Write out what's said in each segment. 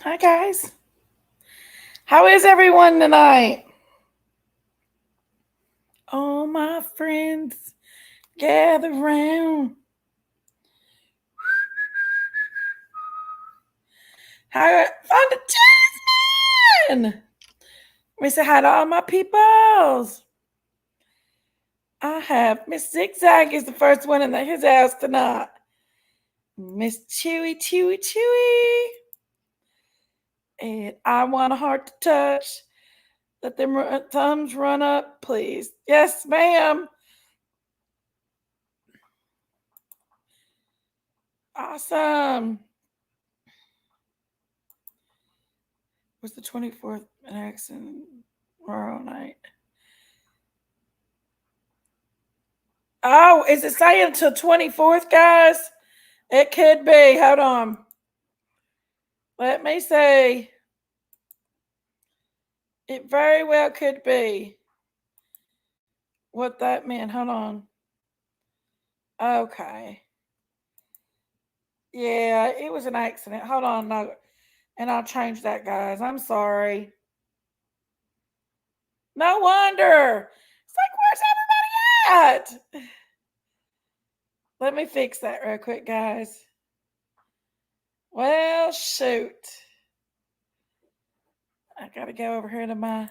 Hi, guys. How is everyone tonight? All my friends gather round. How fun to Jasmine! We say hi to all my peoples. I have Miss Zigzag is the first one in his house tonight. Miss Chewy. And I want a heart to touch. Let them thumbs run up, please. Yes, ma'am. Awesome. Was the 24th an accident tomorrow night? Oh, is it saying until 24th, guys? It could be. Hold on. Let me see. It very well could be what that meant. Hold on. Okay. Yeah, it was an accident. Hold on. No. And I'll change that, guys. I'm sorry. No wonder. It's like, where's everybody at? Let me fix that real quick, guys. Well, shoot. I got to go over here to my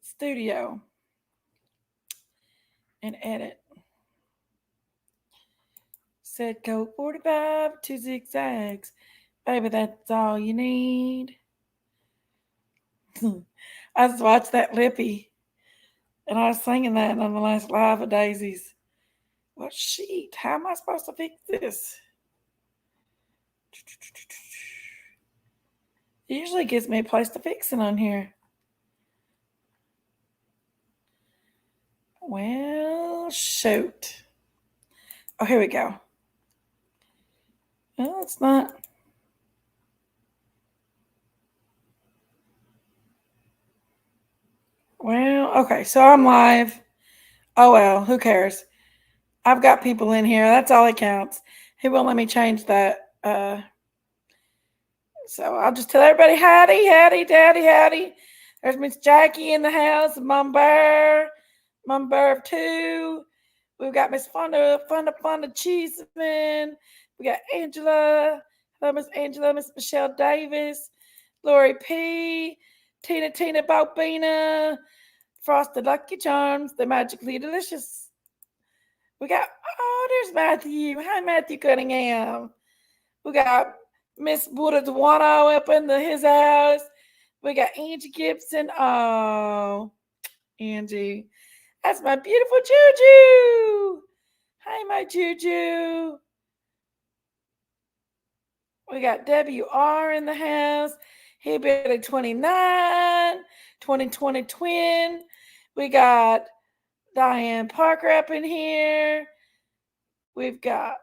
studio and edit. Said code 45, 2 zigzags. Baby, that's all you need. I just watched that Lippy, and I was singing that on the last live of Daisy's. Well, shit, how am I supposed to fix this? It usually gives me a place to fix it on here. Well, shoot. Oh, here we go. Well, it's not. Well, okay, so I'm live. Oh, well, who cares? I've got people in here. That's all that counts. He won't let me change that. So I'll just tell everybody howdy, howdy. There's Miss Jackie in the house, Mom Bear of two. We've got Miss Fonda Cheeseman. We got Angela. Hello, Miss Angela, Miss Michelle Davis, Lori P, Tina Bobina, Frosted Lucky Charms, the magically delicious. We got, there's Matthew. Hi, Matthew Cunningham. We got Miss Buddha up in his house. We got Angie Gibson. Oh, Angie. That's my beautiful Juju. Hi, my Juju. We got WR in the house. Hey, Billy 29, 2020 twin. We got Diane Parker up in here. We've got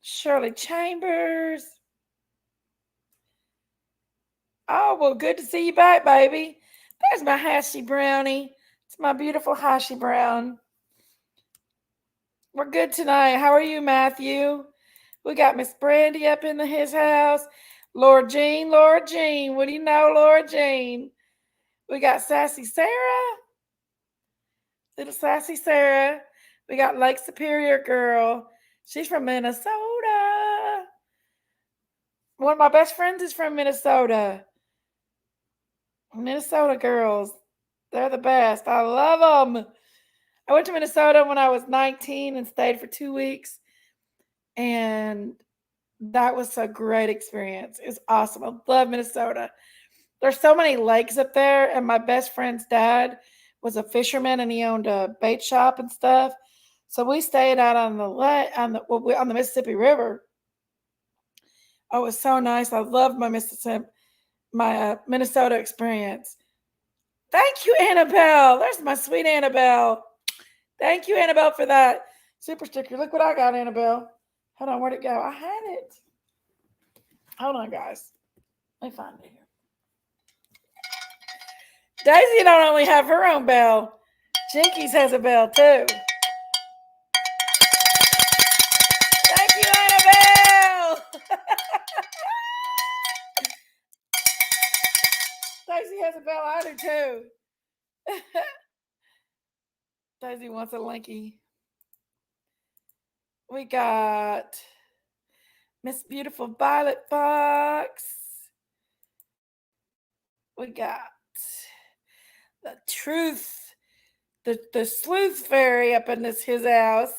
Shirley Chambers. Oh, well, good to see you back, baby. There's my Hashi Brownie. It's my beautiful Hashi Brown. We're good tonight. How are you, Matthew? We got Miss Brandy up in his house. Laura Jean. What do you know, Laura Jean? We got Sassy Sarah. Little Sassy Sarah. We got Lake Superior girl. She's from Minnesota. One of my best friends is from Minnesota. Minnesota girls. They're the best. I love them. I went to Minnesota when I was 19 and stayed for 2 weeks. And that was a great experience. It was awesome. I love Minnesota. There's so many lakes up there. And my best friend's dad was a fisherman and he owned a bait shop and stuff. So we stayed out on the on the Mississippi River. Oh, it was so nice. I loved my Minnesota experience. Thank you, Annabelle. There's my sweet Annabelle. Thank you, Annabelle, for that super sticker. Look what I got, Annabelle. Hold on, where'd it go? I had it. Hold on, guys. Let me find it here. Daisy don't only have her own bell. Jinkies has a bell too. Thank you, Annabelle. has a bell. I do too. Daisy wants a linky. We got Miss Beautiful Violet Fox. We got the truth, the sleuth fairy up in his house.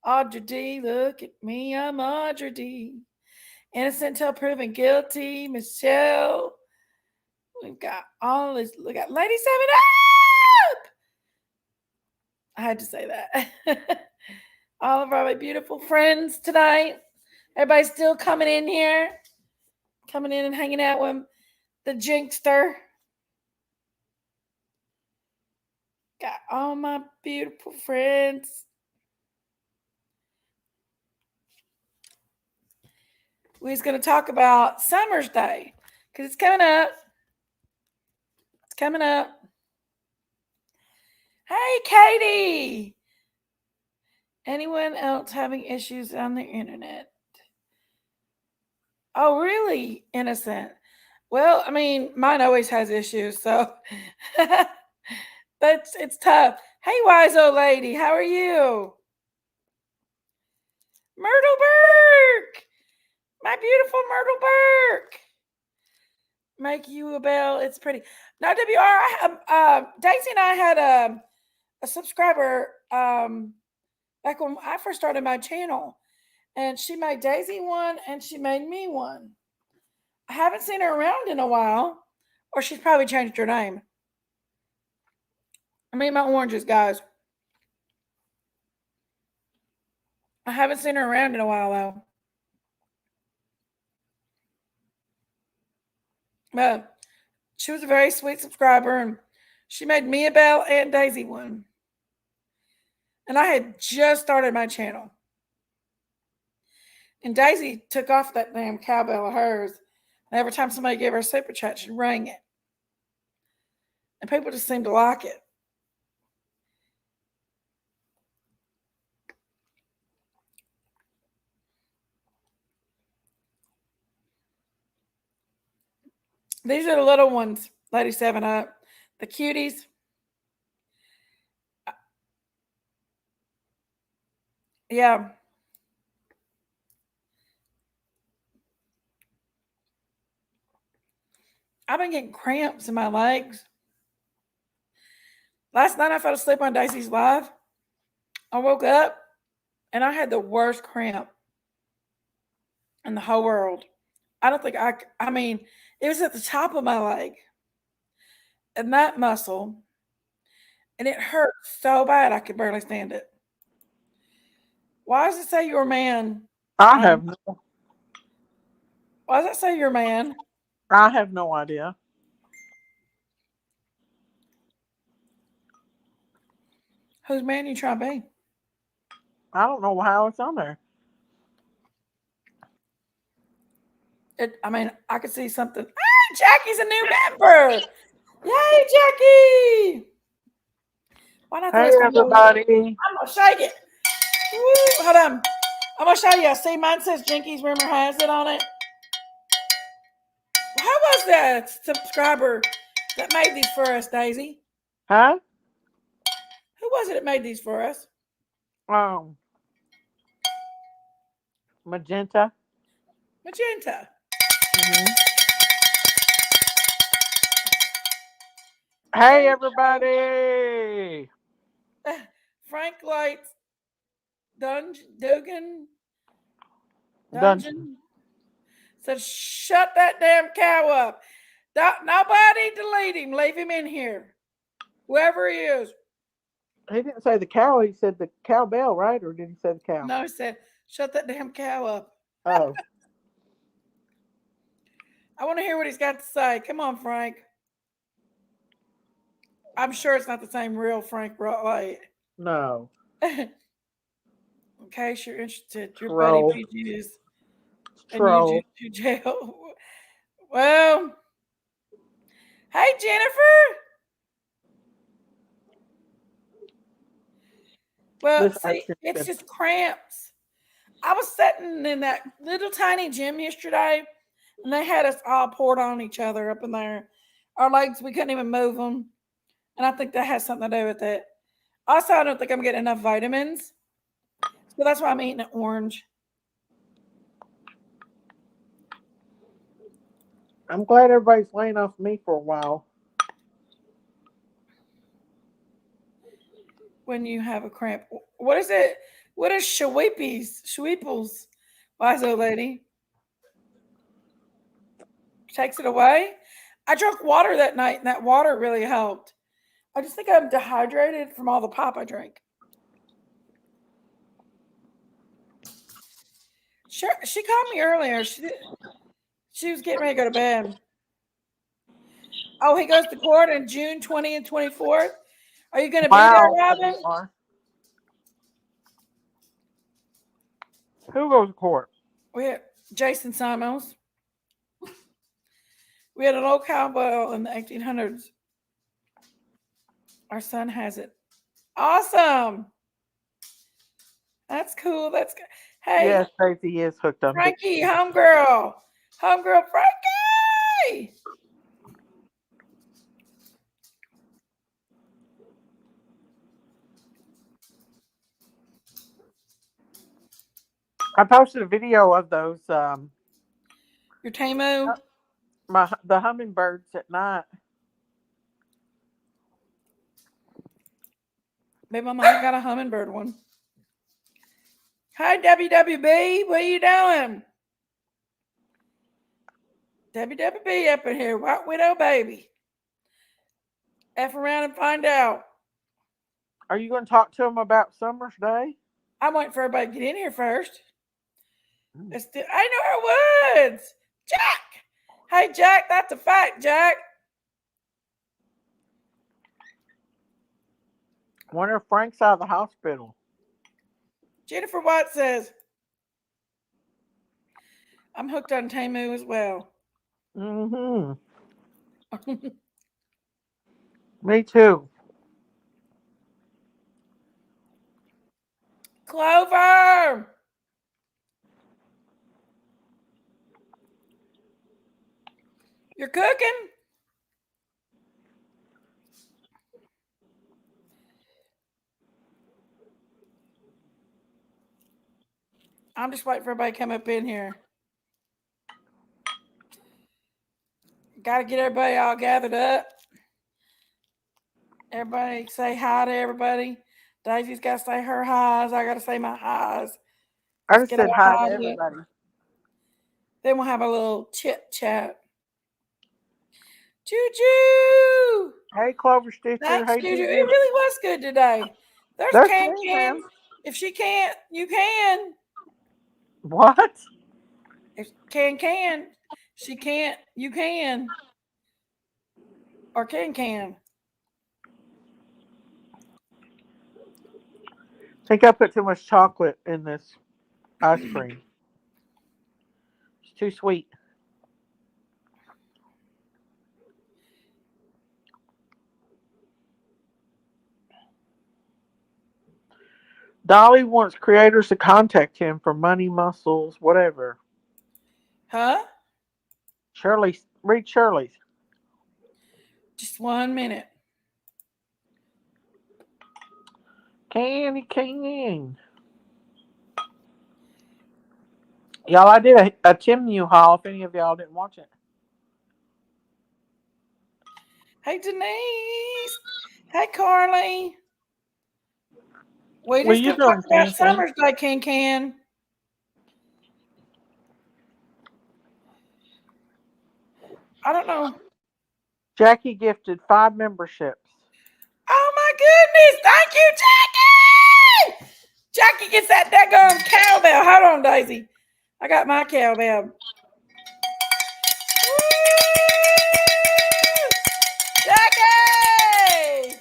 Audrey D, look at me, I'm Audrey D. Innocent till proven guilty, Michelle. We've got all this. We got Lady 7 Up. I had to say that. All of our beautiful friends tonight. Everybody's still coming in here, coming in and hanging out with the Jinkster. Got all my beautiful friends. We're just going to talk about Summer's Day because it's coming up. It's coming up. Hey, Katie. Anyone else having issues on the internet? Oh, really? Innocent. Well, I mean, mine always has issues, so it's tough. Hey, wise old lady, how are you? Myrtle Burke, my beautiful Myrtle Burke. Make you a bell. It's pretty. Now, WR, Daisy and I had a subscriber back when I first started my channel, and she made Daisy one, and she made me one. I haven't seen her around in a while, or she's probably changed her name. I mean, my oranges, guys. I haven't seen her around in a while, though. But she was a very sweet subscriber, and she made me a bell and Daisy one. And I had just started my channel. And Daisy took off that damn cowbell of hers. And every time somebody gave her a super chat, she'd ring it. And people just seemed to like it. These are the little ones, Lady 7 Up. The cuties. Yeah. I've been getting cramps in my legs. Last night I fell asleep on Daisy's live. I woke up and I had the worst cramp in the whole world. I don't think I mean, it was at the top of my leg and that muscle, and it hurt so bad I could barely stand it. Why does it say you're a man? I have no, Why does it say you're a man? I have no idea. Whose man you trying to be? I don't know how it's on there. I mean, I could see something. Hey, Jackie's a new member. Yay, Jackie! Why not? Hey, everybody. I'm gonna shake it. Woo, hold on. I'm gonna show you. See, mine says Jinkies Rumor Has It on it. How was that subscriber that made these for us, Daisy? Huh? Who was it that made these for us? Magenta. Magenta. Mm-hmm. Hey, everybody. Frank Lights. Dungeon. Said, shut that damn cow up. Nobody delete him. Leave him in here. Whoever he is. He didn't say the cow. He said the cowbell, right? Or did he say the cow? No, he said, shut that damn cow up. Oh. I want to hear what he's got to say. Come on, Frank. I'm sure it's not the same real Frank Light. No. In case you're interested, your Troll. buddy PG's Troll. in jail. Well, hey, Jennifer. Well, see, it's just cramps. I was sitting in that little tiny gym yesterday, and they had us all poured on each other up in there. Our legs, we couldn't even move them. And I think that has something to do with it. Also, I don't think I'm getting enough vitamins. So that's why I'm eating an orange. I'm glad everybody's laying off me for a while. When you have a cramp. What is it? What is shweepies? Shweeples. Wise old lady. Takes it away. I drank water that night and that water really helped. I just think I'm dehydrated from all the pop I drank. Sure, she called me earlier. She was getting ready to go to bed. Oh, he goes to court on June 20th and 24th. Are you going to be there, Wow, Robin? who goes to court? We had Jason Simons. We had an old cowbell in the 1800s. Our son has it. Awesome. That's cool. That's good. Hey, Yes, Stacey is hooked up. Frankie, homegirl. Homegirl Frankie. I posted a video of those Your Tamu. the hummingbirds at night. Maybe my mom got a hummingbird one. Hi, WWB. What are you doing? WWB up in here. White Widow baby. F around and find out. Are you going to talk to them about Summer's Day? I'm waiting for everybody to get in here first. I know her woods. Jack. Hey, Jack. That's a fact, Jack. Wonder if Frank's out of the hospital. Jennifer White says, I'm hooked on Tamu as well. Mm-hmm. Me too. Clover. You're cooking? I'm just waiting for everybody to come up in here. Got to get everybody all gathered up. Everybody say hi to everybody. Daisy's got to say her highs. I got to say my highs. I just said hi to everybody. Then we'll have a little chit chat. Choo choo! Hey, Clover Stitcher. Thanks, Hey, Choo choo. It Gigi. really was good today. There's Can Can. If she can't, you can. What? If Can. She can't, you can. Or Can. I think I put too much chocolate in this ice cream. It's too sweet. Dolly wants creators to contact him for money, muscles, whatever. Huh? Shirley, read Shirley's. Just 1 minute. Can. Y'all, I did a chimney haul if any of y'all didn't watch it. Hey, Denise. Hey, Carly. We Well, just you gonna talk doing, about Can? Summer's Day, Can. I don't know. Jackie gifted 5 memberships. Oh my goodness! Thank you, Jackie. Jackie gets that daggone cowbell. Hold on, Daisy. I got my cowbell. Woo! Jackie!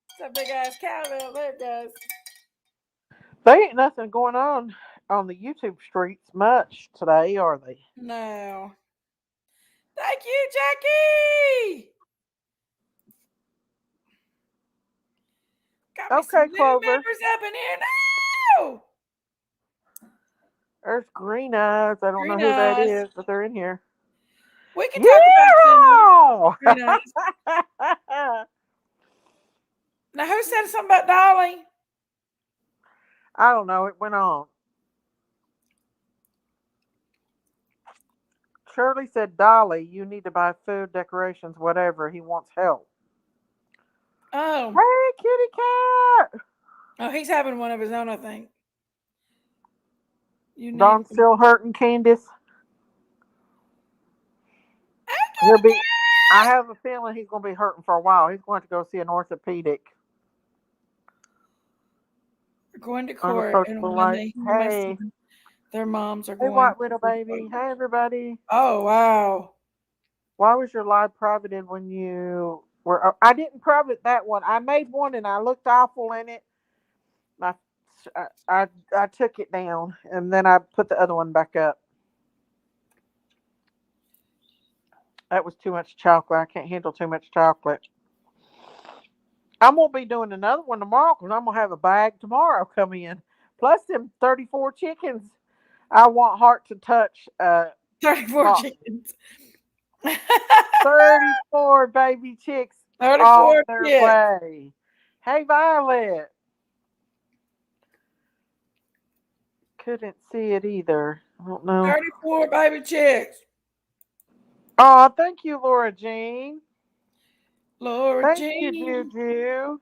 It's a big ass cowbell there, guys. There ain't nothing going on the YouTube streets much today, are they? No. Thank you, Jackie. Got me some new Clover. members up in here now. There's Green Eyes. I don't know who that is, but they're in here. We can talk about some pretty Yeah! nice. Now, who said something about Dolly? I don't know. It went on. Shirley said, Dolly, you need to buy food, decorations, whatever. He wants help. Oh, Hey, kitty cat! oh, he's having one of his own, I think. You need. Don's still hurting, Candace. He'll be. I have a feeling he's going to be hurting for a while. He's going to go see an orthopedic. Going to court, and Unapproachable when light. they mess, Hey, their moms are hey, going. White Widow baby. Hey, everybody. Oh wow! Why was your live privated when you were? I didn't private that one. I made one and I looked awful in it. My, I took it down and then I put the other one back up. That was too much chocolate. I can't handle too much chocolate. I'm gonna be doing another one tomorrow because I'm gonna have a bag tomorrow come in. Plus them 34 chickens. I want Heart to touch. 34 chickens. 34 baby chicks on 34 their chicks. way. Hey, Violet. Couldn't see it either. I don't know. 34 baby chicks. Oh, thank you, Laura Jean. Lord Thank you, Jean. Juju.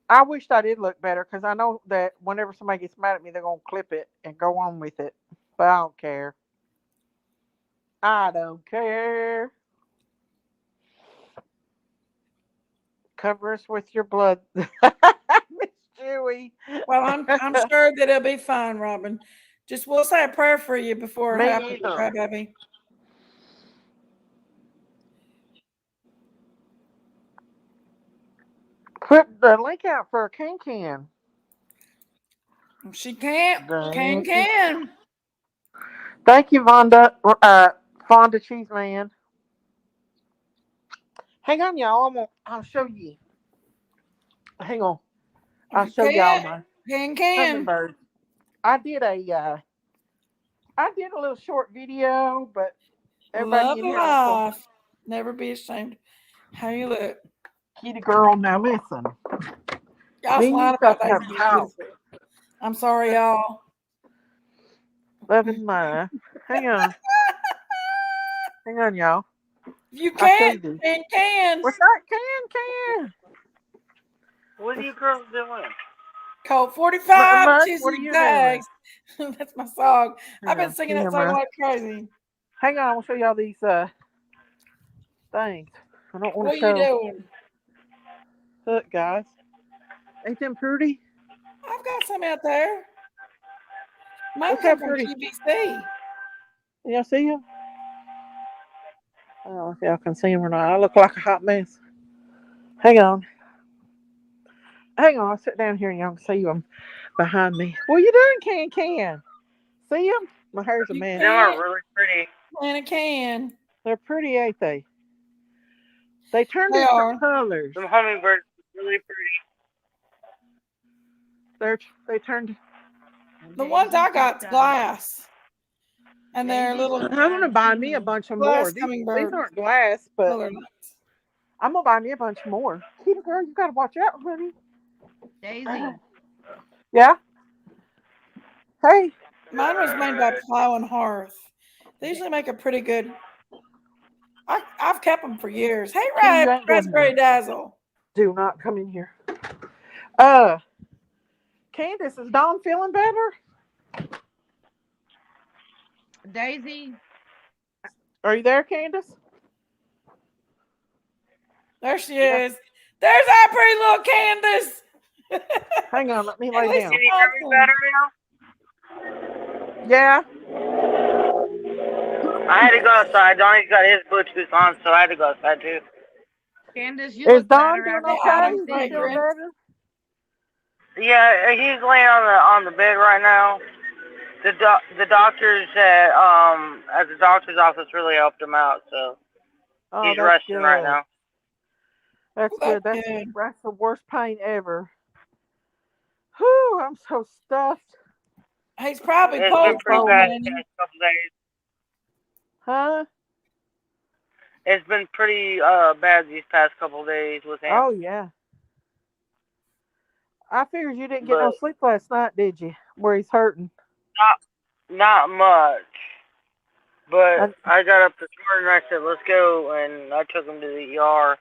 I wished I did look better because I know that whenever somebody gets mad at me, they're going to clip it and go on with it. But I don't care. I don't care. Cover us with your blood. Miss Chewy. Well, I'm sure that it'll be fine, Robin. Just we'll say a prayer for you before it Me happens, either. right, baby? Put the link out for a can. She can't. Dang. Can. Thank you, Fonda Cheese Man. Hang on, y'all. I'll show you. Hang on. I'll show y'all my Can. hummingbird. I did a little short video, but Love everybody in here also life. Never be ashamed how you look. kitty girl. Now listen. Y'all Me and you lying about got to Daisy have a being talk. beautiful. I'm sorry, y'all. Love and life. Hang on. Hang on, y'all. If you I'll show you can't, these. can. What's that? Can. What are you girls doing? Code Nothing 45 much. What are Tizzy you Tags. That's my song. I've been doing? singing that song like crazy. Hang on. I'll show y'all these things. I don't want What to are show. you doing? Look, guys. Ain't them pretty? I've got some out there. Mine Look how come from pretty. QVC. Y'all see them? I don't know if y'all can see them or not. I look like a hot mess. Hang on. I'll sit down here and y'all can see them behind me. What are you doing, Can? See them? My hair's a You mess. Them are can't, really pretty. and it can. They're pretty, ain't they? They turn They different are. colors. Them hummingbirds are really pretty. They turned. The ones I got's glass. And they're little I'm gonna buy me a bunch of more. glass These hummingbirds. aren't glass, but Color lights. I'm gonna buy me a bunch more. Kitty girl, you gotta watch out, honey. Daisy. Yeah. Hey. Mine was made by Plow and Hearth. They usually make a pretty good. I've kept them for years. Hey, Kitty, you ain't going Raspberry Dazzle. Do not come in here. Candace, is Dawn feeling better? Daisy. Are you there, Candace? There she is. There's our pretty little Candace. Hang on, let me At lay least down. Can you hear me better now? Yeah. I had to go outside. Donnie's got his Bluetooth on, so I had to go outside too. Candace, you Is look Dawn better doing after Out okay? of having Is he feeling seizures. fragrance. better? Yeah, he's laying on the bed right now. The doctors at the doctor's office really helped him out, so Oh, he's that's resting good. right now. That's That's good. That's good. the worst pain ever. Whew, I'm so stuffed. He's probably It's been pulled pretty So something bad much. the in him. past couple days. Huh? It's been pretty bad these past couple days with him. Oh yeah. I figured you didn't get no But sleep last night, did you? Where he's hurting. not much. I, But I got up this morning and I said, let's go. And I took him to the ER.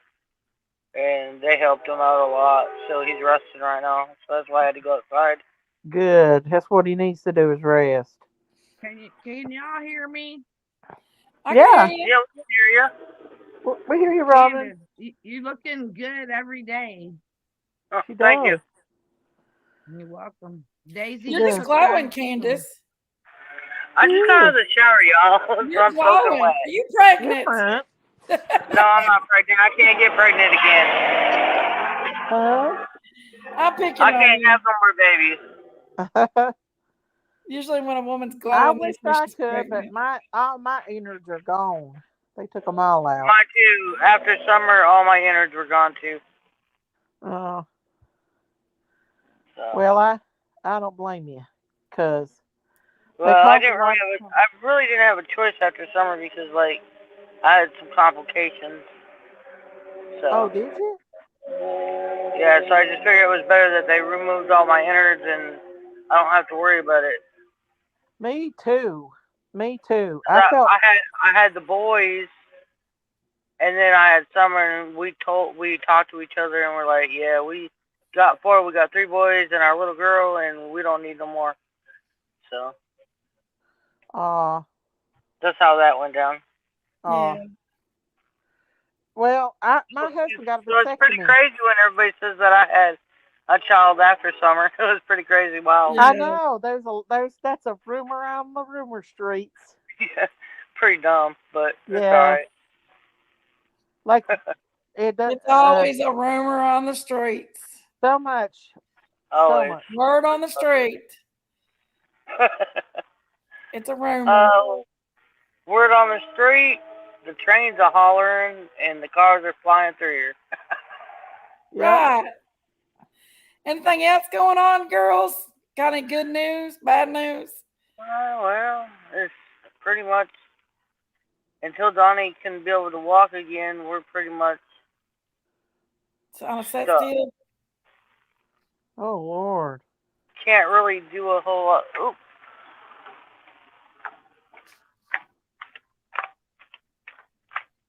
And they helped him out a lot. So he's resting right now. So that's why I had to go outside. good. That's what he needs to do is rest. Can y'all hear me? I Yeah. can hear you. Yeah, we can hear you. We hear you, Robin. Candace, you looking good every day. Oh, She thank you. does. You're welcome. Daisy, You're you just does. look glowing, good too. Candace. I just got out of the shower, y'all. So You're I'm soaking glowing. wet. Are you pregnant? Different. No, I'm not pregnant. I can't get pregnant again. Huh? I'm picking I on can't you. have no more babies. Usually when a woman's I glowing, wish that's when I she's could, but pregnant. all my innards are gone. They took them all out. Mine too. After summer, all my innards were gone too. Uh, So. well, I don't blame you, cause they Well, I cause didn't a really lot. have I really didn't have a choice after summer because like I had some complications. Oh, So did you? yeah, so I just figured it was better that they removed all my innards and I don't have to worry about it. Me too. Me too. 'Cause I felt. I had the boys and then I had summer and we talked to each other and we're like, yeah, we got four, we got three boys and our little girl and we don't need no more. So Uh, that's how that went down. uh. Yeah. Well, So my husband got a it's pretty vasectomy. crazy when everybody says that I had a child after summer. It was pretty crazy. Wow. I Yeah. know. That's a rumor on the rumor streets. Yeah, pretty dumb, but it's Yeah, alright. like it does. It's always a rumor on the streets. So much, so Always. much. Word on the street. It's a rumor. uh, word on the street, the trains are hollering and the cars are flying through here. Yep. Right. Anything else going on, girls? Got any good news? Bad news? Well, it's pretty much until Donnie can be able to walk again, we're pretty much It's on a set stuck. still? Oh Lord. Can't really do a whole lot. Oop.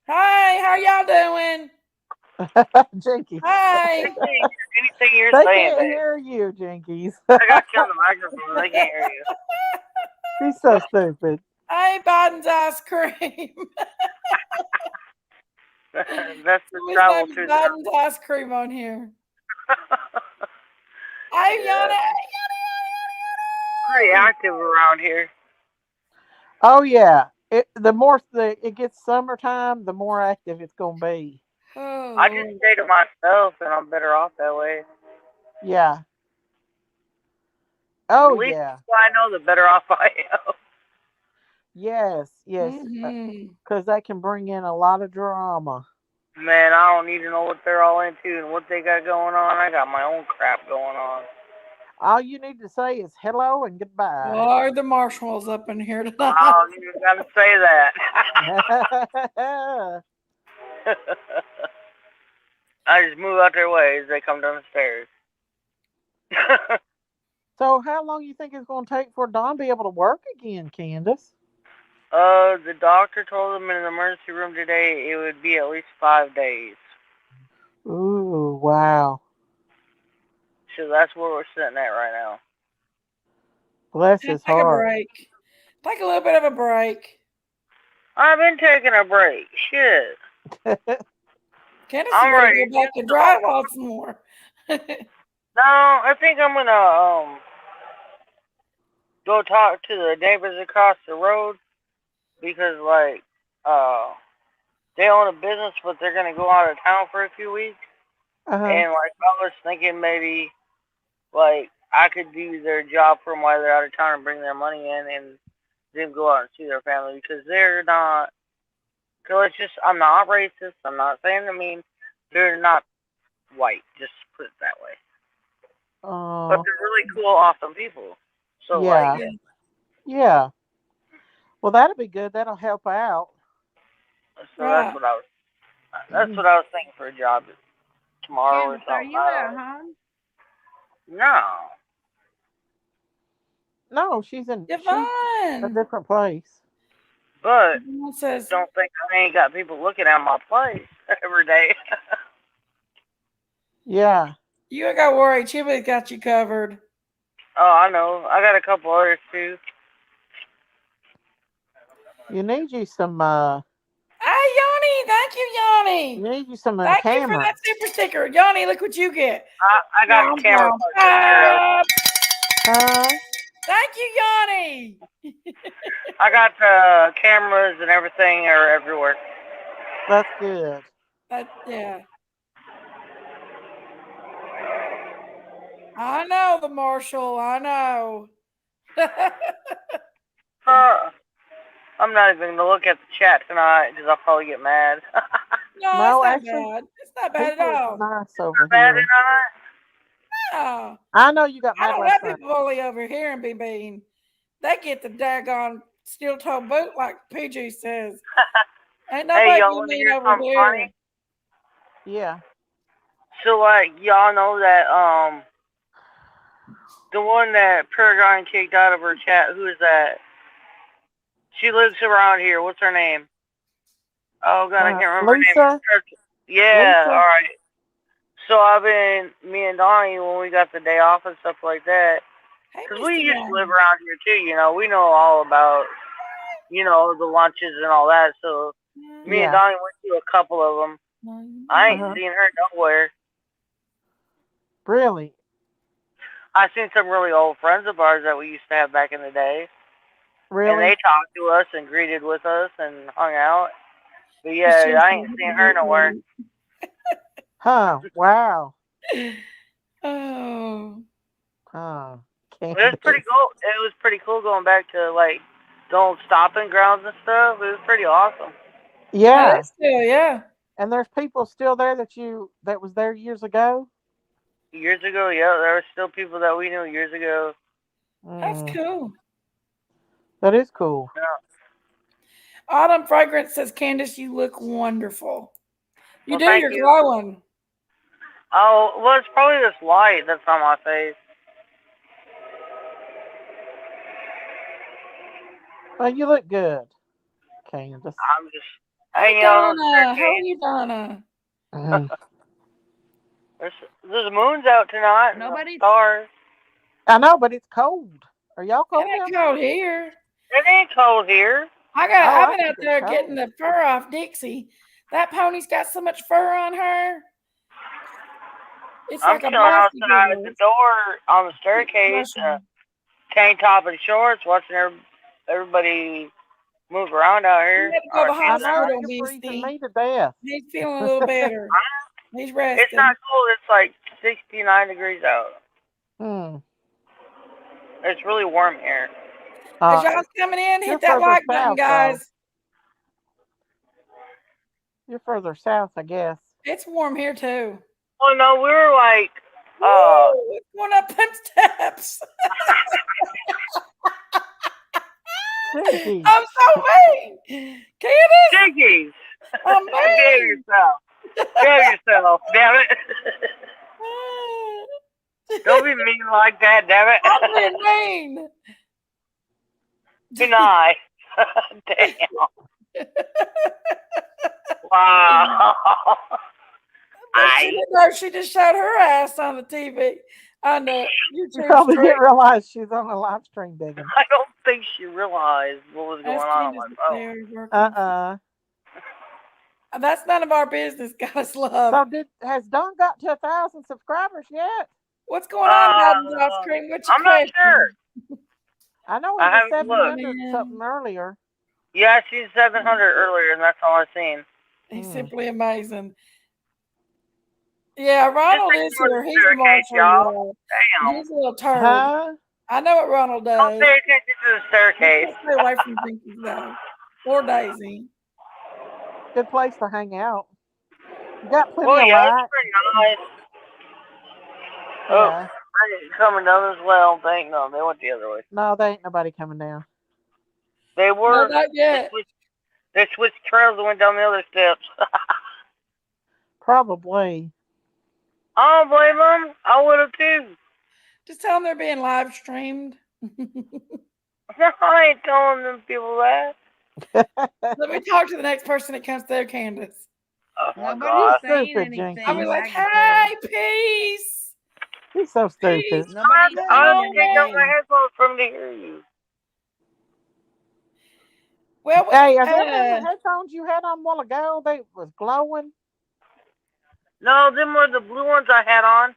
Hi, how y'all doing? Jinkies. Hi. Anything you're They saying, can't babe. hear you, Jinkies. I got you on the microphone. They can't hear you. He's so stupid. Hey, Biden's ice cream. That's the His travel name's through Biden's ice cream on here. Hey, Yeah. Yana. Pretty active around here. Oh yeah. The more it gets summertime, the more active it's gonna be. Oh, I just stay to myself, and I'm better off that way. Yeah. The Oh least yeah. people I know, the better off I am. Yes. Yes. mm-hmm. Because that can bring in a lot of drama. Man, I don't need to know what they're all into and what they got going on. I got my own crap going on. All you need to say is hello and goodbye. Are the marshmallows up in here I tonight? don't even got to say that. I just move out their way as they come down the stairs. So how long you think it's going to take for Don to be able to work again, Candace? The doctor told them in the emergency room today it would be at least 5 days. Ooh, wow. So that's where we're sitting at right now. Bless Take his a heart. break. Take a little bit of a break. I've been taking a break. Shit. Candace I'm is ready ready to to go back get and drive on some more. No, I think I'm gonna go talk to the neighbors across the road because like they own a business but they're gonna go out of town for a few weeks Uh-huh. and like I was thinking maybe like I could do their job for them while they're out of town and bring their money in and then go out and see their family because they're not. Cause it's just I'm not racist. I'm not saying I mean they're not white. Just put it that way. But they're really cool, awesome people. So yeah. like, Yeah. Well, that'll be good. That'll help out. So Right. that's what I was thinking for a job tomorrow or Candace, are something. you at home? No. No, she's a Yvonne. different place. But Yvonne says, don't think I ain't got people looking at my place every day. Yeah. you ain't got to worry. Chibi's got you covered. Oh, I know. I got a couple others too. You need you some Hey, Yanni. Thank you, Yanni. you need you some Thank you for cameras. that super sticker. Yanni, look what you get. I got the camera part taken care of. Huh? Thank you, Yanni. I got the cameras and everything are everywhere. That's good. Yeah. I know the Marshall. I know. I'm not even gonna look at the chat tonight because I'll probably get mad. No, No, it's not actually, bad. It's not bad at people are all. nice over Bad here. tonight? No. I know you got I mad don't last let night. people bully over here and be mean. They get the daggone steel toe boot, like PG says. Ain't Hey, nobody y'all be want to mean hear over something here. funny? Yeah. So, like, y'all know that, the one that Paragon kicked out of her chat, who is that? She lives around here. What's her name? Oh, God, I can't remember her name. Lisa? Yeah, Lisa? alright. So, me and Donnie, when we got the day off and stuff like that, Hey, because we Mr. used to live Donnie. around here too, we know all about, the lunches and all that. So, me and Yeah. Donnie went to a couple of them. I ain't Uh-huh. seen her nowhere. Really? I seen some really old friends of ours that we used to have back in the day. And Really? they talked to us and greeted with us and hung out. But It's yeah, just I ain't seen her nowhere. Huh. Wow. Oh. Huh. It was pretty Candace. cool. It was pretty cool going back to like the old stomping grounds and stuff. It was pretty awesome. That Yeah. is still, yeah. And there's people still there that was there years ago? Years ago, yeah, there were still people that we knew years ago. That's Mm, cool. that is cool. Yeah. Autumn Fragrance says, Candace, you look wonderful. You Well, do, thank you're you. glowing. Oh, well, it's probably this light that's on my face. Well, you look good, Candace. I'm just Hey, hanging out on the Donna. How are staircase. you, Donna? Mhm. There's moons out tonight and the Nobody's stars. I know, but it's cold. Are y'all It cold ain't down cold here. It ain't cold here. there? Oh, I've I been out think it's there cold. getting the fur off Dixie. That pony's got so much fur on her. It's I'm like a chilling bossy outside the girl. door on the staircase, Russian. tank top and shorts, watching everybody move around out He here. had to go Or to the I chilling know out. hospital, you're freezing Misty. me to death. He's feeling a little better. He's It's resting. not cold. It's like 69 degrees out. Hmm. It's really warm here. As Uh, y'all's coming in, you're hit that further like button, south, though. guys. You're further south, I guess. It's warm here too. Well, no, we were like, Woo! It's going up them steps. Piggy. I'm so mean. Candace, chickies. I'm Behave mean. yourself. Behave yourself, damn it. Don't be mean like that, damn it. I'm being mean. Good night. Damn. Wow. But she didn't know she just showed her ass on the TV on the You YouTube probably stream. didn't realize she's on a live stream digging. I don't think she realized what was going Ask on Candace my if phone. they are working. That's none of our business, guys. Love. So has Don got to 1,000 subscribers yet? What's going on, Gordon's ice Uh, cream? What's your I'm not question? sure. I know I he was haven't looked. 700 something earlier. Yeah, I seen 700 earlier, and that's all I've seen. He's Mm. simply amazing. Yeah, Ronald Just is ignore here. the He's the staircase, marshal, y'all. y'all. Damn. He's a little turd. Huh? I know what Ronald Don't does. pay attention to the He staircase. can't stay away from Pinky though, or Daisy. Good place to hang out. You got plenty Well, of yeah, it's light. pretty nice. Oh, Yeah. coming down as well. Thank no, they went the other way. No, there ain't nobody coming down. They No, were. not yet. They switched trails and went down the other steps. Probably. I don't blame them. I would have too. Just tell them they're being live streamed. I ain't telling them people that. Let me talk to the next person that comes through, Candace. Oh my Nobody's god. saying Stupid, anything Jinky. I'll be like, negative. hey, peace. He's so stupid. Peace. Nobody's I saying have to take out my anything. headphones for them to hear you. Well, Hey, are them the headphones you had on a while ago? They was glowing. No, them were the blue ones I had on.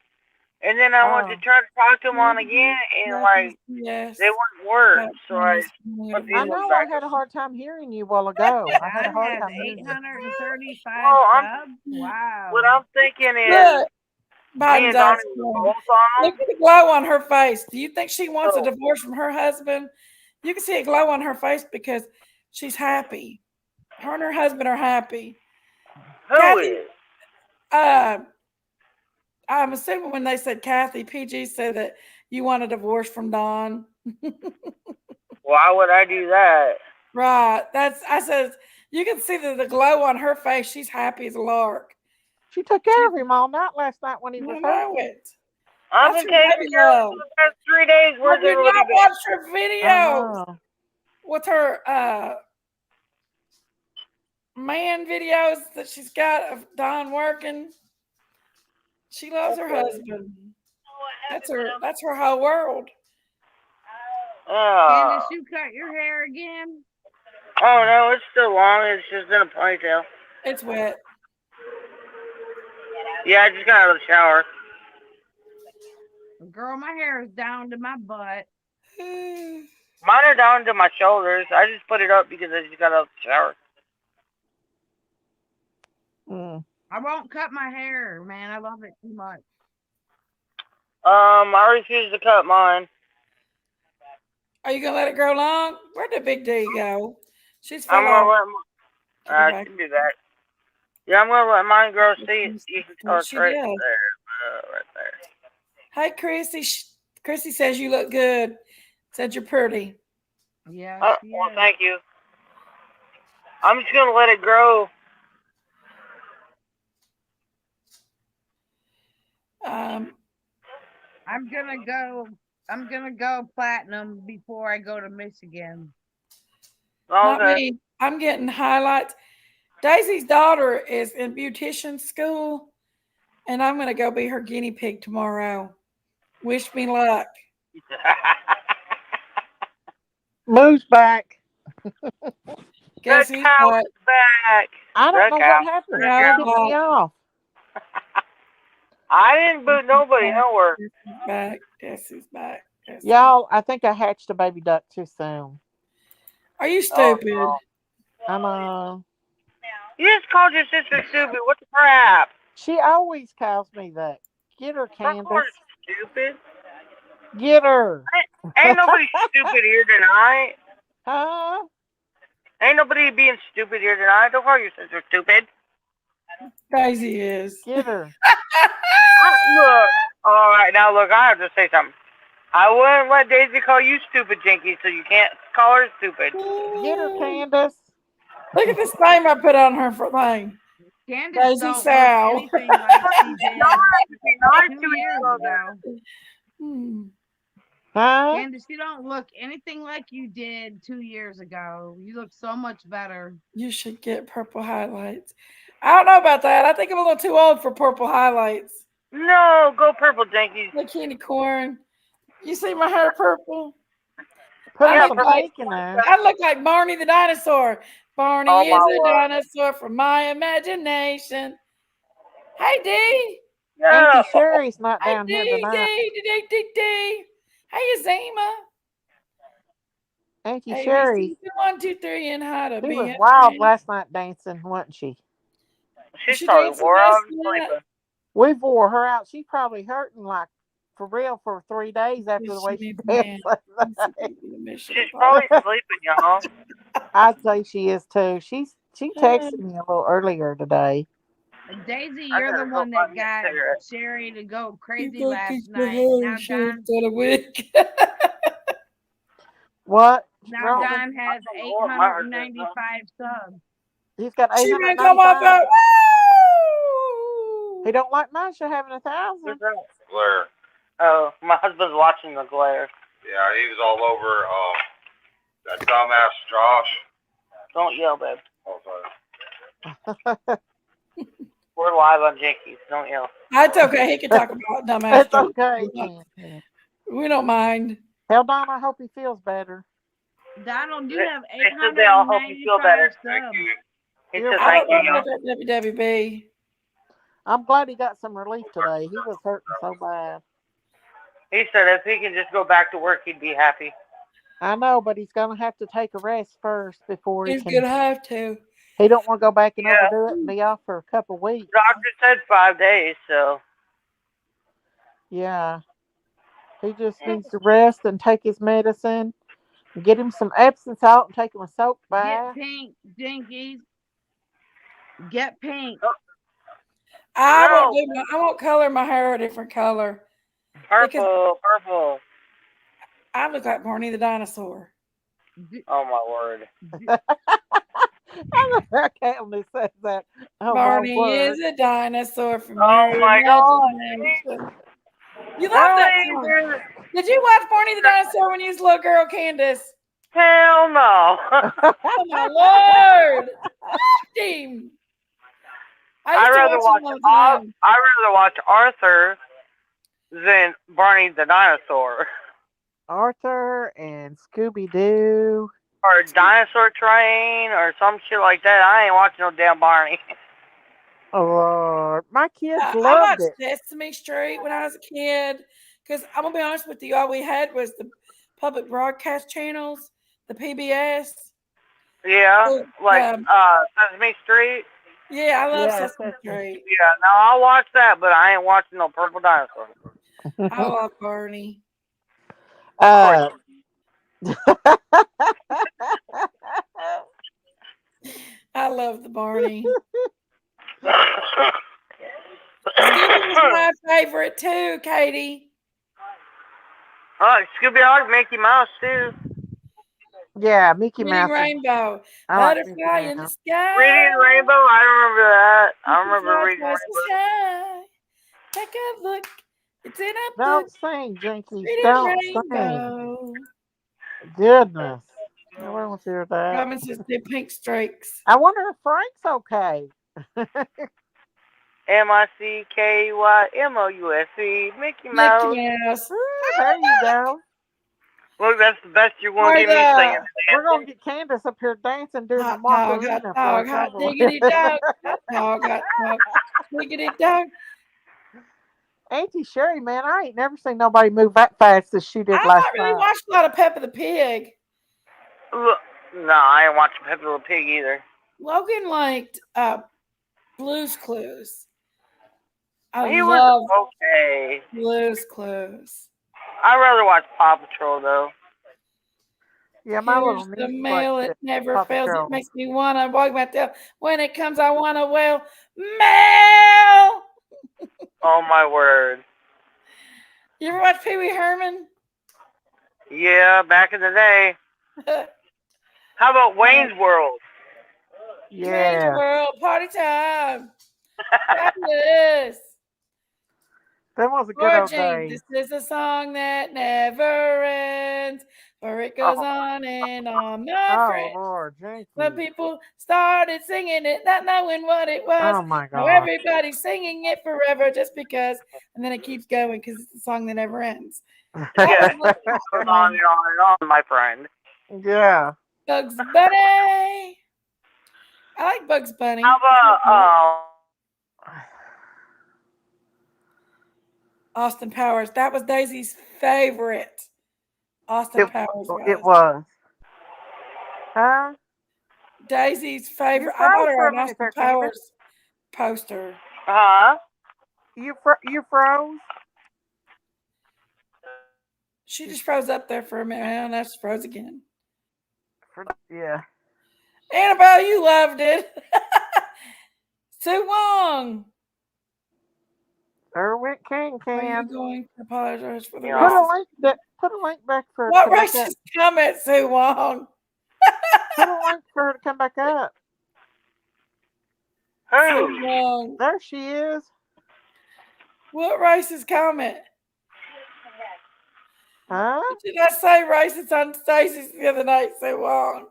And then I went to Oh. try to talk to them on again, and like yes. they wouldn't work. That So I means put these I ones know back. I had a hard time hearing you a while ago. I had a Don hard has time hearing you. 835 Well, subs. Wow. What I'm thinking is Look, me Biden's and Donnie asking. were both on Look them. at the glow on her face. Do you think she wants a Oh. divorce from her husband? You can see a glow on her face because she's happy. Her and her husband are happy. Who Kathy, is? I'm assuming when they said Kathy, PG said that you want a divorce from Don. Why would I do that? Right. I said you can see the glow on her face. She's happy as a lark. She took care of him all night last night when he I was know hurt. it. I've That's been her taking baby care of love. them for the past 3 days. I Where's did everybody not been? watch her I videos know. with her man videos that she's got of Don working. She loves her husband. That's her whole world. Candace, you cut your hair again? Oh no, it's still long. It's just in a ponytail. It's wet. Yeah, I just got out of the shower. Girl, my hair is down to my butt. Mine are down to my shoulders. I just put it up because I just got out of the shower. Mm. I won't cut my hair, man. I love it too much. I refuse to cut mine. Are you gonna let it grow long? Where'd the big D go? She's I'm fell gonna off. let I can do that. Yeah, I'm gonna let mine grow. See, you can start She right does. there. Right there. Hey, Chrissy. Chrissy says you look good. Said you're pretty. Yeah, Well, thank you. I'm just gonna let it grow. I'm gonna go platinum before I go to Michigan. Not me. I'm getting highlights. Daisy's daughter is in beautician school, and I'm gonna go be her guinea pig tomorrow. Wish me luck. Moo's back. Guess The who's cow back? is back. I don't The know cow. what happened. The It cow. kicked me off. I didn't boot nobody nowhere. Guess who's back? Guess who's back? Y'all, I think I hatched a baby duck too soon. Are you stupid? Oh, I'm you just called your sister stupid. What the crap? She always calls me that. Get her, Of course, Candace. stupid. Get her. Ain't nobody stupid here tonight. Huh? Ain't nobody being stupid here tonight. Don't call your sister stupid. Daisy is. Get her. Look. All right, now look. I have to say something. I wouldn't let Daisy call you stupid, Jinky, so you can't call her stupid. Get her, Candace. Look at this name I put on her for thing. Candace Daisy don't look Sal. anything like she did Y'all have to be nice 2 to each years other. ago. Huh? Candace, you don't look anything like you did 2 years ago. You look so much better. You should get purple highlights. I don't know about that. I think I'm a little too old for purple highlights. No, go purple, Jinkies. Like candy corn. You see my hair purple? Put I some look like- cake in there. I look like Barney the dinosaur. Barney Oh, is my a word. dinosaur from my imagination. Hey, D. No. Auntie Sherry's not Hey, down D, here D, tonight. D, D, D. Hey, Azima. Auntie A, Sherry. B, C, 1, 2, 3, and how to She be was a wild man. last night dancing, wasn't she? She She probably dancing wore out last and night. sleeping. We wore her out. She's probably hurting like for real for 3 days after the way she danced last night. She's probably sleeping, y'all. I'd say she is too. She texted me a little earlier today. Daisy, I you're the gotta go one buy that me a got cigarette. Sherry to go crazy You last think night. Now, Don, a wig. What? Now Roman. Don has Oh, my heart says 895 subs. He's got She may come off 895. out. He don't like Masha having 1,000. What's that? Glare. Oh, my husband's watching the glare. Yeah, he was all over that dumbass Josh. Don't yell, babe. Oh, sorry. We're live on Jinkies. Don't yell. That's okay. He can talk about dumbass. It's okay. We don't mind. Tell Don I hope he feels better. Donald, you They- have they said they all hope you feel better. 895 Thank subs. you. He You're said I thank don't you. know about that WWB. I'm glad he got some relief today. He was hurting so bad. He said if he can just go back to work, he'd be happy. I know, but he's gonna have to take a rest first before he He's can. gonna have to. He don't want to go back and Yeah. overdo it and be off for a couple of weeks. Doctor said 5 days, so Yeah. He just needs to rest and take his medicine. Get him some Epsom salt and take him a soap Get bath. pink, Jinkies. Get pink. I No. won't color my hair a different color. purple. I look like Barney the dinosaur. Oh my word. I can't only say that. Oh, Barney my word. is a dinosaur from Oh your my God. imagination. You love that song. Did you watch Barney the dinosaur when you was a little girl, Candace? Hell no. Oh my lord! Team. I'd rather watch Arthur than Barney the dinosaur. Arthur and Scooby Doo. Or Dinosaur Train or some shit like that. I ain't watching no damn Barney. Oh, Lord. My kids I loved watched it. Sesame Street when I was a kid. Because I'm gonna be honest with you, all we had was the public broadcast channels, the PBS. Yeah, Oh, like Sesame Street. Yeah, I love Yeah, Sesame Street. Yeah, now I'll watch that, but I ain't watching no Purple Dinosaur. I love Barney. Uh, I love the Barney. Scooby was my favorite too, Katie. Scooby, I like Mickey Mouse too. yeah, Mickey Reading Mouse. Rainbow. I like Butterfly Mickey in the Mouse. sky. Reading Rainbow, I remember that. I remember Butterfly reading across the Rainbow. sky. Take a look. It's in a book. Don't sing, Jinkies. Reading Don't sing. Rainbow. Goodness. Nobody wants to hear that. Robin says do pink streaks. I wonder if Frank's okay. MICKYMOUSE, Mickey Mouse. Mickey Mouse. There you go. Look, that's the best you're going to get me singing. We're going to get Candace up here dancing during the Hot dog, Macarena. hot dog, hot diggity dog, hot dog, diggity dog. Auntie Sherry, man, I ain't never seen nobody move that fast as she did I last not really night. watched a lot of Peppa the Pig. Look, no, I ain't watching Pepe the Pig either. Logan liked Blue's Clues. He was okay. Blue's Clues. I'd rather watch Paw Patrol though. Yeah, my Here's little the niece mail, likes it never Paw fails. Patrol. It makes me wanna walk my tail. When it comes, I wanna wail. Mail. Oh my word. You ever watch Pee Wee Herman? Yeah, back in the day. How about Wayne's World? Wayne's Yeah. World, party time. Fabulous. That was a good old James, day. this is a song that never ends, for it goes on and on, my Oh, friend. Lord, thank Some you. people started singing it, not knowing what it was. Oh, my Now God. everybody's singing it forever just because, and then it keeps going because it's a song that never ends. Yeah, it goes on and on and on, my friend. Yeah. Bugs Bunny. I like Bugs Bunny. How about Austin Powers. That was Daisy's favorite. Austin Powers was. It was. Huh? Daisy's favorite. You I bought froze her for a an minute Austin there, Candace. Powers poster. Huh? You froze? She just froze up there for a minute, and now she froze again. Yeah. Annabelle, you loved it. Sue Wong. Erwin King Are you can. going to apologize for the Yeah. put a link back for her to What come back up. racist comment, Sue Wong? Put a link for her to come back up. Sue Who? Wong. There she is. What racist comment? Huh? Did I say racist on Stacy's the other night, Sue Wong?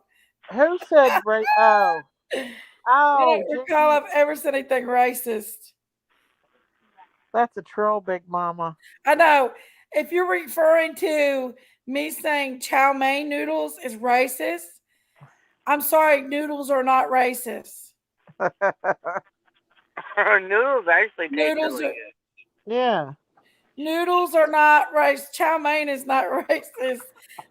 Who said Oh. I Oh, don't recall Jinky. I've ever said anything racist. That's a troll, Big Mama. I know. If you're referring to me saying chow mein noodles is racist, I'm sorry, noodles are not racist. Noodles actually taste Noodles really are, good. Yeah. noodles are not racist. Chow mein is not racist.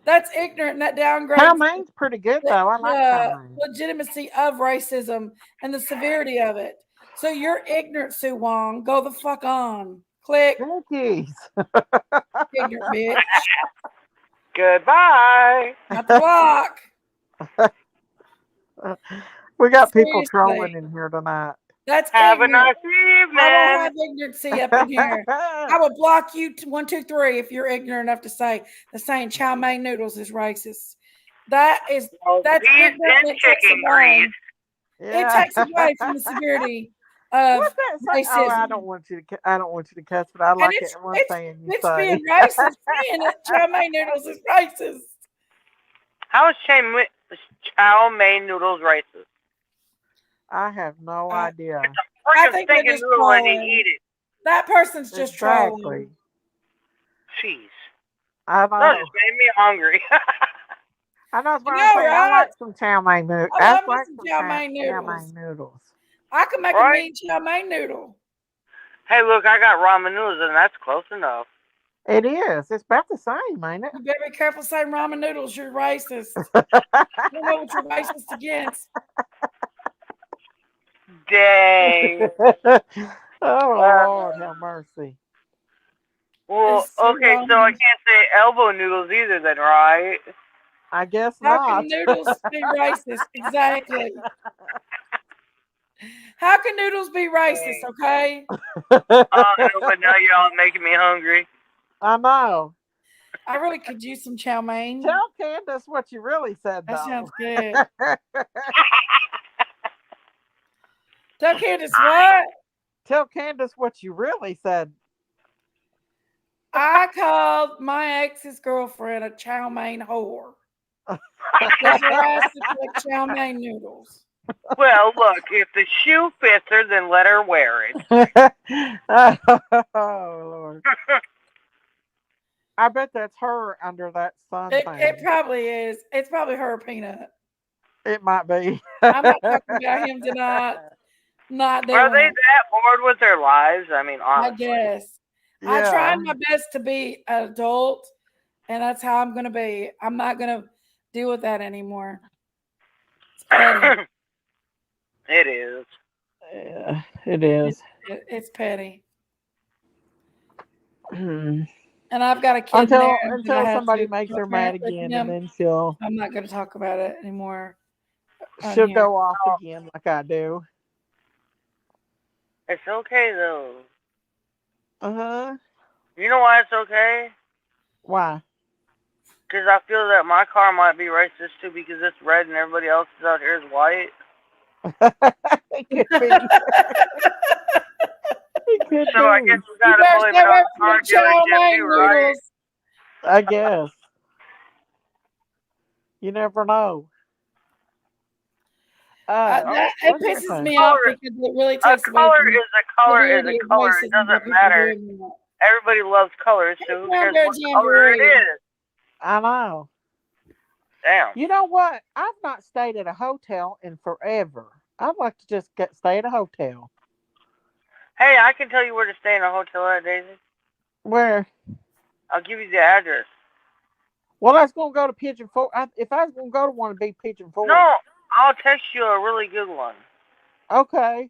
That's ignorant and that downgrades Chow mein's pretty good, though. I like chow the mein. legitimacy of racism and the severity of it. So you're ignorant, Sue Wong. Go the fuck on. Click, Jinkies. ignorant bitch. Goodbye. Not the block. We got people Seriously. trolling in here tonight. Have That's a ignorant. nice I evening. don't have ignorancy up in here. I will block you 1, 2, 3 if you're ignorant enough to say the saying chow mein noodles is racist. That's Beef ignorant and and it takes chicken away. grease. It takes away from the severity of What's that say? Oh, I racism. don't want you to. I don't want you to cuss, but I And like it. One thing you it's say. being racist saying that chow mein noodles is racist. How is chow mein noodles racist? I have no idea. I Freaking think they're stinking just noodle and you trolling. eat it. That person's just Exactly. trolling. Jeez. I That know. just made me hungry. I know. That's what You I'm know, saying. I right? like some chow mein noodles. I I love me like some some chow chow mein noodles. mein noodles. I can make a Right? mean chow mein noodle. Hey, look, I got ramen noodles and that's close enough. It is. It's about the same, ain't it? You better be careful saying ramen noodles. You're racist. I don't know what you're racist against. Dang. Oh Lord, have mercy. Well, It's so okay, so I wrong. can't say elbow noodles either then, right? I guess How not. can noodles be racist? Exactly. How can noodles be racist? Okay. But now y'all making me hungry. I know. I really could use some chow mein. Tell Candace what you really said, That though. sounds good. Tell Candace what? Tell Candace what you really said. I called my ex's girlfriend a chow mein whore. Because her ass looks like chow mein noodles. Well, look, if the shoe fits her, then let her wear it. Oh Lord. I bet that's her under that sun It thing. probably is. It's probably her peanut. It might be. I'm not talking about him tonight. Not doing Are they it. that bored with their lives? I mean, I honestly. guess. I tried my best to be an adult, and that's how I'm going to be. I'm not going to deal with that anymore. It's petty. It is. Yeah, it is. It's petty. Hmm. And I've got a kid Until there that I have somebody to makes her co-parent mad with again, him. and then she'll I'm not going to talk about it anymore. on she'll here. go off again like I do. It's okay, though. Uh-huh. You know why it's okay? Why? Because I feel that my car might be racist, too, because it's red and everybody else's out here is white. It could be. It could So I be. guess we You gotta better blame stay it on away the from car the chow dealership, mein too, right? noodles. I guess. You never know. It pisses me Color- off because it really A takes away color from is a color is severity a of color. It racism that doesn't people matter. do anymore. Everybody loves colors, so who cares Cranberry what color it jamboree. is? I know. Damn. You know what? I've not stayed at a hotel in forever. I'd like to just stay at a hotel. Hey, I can tell you where to stay in a hotel at, Daisy. Where? I'll give you the address. Well, I was going to go to Pigeon Forge. If I was going to go to one, it'd be Pigeon Forge. No, I'll text you a really good one. Okay.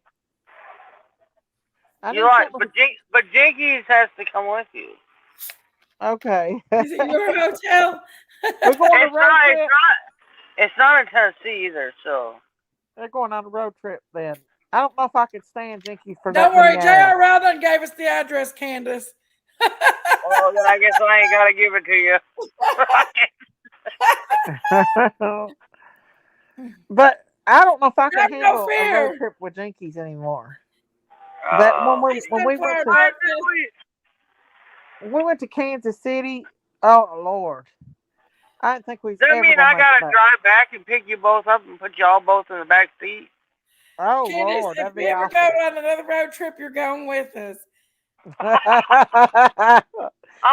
You like, but Jinkies has to come with you. Okay. Is it your hotel? We're going on a road trip. It's not in Tennessee either, so. They're going on a road trip then. I don't know if I could stand Jinkies for Don't that worry, many J.R. hours. Rowland gave us the address, Candace. Well, then I guess I ain't gotta give it to you. But I don't know if I can Have no handle a road fear. trip with Jinkies anymore. That Oh. He's when gonna we play went our to darkness. Kansas City, oh Lord, I didn't think we was Does that ever mean gonna I make it gotta back. drive back and pick you both up and put y'all both in the back seat? Oh Candace, Lord, if that'd we be ever go awesome. on another road trip, you're going with us. I'm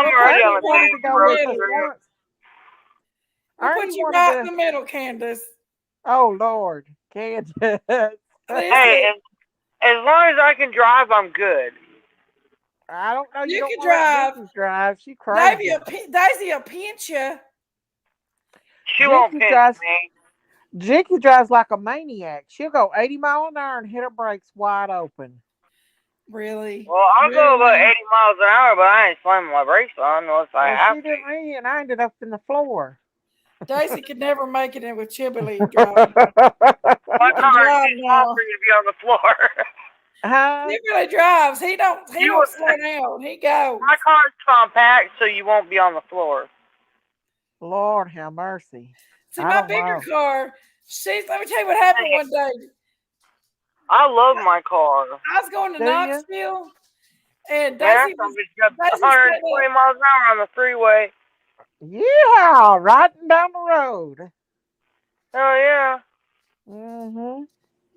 We'll put already you on Ernie a right wanted dang to in go the road with us middle. trip. once. We'll Ernie put you wanted right in to. the middle, Candace. Oh Lord, Kansas. Hey, Listen, as long as I can drive, I'm good. I don't know. You you don't can want to let drive. Jinkies drive. She Daisy crazy. will pinch you. She won't Jinky pinch drives. me. Jinky drives like a maniac. She'll go 80 miles an hour and hit her brakes wide open. Really? Well, I'll go about Really? 80 miles an hour, but I ain't slamming my brakes on unless I Well, have she to. didn't leave, and I ended up in the floor. Daisy could never make it in with Chiblee driving. My You can car is drive too small now. for you to be on the floor. Huh? Chiblee drives. He don't You, slow down. He goes. my car's compact, so you won't be on the floor. Lord have mercy. See, I my don't bigger know. car, let me tell you what happened one day. I love my car. I was going to Do you? Knoxville, and Yeah, Daisy I'm was just got Daisy's sitting 120 miles an hour on the freeway. Yeah, riding down the road. Oh, yeah. Mm-hmm.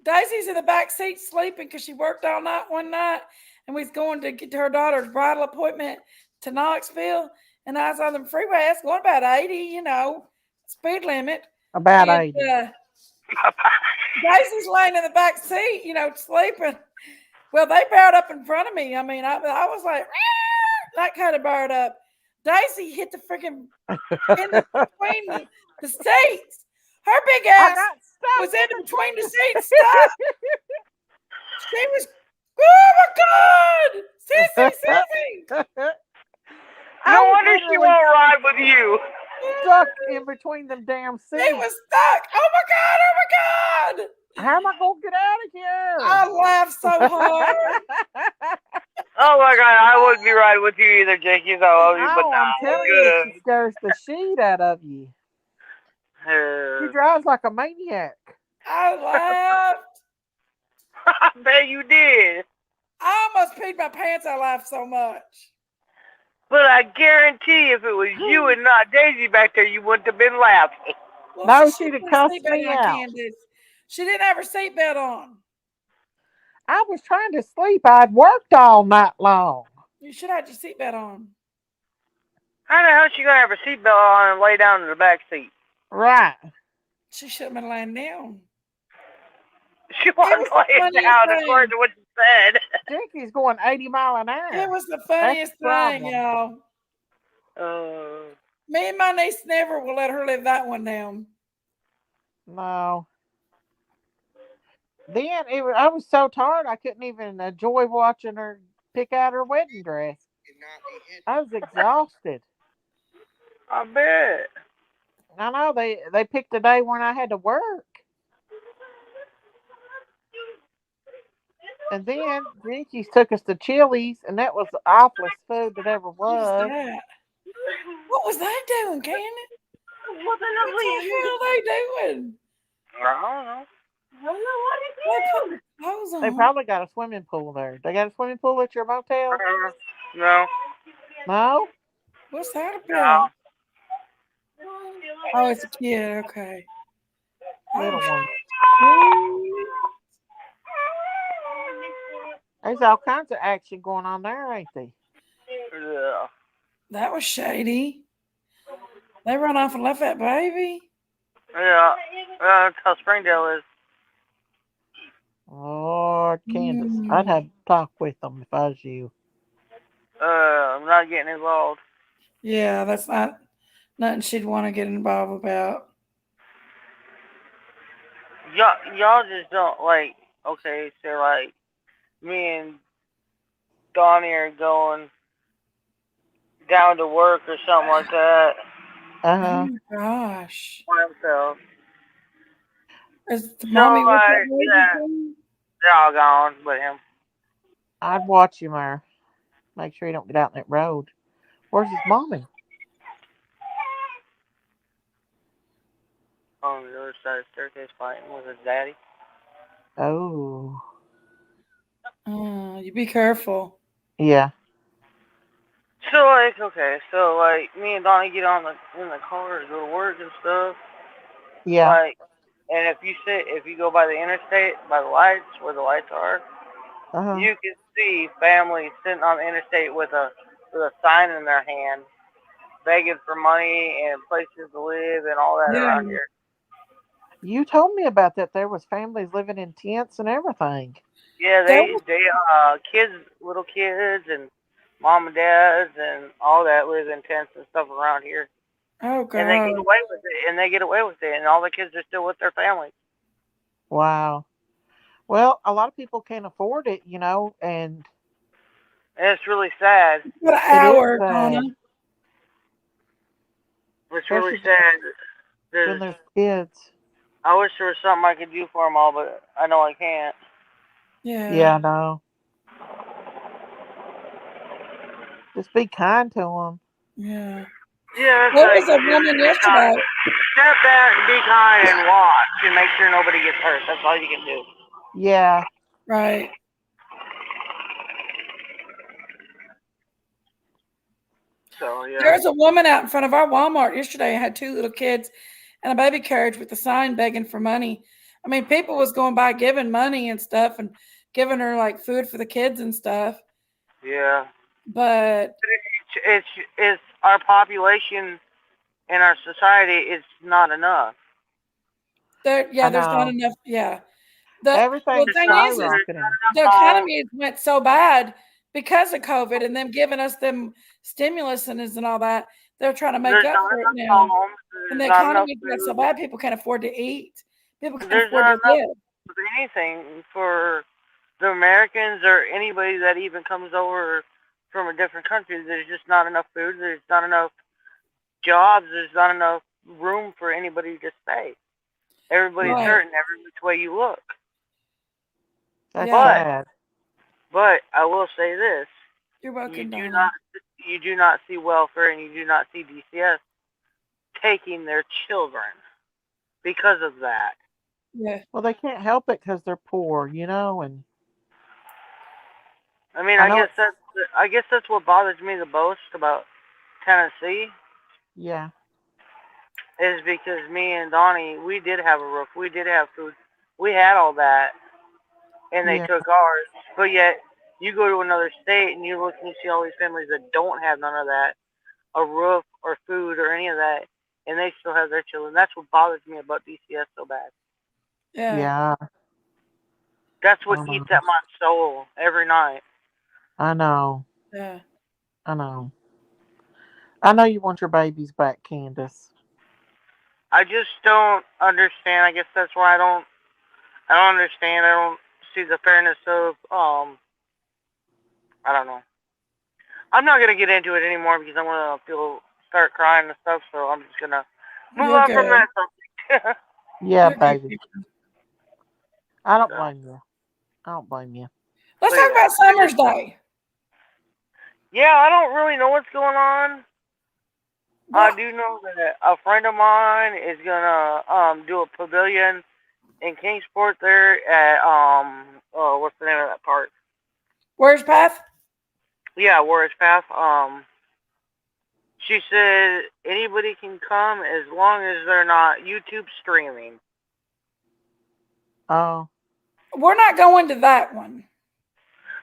Daisy's in the back seat sleeping because she worked all night one night, and we was going to get to her daughter's bridal appointment to Knoxville, and I was on the freeway. I was going about 80, speed limit, About and 80. Daisy's laying in the back seat, sleeping. Well, they bowed up in front of me. I mean, I was like, that kind of bowed up. Daisy hit the freaking in between the seats. Her big I ass got stuck was in in between the between seats, stuck. She was, oh my God! Sissy! the. No I was wonder she literally won't ride with you. stuck in between them damn She seats. was stuck. Oh my God! Oh my God! How am I gonna get out of here? I laughed so hard. Oh, my God. I wouldn't be riding with you either, Jakey. I love you, but Oh, I'm nah, telling you, I'm she scares the shit out of you. She good. drives like a maniac. I laughed. I bet you did. I almost peed my pants. I laughed so much. But I guarantee if it was you and not Daisy back there, you wouldn't have been laughing. Well, No, she she'd should have put a cussed seatbelt me on, out. Candace. She didn't have her seatbelt on. I was trying to sleep. I'd worked all night long. You should have your seatbelt on. How the hell is she going to have her seatbelt on and lay down in the back seat? Right. She should have been laying down. She It wasn't was the laying funniest down thing. according to what you said. Jinky's going 80 miles an hour. It was the That's funniest the thing, problem. y'all. Me and my niece never will let her live that one down. No. Then I was so tired I couldn't even enjoy watching her pick out her wedding dress. I was exhausted. I bet. I know they picked a day when I had to work. And then Jinkies took us to Chili's, and that was the awfulest food that ever What was was. that? What was they doing, Candace? What the hell are they doing? I don't know. They put the clothes They on. probably got a swimming pool there. They got a swimming pool at your motel? No. No? What's that No. about? Oh, it's a kid. Okay. Little one. Oh, There's all kinds of action going on there, ain't they? Yeah. that was shady. They run off and left that baby. Yeah. That's how Springdale is. Lord, Candace. I'd have to talk with them if I was you. I'm not getting involved. Yeah, that's not nothing she'd want to get involved about. Y'all just don't like. Okay, so like me and Donnie are going down to work or something like that Uh-huh. Oh my gosh. by himself. Is the So mommy with that like, yeah, baby? they're all gone but him. I'd watch him there. Make sure you don't get out on that road. Where's his mommy? On the other side of the staircase fighting with his daddy. Oh. You be careful. Yeah. So like, okay, so like me and Donnie get in the car to go to work and stuff. Yeah. Like, and if you go by the interstate, by the lights where the lights are, Uh-huh. you can see families sitting on the interstate with a sign in their hand, begging for money and places to live and all that Yeah. around here. You told me about that. There was families living in tents and everything. Yeah, That kids, little kids, and mom and dads and all that live in tents and stuff around here, Oh and they get God. away with it, and all the kids are still with their families. Wow. Well, a lot of people can't afford it, you know, and And it's really sad. What an it is hour, Donna. sad, It's really especially sad. when There's, there's kids. I wish there was something I could do for them all, but I know I can't. Yeah, Yeah. I know. Just be kind to them. Yeah. Yeah, it's There like was a just woman be kind. yesterday. Step back, be kind, and watch, and make sure nobody gets hurt. That's all you can do. Yeah. Right. So yeah. There was a woman out in front of our Walmart yesterday and had two little kids and a baby carriage with a sign begging for money. I mean, people was going by giving money and stuff and giving her like food for the kids and stuff. Yeah. But It's our population and our society is not enough. there, I there's not know. enough. Yeah. The Everything's There's thing not, is there's skyrocketing. the not enough economy went so bad because of COVID and them giving us them stimulus and all that. They're trying to make there's up not for it enough now. homes. And There's the not enough economy got so food. bad, people can't afford to eat. People can't There's afford not to enough live. of anything for the Americans or anybody that even comes over from a different country. There's just not enough food. There's not enough jobs. There's not enough room for anybody to stay. Everybody's Right. hurting every which way you look. That's Yeah. sad. But I will say this: You're you welcome, do Donna. not you do not see welfare and you do not see DCS taking their children because of that. Yeah. Well, they can't help it because they're poor, you know, and I mean, I know it's, I guess that's what bothers me the most about Tennessee yeah, is because me and Donnie, we did have a roof, we did have food, we had all that, and they yeah, took ours. But yet, you go to another state and you look and you see all these families that don't have none of that, a roof or food or any of that, and they still have their children. That's what bothers me about DCS so bad. Yeah. yeah. That's what I eats know. at my soul every night. I know. Yeah. I know. I know you want your babies back, Candace. I just don't understand. I guess that's why I don't understand. I don't see the fairness of I don't know. I'm not gonna get into it anymore because I'm gonna start crying and stuff. So I'm just gonna move You're on from good. that subject. Yeah, You're good. baby. I don't So, blame you. I don't blame you. Let's but talk yeah, about Summer's Day. yeah. I don't really know what's going on. I What? do know that a friend of mine is gonna do a pavilion in Kingsport there at what's the name of that park? Where's Path? Yeah, Warriors Path. She said anybody can come as long as they're not YouTube streaming. Oh, We're not going to that one.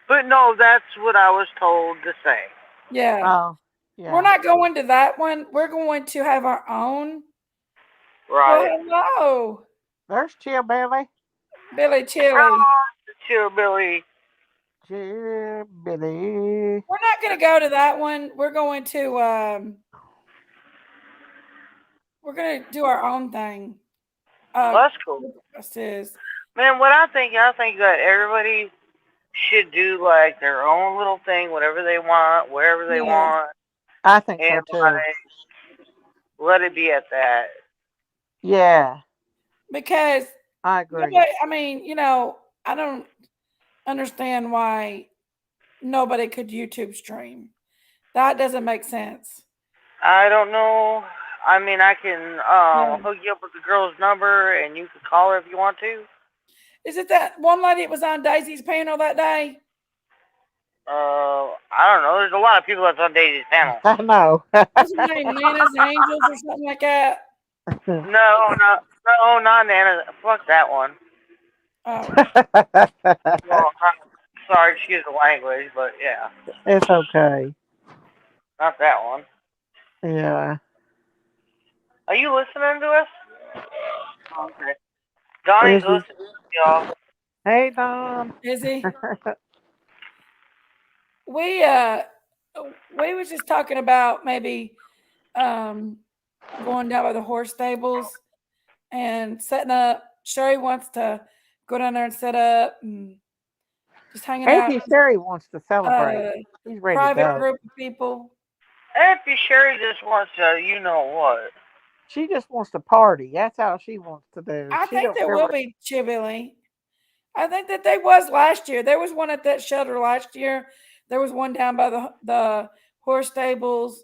But no, that's what I was told to say. Yeah. oh, We're yeah. not going to that one. We're going to have our own. Well, Right. hello, There's Chill Billy. Billy Chili. Oh, chill, Billy. Chill Billy. We're not going to go to that one. We're going to do our own thing. Well, that's cool. This is. Man, I think that everybody should do like their own little thing, whatever they want, wherever they Yeah. want, I think and so too. let it be at that. Yeah, Because I agree. nobody, I mean, I don't understand why nobody could YouTube stream. That doesn't make sense. I don't know. I mean, I can No. hook you up with the girl's number, and you can call her if you want to. Is it that one lady that was on Daisy's panel that day? I don't know. There's a lot of people that's on Daisy's panel. I know. What's her name? Nana's Angels or something like that? No, not Nana. Fuck that one. Oh. Well, sorry, excuse the language, but yeah, It's okay. not that one. Yeah. Are you listening to us? Okay. Donnie's Is he? listening to y'all. Hey, Don. Is he? We was just talking about maybe going down by the horse stables and setting up. Sherry wants to go down there and set up and just hanging out. Auntie Sherry wants to celebrate. She's ready to Private go. group of people. Auntie Sherry just wants to, you know what? She just wants to party. That's all she wants to do. I She think don't there care will what- be chibili. I think that there was last year. There was one at that shelter last year. There was one down by the horse stables.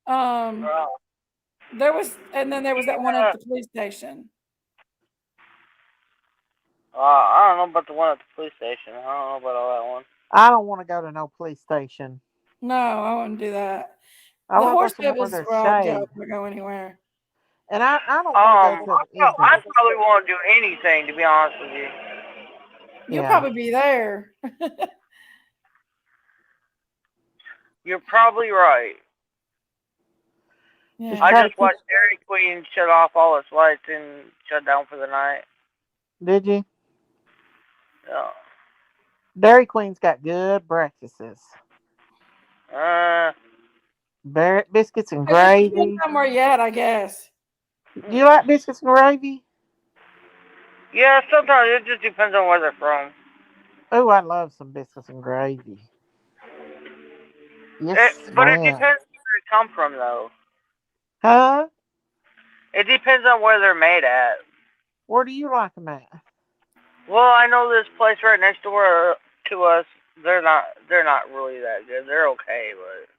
There was, and then there was that one at the police station. I don't know about the one at the police station. I don't know about all that one. I don't want to go to no police station. No, I wouldn't do that. I The want horse to go somewhere stables there's where I'd shade. go anywhere. And I don't want to go to the I evening. probably won't do anything, to be honest with you. You'll Yeah. probably be there. You're probably right. Yeah. I Try to just watched Dairy Queen shut off all its lights and shut down for the night. Did you? Yeah. Dairy Queen's got good breakfasts. Biscuits and gravy. Depends on where you at, I guess. Do you like biscuits and gravy? Yeah, sometimes it just depends on where they're from. Oh, I love some biscuits and gravy. Yes, But it ma'am. depends where they come from, though. Huh? It depends on where they're made at. Where do you like them at? Well, I know this place right next door to us. They're not really that good. They're okay, but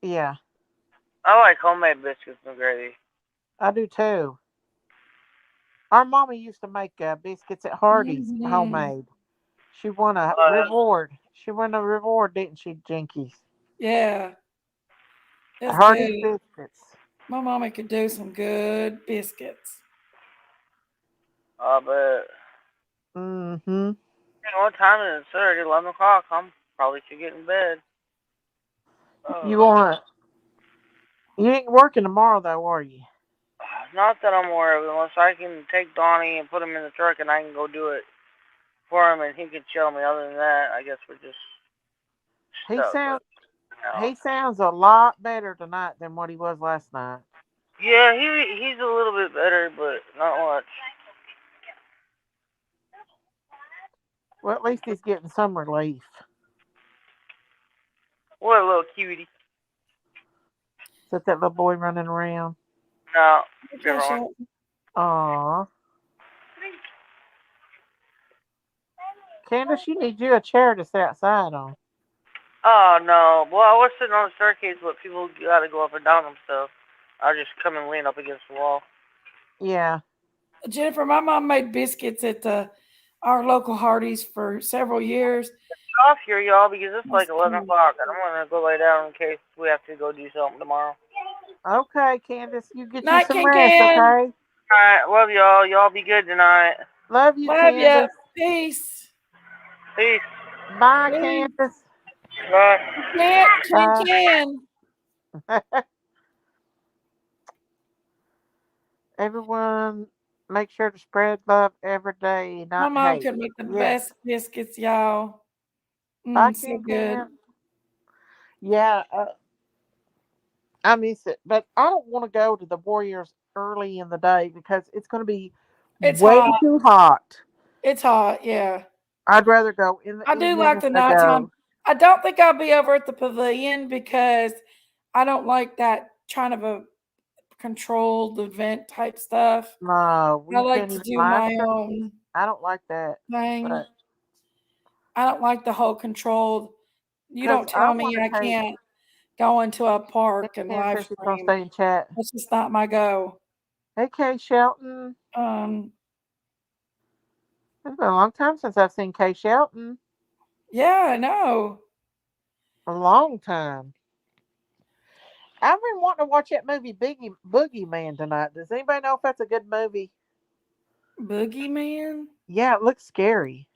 Yeah, I like homemade biscuits and gravy. I do too. Our mama used to make biscuits at Hardee's, Mhm. homemade. She won a reward. She won a reward, didn't she, Jinkies? Yeah. That's Hardee's good. biscuits. My mama could do some good biscuits. But Mm-hmm. what time is it? It's already 11 o'clock. I'm probably should get in bed. You want? You ain't working tomorrow, though, are you? Not that I'm aware of, unless I can take Donnie and put him in the truck and I can go do it for him and he can show me. Other than that, I guess we're just He stuck. sounds. No. He sounds a lot better tonight than what he was last night. Yeah, he's a little bit better, but not much. Well, at least he's getting some relief. What a little cutie. Is that little boy running around? No, Okay, you're wrong. Shelton. Aw. Candace, you need you a chair to sit outside on. Oh, no. Well, I was sitting on the staircase, but people got to go up and down them, so I'll just come and lean up against the wall. Yeah. Jennifer, my mom made biscuits at our local Hardee's for several years. Off here, y'all, because it's like 11 o'clock, and I'm going to go lay down in case we have to go do something tomorrow. Okay, Candace, you get Night, you some Ken rest, Ken. okay? All right, love y'all. Y'all be good tonight. Love you, Love ya. Candace. Peace. Peace. Bye, Peace. Candace. Bye. Ken. Everyone, make sure to spread love every day, My not mom hate. could make the Yes. best biscuits, y'all. Bye, So Ken good. Ken. Yeah, I miss it, but I don't want to go to the Warriors early in the day because it's going to be It's way hot. too hot. It's hot, yeah. I'd rather go in the I do evening like the than go. nighttime. I don't think I'll be over at the pavilion because I don't like that kind of a controlled event type stuff. No, we I like can't to even do live my stream. own I don't like that. thing. But I don't like the whole controlled. You 'cause don't I tell me wanna I take- can't. going to a park and Cam live says she's gonna stream. stay in chat. That's just not my go. Hey, Kay Shelton. It's been a long time since I've seen Kay Shelton. Yeah, I know. A long time. I've been wanting to watch that movie Boogeyman tonight. Does anybody know if that's a good movie? Boogeyman? Yeah, it looks scary.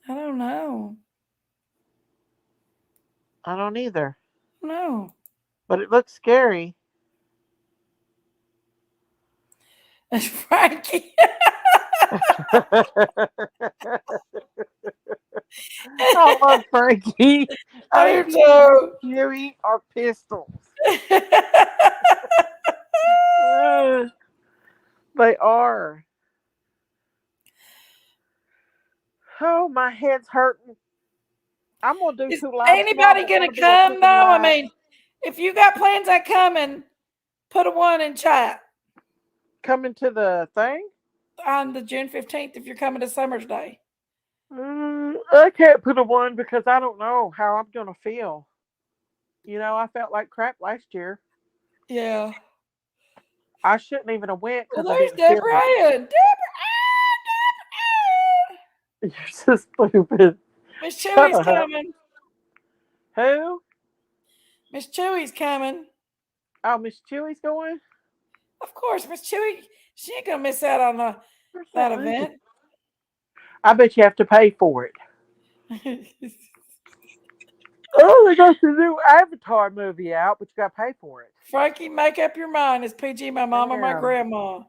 I don't know. I don't either. No. But it looks scary. Frankie. I love Frankie. I I do think too. Chewy are pistols. They are. Oh, my head's hurting. I'm gonna do Is 2 lives tomorrow. anybody But gonna it'll be a come cooking though? I live. mean, if you got plans on coming, put a 1 in chat Coming to the thing. on the June 15th if you're coming to Summer's Day. I can't put a 1 because I don't know how I'm gonna feel. You know, I felt like crap last year. Yeah. I shouldn't even have went Well, because I there's didn't feel Deborah it. Ann. You're so stupid. Miss Shut Chewy's up. coming. Who? Miss Chewy's coming. Oh, Miss Chewy's going? Of course, Miss Chewy. She ain't gonna miss out on Where's that that movie? event. I bet you have to pay for it. Oh, they got the new Avatar movie out, but you got to pay for it. Frankie, make up your mind. Is PG my mom or my Damn. grandma?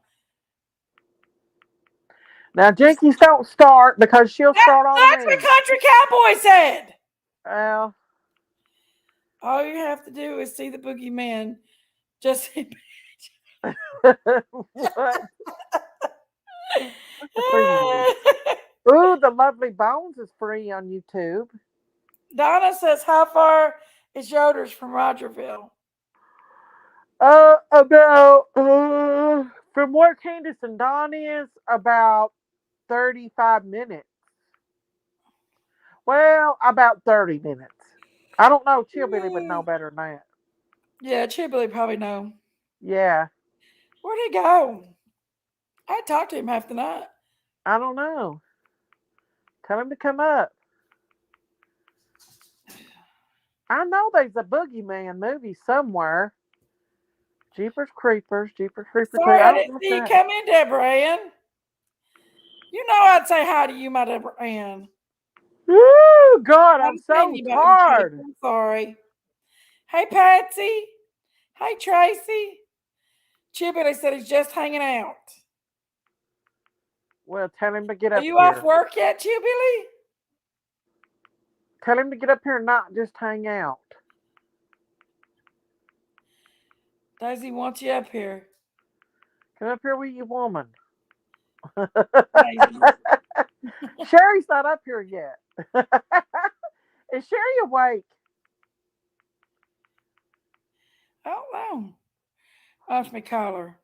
Now, Jinkies don't start because she'll start on That's me. what Country Cowboy said. Well, All you have to do is see the boogeyman. Just see. what? Ooh, The Lovely Bones is free on YouTube. Donna says, how far is Yoder's from Rogerville? About from where Candace and Don is, about 35 minutes. Well, about 30 minutes. I don't know. Chillbilly would know better than that. Yeah, Chiblee probably know. Yeah, Where'd he go? I talked to him half the night. I don't know. Tell him to come up. I know there's a Boogeyman movie somewhere. Jeepers Creepers, Jeepers Creepers 2. Sorry, I I don't didn't know see you that. come in, Deborah Ann. You know I'd say hi to you, my Deborah Ann. Woo, God, I'm I'm so seeing you back in tired. case. I'm sorry. Hey, Patsy. Hey, Tracy. Chiblee said he's just hanging out. Well, tell him to get Are up you here. off work yet, Chiblee? Tell him to get up here and not just hang out. Daisy wants you up here. Come up here with you, woman. Daisy. Sherry's not up here yet. Is Sherry awake? I don't know. Watch me call her.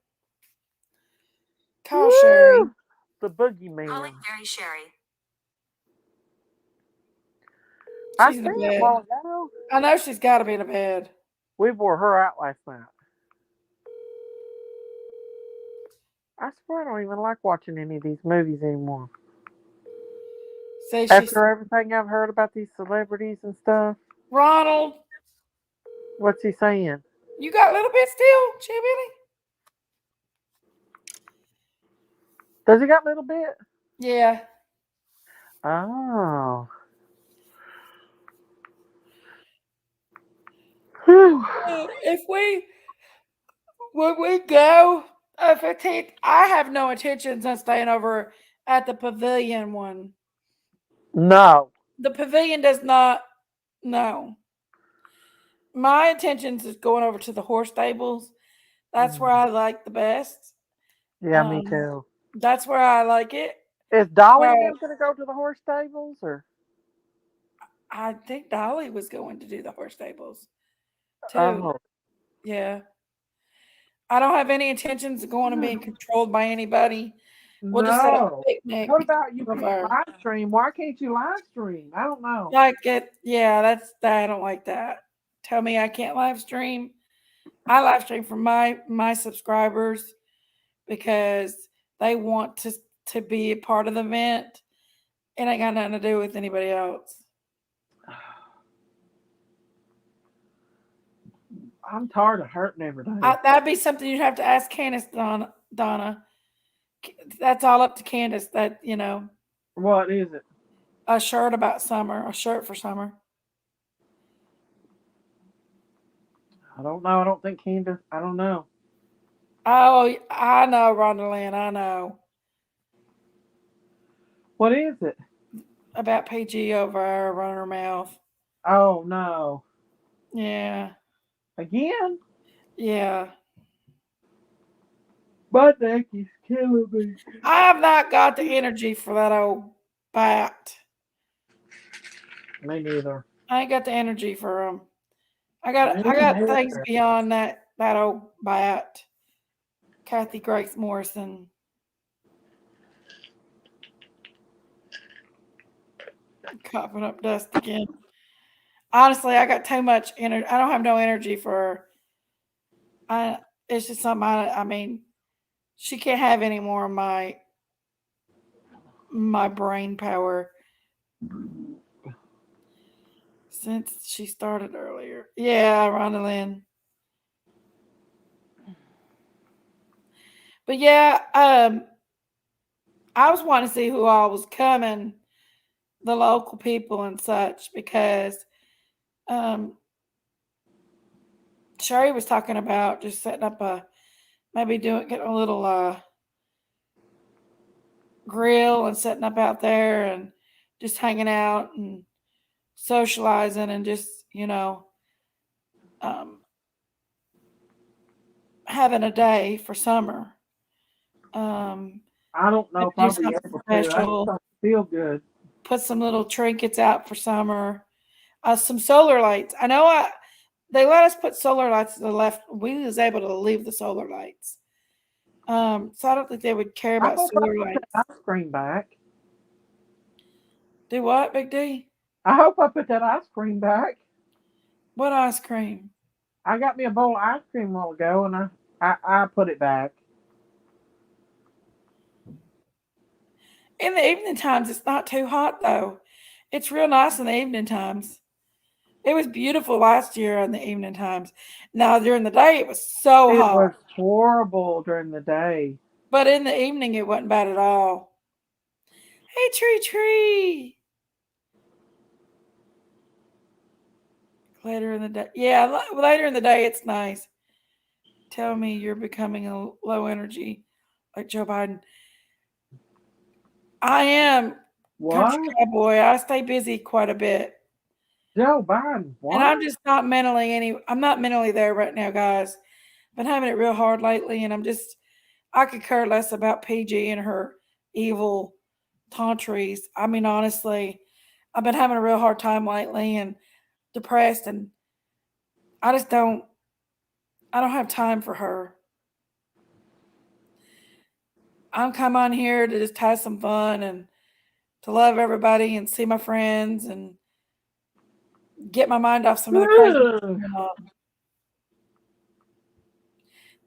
Call Woo! Sherry. The Boogeyman. Calling Mary Sherry. I She's in seen the it bed. a while ago. I know she's got to be in the bed. We wore her out last night. I swear I don't even like watching any of these movies anymore. See, she's After everything I've heard about these celebrities and stuff. Ronald. What's he saying? You got a little bit still, Chiblee? Does he got a little bit? Yeah. Oh. Whew. When we go 15th, I have no intentions of staying over at the pavilion one. No. The pavilion does not. No. My intentions is going over to the horse stables. That's where I like the best. Yeah, me too. That's where I like it. Is Dolly going to go to the horse stables, or? I think Dolly was going to do the horse stables too. Oh. Yeah. I don't have any intentions of going and being controlled by anybody. We'll just set up a picnic. What about you over can't live stream? Why can't you live stream? I don't know. Like it, yeah, I don't like that. tell me I can't live stream. I live stream for my subscribers because they want to be a part of the event. It ain't got nothing to do with anybody else. I'm tired of hurting every day. That'd be something you'd have to ask Candace, Donna. That's all up to Candace. That What is it? a shirt about summer, a shirt for summer. I don't know. I don't think Candace. I don't know. Oh, I know, Rhonda Lynn. I know What is it? about PG over her running her mouth. Oh no. Yeah, Again? yeah. My neck is killing me. I have not got the energy for that old bat. Me neither. I ain't got the energy for them. I got things beyond that old bat. Kathy Grace Morrison. Coughing up dust again. Honestly, I got too much energy. I don't have no energy for her. It's just something I mean, she can't have any more of my brain power since she started earlier. Yeah, Rhonda Lynn. But yeah, I was wanting to see who all was coming, the local people and such, because Sherry was talking about just setting up getting a little grill and setting up out there and just hanging out and socializing and just having a day for summer. I don't know if do I'll be something able to. I just special. don't feel good. Put some little trinkets out for summer. Some solar lights. I know they let us put solar lights to the left. We was able to leave the solar lights. So I don't think they would care I about hope solar I put lights. that ice cream back. Do what, Big D? I hope I put that ice cream back. What ice cream? I got me a bowl of ice cream a while ago, and I put it back. In the evening times, it's not too hot though. It's real nice in the evening times. It was beautiful last year in the evening times. Now during the day it was so It hot. was horrible during the day. But in the evening it wasn't bad at all. Hey tree. Later in the day. Yeah, later in the day it's nice. Tell me you're becoming a low energy like Joe Biden. I am. What? Country cowboy. I stay busy quite a bit. Joe Biden, what? And I'm just not I'm not mentally there right now, guys. Been having it real hard lately, and I could care less about PG and her evil tantries. I mean, honestly, I've been having a real hard time lately and depressed, and I don't have time for her. I'm come on here to just have some fun and to love everybody and see my friends and get my mind off some of the crazy stuff going on.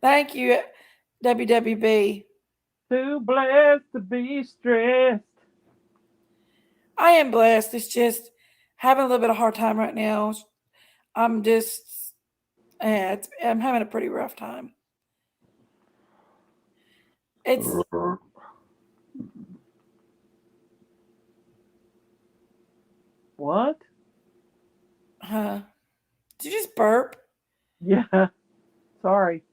Thank you, WWB. Too blessed to be stressed. I am blessed. It's just having a little bit of hard time right now. I'm just, I'm having a pretty rough time. It's What? did you just burp? Yeah. Sorry.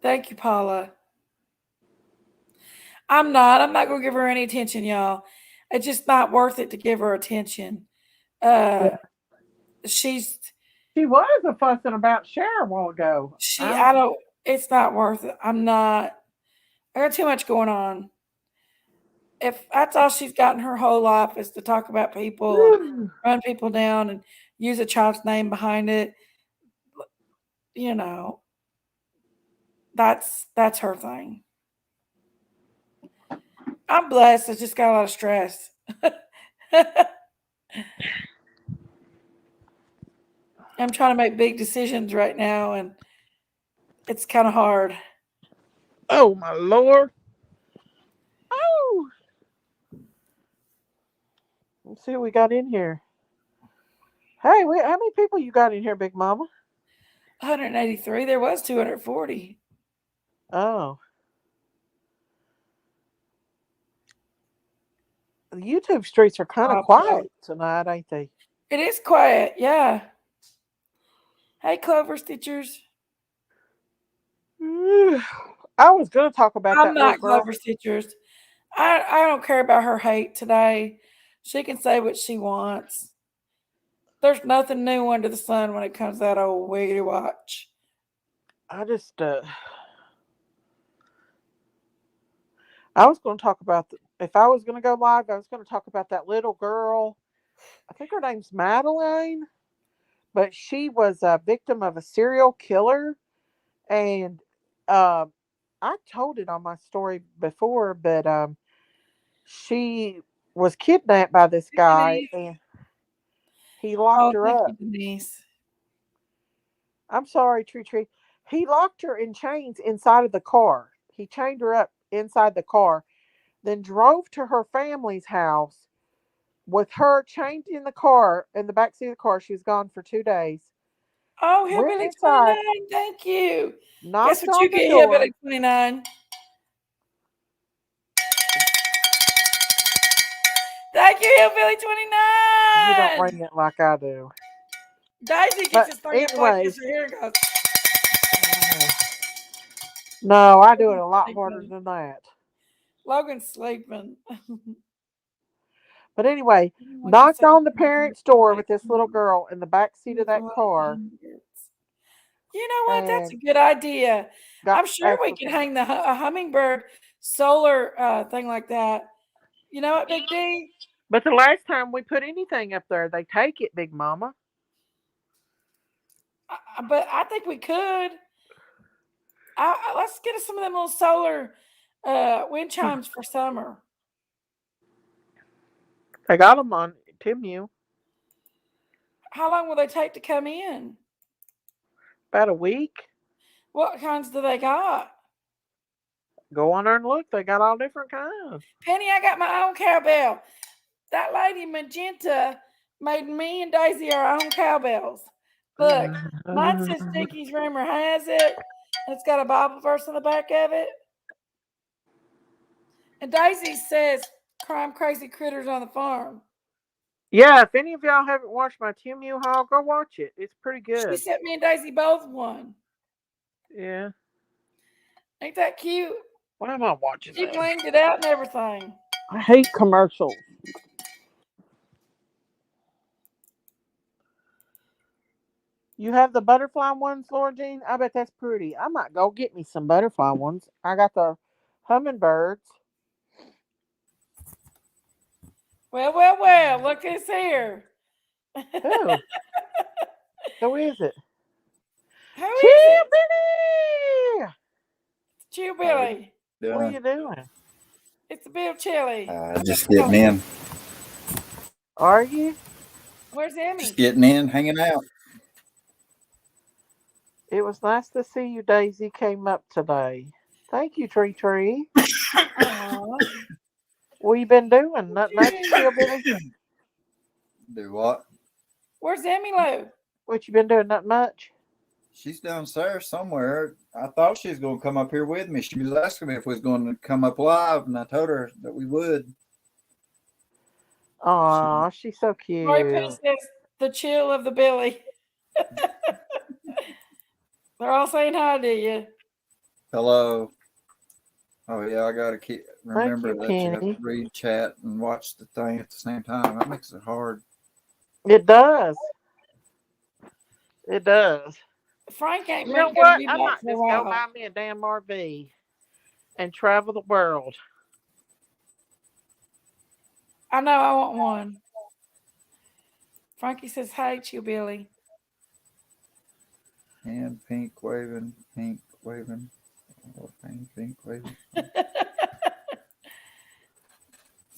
Thank you, Paula. I'm not gonna give her any attention, y'all. It's just not worth it to give her attention. Yeah. She was a fussing about Cher a while ago. it's not worth it. I got too much going on. If that's all she's gotten her whole life is to talk about people and run people down and use a child's name behind it, that's her thing. I'm blessed. I just got a lot of stress. I'm trying to make big decisions right now, and it's kind of hard. Oh my lord. Oh, let's see what we got in here. Hey, wait, how many people you got in here, Big Mama? 183. There was 240. Oh, the YouTube streets are kind of Oh, quiet tonight, ain't they? it is quiet. Yeah. Hey, Clover Stitchers. I was gonna talk about I'm that little not girl. Clover Stitchers. I don't care about her hate today. She can say what she wants. There's nothing new under the sun when it comes to that old wiggity watch. I just I was going to talk about if I was going to go live, I was going to talk about that little girl. I think her name's Madeline, but she was a victim of a serial killer, and um, I told it on my story before, but she was kidnapped by this guy, Denise. and he locked Oh, her thank you, up. Denise. I'm sorry, Tree Tree. He locked her in chains inside of the car. He chained her up inside the car, then drove to her family's house with her chained in the car, in the back seat of the car. She was gone for 2 days. Oh, Went Hillbilly inside, 29. Thank you. Guess knocked what you on the get, door. Hillbilly 29? Thank you, Hillbilly You don't 29. ring it like I do. Daisy gets But this thing up like this. anyways, Here it goes. no, I do it Logan's a lot harder sleeping. than that. Logan's sleeping. But anyway, Anyone can knocked say on the anything parents' they door like. with this little girl in the back seat of There's a that lot of car, hummingbirds. You know what? That's a and good idea. got I'm sure asked we for could some. hang a hummingbird solar thing like that. You know what, Big D? But the last time we put anything up there, they take it, Big Mama. But I think we could. Let's get us some of them little solar wind chimes for summer. They got them on Timu How long will they take to come in? about a week. What kinds do they got? Go on there and look. They got all different kinds. Penny, I got my own cowbell. That lady Magenta made me and Daisy our own cowbells. Look, mine says Stinky's Rumor has it, and it's got a Bible verse on the back of it. And Daisy says crime crazy critters on the farm. Yeah, if any of y'all haven't watched my Timu haul, go watch it. It's pretty She good. sent me and Daisy both one. Yeah. Ain't that cute? Why am I watching She this? blinged it out and everything. I hate commercials. You have the butterfly ones, Laura Jean? I bet that's pretty. I might go get me some butterfly ones. I got the hummingbirds. Well, look who's here. Who? Who is it? Who is it? Chili! Chew How we Billy. What are doing? you doing? It's the Bill Chili. Just getting in. Are you? Where's Just Emmy? getting in, hanging out. It was nice to see you, Daisy came up today. Thank you, Tree Tree. Aw. What you been doing? Nothing much, Hillbilly? Do what? Where's Emmy Lou? What you been doing? Nothing much? She's downstairs somewhere. I thought she was going to come up here with me. She was asking me if we was going to come up live, and I told her that we would. Aw, she's so Lori Penny cute. says the chill of the Billy. They're all saying hi to you. Hello. Oh yeah, I gotta keep Thank remember you, that you have to Penny. read chat and watch the thing at the same time. That makes it hard. It does. It does. Frank ain't You meant know to go to what? be I back might for a just go while. buy me a damn RV and travel the world. I know I want one. Frankie says, hey, Chew Billy. And pink waving, oh, pink waving.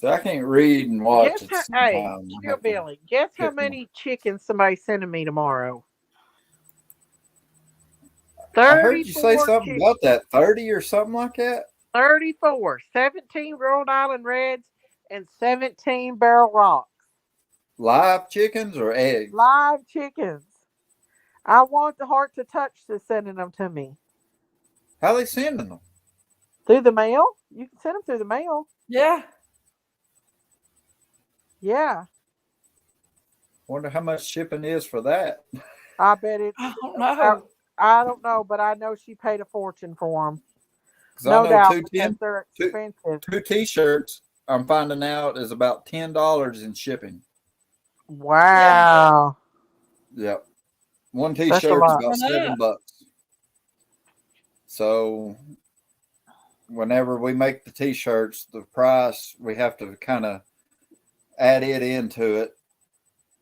So I can't read and watch Guess it how, hey, sometimes. I Chill have to Billy, guess how pick one. many chickens somebody's sending me tomorrow? I heard you say 34 something chickens. about that 30 or something like that. 34. 17 Rhode Island Reds and 17 Barrel Rocks. Live chickens or eggs? Live chickens. I want the Heart to Touch to sending them to me. How they sending them? Through the mail? You can send them through the mail. Yeah. Yeah. Wonder how much shipping is for that. I bet it's. I don't I, know. I don't know, but I know she paid a fortune for them. 'Cause No I know doubt, two because they're two- expensive. two T-shirts. I'm finding out is about $10 in shipping. Wow. Yep. One That's a T-shirt is lot. about $7. So whenever we make the T-shirts, the price we have to kind of add it into it.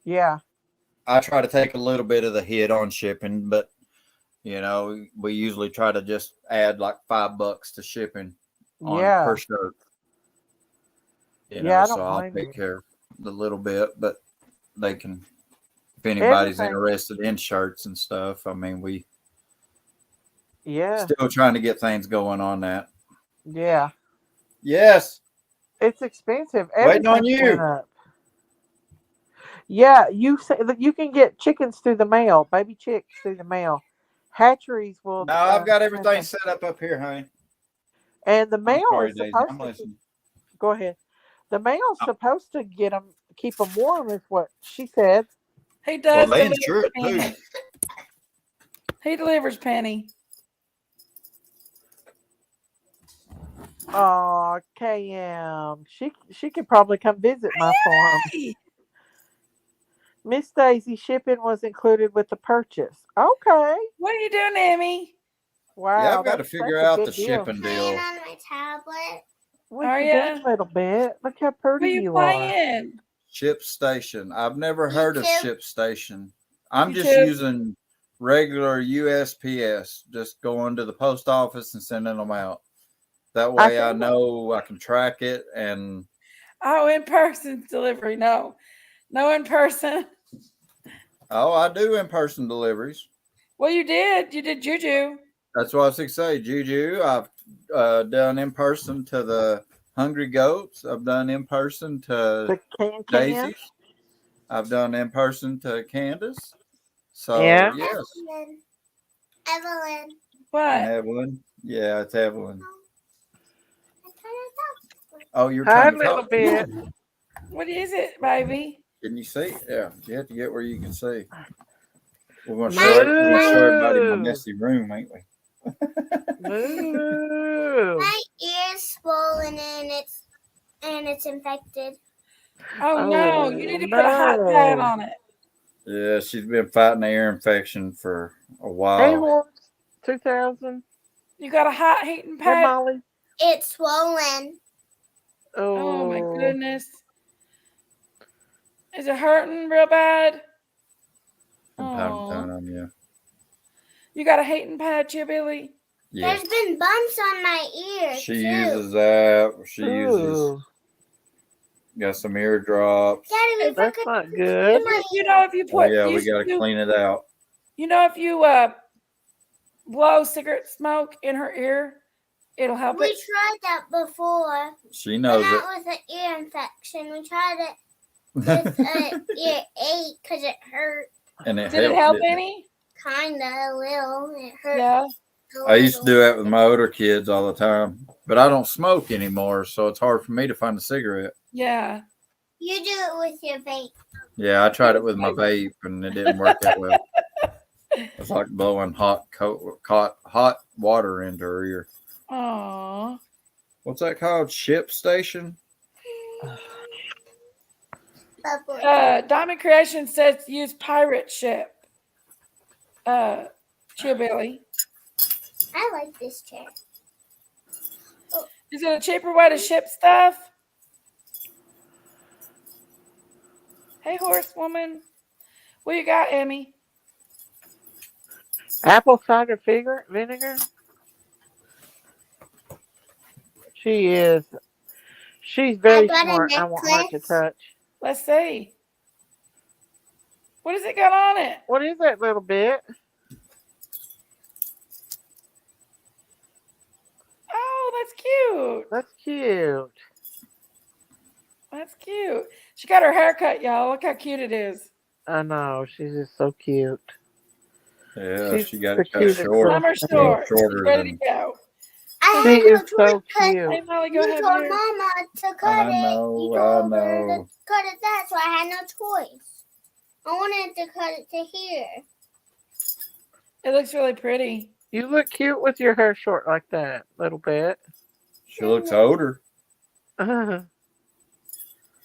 Yeah. I try to take a little bit of the hit on shipping, but you know, we usually try to just add like $5 to shipping on Yeah. per shirt. You Yeah, know, I so don't I'll blame take you. care of the little bit, but they can, if anybody's Everything. interested in shirts and stuff, I mean, we Yeah. still trying to get things going on that. Yeah. Yes. It's expensive. Waiting on Everything you. went up. Yeah, you say that you can get chickens through the mail, baby chicks through the mail. Hatcheries will. No, I've got send everything them. set up here, honey. And the I'm mail sorry, is Daisy. supposed I'm to listening. go ahead. The mail's supposed to get them, keep them warm, is what she said. He Well, does they deliver insure it too. Penny. He delivers Penny. Oh, KM. She could probably come visit my farm. Hey! Miss Daisy, shipping was included with the purchase. Okay. What are you doing, Emmy? Wow. Yeah, I've got to that's figure a out good the deal. shipping Playing deal. on my tablet. We Are can do ya? a little bit. Look how What pretty are you you are. playing? Ship station. I've never heard of YouTube. ship station. I'm just YouTube. using regular USPS, just going to the post office and sending them out. That way I think- know I can track it and Oh, in person delivery. No in person. oh, I do in-person deliveries. Well, you did. You did Juju. That's what I was going to say. Juju, I've done in person to the Hungry Goats. I've done in person to The can. Daisy's. I've done in person to Candace. So, Yeah. yes. Evelyn. What? And Evelyn. Yeah, it's Evelyn. I'm trying to talk. Oh, you're Hi, trying to little talk. bit. What is it, baby? Can you see? Yeah, you have to get where you can see. We're going to Moo. show everybody my messy room, ain't we? Moo. My ear's swollen and it's infected. Oh, no. Oh, You need to put a hot pad on it. Yeah, she's been fighting the ear infection for a Hey, while. Horse. 2000. You got a hot heating Hey, pad? Molly. It's swollen. Oh, my goodness. Is it hurting real bad? From time to Oh. time, yeah. You got a heating pad, Billy? Yeah. There's been bumps on my ears She too. uses that. She uses, Ooh, got some ear drops. Daddy, we that's forgot not good. You know, if you Oh, put, yeah, you, we got to you- clean it out. you know, if you blow cigarette smoke in her ear, it'll help We it. tried that before. She But knows it. not with an ear infection. We tried it with an earache because it hurt. And it Did it helped, help didn't it? any? Kinda a little. It hurt. Yeah. a I used to little. do that with my older kids all the time, but I don't smoke anymore, so it's hard for me to find a cigarette. Yeah. You do it with your vape. Yeah, I tried it with my vape, and it didn't work that well. It's like blowing hot water into her ear. Aww. What's that called? Ship station? Bubble. Diamond Creation says use pirate ship. Billy. I like this chair. Is it a cheaper way to ship stuff? Hey, horsewoman. What you got, Emmy? Apple cider vinegar. She is She's very got a smart. I want her to necklace. touch. Let's see. What has it got on it? What is that little bit? Oh, that's cute. That's cute. That's cute. She got her hair cut, y'all. Look how cute it is. I know. She's just so cute. Yeah, She's she got the it cut cutest shorter. Summer little thing. short. She's Shorter ready to than. go. I She had no is choice so 'cause Hey, cute. Molly, go you have told your. Mama to cut I it. You know, I told her know. to cut it that, so I had no choice. I wanted to cut it to here. It looks really pretty. You look cute with your hair short like that, little bit. She looks older. Uh,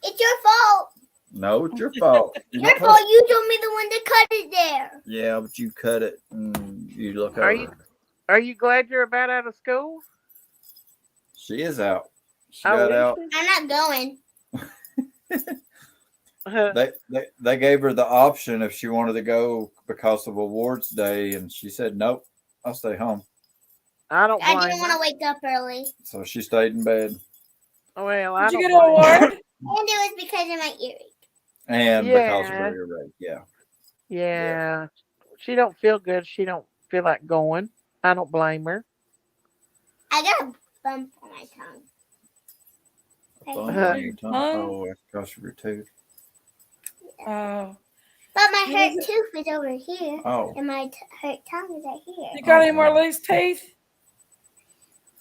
It's your fault. No, it's your fault. Your fault. You told me the one to cut it there. Yeah, but you cut it and you look Are older. you- Are you glad you're about out of school? She is out. She Oh, got is out. I'm not going. she? They gave her the option if she wanted to go because of awards day, and she said nope. I'll stay home. I don't I blame didn't her. want to wake up early. So she stayed in bed. Well, I Did you don't get an blame her. award? And it was because of my earache. And because of Yeah. her earache, yeah. Yeah. She don't feel good. She don't feel like going. I don't blame her. I got a bump on my tongue. Bump Uh, on your tongue. Oh, that's because of your tooth. Oh. But my What hurt is it? tooth is over here, Oh, and my hurt tongue is right here. You got Oh, any more wow. loose teeth?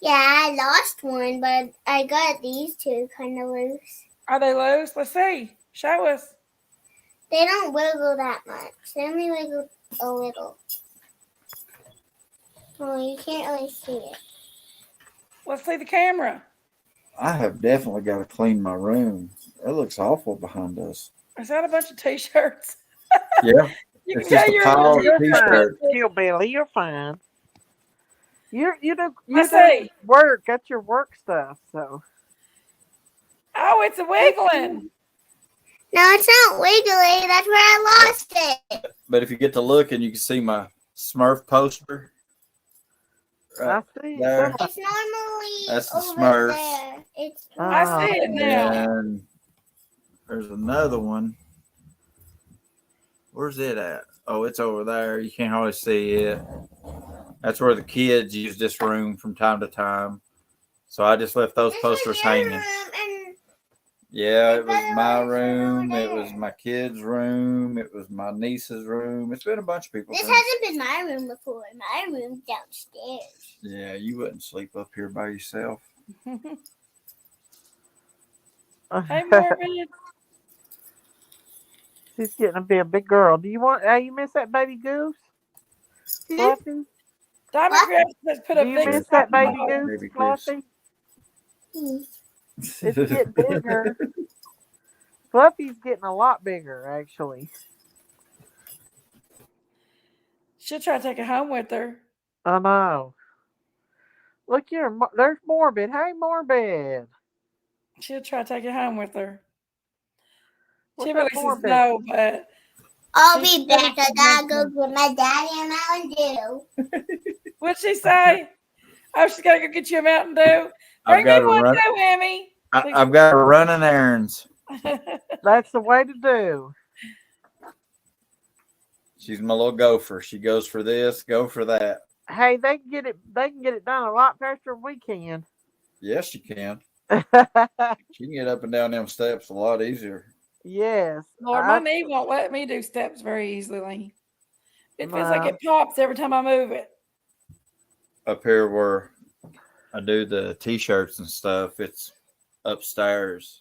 Yeah, I lost one, but I got these two kind of loose. Are they loose? Let's see. Show us. They don't wiggle that much. They only wiggle a little. Oh, you can't really see it. Let's see the camera. I have definitely got to clean my room. It looks awful behind us. Is that a bunch of t-shirts? Yeah, You it's can just tell a you're pile in of the t-shirts. Hillbilly, you're fine. You do Let's see. work. That's your work stuff. So Oh, it's a wiggling. No, it's not wiggly. That's where I lost it. But if you get to looking, you can see my Smurf poster. I Right see. there. It's normally That's the over Smurfs. there. It's I see it now. And there's another one. Where's it at? Oh, it's over there. You can't hardly see it. That's where the kids use this room from time to time. So I just left those This was posters your hanging. room, and Yeah, My it was brother my was over room. It there. was my kids' room. It was my niece's room. It's been a bunch of people's this rooms. hasn't been my room before. My room's downstairs. Yeah, you wouldn't sleep up here by yourself. Hey, Marvin. She's getting to be a big girl. Do you want? You miss that baby goose, Hmm? Fluffy? Diamond What? Crafts has put Do a you big miss stop that baby on it. goose, Baby goose. Fluffy? Hmm. It's getting bigger. Fluffy's getting a lot bigger, actually. She'll try to take it home with her. I know. Look here, there's Morbid. Hey, Morbid. She'll try to take it home with her. What's She up, really says Morbid? no, but I'll She's be back. I gotta very go get my daddy a Mountain Dew. what'd she say? Oh, she's got to go get you a Mountain Dew. I've Bring got me to one run. too, Emmy. I've got to run an errands. That's the way to do. She's my little gopher. She goes for this, go for that. Hey, they can get it. They can get it done a lot faster than we can. Yes, she can. She can get up and down them steps a lot easier. Yes. Lord, my knee won't let me do steps very easily. It feels like No. it pops every time I move it. Up here where I do the t-shirts and stuff, it's upstairs.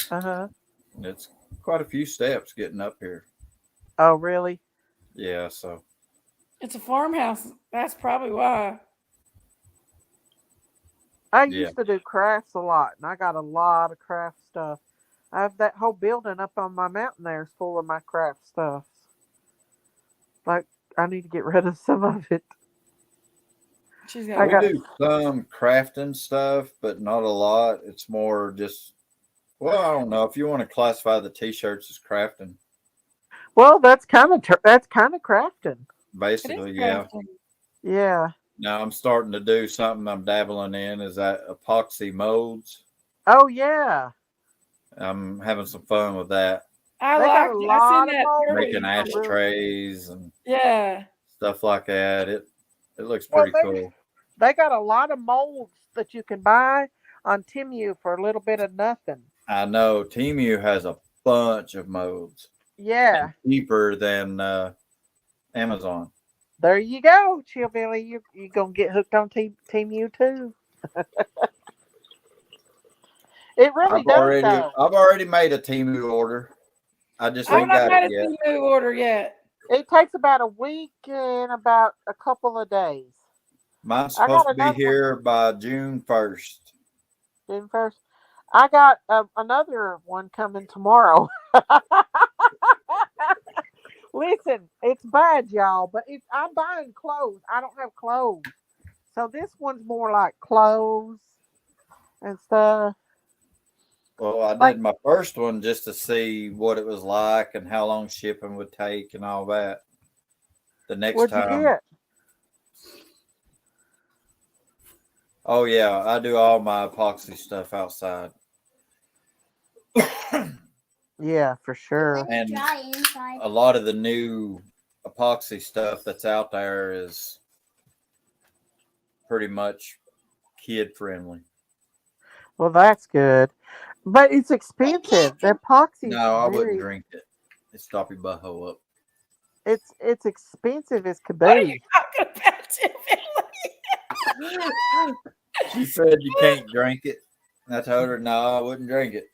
Uh-huh. It's quite a few steps getting up here. Oh, really? Yeah, so It's a farmhouse. That's probably why. I Yeah. used to do crafts a lot, and I got a lot of craft stuff. I have that whole building up on my mountain there is full of my craft stuff. Like, I need to get rid of some of it. She's I got. got- we do some crafting stuff, but not a lot. It's more just, well, I don't know if you want to classify the t-shirts as crafting. Well, that's kind of crafting. It is Basically, yeah. crafting. Yeah. Now I'm starting to do something I'm dabbling in is that epoxy molds. Oh yeah, I'm having some fun with that, I they got like a it. I seen lot of that molds. turkey. making Are really ashtrays and Yeah. stuff like that. It looks well. pretty cool. They got a lot of molds that you can buy on Temu for a little bit of nothing. I know Temu has a bunch of modes Yeah, and cheaper than Amazon. there you go, Chillbilly. You gonna get hooked on Temu too. It really does though. I've already made a Temu order. I just I've ain't not got it made a yet. new order yet. It takes about a week and about a couple of days. Mine's I supposed got to be another one. here by June 1st. June 1st. I got another one coming tomorrow. Listen, it's bad, y'all, but I'm buying clothes. I don't have clothes. So this one's more like clothes and stuff. Well, I Like, did my first one just to see what it was like and how long shipping would take and all that. The next what'd you time, get? oh yeah, I do all my epoxy stuff outside. Yeah, for sure. Let's And try inside. a lot of the new epoxy stuff that's out there is pretty much kid friendly. Well, that's good. But it's expensive. The epoxy is No, I wouldn't very drink it. It stop your butthole up. it's expensive as What are you caboose. talking about, Timmy? She said you can't drink it. And I told her no, I wouldn't drink it.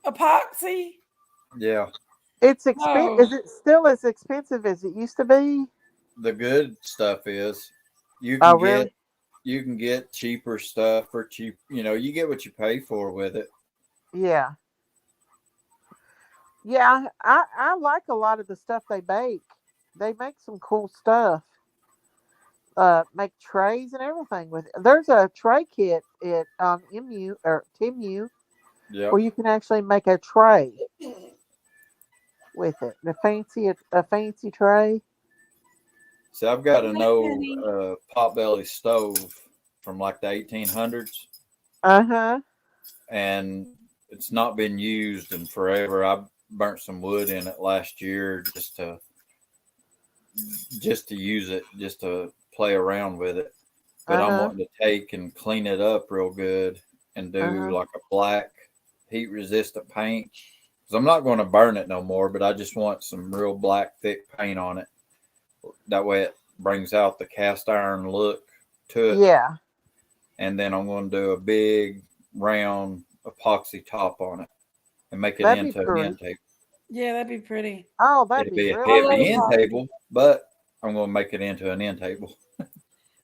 Epoxy? Yeah, It's expensive. No. Is it still as expensive as it used to be? the good stuff is you Oh, can get really? you can get cheaper stuff for cheap. You know, you get what you pay for with it. Yeah. Yeah, I like a lot of the stuff they bake. They make some cool stuff. Make trays and everything with it. There's a tray kit at MU or Timu Yep. where you can actually make a tray with it. A fancy tray. See, I've got an old Penny. potbelly stove from like the 1800s, Uh huh. and it's not been used in forever. I burnt some wood in it last year just to use it, just to play around with it. But Uh I'm huh. wanting to take and clean it up real good and Uh do huh. like a black heat resistant paint. Because I'm not going to burn it no more, but I just want some real black thick paint on it. That way it brings out the cast iron look to it. Yeah, And then I'm going to do a big round epoxy top on it and make it that'd be into an pretty. end table. Yeah, that'd be pretty. Oh, that'd It'll be be a really I love heavy pretty. end epoxy. table, but I'm going to make it into an end table.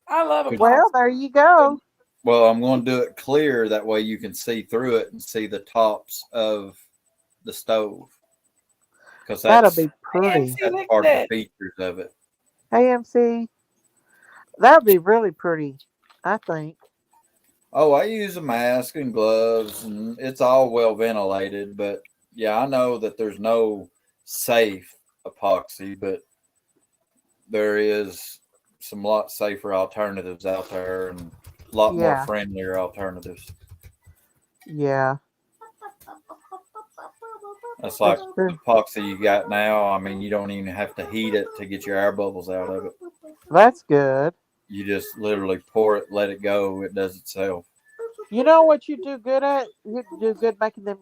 I love Well, epoxy. there you go. Well, I'm going to do it clear. That way you can see through it and see the tops of the stove. Because That'll that's, be pretty. MC, that's look at part of the that. features of it. Hey, MC, that'd be really pretty. I think. Oh, I use a mask and gloves, and it's all well ventilated. But yeah, I know that there's no safe epoxy, but there is some lot safer alternatives out there and a lot more Yeah. friendlier alternatives. Yeah. That's like That's true. epoxy you got now. I mean, you don't even have to heat it to get your air bubbles out of it. That's good. You just literally pour it, let it go. It does itself. You know what you do good at? You do good making them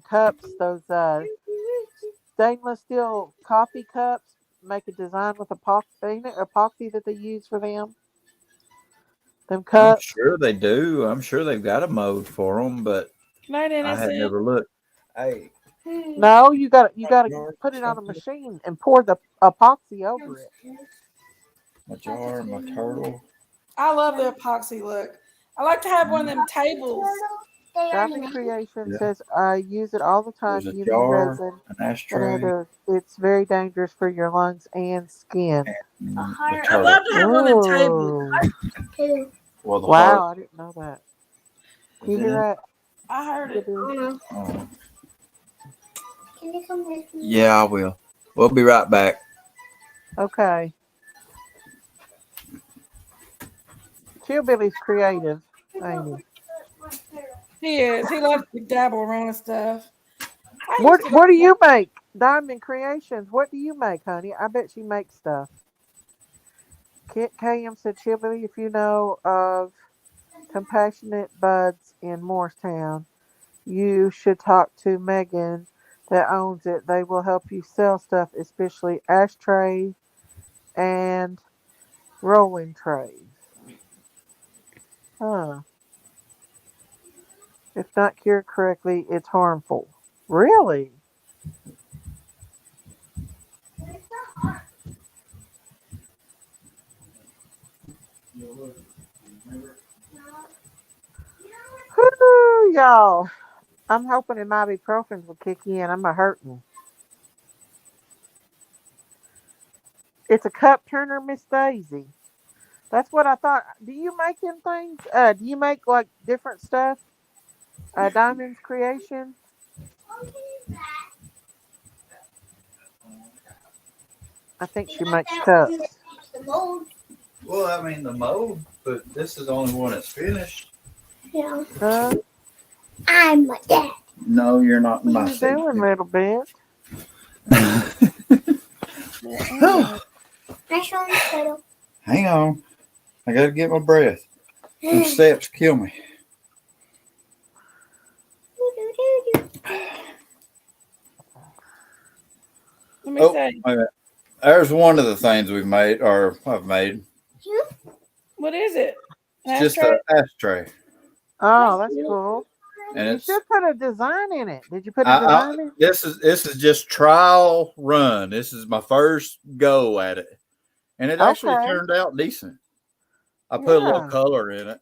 cups, those stainless steel coffee cups. Make a design with epoxy that they use for them. Them I'm cups. sure they do. I'm sure they've got a mode for them, but Good night, I had innocent. never looked. Hey, No, you got to put it on a machine and pour the epoxy over it. my jar, my turtle. I love the epoxy look. I like to have one of them tables. Diamond Creation Yeah. says I use it all the time. There's a UV jar, resin an and ashtray, others. It's very dangerous for your lungs and skin. and the I turtle. love to have one of them tables. Oh, Well, the wow! heart. I didn't know that. Is You it hear in? that? I heard it. Oh. Can you come with me? Yeah, I will. We'll be right back. Okay. Chillbilly's creative, ain't he? He is. He loves to dabble around and stuff. What do you make? Diamond Creations. What do you make, honey? I bet she makes stuff. Kit KM said, Chibby, if you know of Compassionate Buds in Morristown, you should talk to Megan that owns it. They will help you sell stuff, especially ashtrays and rolling trays. Huh. If not cured correctly, it's harmful. Really? Whoo, y'all. I'm hoping the ibuprofen will kick in. I'm a hurting. It's a cup turner, Miss Daisy. That's what I thought. Do you make them things? Do you make like different stuff? Diamonds Creation? I think she makes cups. Well, I mean the mold, but this is the only one that's finished. Yeah. I'm my dad. No, you're not in What my are you doing, section. little bit? Hang on. I gotta get my breath. Them steps kill me. Let me Oh, say. wait a minute. There's one of the things we've made, or I've made. What is it? It's just an ashtray. Oh, that's cool. And You it's should put a design in it. Did you put a design in? this is just trial run. This is my first go at it, and it actually Okay. turned out decent. I put a little Yeah. color in it,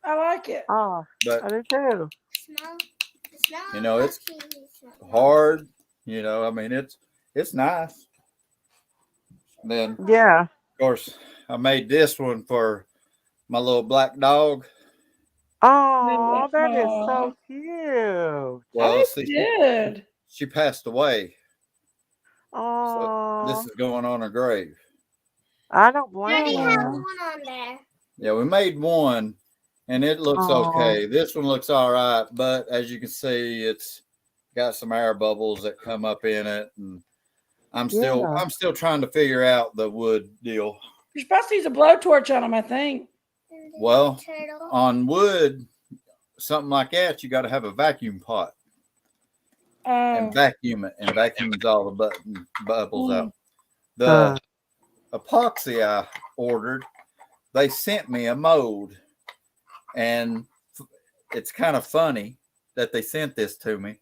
I like it. Oh, I but do too. you know it's hard. You know, I mean it's nice. Then Yeah. of course I made this one for my little black dog. Oh, that is Aw. so cute. Well, It's see, good. she passed away, so Oh, this is going on her grave. I don't blame Daddy has you. one on there. Yeah, we made one, and it looks okay. This one looks all right, but as you can see, it's got some air bubbles that come up in it, and I'm still trying to figure out the wood deal. You're supposed to use a blowtorch on them, I think. Well, on wood, something like that, you got to have a vacuum pot and vacuum it, and vacuums all the bubbles out. The epoxy I ordered, they sent me a mold, and it's kind of funny that they sent this to me,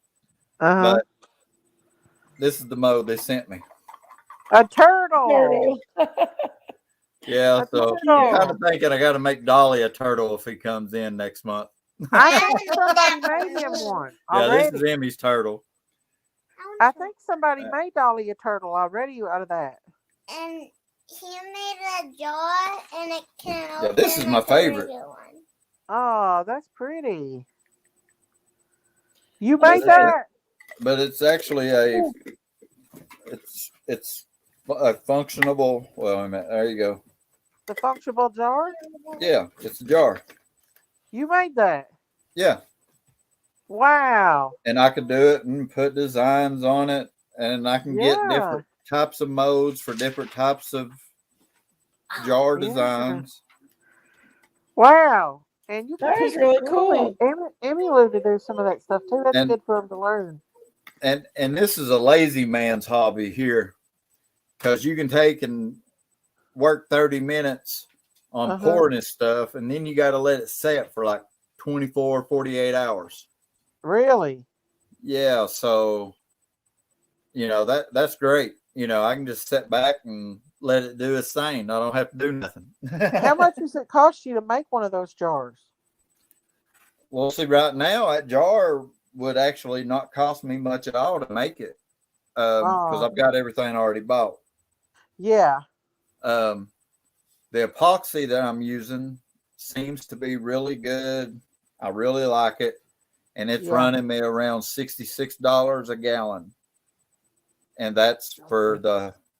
but this is the mode they sent me. A turtle. Yeah, A so turtle. I'm kind of thinking I got to make Dolly a turtle if he comes in next month. I think somebody made him one already. Yeah, this is Emmy's turtle. I think somebody made Dolly a turtle already out of that. And he made a jar, and it can open. Yeah, this is my favorite. Oh, that's pretty. You made that? But it's actually it's a functionable. Well, I mean, there you go. The functional jar? Yeah, it's a jar. You made that? Yeah. Wow. And I could do it and put designs on it, and I can get different types of modes for different types of jar designs. Wow. And you can That is really cool. Emmy Lou to do some of that stuff too. That's good for him to learn. And this is a lazy man's hobby here, because you can take and work 30 minutes on pouring this stuff, and then you got to let it set for like 24, 48 hours. Really? Yeah. So, you know, that's great. You know, I can just sit back and let it do its thing. I don't have to do nothing. How much does it cost you to make one of those jars? Well, see, right now that jar would actually not cost me much at all to make it, because I've got everything already bought. Yeah. The epoxy that I'm using seems to be really good. I really like it, and it's running me around $66 a gallon, and that's for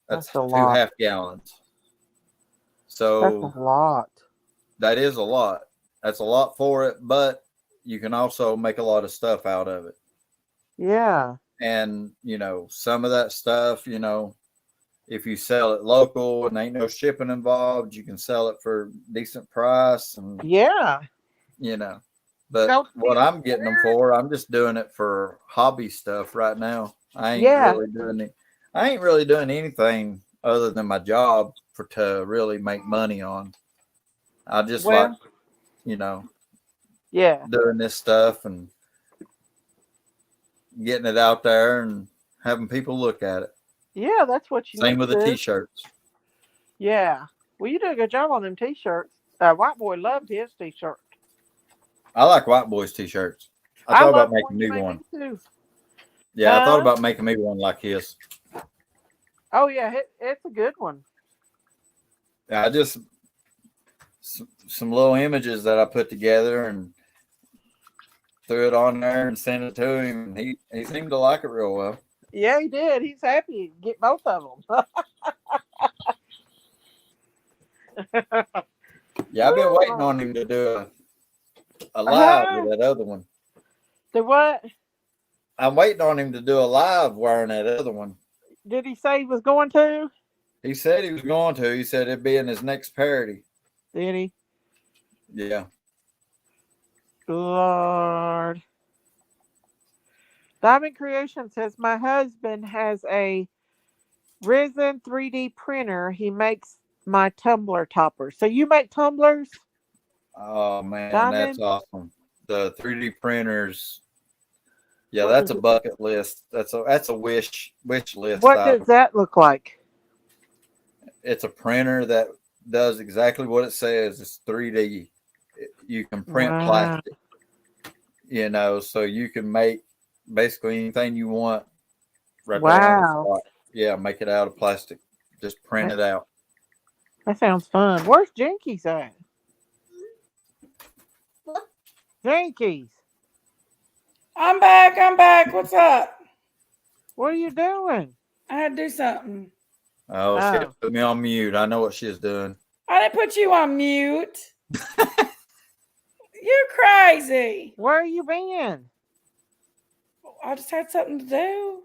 that's 2 half gallons. So that's a lot. That is a lot. That's a lot for it, but you can also make a lot of stuff out of it. Yeah. And, some of that stuff, if you sell it local and ain't no shipping involved, you can sell it for decent price. And, Yeah. but Go to what the I'm getting them fair. for, I'm just doing it for hobby stuff right now. I ain't Yeah. really doing anything other than my job to really make money on. I just like, Well, yeah. doing this stuff and getting it out there and having people look at it. Yeah, that's what you Same need with to the do. t-shirts. Yeah. Well, you do a good job on them t-shirts. White boy loved his t-shirt. I like White Boy's t-shirts. I I thought love about the one making you me made one. me too. Yeah, I thought Huh? about making me one like his. Oh yeah, it's a good one. Yeah, I just some little images that I put together and threw it on there and sent it to him. And he seemed to like it real well. Yeah, he did. He's happy to get both of them. Yeah, I've been waiting on him to do a live with that other one. The what? I'm waiting on him to do a live wearing that other one. Did he say he was going to? He said he was going to. He said it'd be in his next parody. Did he? Yeah. Lord. Diamond Creation says my husband has a resin 3D printer. He makes my tumbler toppers. So you make tumblers? Oh man, Diamond? that's awesome. The 3D printers. Yeah, What that's does a it- bucket list. That's a wish list What item. does that look like? It's a printer that does exactly what it says. It's 3D. You can print Wow. plastic. So you can make basically anything you want right there on the Wow. spot. Yeah, make it out of plastic. Just print it out. That sounds fun. Where's Jinkies at? Jinkies, I'm back. What's up? what are you doing? I had to do something. Oh, she put me on mute. I know what she's doing. I didn't put you on mute. You're crazy. Where you been? I just had something to do.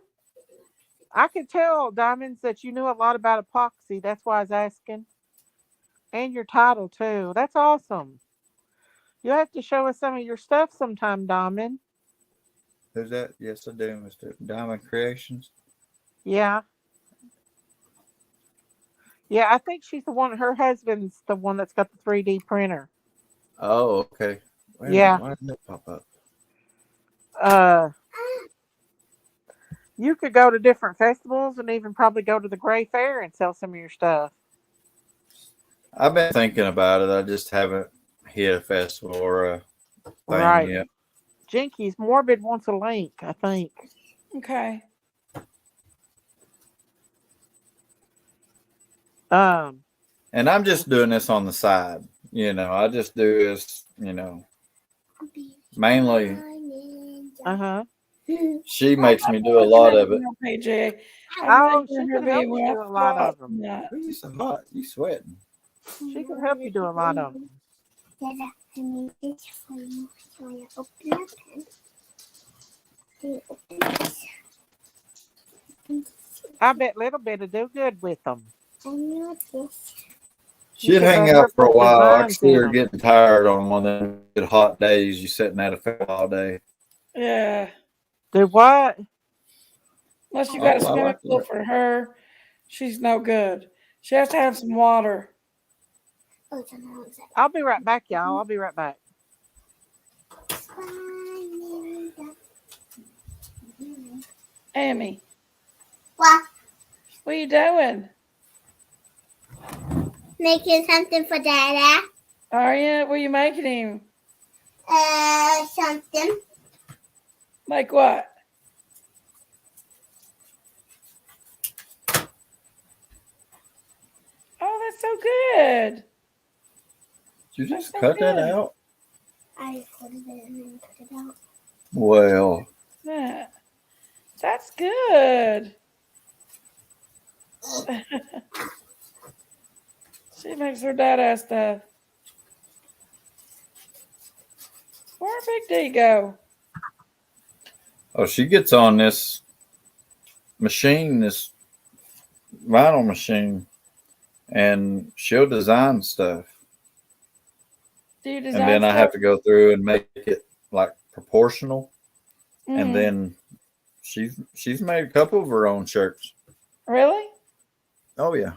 I could tell, Diamonds, that you knew a lot about epoxy. That's why I was asking. And your title, too. That's awesome. You'll have to show us some of your stuff sometime, Diamond. Who's that? Yes, I do, Mr. Diamond Creations. Yeah. Yeah, I think she's the one, her husband's the one that's got the 3D printer. Oh, okay. Wait a Yeah. minute, why did that pop up? You could go to different festivals and even probably go to the Gray Fair and sell some of your stuff. I've been thinking about it. I just haven't hit a festival or a thing yet. Jinkies Morbid wants a link, I think. Okay. And I'm just doing this on the side. I just do this, mainly. She makes me do a lot of it. PJ. Oh, she can help you do a lot of them. You so hot. You sweating. She can help you do a lot of them. I made this for you. So you open up and open this. I bet Little Bit will do good with them. I know this. She'd hang out for a while. I could see her getting tired on one of them good hot days. You sitting at a fair all day. Yeah. Do what? Unless you got a swimming pool for her, she's no good. She has to have some water. I'll be right back, y'all. I'll be right back. Amy. What? What are you doing? Making something for Dada. Are you? What are you making him? Something. Like what? Oh, that's so good. Did you just cut that out? I recorded it and then cut it out. Well. Yeah. That's good. She makes her dada stuff. Where Perfect. There you go. Oh, she gets on this machine, this vinyl machine, and she'll design stuff. Do you And design then I stuff? have to go through and make it like proportional. And Mhm. then she's made a couple of her own shirts. Really? Oh yeah.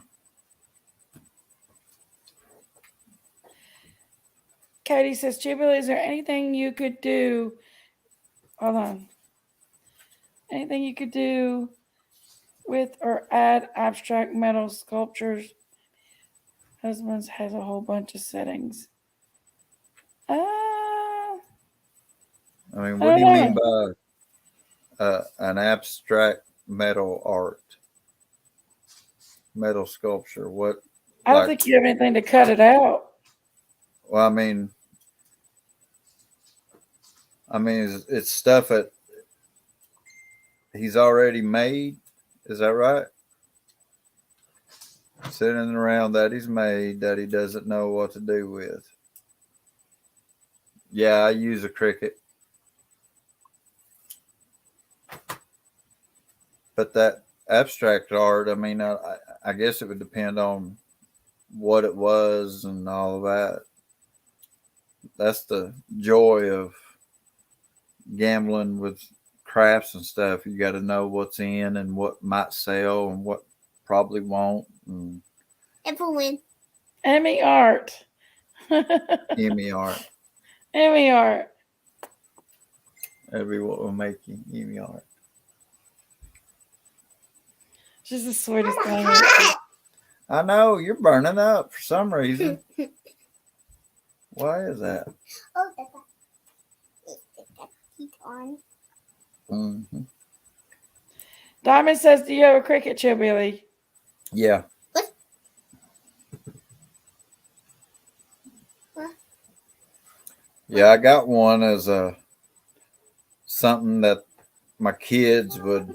Katie says, Jubilee, is there anything you could do? Hold on. Anything you could do with or add abstract metal sculptures? Husband's has a whole bunch of settings. I mean, I what do don't you mean know. by an abstract metal art, metal sculpture? What, I don't like? think you have anything to cut it out. Well, I mean, it's stuff that he's already made. Is that right? Sitting around that he's made that he doesn't know what to do with. Yeah, I use a Cricut. But that abstract art, I mean, I guess it would depend on what it was and all of that. That's the joy of gambling with crafts and stuff. You got to know what's in and what might sell and what probably won't. And Everyone. Emmy art. Emmy art. Emmy art. Everyone will make you Emmy art. She's the sweetest I'm thing. hot. I know you're burning up for some reason. Why is that? Oh, that's heat on. Mm-hmm. Diamond says, do you have a Cricut, Chillbilly? Yeah. What? Yeah, I got one as a something that my kids would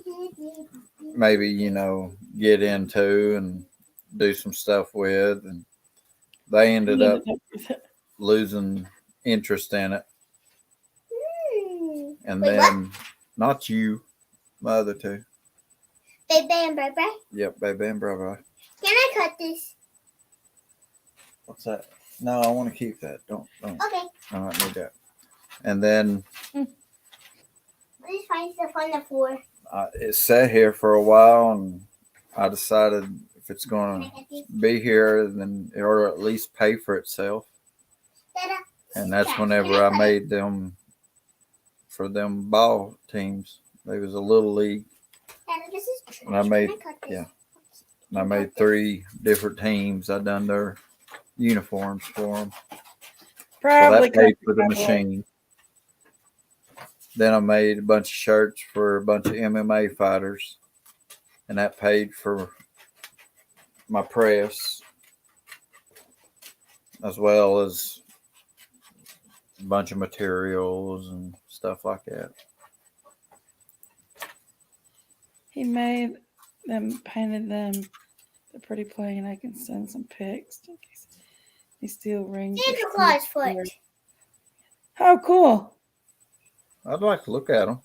maybe, get into and do some stuff with, and they ended up losing interest in it. And Wait, then what? not you, my other two. Baby and Barbara. Yep, baby and brother. Can I cut this? What's that? No, I want to keep that. Don't. Okay. I don't need that. And then Let's find stuff on the floor. it sat here for a while, and I decided if it's Can I going cut this? to be here, then it ought to at least pay for itself. Dada. And that's Yeah, whenever can I I cut made them for them ball teams. They was a little league. Dada, this is trash. And I made, Can I cut this? yeah. And I made 3 different teams. I done their uniforms for them. So Probably that paid for the probably. machine. Then I made a bunch of shirts for a bunch of MMA fighters, and that paid for my press, as well as a bunch of materials and stuff like that. He made them, painted them. They're pretty plain. I can send some pics. In case he still rings. Santa Claus foot. Oh, cool. I'd like to look at them.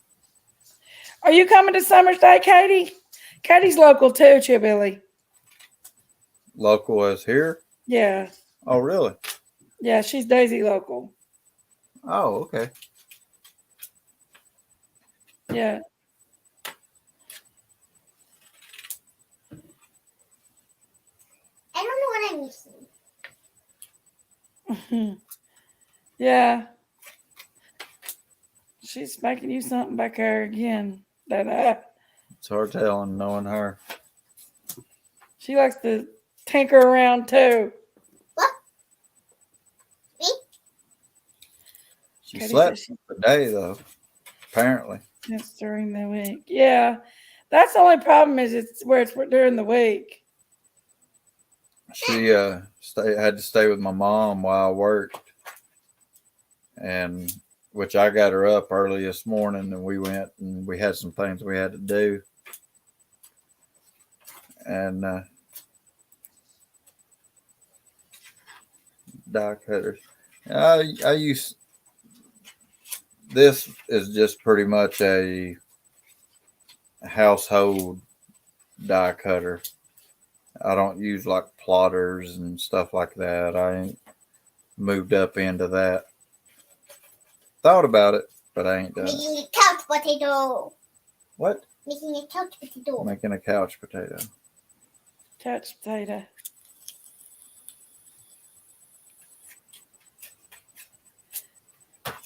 Are you coming to Summer's Day, Katie? Katie's local too, Chillbilly. Local as here? Yeah. Oh, really? Yeah, she's Daisy local. Oh, okay. Yeah. I don't know what I'm missing. Yeah. She's making you something back there again. It's hard telling knowing her. She likes to tinker around too. What? Me? She Katie slept says today, though, apparently. it's during the week. Yeah. That's the only problem is it's during the week. She had to stay with my mom while I worked, and which I got her up early this morning, and we went and we had some things we had to do, and die cutters. I use this is just pretty much a household die cutter. I don't use like plotters and stuff like that. I ain't moved up into that. Thought about it, but I ain't done it. Making a couch potato. What? Making a couch potato. Making a couch potato. Couch potato.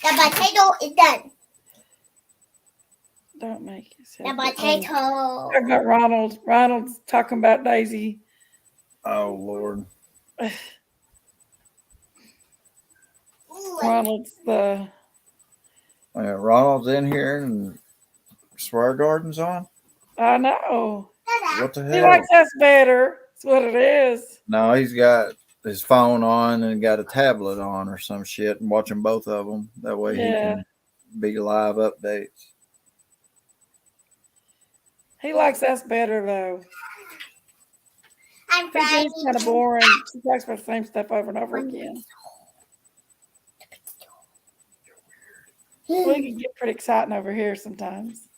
The potato is done. Don't make it. The potato. Talking about Ronald. Ronald's talking about Daisy. Oh Lord. Ronald's the. Ronald's in here and Swear Garden's on. I know. What the He hell? likes us better. That's what it is. No, he's got his phone on and got a tablet on or some shit and watching both of them. That way he can be live updates. He likes us better though. I'm He's frying. kind of boring. He talks about the same stuff over and over again. We can get pretty exciting over here sometimes.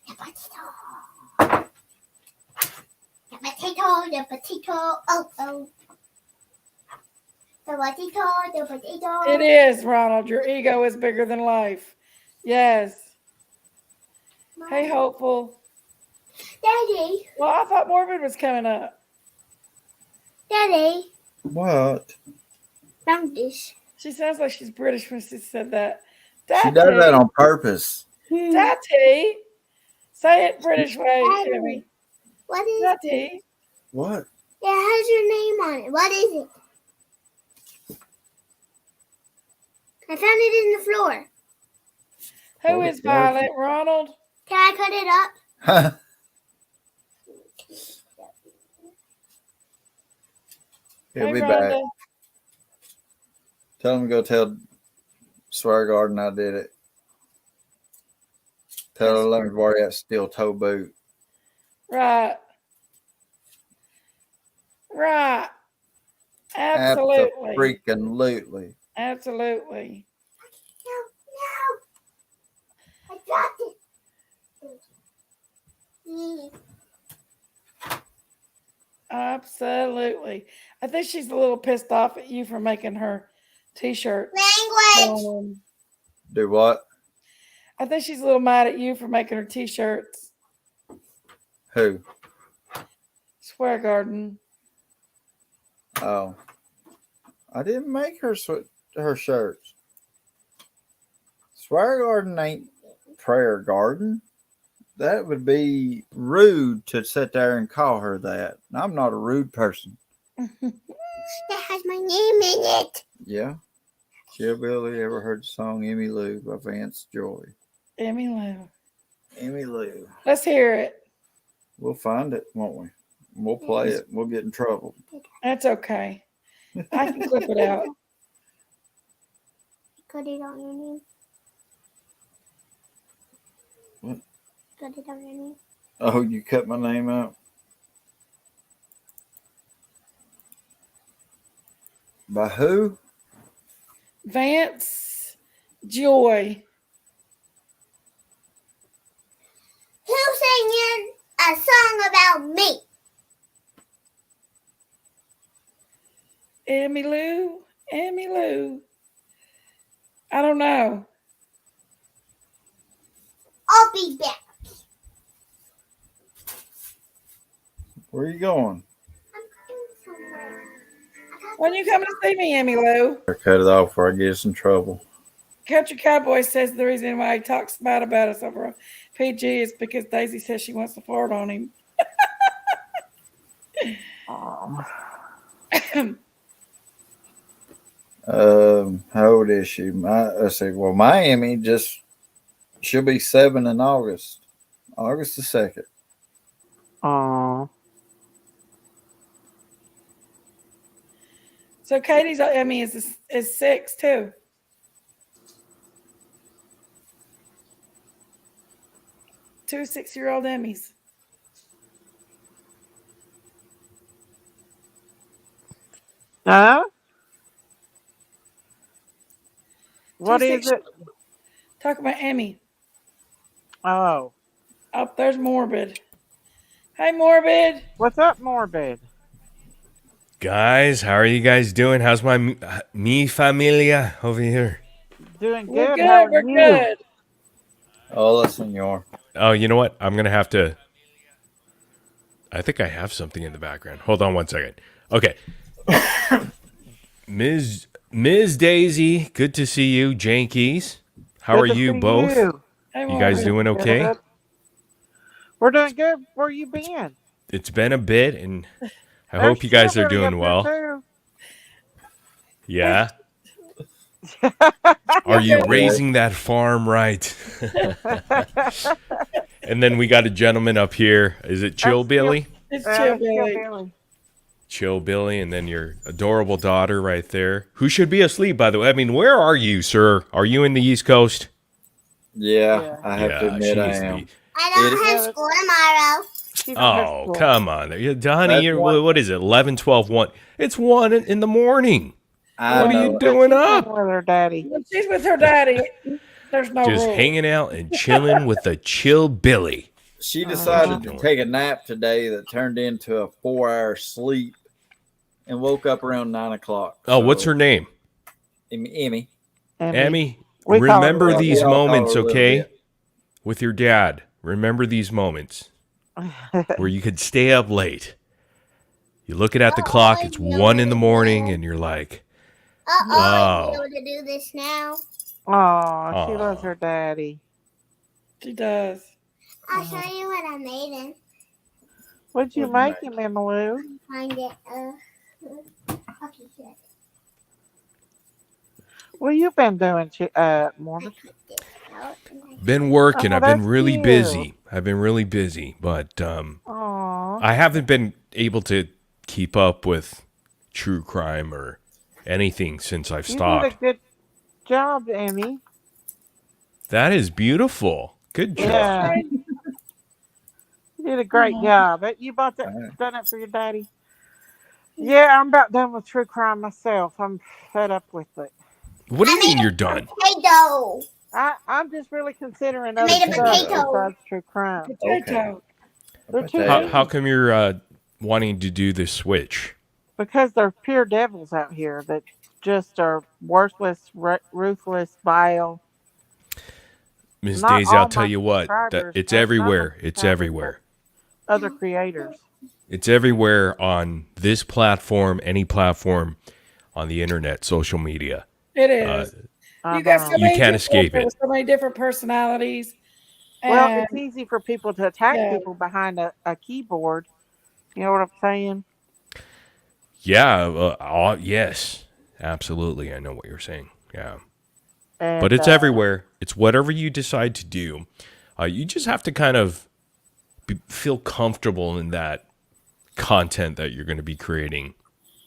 The potato. The potato. The potato. Oh, oh. The potato. The potato. It is, Ronald. Your ego is bigger than life. Yes. Hey, hopeful. Daddy. Well, I thought Morbid was coming up. Daddy. What? Found this. She sounds like she's British when she said that. She does that on purpose. Daddy. Say it British way, Jimmy. What is Daddy. What? it? It has your name on it. What is it? I found it in the floor. Who is Violet? Ronald? Can I cut it up? He'll Hey, be Rhonda. back. Tell him to go tell Swear Garden I did it. Tell her let me borrow that steel toe boot. Right. Right. Absolutely. Freaking-lutely. Absolutely. No. I dropped it. Absolutely. I think she's a little pissed off at you for making her t-shirt. Language. Do what? I think she's a little mad at you for making her t-shirts. Who? Swear Garden. Oh. I didn't make her her shirts. Swear Garden ain't Prayer Garden. That would be rude to sit there and call her that. I'm not a rude person. That has my name in it. Yeah. Hillbilly ever heard the song Emmy Lou by Vance Joy? Emmy Lou. Emmy Lou. Let's hear it. We'll find it, won't we? We'll play it. We'll get in trouble. That's okay. I can clip it out. Cut it on your name. What? Cut it on your name. Oh, you cut my name out? By who? Vance Joy. Who's singing a song about me? Emmy Lou. Emmy Lou. I don't know. I'll be back. Where are you going? I'm going somewhere. When you coming to see me, Emmy Lou? Cut it off or I get us in trouble. Country Cowboy says the reason why he talks bad about us over on PG is because Daisy says she wants to flirt on him. How old is she? Let's see. Well, Miami she'll be 7 in August. August the 2nd. Oh. So Katie's Emmy is 6 too. Two 6-year-old Emmys. Huh? What Two is it? Talk about Emmy. Oh, Oh, there's Morbid. Hey, Morbid. what's up, Morbid? Guys, how are you guys doing? How's my mi familia over here? Doing We're good. How good. are We're you? good. Hola, senor. Oh, you know what? I'm going to have to... I think I have something in the background. Hold on one second. Okay. Ms. Daisy, good to see you. Jankies, how Good are to you see both? you. Hey, You guys Morbid. doing okay? Good. We're doing good. Where you been? It's been a bit, and I There's hope you guys are Chilly up doing there, well. too. Yeah? Are you raising that farm right? And then we got a gentleman up here. Is it Chill That's Billy? It's That's chill, Chill Billy. Billy. Chill Billy, and then your adorable daughter right there, who should be asleep, by the way. I mean, where are you, sir? Are you in the East Coast? Yeah, I have to admit I needs to am. be. I don't It- have school tomorrow. She don't have Oh, school. come on. Honey, That's you're, one- what is it, 11, 12, 1? It's 1 in the morning. I What are know you it. doing She's up? with her daddy. When she's with her daddy, there's no Just rule. hanging out and chilling with the Chill Billy. She Uh-huh. decided to Doing? take a nap today that turned into a 4-hour sleep and woke up around 9 o'clock. Oh, what's her name? Emmy. Emmy, We call her remember Emmy. these We all call moments, her a little okay? bit. With your dad. Remember these moments where you could stay up late. You're looking at the clock, it's 1 in the morning, and you're like, Uh-oh, Oh. I'm able to do this now. Oh, she Aw. loves her daddy. She does. I'll show you what I made and What'd you What'd make you him, Emmalou? find it. Okay, good. What you been doing, Morgan? Put this out and I- been working. Oh, I've been that's really cute. busy. But Aw. I haven't been able to keep up with true crime or anything since I've You did stopped. a good job, Emmy. That is beautiful. Good job. Yeah. You did a great job. You bought that, Alright. done it for your daddy? Yeah, I'm about done with true crime myself. I'm fed up with it. What do you mean you're done? Potato. I'm just really considering I other made a stuff potato. besides true crime. Potato. They're too Potato. How come you're wanting to do this switch? Because they're pure devils out here that just are worthless, ruthless, vile. Ms. Not Daisy, all I'll tell my you what, subscribers, it's not my everywhere. It's subscribers, everywhere. Other creators. It's everywhere on this platform, any platform on the internet, social media. It is. You got so Uh-huh. You many can't people escape it. with so many different personalities. Well, And it's easy for people to attack Yeah. people behind a keyboard. You know what I'm saying? Yeah, yes, absolutely. I know what you're saying. Yeah. And, But it's everywhere. It's whatever you decide to do. You just have to kind of feel comfortable in that content that you're going to be creating.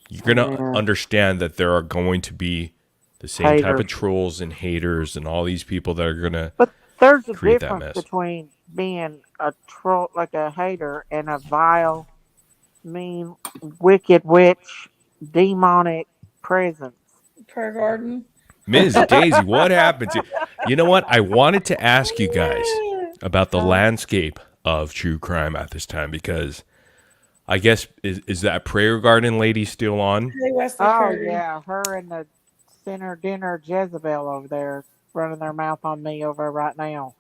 You're going to Yeah. understand that there are going to be the same type of Haters. trolls and haters and all these people that are going to. But there's a create that difference mess. between being a troll, like a hater, and a vile, mean, wicked witch, demonic presence. prayer garden. Ms. Daisy, what happened to you? You know what? I wanted to ask you guys about the landscape of true crime at this time because I guess is that prayer garden lady still on? Hey, Wesley Oh Curry. yeah, her and the sinner dinner Jezebel over there running their mouth on me over right now.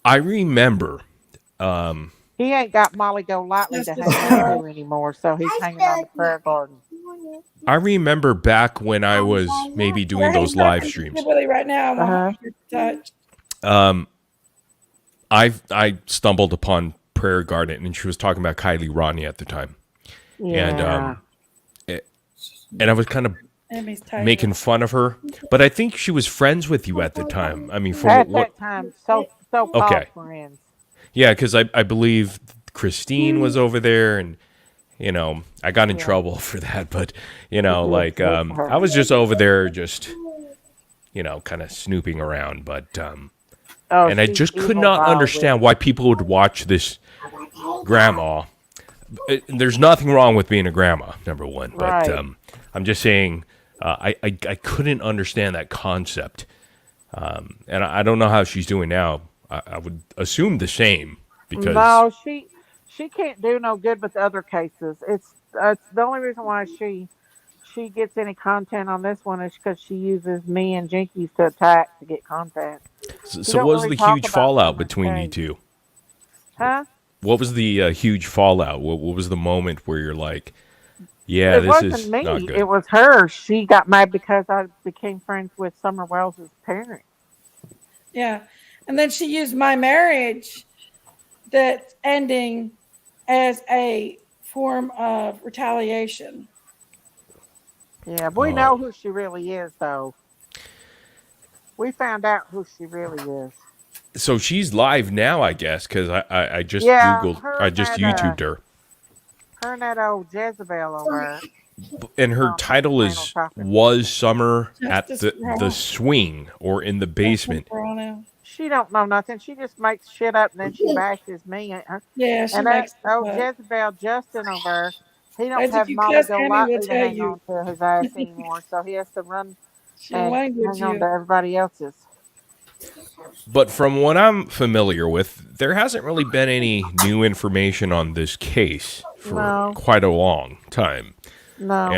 I remember. He ain't got Molly Go Lightly to hang on to anymore, so he's hanging on the prayer garden. I remember back when I was maybe doing those live streams. Really right now, I want Uh-huh. to touch. I stumbled upon Prayer Garden, and she was talking about Kylie Rodney at the time, Yeah. and I was kind of Emmy's tight. making fun of her, but I think she was friends with you at the time. I mean, At from what? that time, so called Okay. friends. Yeah, because I believe Christine was over there, and I got in trouble for that, but like I was just over there, just kind of snooping around, but Oh, and I she's just could evil, not vile understand witch. why people would watch this grandma. There's nothing wrong with being a grandma, number one, but Right. I'm just saying I couldn't understand that concept And I don't know how she's doing now. I would assume the same because No, she can't do no good with other cases. It's the only reason why she gets any content on this one is because she uses me and Jinkies to attack to get content. She so don't what was really the talk huge about fallout Summer's between you case. two? Huh? What was the huge fallout? What was the moment where you're like, yeah, It this wasn't is me. not good? It was her. She got mad because I became friends with Summer Wells's parents. Yeah. And then she used my marriage that's ending as a form of retaliation. Yeah, we Oh. know who she really is, though. We found out who she really is. So she's live now, I guess, because I just Yeah, I just YouTubed her. her and that old Jezebel over And her there. title Final is topic. Was Summer at Justice for the all. swing or in the basement? She don't know nothing. She just makes shit up and then she bashes me. Yeah, she And that makes stuff old up. Jezebel Justin over there, he don't As if have you Molly cuss Go Amy will Lightly to tell hang you. on to his ass anymore, so he has to run She'll and language hang on to you. everybody else's. But from what I'm familiar with, there hasn't really been any new information on this case for No. quite a long time. No.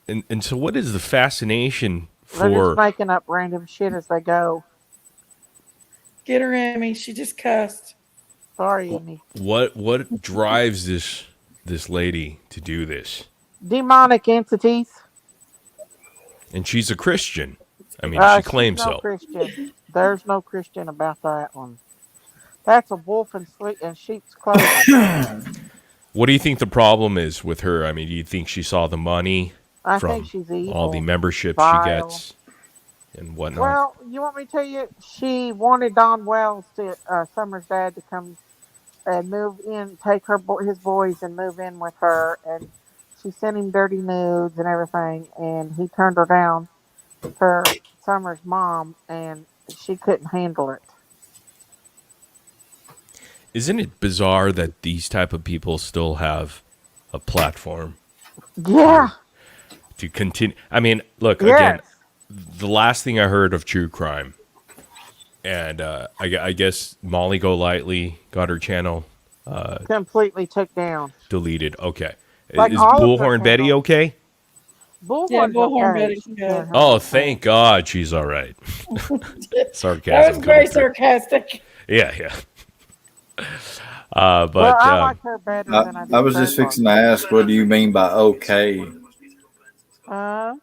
And so what is the fascination They're just for making up random shit as they go. Get her, Amy. She just cussed. Sorry, Amy. what drives this lady to do this? Demonic entities. And she's a Christian. I mean, she She's claims no so. Christian. There's no Christian about that one. That's a wolf in sheep's clothing. What do you think the problem is with her? I mean, do you think she saw the money I from think she's evil. all the membership vile. she gets and whatnot? Well, you want me to tell you? She wanted Don Wells, Summer's dad, to come and move in, take his boys and move in with her. And she sent him dirty nudes and everything. And he turned her down for Summer's mom, and she couldn't handle it. Isn't it bizarre that these type of people still have a platform Yeah. to continue? I mean, look, Yes. again, the last thing I heard of true crime, and I guess Molly Golightly got her channel Completely took down. deleted. Okay. Like Is all of her Bullhorn Betty channels. okay? Bullhorn's Bullhorn okay. Betty's She's good. doing her Oh, own thank thing. God she's all right. That Sarcasm. was very coming through. sarcastic. Yeah. But Well, I like her better than I do. I was just fixing to ask, what do you mean by okay? Uh,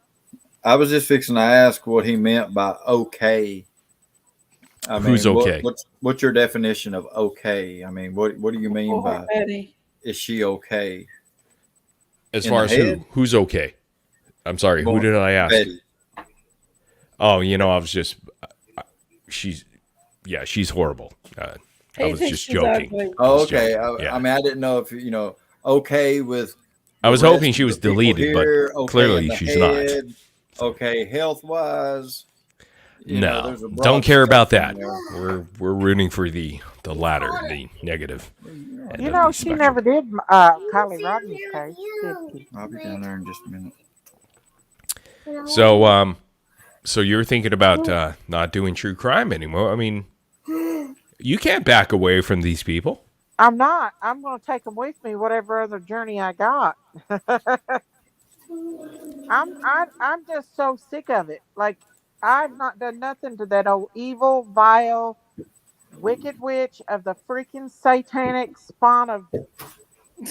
I was just fixing to ask what he meant by okay. I Who's mean, okay? What's your definition of okay? I mean, what do you mean by Bullhorn Betty. is she okay? as in far the as head? who's okay? I'm sorry, who did I ask? Betty. Oh, I was just she's horrible. I He was thinks just she's joking. ugly. Oh, Just okay. joking. I mean, I didn't know if okay with. I was the hoping rest she of was the people deleted, but here, okay clearly in the she's not. head, okay, health wise. No, there's a broad don't care about that. spectrum there. We're rooting for the latter, the negative. end you of know, the she spectrum. never did Kylie Rodney's case, did she? I'll be down there in just a minute. So you're thinking about not doing true crime anymore? I mean, you can't back away from these people. I'm not. I'm going to take them with me, whatever other journey I got. I'm just so sick of it. Like, I've not done nothing to that old evil, vile, wicked witch of the freaking satanic spawn of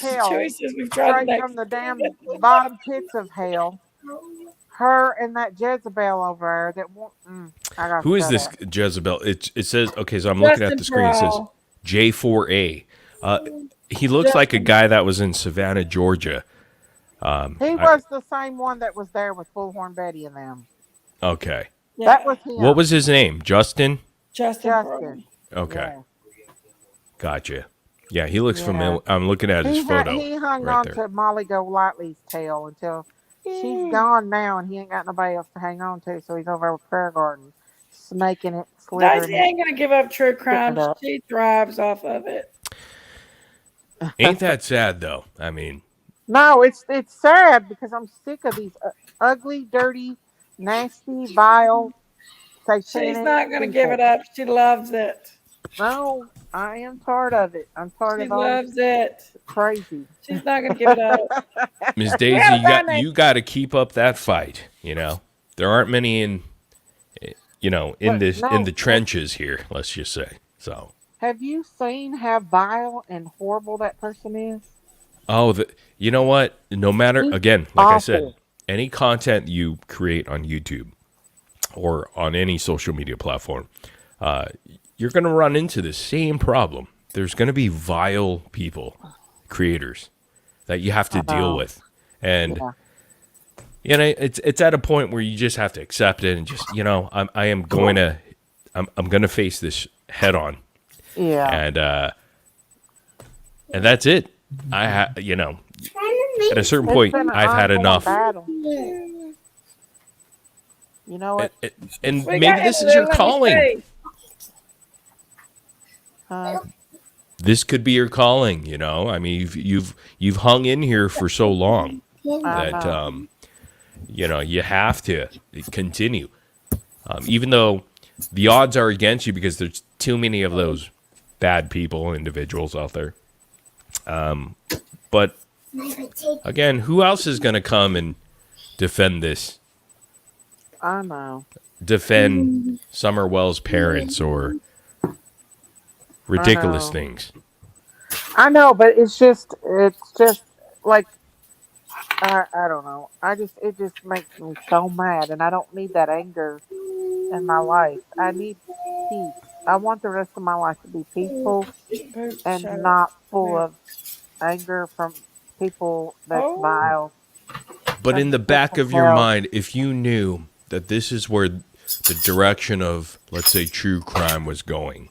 hell, Joey says we've tried straight it from the damn bottom pits of hell. Her and that Jezebel over there I got Who is this Jezebel? It says, okay, so I'm looking at the screen. It says J4A. He looks like a guy that was in Savannah, Georgia. He was the same one that was there with Bullhorn Betty and them. Okay. Yeah. That was him. What was his name? Justin? Justin. Okay. Yeah. Gotcha. Yeah, he looks Yeah. familiar. I'm looking at his photo. He hung right on there. to Molly Golightly's tail until she's gone now, and he ain't got nobody else to hang on to, so he's over with Prayer Garden, snaking it, slithering Daisy it. ain't gonna give up true crime. up. She thrives off of it. Ain't that sad, though? I mean, No, it's sad because I'm sick of these ugly, dirty, nasty, vile satanic. She's not going to give people. it up. She loves it. No, I am tired of it. I'm tired She of all this loves it. crazy. She's not going to give it up. Miss We Daisy, had a guy named you got to keep up that fight. There aren't many in But the trenches here. Let's just say so. have you seen how vile and horrible that person is? Oh, you know what? No matter, He's again, like I said, awful. any content you create on YouTube or on any social media platform, you're going to run into the same problem. There's going to be vile people, creators, that you have to deal with. And, Yeah. it's at a point where you just have to accept it and just, I'm going to face this head on. Yeah. And that's it. At a certain It's point, been an I've had ongoing enough. battle. You know what? And We maybe got this him is there, your let me calling. see. This could be your calling. I mean, you've hung in here for so long that you have to continue, even though the odds are against you because there's too many of those bad people, individuals out there. But again, who else is going to come and defend this? I know. Defend Summerwell's parents or ridiculous things. I know, but it's just like I don't know. It just makes me so mad, and I don't need that anger in my life. I need peace. I want the rest of my life to be peaceful Boots, and shut up. not full of anger from people that's Oh. vile. But in the That's back what of your hell. mind, if you knew that this is where the direction of, let's say, true crime was going,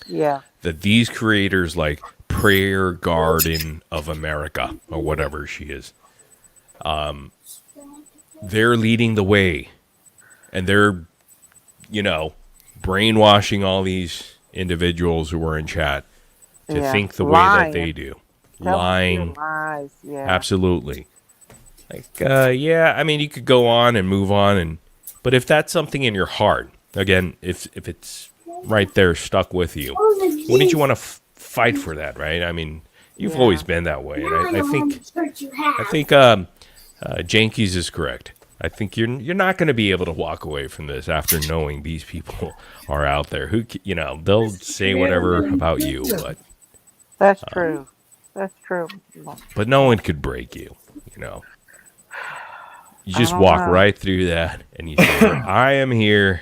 Yeah. that these creators like Prayer Garden of America or whatever she is, they're leading the way, and they're, brainwashing all these individuals who are in chat to Yeah. think the way Lying. that they do. Tell them your Lying. lies. Yeah. Absolutely. I mean, you could go on and move on, but if that's something in your heart, again, if it's right there stuck with you, wouldn't you want to fight for that, right? I mean, you've always been that way, and I think Jankies is correct. I think you're not going to be able to walk away from this after knowing these people are out there who, they'll say whatever about you, That's true. That's true. but no one could break you, You I just don't walk know. right through that, and you say, "I am here,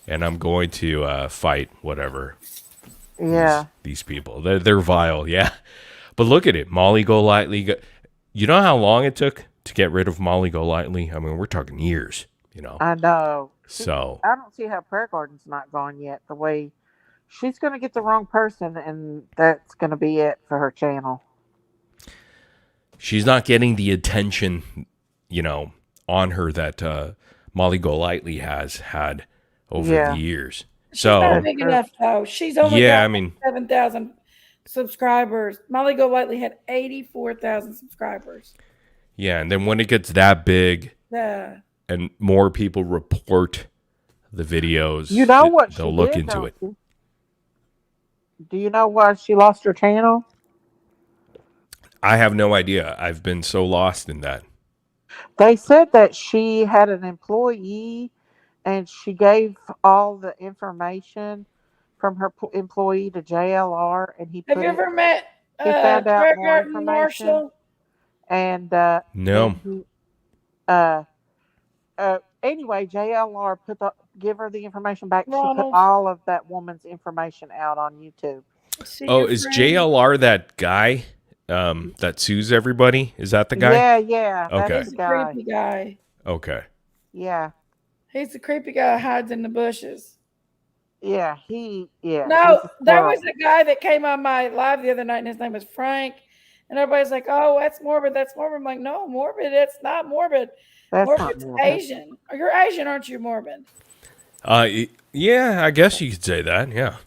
and I'm going to fight whatever." Yeah. These people, they're vile, yeah. But look at it, Molly Golightly. You know how long it took to get rid of Molly Golightly? I mean, we're talking years, I know. So I don't see how Prayer Garden's not gone yet. The way she's going to get the wrong person, and that's going to be it for her channel. she's not getting the attention, on her that Molly Golightly has had over Yeah. the years. She's So not big enough, though. She's only yeah, got I mean, 7,000 subscribers. Molly Golightly had 84,000 subscribers. yeah, and then when it gets that big Yeah. and more people report the videos, You know what they'll she look did, into don't it. you? Do you know why she lost her channel? I have no idea. I've been so lost in that. They said that she had an employee, and she gave all the information from her employee to JLR, and he Have put you it. ever met He found out Prayer more Garden information. Marshall? And No. then anyway, JLR give her the information back. She put Ronald. all of that woman's information out on YouTube. Is Oh, is JLR that guy that sues everybody? Is that the guy? Yeah. Okay. That is He's the a guy. creepy guy. Okay. Yeah. He's the creepy guy who hides in the bushes. Yeah. He's No, a there squirrel. was a guy that came on my live the other night, and his name was Frank. And everybody's like, "Oh, that's morbid. That's morbid." I'm like, "No, morbid. It's not morbid. That's not Morbid's morbid. Asian. Or you're Asian, aren't you, morbid?" Yeah, I guess you could say that. Yeah.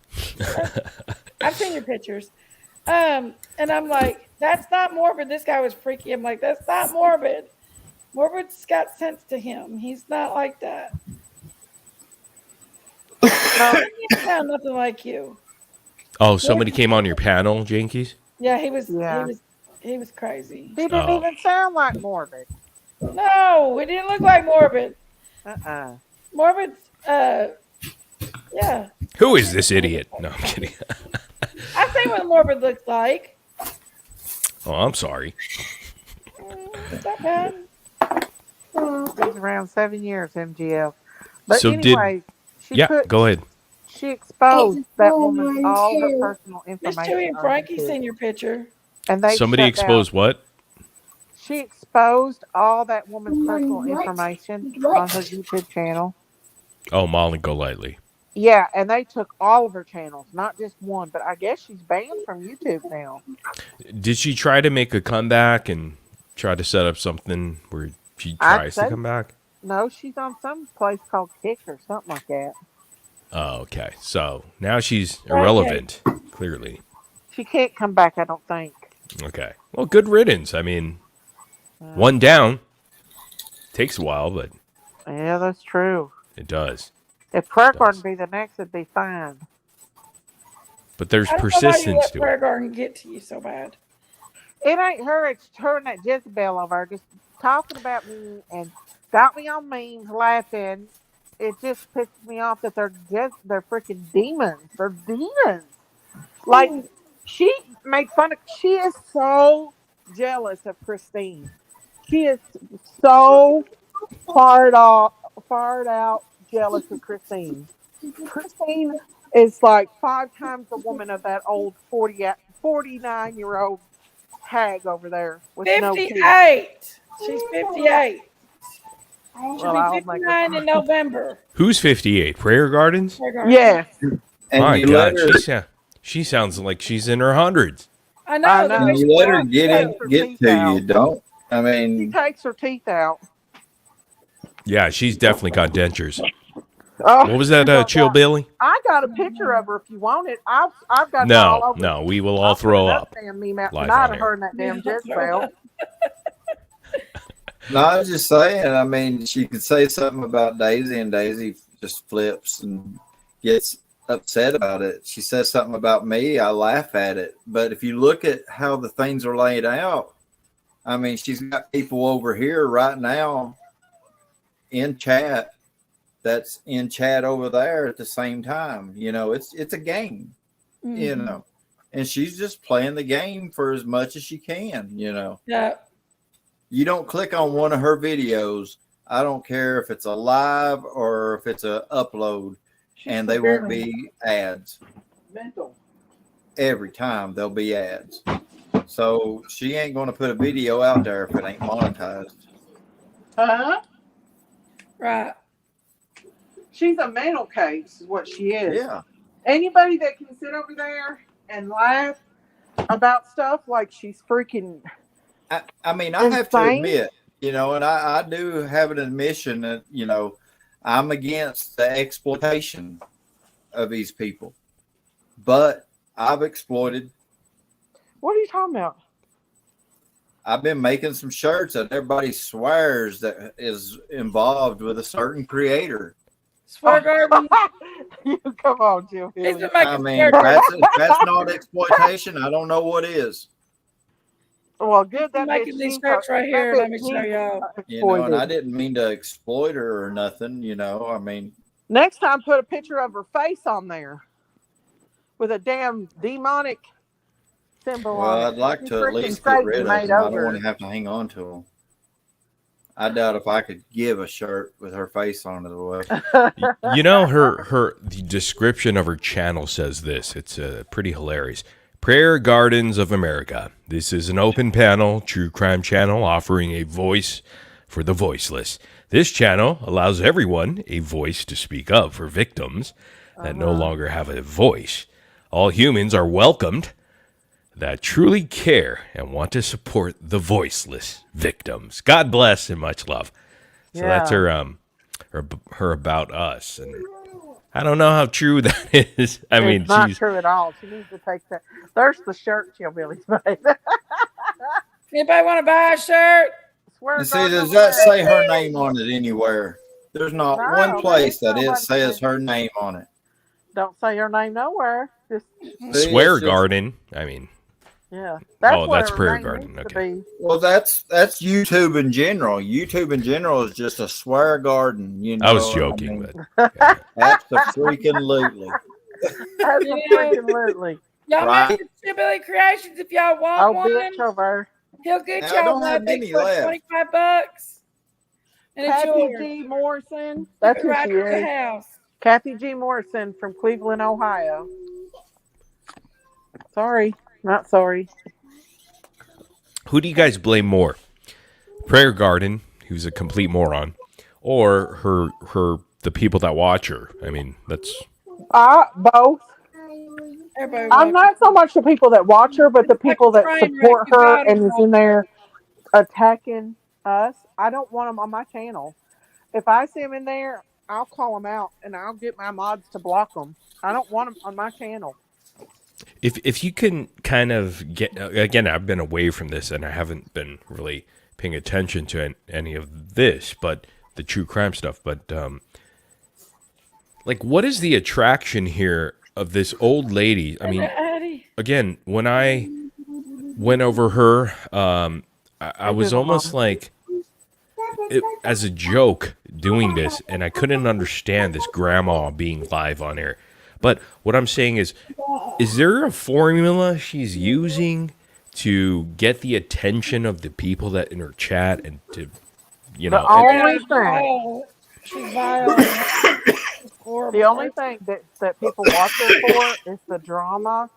I've seen your pictures. And I'm like, "That's not morbid." This guy was freaky. I'm like, "That's not morbid. Morbid's got sense to him. He's not like that." He sound nothing like you. Oh, somebody came on your panel, Jinkies? Yeah, he was. Yeah. He was crazy. He didn't Oh. even sound like Morbid. No, he didn't look like Morbid. Morbid's. Yeah. Who is this idiot? No, I'm kidding. I see what Morbid looks like. Oh, I'm sorry. It's not bad. He's around 7 years, MGL. But So anyway, go ahead. She exposed that woman all her personal Miss information. Chewy and on Frankie YouTube. seen your picture. And they Somebody shut exposed down. what? She exposed all that woman's personal information on her YouTube channel. Oh, Molly Golightly. Yeah, and they took all of her channels, not just one. But I guess she's banned from YouTube now. Did she try to make a comeback and try to set up something where she tries to come back? No, she's on some place called Kick or something like that. Oh, okay. So now she's irrelevant, clearly. She can't come back, I don't think. Okay. Well, good riddance. I mean, one down. Takes a while, but Yeah, that's true. it does. If Prayer Garden be the next, it'd be fine. But there's I don't know why you persistence let to Prayer it. Garden get to you so bad. It ain't her, it's her and that Jezebel over there just talking about me and got me on memes laughing. It just pisses me off that they're freaking demons. They're demons. Like, she made fun of, she is so jealous of Christine. She is so fired out jealous of Christine. Christine is like 5 times the woman of that old 49-year-old hag over there with no kids. 58. She's 58. Well, She'll I'll be make 59 in November. Who's 58? Prayer Gardens? Prayer Garden. Yes. And My you God, let her, she sounds like she's in her hundreds. I know. I the know. big you let her one. get to you, don't? I She mean, takes her teeth out. Yeah, she's definitely got dentures. Oh, What was that, Chill Billy? I got a picture of her if you want it. I've got it all over. No, we will all I'll put throw another up. Damn meme out live tonight on of her and that damn Jezebel. no, I was just saying. I mean, she could say something about Daisy, and Daisy just flips and gets upset about it. She says something about me, I laugh at it. But if you look at how the things are laid out, I mean, she's got people over here right now in chat that's in chat over there at the same time. You know, it's a game, you know, and she's just playing the game for as much as she can, you know. Yeah. You don't click on one of her videos. I don't care if it's a live or if it's a upload, and they won't be ads. Mental. Every time there'll be ads. So she ain't going to put a video out there if it ain't monetized. Huh? Right. She's a mental case, is what she is. Yeah. Anybody that can sit over there and laugh about stuff like she's freaking. I mean, I have to Insane. admit, you know, and I do have an admission that, you know, I'm against the exploitation of these people. But I've exploited. What are you talking about? I've been making some shirts that everybody swears that is involved with a certain creator. Swear Garden. You come on, Jim. He's been I making mean, swear that's not exploitation. I don't know what is. Well, good. I'm making these shirts right here. Let me show y'all. You know, and I didn't mean to exploit her or nothing. You know, I mean, Next time, put a picture of her face on there with a damn demonic symbol on well, it. I'd like She's to at freaking least get Satan rid of made them. I don't over. want to have to hang on to them. I doubt if I could give a shirt with her face on it away. You know, the description of her channel says this. It's pretty hilarious. Prayer Gardens of America. This is an open panel, true crime channel offering a voice for the voiceless. This channel allows everyone a voice to speak up for victims that no longer have a voice. All humans are welcomed that truly care and want to support the voiceless victims. God bless and much love. So that's her about us, and I don't know how true that is. I mean, it's not she's true at all. She needs to take that. There's the shirt Billy's made. Anybody want to buy a shirt? Swear And to see, God, does no that way. say her name on it anywhere? There's not No, one place that nobody it says says- her name on it. Don't say her name nowhere. Just See, Swear it's just- garden. I mean, yeah. Oh, what that's her Prairie name Garden, needs okay. to be. Well, that's YouTube in general. YouTube in general is just a swear garden. You know, I was joking, mean, but yeah. Absolutely. Absolutely. Y'all Right. make Billy Creations if y'all want Oh, one. bitch over. He'll get I y'all don't one have big many for left. $25. And it's Kathy yours. G. Morrison. Ship That's it who right she to the is. house. Kathy G. Morrison from Cleveland, Ohio. Sorry. Not sorry. Who do you guys blame more? Prayer Garden, who's a complete moron, or the people that watch her? I mean, that's Both. Everybody I'm watches. not so much the people that watch her, but the It's like people a that train support wreck. You her gotta and is watch in there attacking us. I don't want them on my channel. If I see them in there, I'll call them out and I'll get my mods to block them. I don't want them on my channel. if you can kind of get again. I've been away from this and I haven't been really paying attention to any of this, but the true crime stuff. But like, what is the attraction here of this old lady? I mean, Addie. again, when I went over her, I was almost like as a joke doing this, and I couldn't understand this grandma being live on air. But what I'm saying is there a formula she's using to get the attention of the people that in her chat and to, you know, only She's thing- vile. She's vile. She's horrible. The only thing that people watch her for is the drama,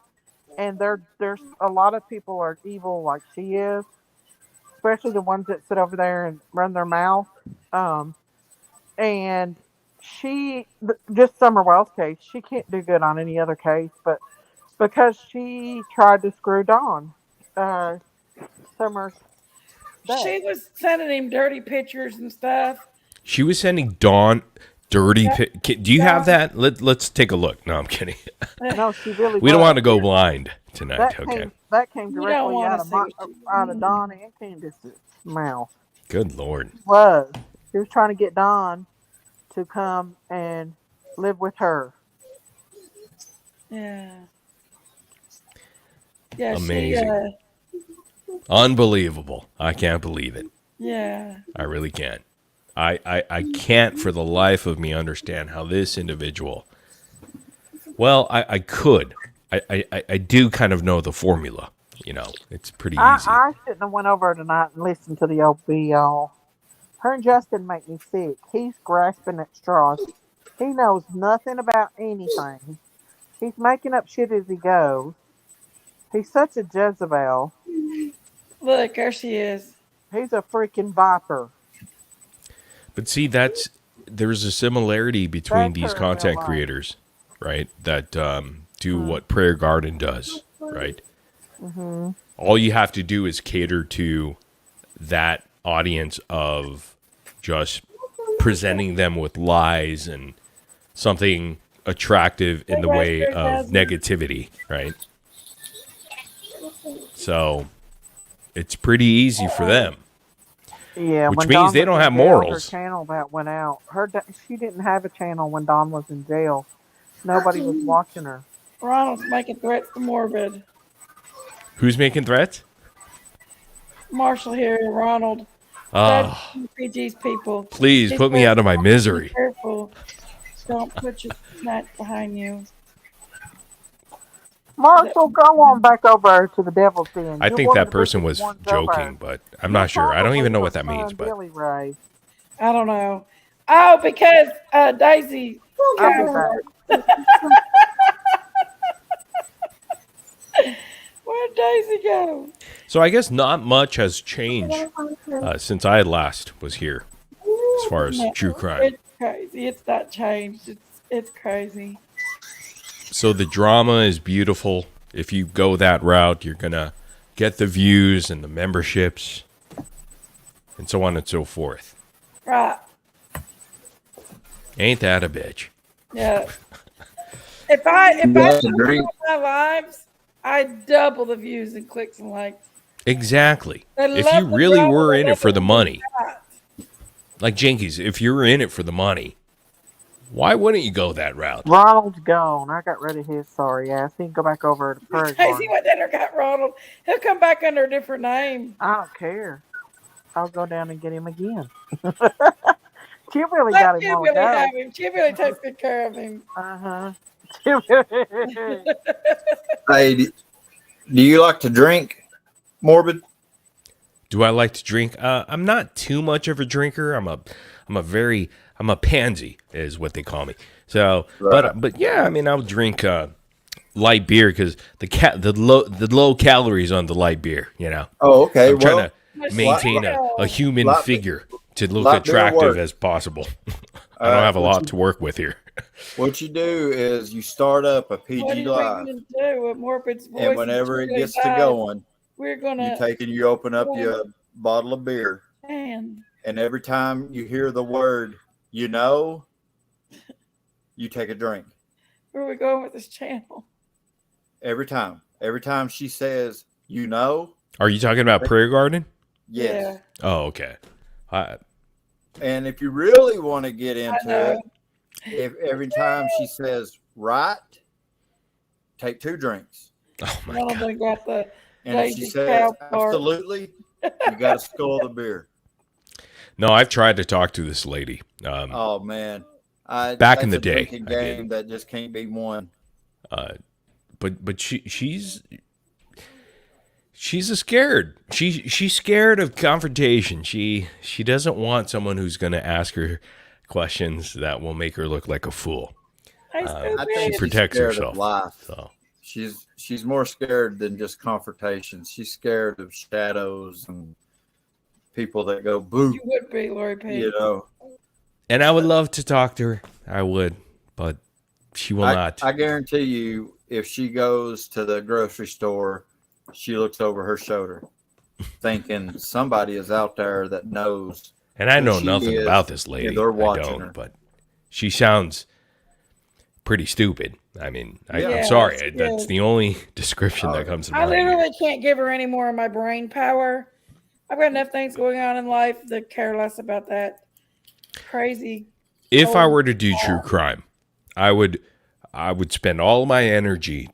and there's a lot of people are evil like she is, especially the ones that sit over there and run their mouth. And just Summer Wells case, she can't do good on any other case, but because she tried to screw Dawn, Summer's dead. She was sending him dirty pictures and stuff. she was sending Dawn dirty. Do you have that? Let's take a look. No, I'm kidding. No, she really. We don't was. want to go blind tonight. Okay. That came You don't directly wanna out of see what out of Dawn and Candace's mouth. Good Lord. She was trying to get Dawn to come and live with her. Yeah. Yeah. Amazing. Unbelievable. I can't believe it. Yeah. I really can't. I can't for the life of me understand how this individual. Well, I could. I do kind of know the formula. You know, it's pretty easy. I shouldn't have went over tonight and listened to the OB. Her and Justin make me sick. He's grasping at straws. He knows nothing about anything. He's making up shit as he goes. He's such a Jezebel. Look, there she is. He's a freaking viper. But see, there's a similarity between That's these her content real life. creators, right? That do what Prayer Garden does, right? Mm-hmm. All you have to do is cater to that audience of just presenting them with lies and something attractive in the way of negativity, right? So it's pretty easy for them. Yeah, Which when means Dawn they was don't in have jail, morals. Her channel that went out. She didn't have a channel when Dawn was in jail. Nobody was watching her. Ronald's making threats to Morbid. Who's making threats? Marshall here, Ronald. Ah, That's PG's people. please He put me said, out of my Be misery. careful. Don't put your snacks behind you. Marshall, go on back over to the Devil's Den. I You're think one that of the person biggest was ones joking, over. but I'm not sure. I don't even know what that Probably means, from but Billy Ray. I don't know. Oh, because Daisy. I'll be back. Where'd Daisy go? so I guess not much has changed since I last was here, as far as true crime. It's crazy. It's not changed. It's crazy. So the drama is beautiful. If you go that route, you're gonna get the views and the memberships, and so on and so forth. Right. Ain't that a bitch? Yeah. If I That's a do dream. my lives, I double the views and clicks and likes. Exactly. They If love you the really drama, were they in it love for the the money, chat. like Jinkies, if you were in it for the money, Why wouldn't you go that route? Ronald's gone. I got rid of his sorry ass. He can go back over to Prairie Casey Garden. went down there and got Ronald. He'll come back under a different name. I don't care. I'll go down and get him again. Kimberly Let got him all Kimberly ago. have him. Kimberly takes good care of him. Uh-huh. Hey, do you like to drink, Morbid? Do I like to drink? I'm not too much of a drinker. I'm a pansy, is what they call me. So, Right. but yeah, I mean, I'll drink light beer because the low calories on the light beer. You know, Oh, okay. I'm trying to Well, maintain a human light- figure to look light beer attractive works. as possible. I don't have a lot to work with here. What you do is you start up a what are PG you Live, going to do with Morbid's voice? and whenever it really gets to dies? going, We're going to you open up your bottle of beer, and and every time you hear the word, you know, you take a drink. where are we going with this channel? Every time she says, you know, Are you talking about Prairie Garden? yes. Oh, okay. And if you really want to get I into know. it, if every time she says right, take 2 drinks. Oh my Ronald god. done got the And if she Lazy says cow part. absolutely, you got to scull the beer. No, I've tried to talk to this lady. Oh man, Back in that's the a day, drinking I did. game that just can't be won. But she's scared. She's scared of confrontation. She doesn't want someone who's going to ask her questions that will make her look like a fool. Hey, I stupid. think She she's protects scared herself. of life. So She's more scared than just confrontations. She's scared of shadows and people that go boo. You would be, Lori P. You know, and I would love to talk to her. I would, but she will not. I guarantee you, if she goes to the grocery store, she looks over her shoulder, thinking somebody is out there that knows. And I who know she nothing is, about this and lady. they're I watching don't, her. but she sounds pretty stupid. I mean, Yeah. I'm sorry. Yes, That's yes. the only description that comes to I mind. literally can't give her any more of my brain power. I've got enough things going on in life that care less about that crazy. If I were to do true crime, I would spend all my energy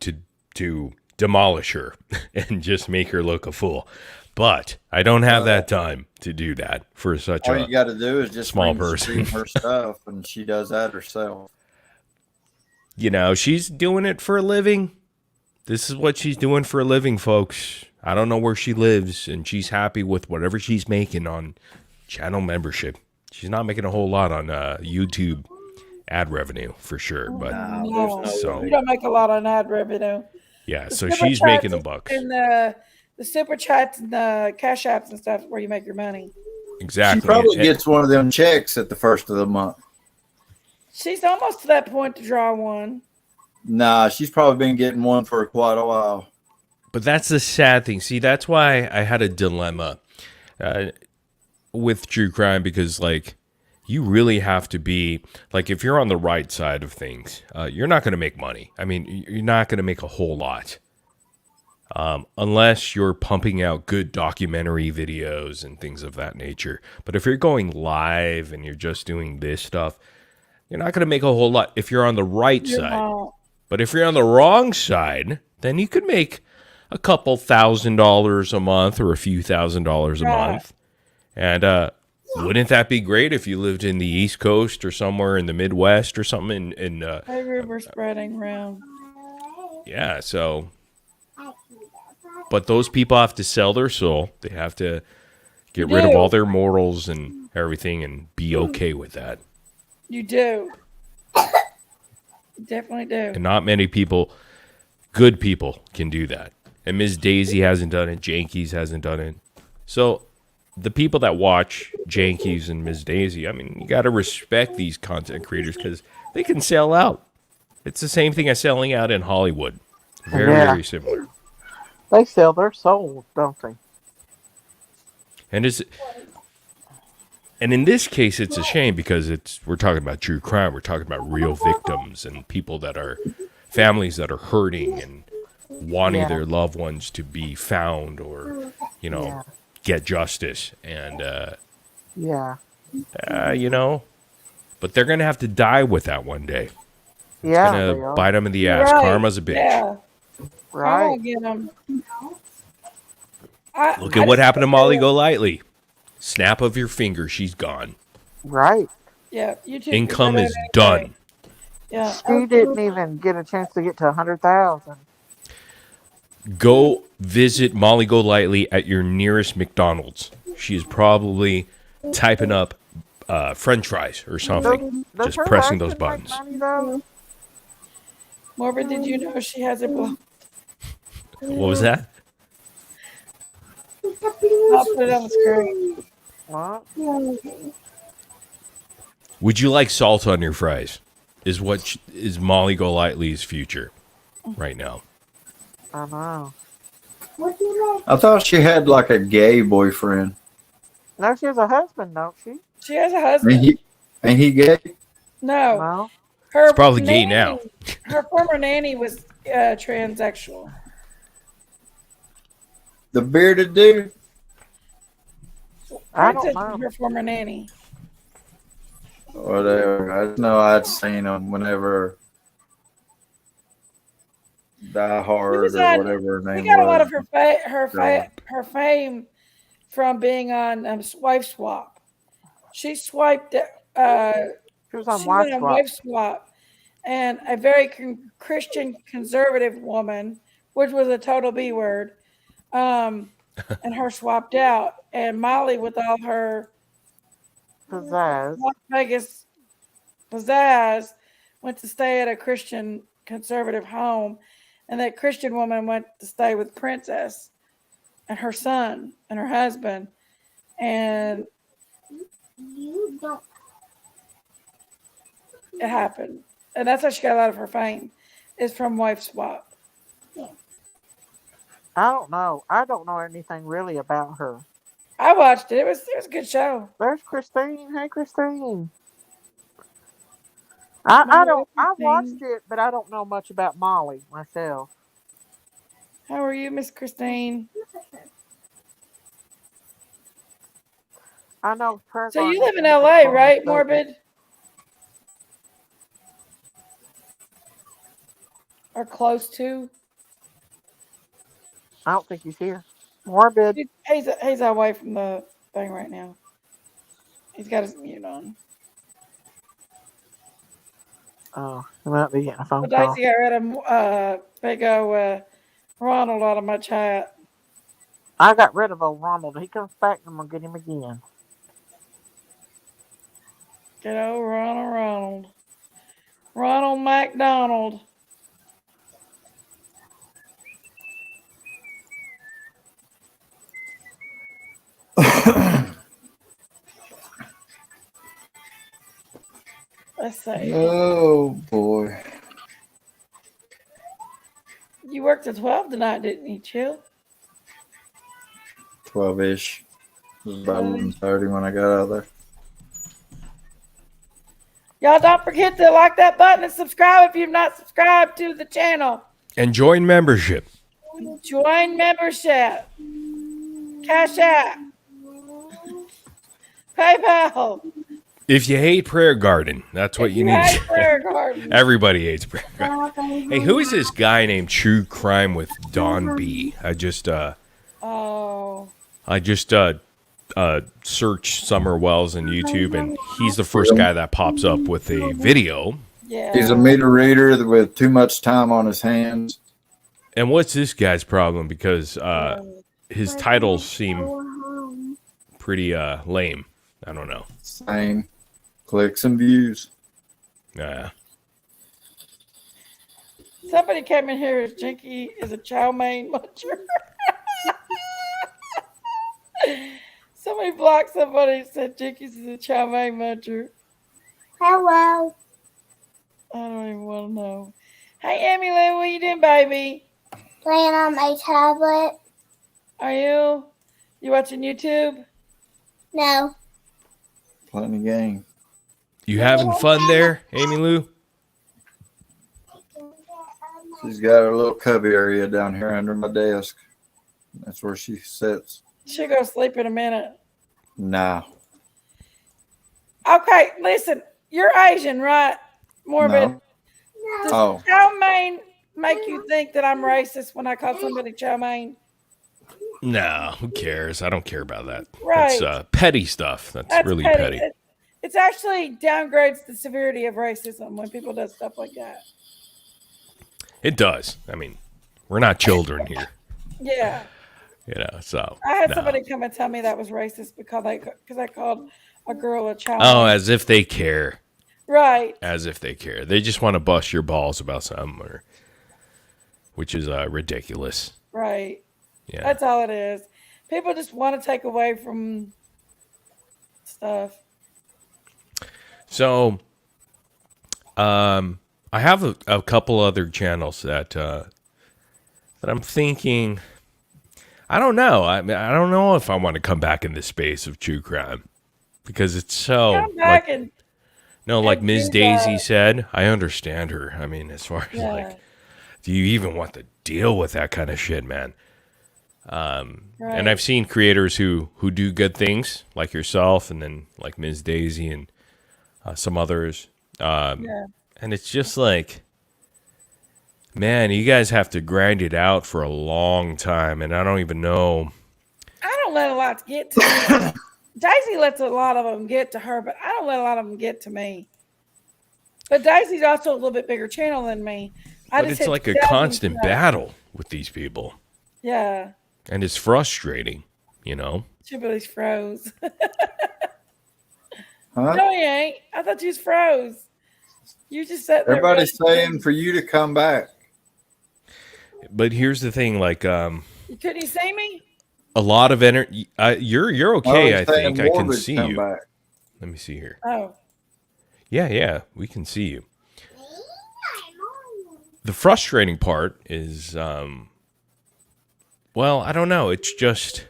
to demolish her and just make her look a fool. But I don't have that time to do that for such All a you got to do is just small bring person. her stuff, and she does that herself. You know, she's doing it for a living. This is what she's doing for a living, folks. I don't know where she lives, and she's happy with whatever she's making on channel membership. She's not making a whole lot on YouTube ad revenue for sure, but No, so you don't make a lot on ad revenue. yeah, The so super she's chats making the bucks. And the super chats and the cash apps and stuff is where you make your money. Exactly. She probably And- gets one of them checks at the first of the month. She's almost to that point to draw one. Nah, she's probably been getting one for quite a while. But that's the sad thing. See, that's why I had a dilemma with true crime, because like you really have to be like, if you're on the right side of things, you're not going to make money. I mean, you're not going to make a whole lot unless you're pumping out good documentary videos and things of that nature. But if you're going live and you're just doing this stuff, you're not going to make a whole lot if you're on the right You're side. not. But if you're on the wrong side, then you could make a couple $1,000s a month or a few $1,000s a Right. month. And wouldn't that be great if you lived in the East Coast or somewhere in the Midwest or something? Hey, river spreading around. Yeah, so. But those people have to sell their soul. They have to get rid of all their morals and everything and be okay with that. You do. You definitely do. And not many people, good people, can do that. And Ms. Daisy hasn't done it. Jankies hasn't done it. So the people that watch Jankies and Ms. Daisy, I mean, you got to respect these content creators because they can sell out. It's the same thing as selling out in Hollywood. Very, Yeah. very similar. They sell their souls, don't they? And in this case, it's a shame because we're talking about true crime. We're talking about real victims and people that are families that are hurting and wanting their loved ones to be found or, get justice. And, Yeah. you know, but they're gonna have to die with that one day. It's Yeah, gonna they are. bite them in the You're ass. right. Karma's a bitch. Yeah. Right. I'll get them. Look at what happened to Molly Golightly. Snap of your finger, she's gone. Right. Yeah, YouTube. Income is done. Yeah. She didn't even get a chance to get to 100,000. Go visit Molly Golightly at your nearest McDonald's. She is probably typing up French fries or something. Does Just her pressing those husband make buttons. money, though? Morbid, did you know she has a blog? What was that? I'll put it on the screen. What? Would you like salt on your fries? Is Molly Golightly's future right now? I know. I thought she had like a gay boyfriend. No, she has a husband, don't she? She has a husband. Ain't he gay? No. No. Her He's probably gay nanny- now. Her former nanny was transsexual. The bearded dude? I don't Princess was know. her former nanny. Whatever. I just know I'd seen him whenever Die Hard was or on- whatever her We name got a was. lot of her fame from being on Wife Swap. She swiped. She was on She went Wife on Swap. Wife Swap, and a very Christian conservative woman, which was a total B word, and her swapped out, and Molly with all her Pizzazz. Las Vegas pizzazz went to stay at a Christian conservative home, and that Christian woman went to stay with Princess and her son and her husband, and it happened. And that's how she got a lot of her fame, is from Wife Swap. I don't know. I don't know anything really about her. I watched it. It was a good show. There's Christine. Hey, Christine. I watched it, but I don't know much about Molly myself. How are you, Miss Christine? I know. So you live in LA, right, Morbid? Or close to? I don't think he's here. Morbid. He's away from the thing right now. He's got his mute on. Oh, he might be getting a phone But call. Daisy got rid of big old Ronald out of my chat. I got rid of old Ronald. He comes back, and I'm gonna get him again. Good old Ronald. Ronald McDonald. Let's see. Oh boy. You worked till 12 tonight, didn't you, Chill? 12-ish. It was about 11:30 when I got out of there. Y'all don't forget to like that button and subscribe if you've not subscribed to the channel. And join membership. Join membership. Cash App. PayPal. If you hate Prayer Garden, that's what you need. Right, Prayer Garden. Everybody hates Prayer Garden. Hey, who is this guy named True Crime with Don B? I just searched Summer Wells on YouTube, and he's the first guy that pops up with a video. Yeah. He's a meter reader with too much time on his hands. And what's this guy's problem? Because his titles seem pretty lame. I don't know. Same. Clicks and views. Somebody came in here as Jinky is a chow mein muncher. Somebody blocked somebody and said Jinky's is a chow mein muncher. Hello. I don't even want to know. Hey, Emmy Lou, what you doing, baby? Playing on my tablet. Are you? You watching YouTube? No. Playing the game. You having fun there, Amy Lou? She's got her little cubby area down here under my desk. That's where she sits. She'll go sleep in a minute. Nah. Okay, listen. You're Asian, right? Morbid. No. Does Oh. chow mein make you think that I'm racist when I call somebody chow mein? No, who cares? I don't care about that. Right. That's petty stuff. That's really petty. It's actually downgrades the severity of racism when people do stuff like that. It does. I mean, we're not children here. Yeah. So. I had somebody come and tell me that was racist because I called a girl a child. Oh, as if they care. Right. As if they care. They just want to bust your balls about something, which is ridiculous. Right. Yeah. That's all it is. People just want to take away from stuff. So, I have a couple other channels that I'm thinking. I don't know. I mean, I don't know if I want to come back in this space of true crime because it's so like Ms. Daisy said. I understand her. I mean, as far as do you even want to deal with that kind of shit, man? And I've seen creators who do good things like yourself, and then like Ms. Daisy and some others. And it's just like, man, you guys have to grind it out for a long time, and I don't even know. I don't let a lot get to me. Daisy lets a lot of them get to her, but I don't let a lot of them get to me. But Daisy's also a little bit bigger channel than me. But it's like a constant battle with these people. Yeah. And it's frustrating, you know? Chibili's froze. Huh? No, he ain't. I thought you was froze. You just sat there. Everybody's saying for you to come back. But here's the thing, like, Couldn't you see me? a lot of energy. You're okay, I think. I can Morbid see come you. back. Let me see here. Oh. Yeah, we can see you. The frustrating part is, well, I don't know. It's just,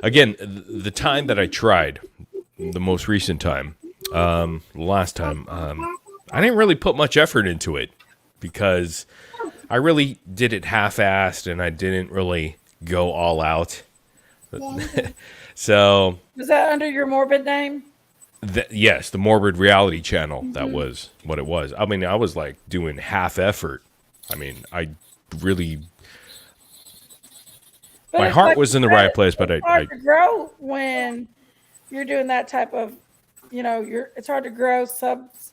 again, the time that I tried, the most recent time, last time, I didn't really put much effort into it because I really did it half-assed and I didn't really go all out. So Was that under your morbid name? yes, the Morbid Reality Channel. That was what it was. I mean, I was like doing half effort. I mean, I really, my heart was in the right place, but it's hard to grow when you're doing that type of, it's hard to grow subs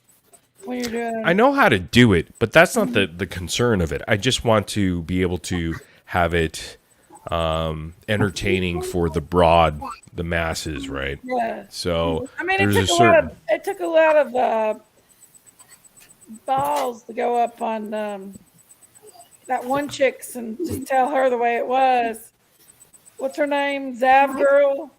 when you're doing. I know how to do it, but that's not the concern of it. I just want to be able to have it entertaining for the masses, right? Yeah. So I mean, there's it took a lot of balls to go up on that one chick's and just tell her the way it was. What's her name? Zav girl.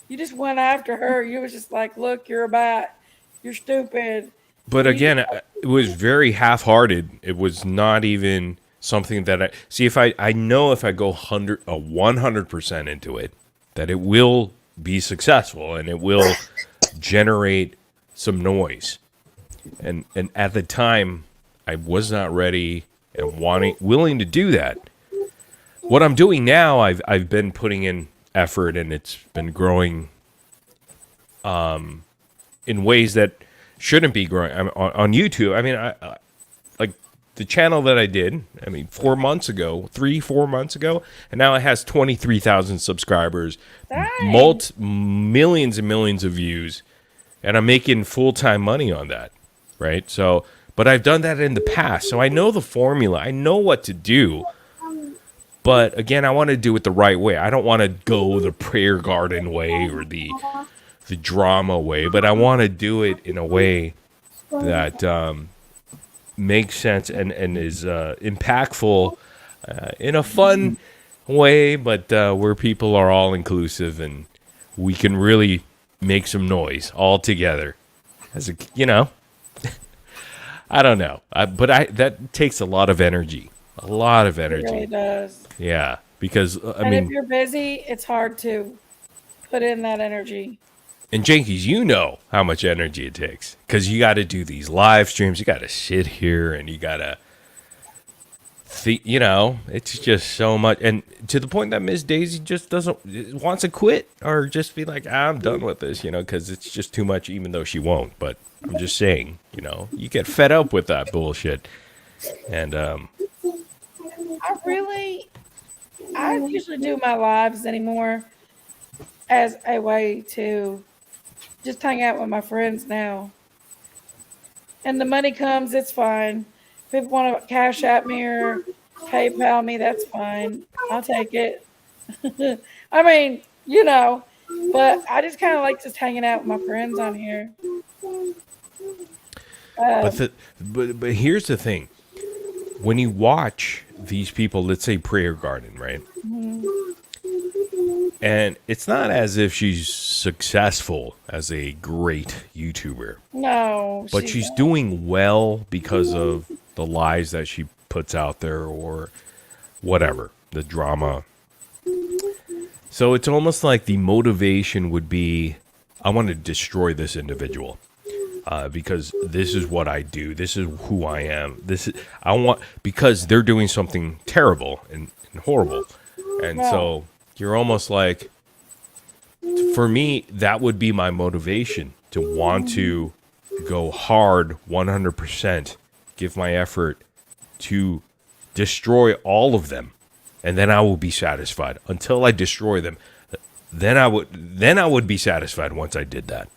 You just went after her. You was just like, look, you're a bat. You're stupid. But again, it was very half-hearted. It was not even something that I see. If I know if I go 100% into it, that it will be successful and it will generate some noise. And at the time, I was not ready and willing to do that. What I'm doing now, I've been putting in effort and it's been growing in ways that shouldn't be growing. On YouTube, I mean, I like the channel that I did, 4 months ago, 3-4 months ago, and now it has 23,000 subscribers, millions and millions of views, and I'm making full-time money on that, right? So, but I've done that in the past, so I know the formula. I know what to do. But again, I want to do it the right way. I don't want to go the prayer garden way or the drama way, but I want to do it in a way that makes sense and is impactful in a fun way, but where people are all inclusive and we can really make some noise all together. I don't know, but that takes a lot of energy. A lot of energy. It really does. Yeah, because if you're busy, it's hard to put in that energy. And Jankies, you know how much energy it takes because you got to do these live streams. You got to sit here and you got to it's just so much, and to the point that Miss Daisy just wants to quit or just be like, I'm done with this, because it's just too much, even though she won't. But I'm just saying, you get fed up with that bullshit, and I usually do my lives anymore as a way to just hang out with my friends now. And the money comes, it's fine. People want to cash at me or PayPal me, that's fine. I'll take it. I mean, but I just kind of like just hanging out with my friends on here. But here's the thing. When you watch these people, let's say Prayer Garden, right? Mm-hmm. And it's not as if she's successful as a great YouTuber. No. But she's doing well because of the lies that she puts out there or whatever, the drama. So it's almost like the motivation would be, I want to destroy this individual. Because this is what I do. This is who I am. Because they're doing something terrible and horrible. And so you're almost like, for me, that would be my motivation to want to go hard 100%, give my effort to destroy all of them. And then I will be satisfied until I destroy them. Then I would be satisfied once I did that.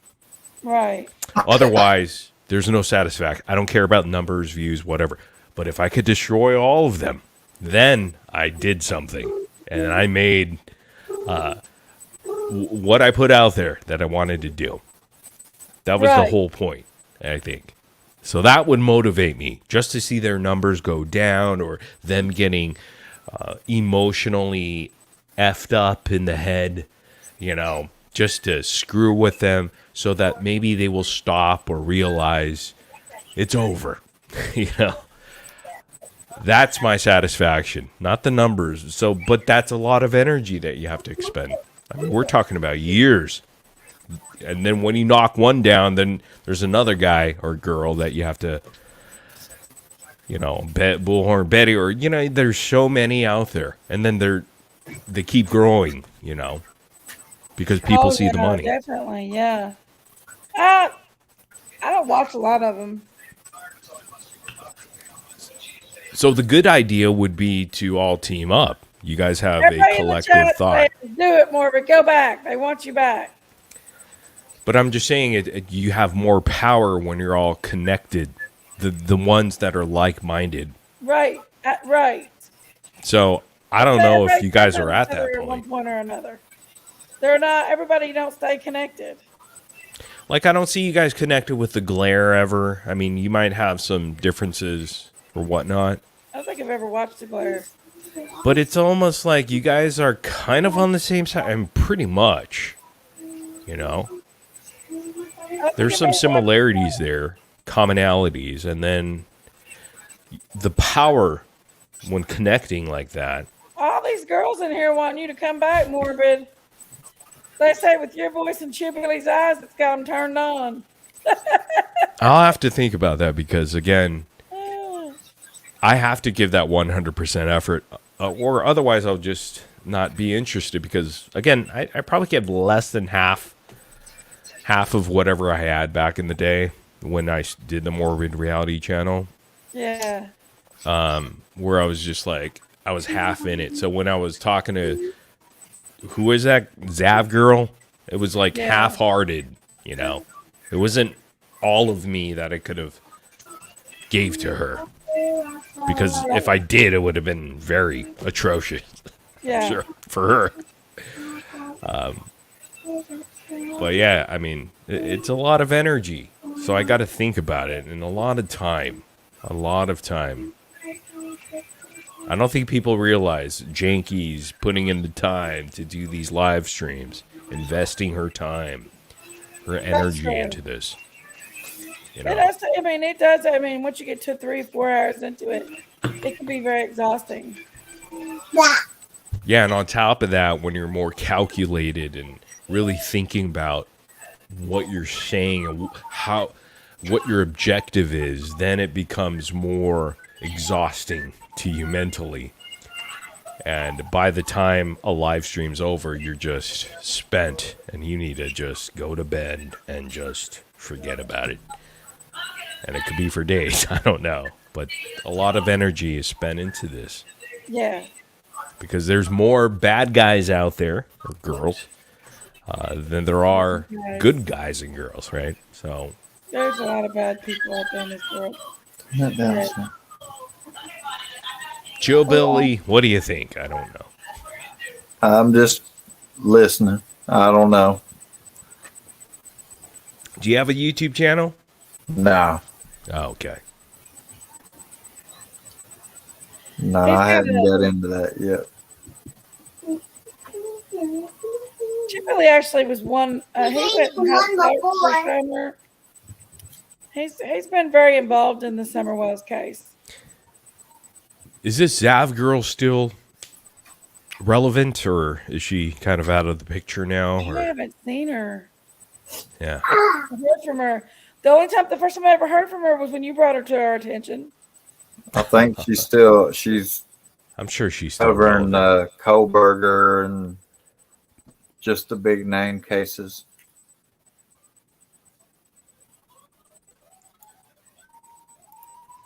Right. Otherwise, there's no satisfaction. I don't care about numbers, views, whatever. But if I could destroy all of them, then I did something. And I made what I put out there that I wanted to do. That was the whole point, I think. So that would motivate me, just to see their numbers go down or them getting emotionally effed up in the head, just to screw with them so that maybe they will stop or realize it's over. That's my satisfaction, not the numbers. So, but that's a lot of energy that you have to expend. I mean, we're talking about years. And then when you knock one down, then there's another guy or girl that you have to, Bullhorn Betty, or, there's so many out there. And then they keep growing, because people see the money. Definitely, yeah. I don't watch a lot of them. So the good idea would be to all team up. You guys have Everybody a collective thought. Do it, Morbid. Go back. They want you back. But I'm just saying, you have more power when you're all connected. The ones that are like-minded. Right. Right. So I don't know if you guys are at that point. At one point or another. They're not. Everybody don't stay connected. Like, I don't see you guys connected with the glare ever. I mean, you might have some differences or whatnot. I don't think I've ever watched the Glare. But it's almost like you guys are kind of on the same side, and pretty much, There's some similarities there, commonalities, and then the power when connecting like that. All these girls in here wanting you to come back, Morbid. They say with your voice and Chibbilly's eyes, it's got them turned on. I'll have to think about that because, again, I have to give that 100% effort, or otherwise I'll just not be interested because, again, I probably give less than half of whatever I had back in the day when I did the Morbid Reality channel. Yeah. Where I was just like, I was half in it. So when I was talking to, who is that, Zav girl? It was like half-hearted, It wasn't all of me that I could have gave to her. Because if I did, it would have been very atrocious. Yeah. Sure, for her. But yeah, I mean, it's a lot of energy. So I got to think about it and a lot of time. A lot of time. I don't think people realize Janky's putting in the time to do these live streams, investing her time, her energy into this. It does. I mean, once you get to 3 or 4 hours into it, it can be very exhausting. Yeah, and on top of that, when you're more calculated and really thinking about what you're saying and what your objective is, then it becomes more exhausting to you mentally. And by the time a live stream's over, you're just spent and you need to just go to bed and just forget about it. And it could be for days, I don't know. But a lot of energy is spent into this. Yeah. Because there's more bad guys out there, or girls, than there are good guys and girls, right? So There's a lot of bad people out there in this world. Turn that down, son. Joe Billy, what do you think? I don't know. I'm just listening. I don't know. Do you have a YouTube channel? No. Oh, okay. No, I haven't got into that yet. Joe Billy actually was one. He went and helped out for summer. He's been very involved in the Summer Wells case. Is this Zav girl still relevant, or is she kind of out of the picture now? I Or haven't seen her. yeah, I heard from her. The first time I ever heard from her was when you brought her to our attention. I think she's I'm sure she's still over in relevant. Kohlberger and just the big name cases.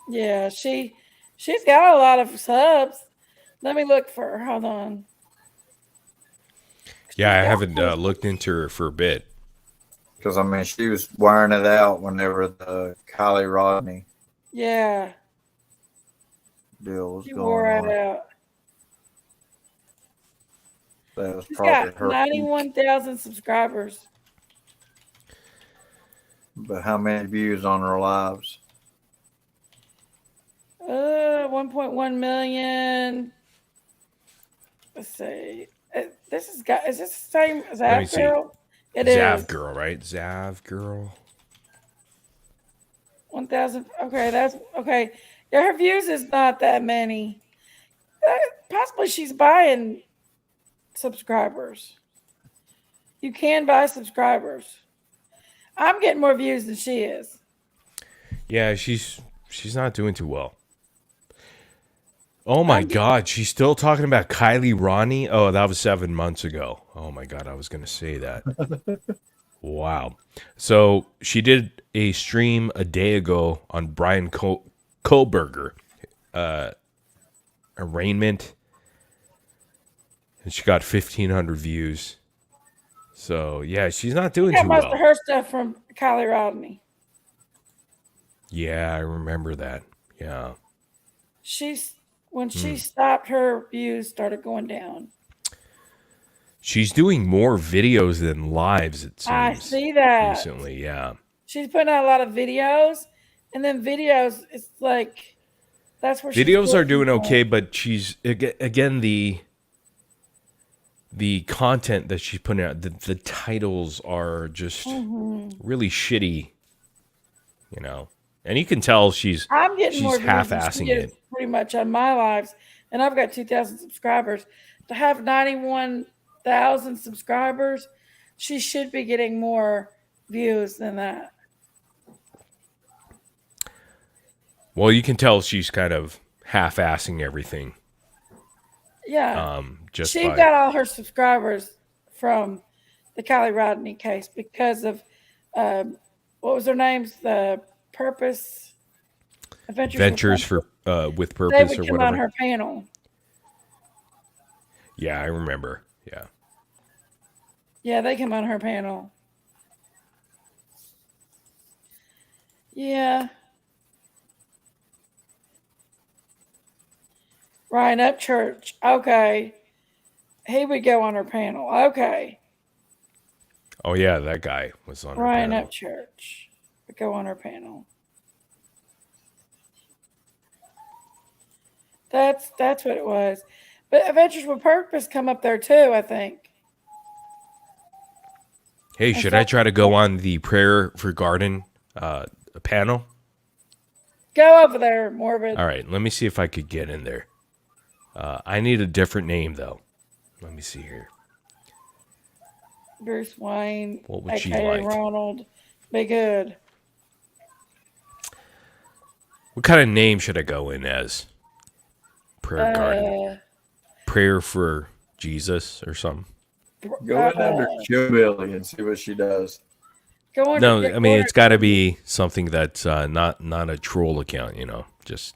Yeah, she's got a lot of subs. Let me look for her. Hold on. Yeah, I haven't looked into her for a bit. Because, I mean, she was wearing it out whenever the Kylie Rodney Yeah, deal was she going wore it on. out. That was She's probably got her. 91,000 subscribers. But how many views on her lives? 1.1 million. Let's see. Is this the same as Let me that see. girl? It Zav is. girl, right? Zav girl. 1,000. Okay, that's okay. Yeah, her views is not that many. Possibly she's buying subscribers. You can buy subscribers. I'm getting more views than she is. Yeah, she's not doing too well. Oh my God, she's still talking about Kylie Ronnie? Oh, that was 7 months ago. Oh my God, I was going to say that. Wow. So she did a stream a day ago on Brian Kohlberger, arraignment, and she got 1,500 views. So yeah, she's not doing Got too most well. of her stuff from Kylie Rodney. Yeah, I remember that. Yeah. When she stopped, her views started going down. She's doing more videos than lives, it seems. I see that recently, yeah. She's putting out a lot of videos, and then videos. It's like that's where Videos are she's doing from. okay, but she's again the content that she's putting out. The titles are just really shitty, you know. And you can tell she's I'm getting more views than half-assing she is it. pretty much on my lives, and I've got 2,000 subscribers. To have 91,000 subscribers, she should be getting more views than that. Well, you can tell she's kind of half-assing everything. Yeah, Just she by got all her subscribers from the Kylie Rodney case because of what was their names? The Purpose Ventures for with They Purpose would or come on whatever. her panel. Yeah, I remember. Yeah. Yeah, they come on her panel. Yeah. Ryan Upchurch. Okay. He would go on her panel. Okay. Oh yeah, that guy was on her Ryan panel. Upchurch would go on her panel. That's what it was. But Adventures with Purpose come up there too, I think. Hey, should I try to go on the Prayer for Garden panel? Go over there, Morbid. All right, let me see if I could get in there. I need a different name though. Let me see here. Bruce Wayne. What would she AKA like? Ronald. Be good. What kind of name should I go in as? Prayer garden. Prayer for Jesus or something. Go in under Chillbilly and see what she does. Go under, No, I mean it's got to be something that's not a troll account. Just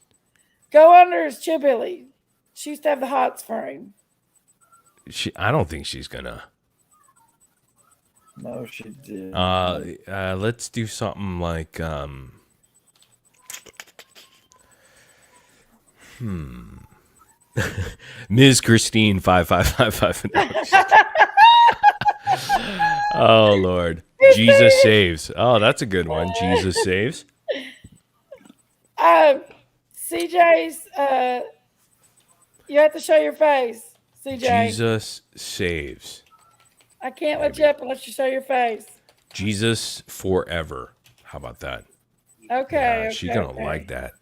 go under his Chillbilly. She used to have the hots for him. I don't think she's gonna. No, she did. Let's do something like Ms. Christine 5555. Oh Lord, Jesus saves. Oh, that's a good one. Jesus saves. CJ's. You have to show your face, CJ. Jesus saves. I can't let you up unless you show your face. Jesus forever. How about that? Okay. Yeah, she's gonna like that.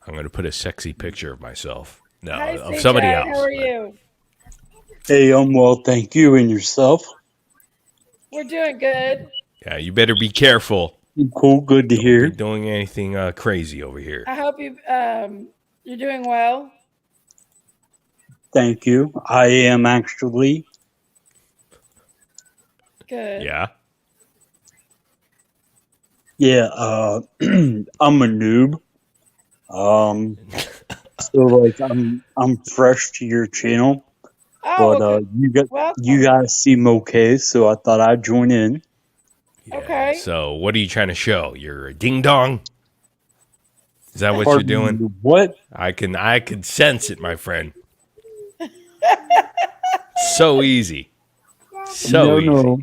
I'm gonna put a sexy picture of myself. No, Hi, of CJ, somebody else. How are you? Hey, I'm well, thank you. And yourself? We're doing good. Yeah, you better be careful. Cool, good to Don't hear. be doing anything crazy over here. I hope you're doing well. Thank you. I am actually. Good. Yeah. Yeah, I'm a noob. So like I'm fresh to your channel, Oh, but okay. Welcome. you guys seem okay, so I thought I'd join in. Yeah. Okay. So, what are you trying to show? You're a ding dong. Is that what Pardon you're doing? me, what? I can sense it, my friend. So easy. So easy. No.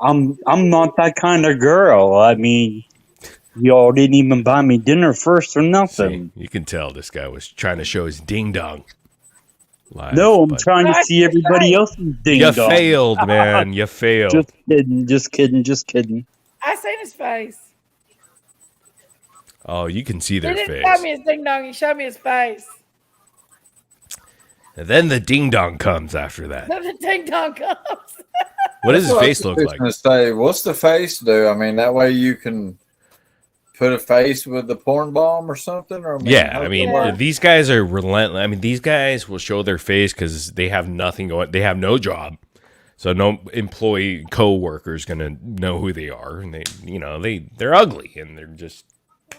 I'm not that kind of girl. I mean, y'all didn't even buy me dinner first or nothing. See, you can tell this guy was trying to show his ding dong. Live, No, I'm but trying to see everybody else's ding you dong. failed, man. You failed. Just kidding. I seen his face. Oh, you can see He their didn't face. show me his ding dong. He showed me his face. And then the ding dong comes after that. Then the ding dong comes. What does his That's what I face was look like? gonna say, what's the face do? I mean, that way you can put a face with the porn bomb or something. Or Yeah, I mean, Yeah. these guys are relentless. I mean, these guys will show their face because they have nothing going. They have no job, so no employee co-worker is gonna know who they are, and they're ugly and they're just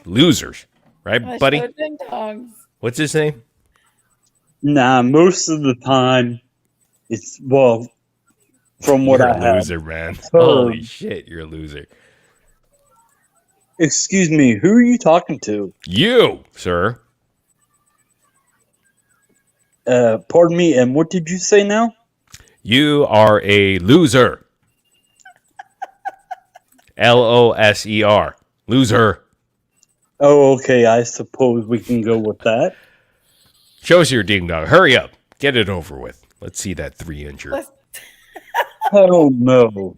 losers, right, I buddy? showed ding dongs. What's his name? Nah, most of the time, it's, well, from what You're I a have. loser, man. heard. Holy shit, you're a loser. Excuse me, who are you talking to? You, sir. Pardon me, and what did you say now? You are a loser. LOSER. Loser. Oh, okay, I suppose we can go with that. Show us your ding dong. Hurry up. Get it over with. Let's see that 3-incher. Let's- Oh, no.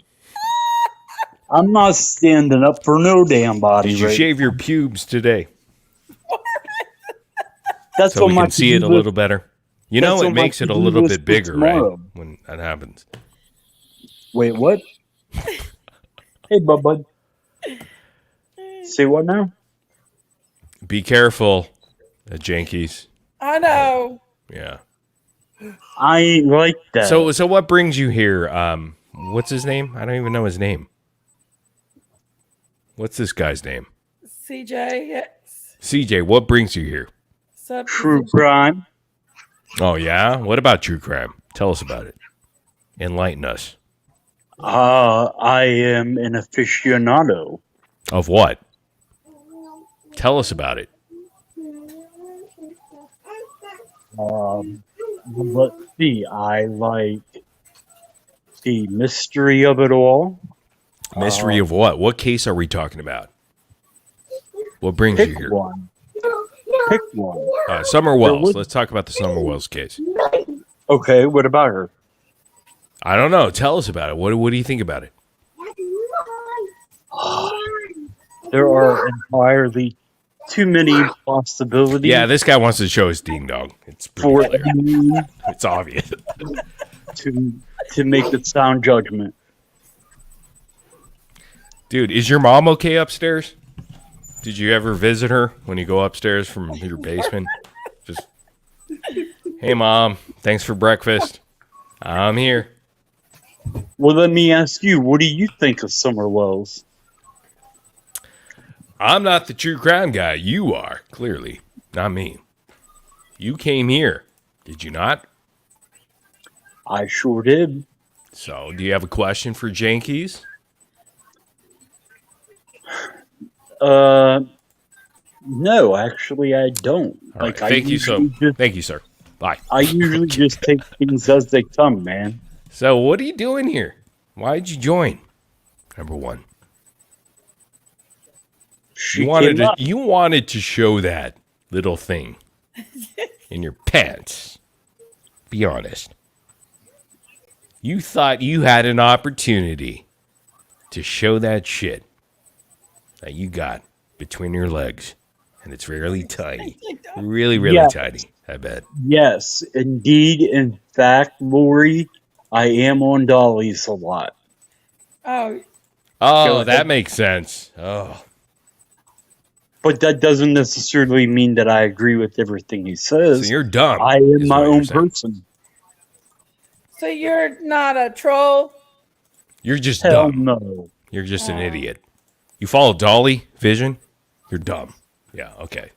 I'm not standing up for no damn body. Did you right? shave your pubes today? That's So on we my can see it a to-do little better. You know, That's it on my makes it a to-do little list bit for bigger, right? tomorrow. When that happens. Wait, what? Hey, bud. Say what now? Be careful, Jankies. I know. Yeah. I ain't like that. So what brings you here? What's his name? I don't even know his name. What's this guy's name? CJ. Yes. CJ, what brings you here? Sub- True crime. Oh, yeah? What about true crime? Tell us about it. Enlighten us. I am an aficionado. Of what? Tell us about it. Let's see. I like the mystery of it all. Mystery of what? What case are we talking about? What brings you Pick here? one. Pick one. Summer Wells. would- Let's talk about the Summer Wells case. Okay, what about her? I don't know. Tell us about it. What do you think about it? There are entirely too many possibilities Yeah, this guy wants to show his ding dong. It's for pretty clear. me It's obvious. to make a sound judgment. Dude, is your mom okay upstairs? Did you ever visit her when you go upstairs from your basement? Just, hey, Mom, thanks for breakfast. I'm here. Well, let me ask you, what do you think of Summer Wells? I'm not the true crime guy. You are, clearly. Not me. You came here, did you not? I sure did. So, do you have a question for Jankies? No, actually, I don't. All right. I Thank you, usually sir. Bye. I usually just take things as they come, man. So, what are you doing here? Why'd you join? Number one. She came up. You wanted to show that little thing in your pants. Be honest. You thought you had an opportunity to show that shit that you got between your legs. And it's really tiny. Really, really Yes. tiny, I bet. Yes, indeed. In fact, Lori, I am on dollies a lot. Oh, Oh, ahead. that makes sense. Oh. But that doesn't necessarily mean that I agree with everything he says. So you're dumb. I am is my what you're own saying. person. so you're not a troll? You're just Hell dumb. no. You're just an idiot. You follow Dolly Vision? You're dumb. Yeah, okay.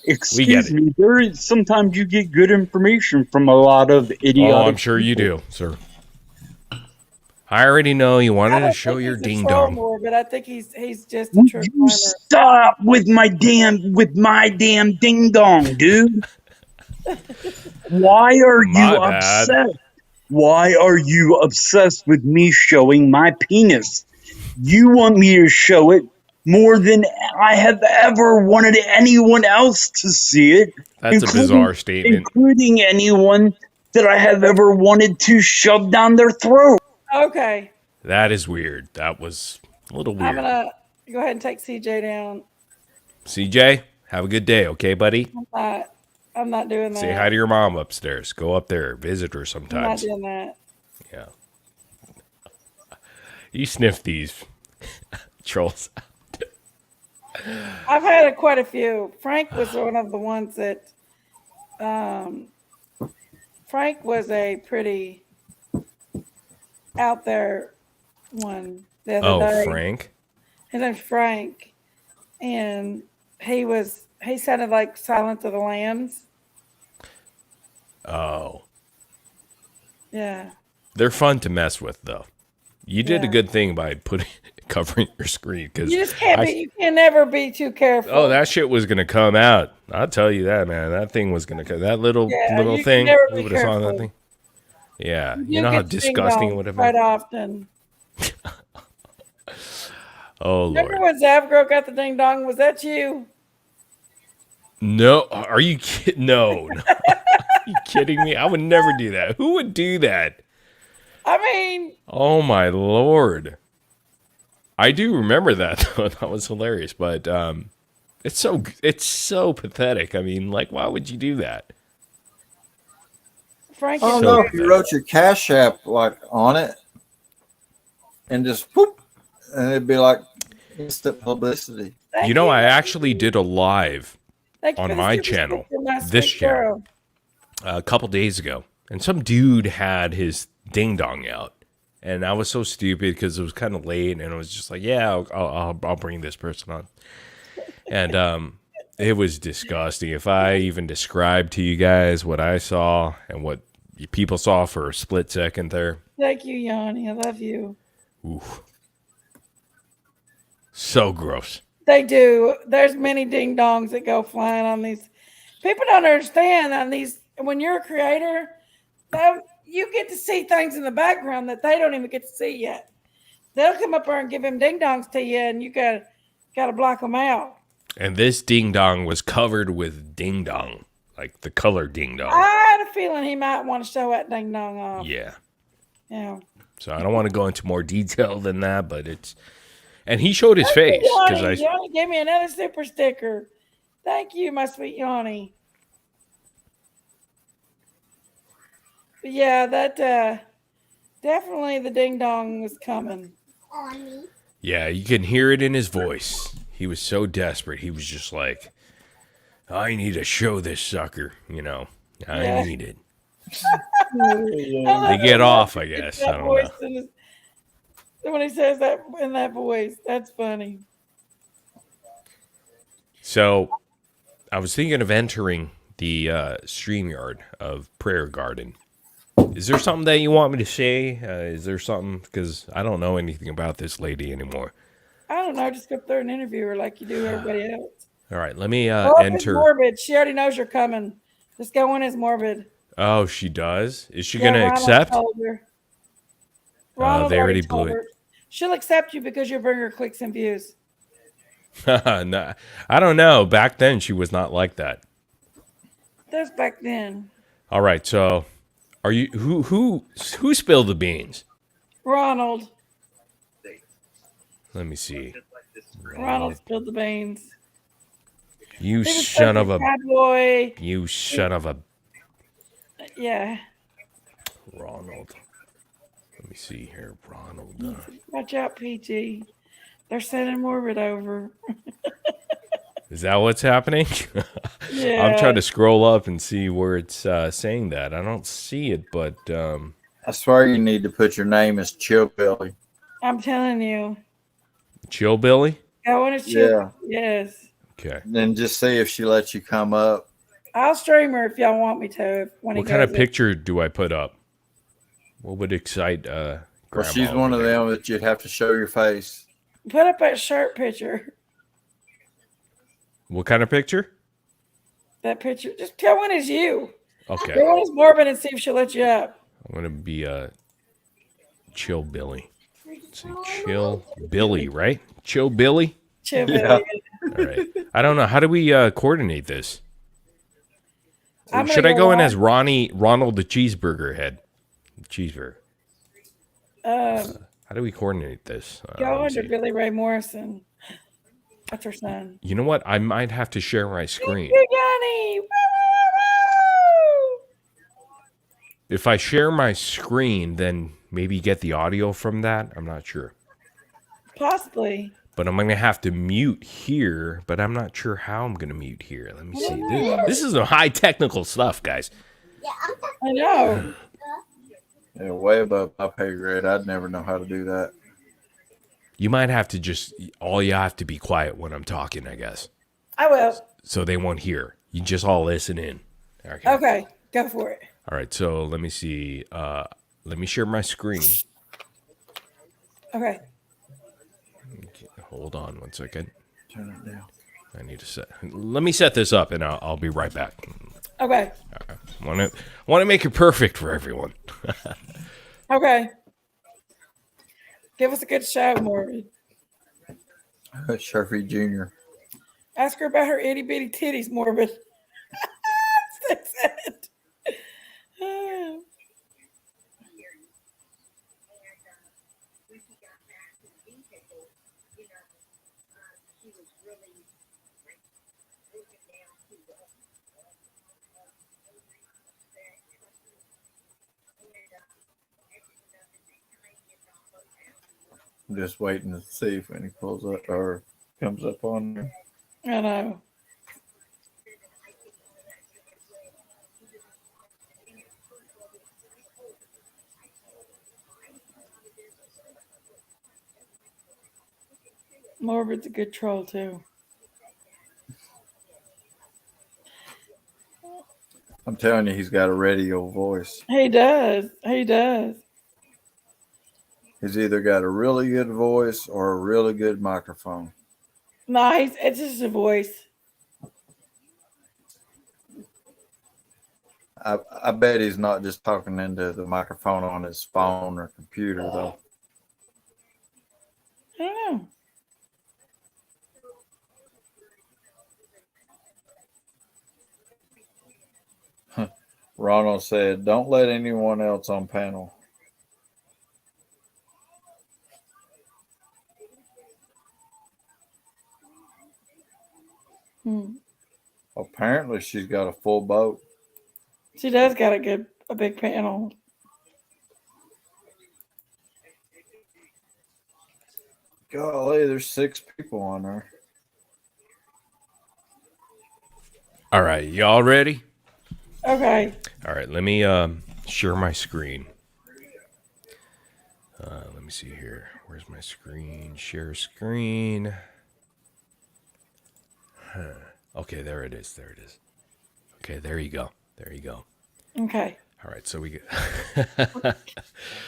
Excuse me. Sometimes you get good information from a lot of idiotic. Oh, I'm sure you do, sir. I already know you I wanted don't to show think your he's a ding troll dong. more, but I think he's just a Would true you climber. stop with my damn ding dong, dude? Why are you My bad. upset? Why are you obsessed with me showing my penis? You want me to show it more than I have ever wanted anyone else to see it. That's a bizarre statement. Including anyone that I have ever wanted to shove down their throat. Okay, That is weird. That was a little I'm weird. gonna go ahead and take CJ down. CJ, have a good day, okay, buddy? I'm not doing that. Say hi to your mom upstairs. Go up there, visit her I'm not sometimes. doing that. Yeah. You sniff these trolls. I've had quite a few. Frank was one of the ones that. Frank was a pretty out there one the other day. Frank? His name's Frank, and he sounded like Silence of the Lambs. Oh. Yeah. They're fun to mess with, though. You did a Yeah. good thing by covering your screen, because You just can't be. You can never be too careful. oh, that shit was gonna come out. I'll tell you that, man. That thing was gonna come. That little you can thing. never You be would have saw that careful. thing. Yeah, You you know how get ding disgusting it dongs would have quite been. often. Oh Remember Lord. when Zavgro got the ding dong? Was that you? No, are you kidding? No, no. Are you kidding me? I would never do that. Who would do that? I mean, Oh my Lord. I do remember that though. That was hilarious, but it's so pathetic. I mean, like, why would you do that? Frank. I don't is know weird. if you wrote your Cash App like on it and just whoop, and it'd be like instant publicity. Thank You know, you. I actually did a live Thank you on for the my super channel, sticker, my this sweet channel, girl. a couple days ago, and some dude had his ding dong out, and I was so stupid because it was kind of late, and I was just like, yeah, I'll bring this person on, and it was disgusting. If I even described to you guys what I saw and what people saw for a split second there, Thank you, Yanni. I love you. oof, so gross. They do. There's many ding dongs that go flying on these. People don't understand on these. When you're a creator, you get to see things in the background that they don't even get to see yet. They'll come up there and give them ding dongs to you, and you gotta block them out. And this ding dong was covered with ding dong, like the color ding dong. I had a feeling he might want to show that ding dong off. Yeah. Yeah. So I don't want to go into more detail than that, but it's, and he showed his face because Yanni gave me another super sticker. Thank you, my sweet Yanni. But yeah, that definitely the ding dong was coming. yeah, you can hear it in his voice. He was so desperate. He was just like, I need to show this sucker. You know, I Yeah. need it. I They love get it. off, I It's guess. that I don't voice know. in his- when he says that in that voice, that's funny. So I was thinking of entering the StreamYard of Prayer Garden. Is there something that you want me to say? Is there something? Because I don't know anything about this lady anymore. I don't know. Just go up there and interview her like you do everybody else. All right, let me Oh, it's enter. Morbid. She already knows you're coming. Just go in as Morbid. Oh, she does? Is she Yeah, going to Ronald accept? told her. Ronald They already told blew it. her. She'll accept you because you'll bring her clicks and views. No, I don't know. Back then, she was not like that. That's back then. All right, so are you who spilled the beans? Ronald. Let me see. Ronald spilled the beans. You He was son such of a cowboy. you son of a Yeah. Ronald. Let me see here, Ronald. Watch out, PG. They're sending Morbid over. Is that what's happening? Yeah. I'm trying to scroll up and see where it's saying that. I don't see it, but I swear you need to put your name as Chillbilly. I'm telling you. Chill Billy. Go in as Chill. Yeah. Yes. Okay. Then just see if she lets you come up. I'll stream her if y'all want me to. When What he kind of goes in. picture do I put up? What would excite Well, Grandma she's one over of there? them that you'd have to show your face. Put up that shirt picture. What kind of picture? That picture. Just tell when it's you. Okay. Go in as Morbid and see if she'll let you up. I'm gonna be Chill Billy. Let's see, Chill Billy, right? Chill Billy. Chill, Yeah. Billy. All right. I don't know. How do we coordinate this? I'm Should gonna I go in live. as Ronald the Cheeseburger Head? Cheeseburger. How do we coordinate this? Go Let me under see. Billy Ray Morrison. That's her son. You know what? I might have to share my screen. You Johnny. Woo, woo, woo. If I share my screen, then maybe get the audio from that. I'm not sure. Possibly. But I'm going to have to mute here, but I'm not sure how I'm going to mute here. Let me see. This is some high technical stuff, guys. I know. Yeah, way above my pay grade. I'd never know how to do that. You might have to you have to be quiet when I'm talking, I guess. I will. So they won't hear. You just all listen in. Okay. Okay. Go for it. All right, so let me see. Let me share my screen. Okay. Hold on 1 second. Turn it down. I need to let me set this up and I'll be right back. Okay. Want to make it perfect for everyone. Okay. Give us a good show, Morbid. Sharpie Jr. Ask her about her itty bitty titties, Morbid. That's it. I'm just waiting to see if when he pulls up or comes up on there. I know. Morbid's a good troll too. I'm telling you, he's got a radio voice. He does. He does. He's either got a really good voice or a really good microphone. No, it's just a voice. I bet he's not just talking into the microphone on his phone or computer, though. I don't know. Ronald said, "Don't let anyone else on panel." Apparently, she's got a full boat. She does got a big panel. Golly, there's 6 people on there. All right, y'all ready? Okay. All right, let me share my screen. Let me see here. Where's my screen? Share screen. Okay, there it is. There it is. Okay, there you go. There you go. Okay. All right, so we get.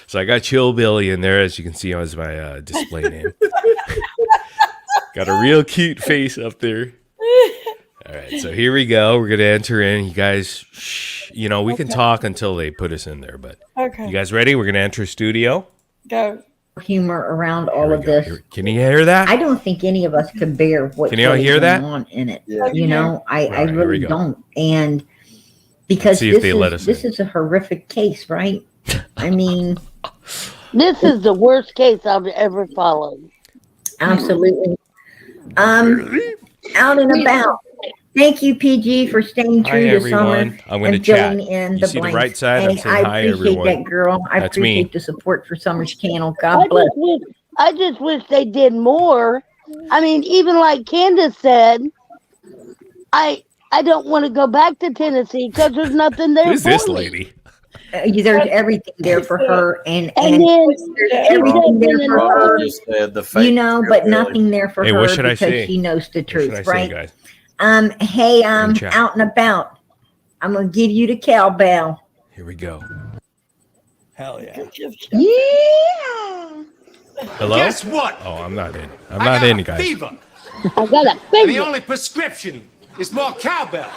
So I got Chillbilly in there, as you can see as my display name. Got a real cute face up there. All right, so here we go. We're gonna enter in. You guys, we can talk until they put us in there. But Okay. you guys ready? We're gonna enter studio. Go. Humor around all Here of we go. this. Can you hear that? I don't think any of us could bear what's Can y'all hear going that? on in it. Yeah. You know, I Right, here we really go. don't. And because see if they let us this in. is a horrific case, right? I mean, This is the worst case I've ever followed. absolutely. Out and about. Thank you, PG, for staying Hi, true to everyone. summer I'm gonna and chat. filling in You the see the blanks. right side? I'm Hey, saying I hi, appreciate everyone. that, girl. I That's me. appreciate the support for Summer's channel. God bless. I just wish they did more. I mean, even like Candace said, I don't want to go back to Tennessee because there's nothing there Who's for this me. lady? There's everything there for her, and And then there's everything there for her. Just said the fake You know, but Chillbilly. nothing there for Hey, her what should I because say? she knows the What should I truth, say, right? guys? Hey, In chat. out and about. I'm gonna give you the cowbell. Here we go. Hell yeah. Yeah. Hello? Guess what? Oh, I'm not in. I'm I not got in, a guys. fever. I got a And the finger. only prescription is more cowbell.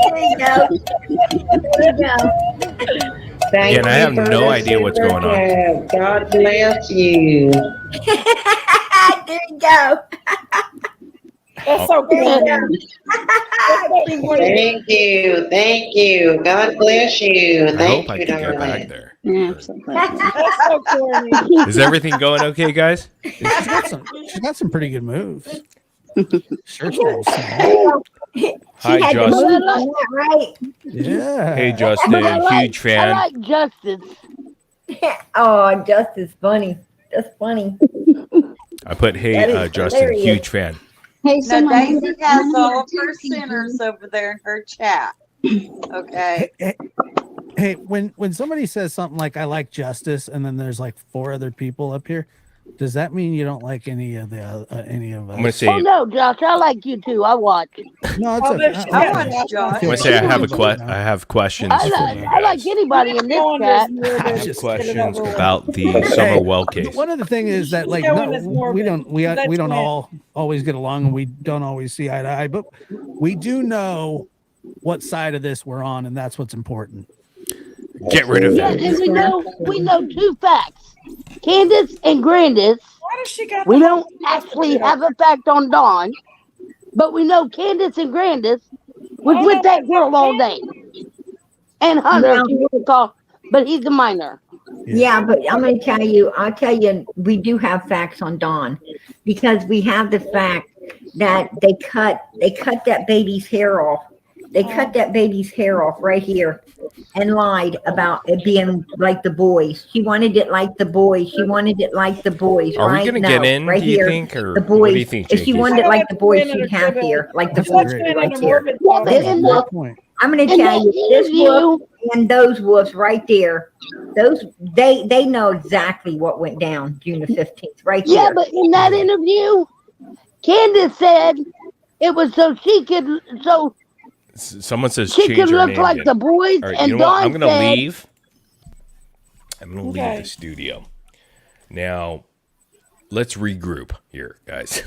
There you go. There you go. Thank Again, I you have for no the idea what's super going on. chat. God bless you. There you go. That's so corny. Thank you. Thank you. God bless you. I Thank hope I you, can get back darling. there. That's so corny. Is everything going okay, guys? She's got some pretty good moves. Shirt's a little small. Hi, She had to Justin. move on that, right? Yeah. Hey, Justin. But Huge I fan. like Justice. Oh, Justice funny. That's funny. I put, hey, That is Justin. hilarious. Huge fan. Hey, Now, someone Daisy has all of her sinners over there in her chat. Okay. Hey, when somebody says something like "I like justice" and then there's like 4 other people up here, does that mean you don't like any of us? I'm going to say, Oh no, Josh, I like you too. I watch. No, it's Oh, okay. there's- I watch Josh. I'm going to say I have questions I for like, you I like guys. anybody in this Going chat. is morbid. I have Get it questions over with. about the Summer Well case. One of the things is that like Going no, is morbid. we That's don't when- all always get along and we don't always see eye to eye, but we do know what side of this we're on, and that's what's important. Get rid of Yeah, that. and we know 2 facts. Candace and Grandis. Why does she got We the don't actually have a fact on Dawn, but we know Candace and Grandis was Oh, with no, that girl all day. And Hunter, if you want to call, but he's a minor. Yeah, but I'm going to I'll tell you, we do have facts on Dawn because we have the fact that they cut that baby's hair off. They cut that baby's hair off right here and lied about it being like the boys. She wanted it like the boys. She wanted it like the boys, Are we right? going to No, get in, right do you here, think? Or the what do boys. you think, If she Jakey? wanted it like the boys, she'd have hair like the That's boys great. right here. Yeah, This and wolf, Point. I'm going to In tell that you, this wolf interview- and those wolves right there, those they know exactly what went down June the 15th, right Yeah, there. but in that interview, Candace said it was so she could Someone says she change could her look name like again. the boys, All right, and you know what? Dawn I'm going to said, leave. I'm going to leave the studio. Now, let's regroup here, guys.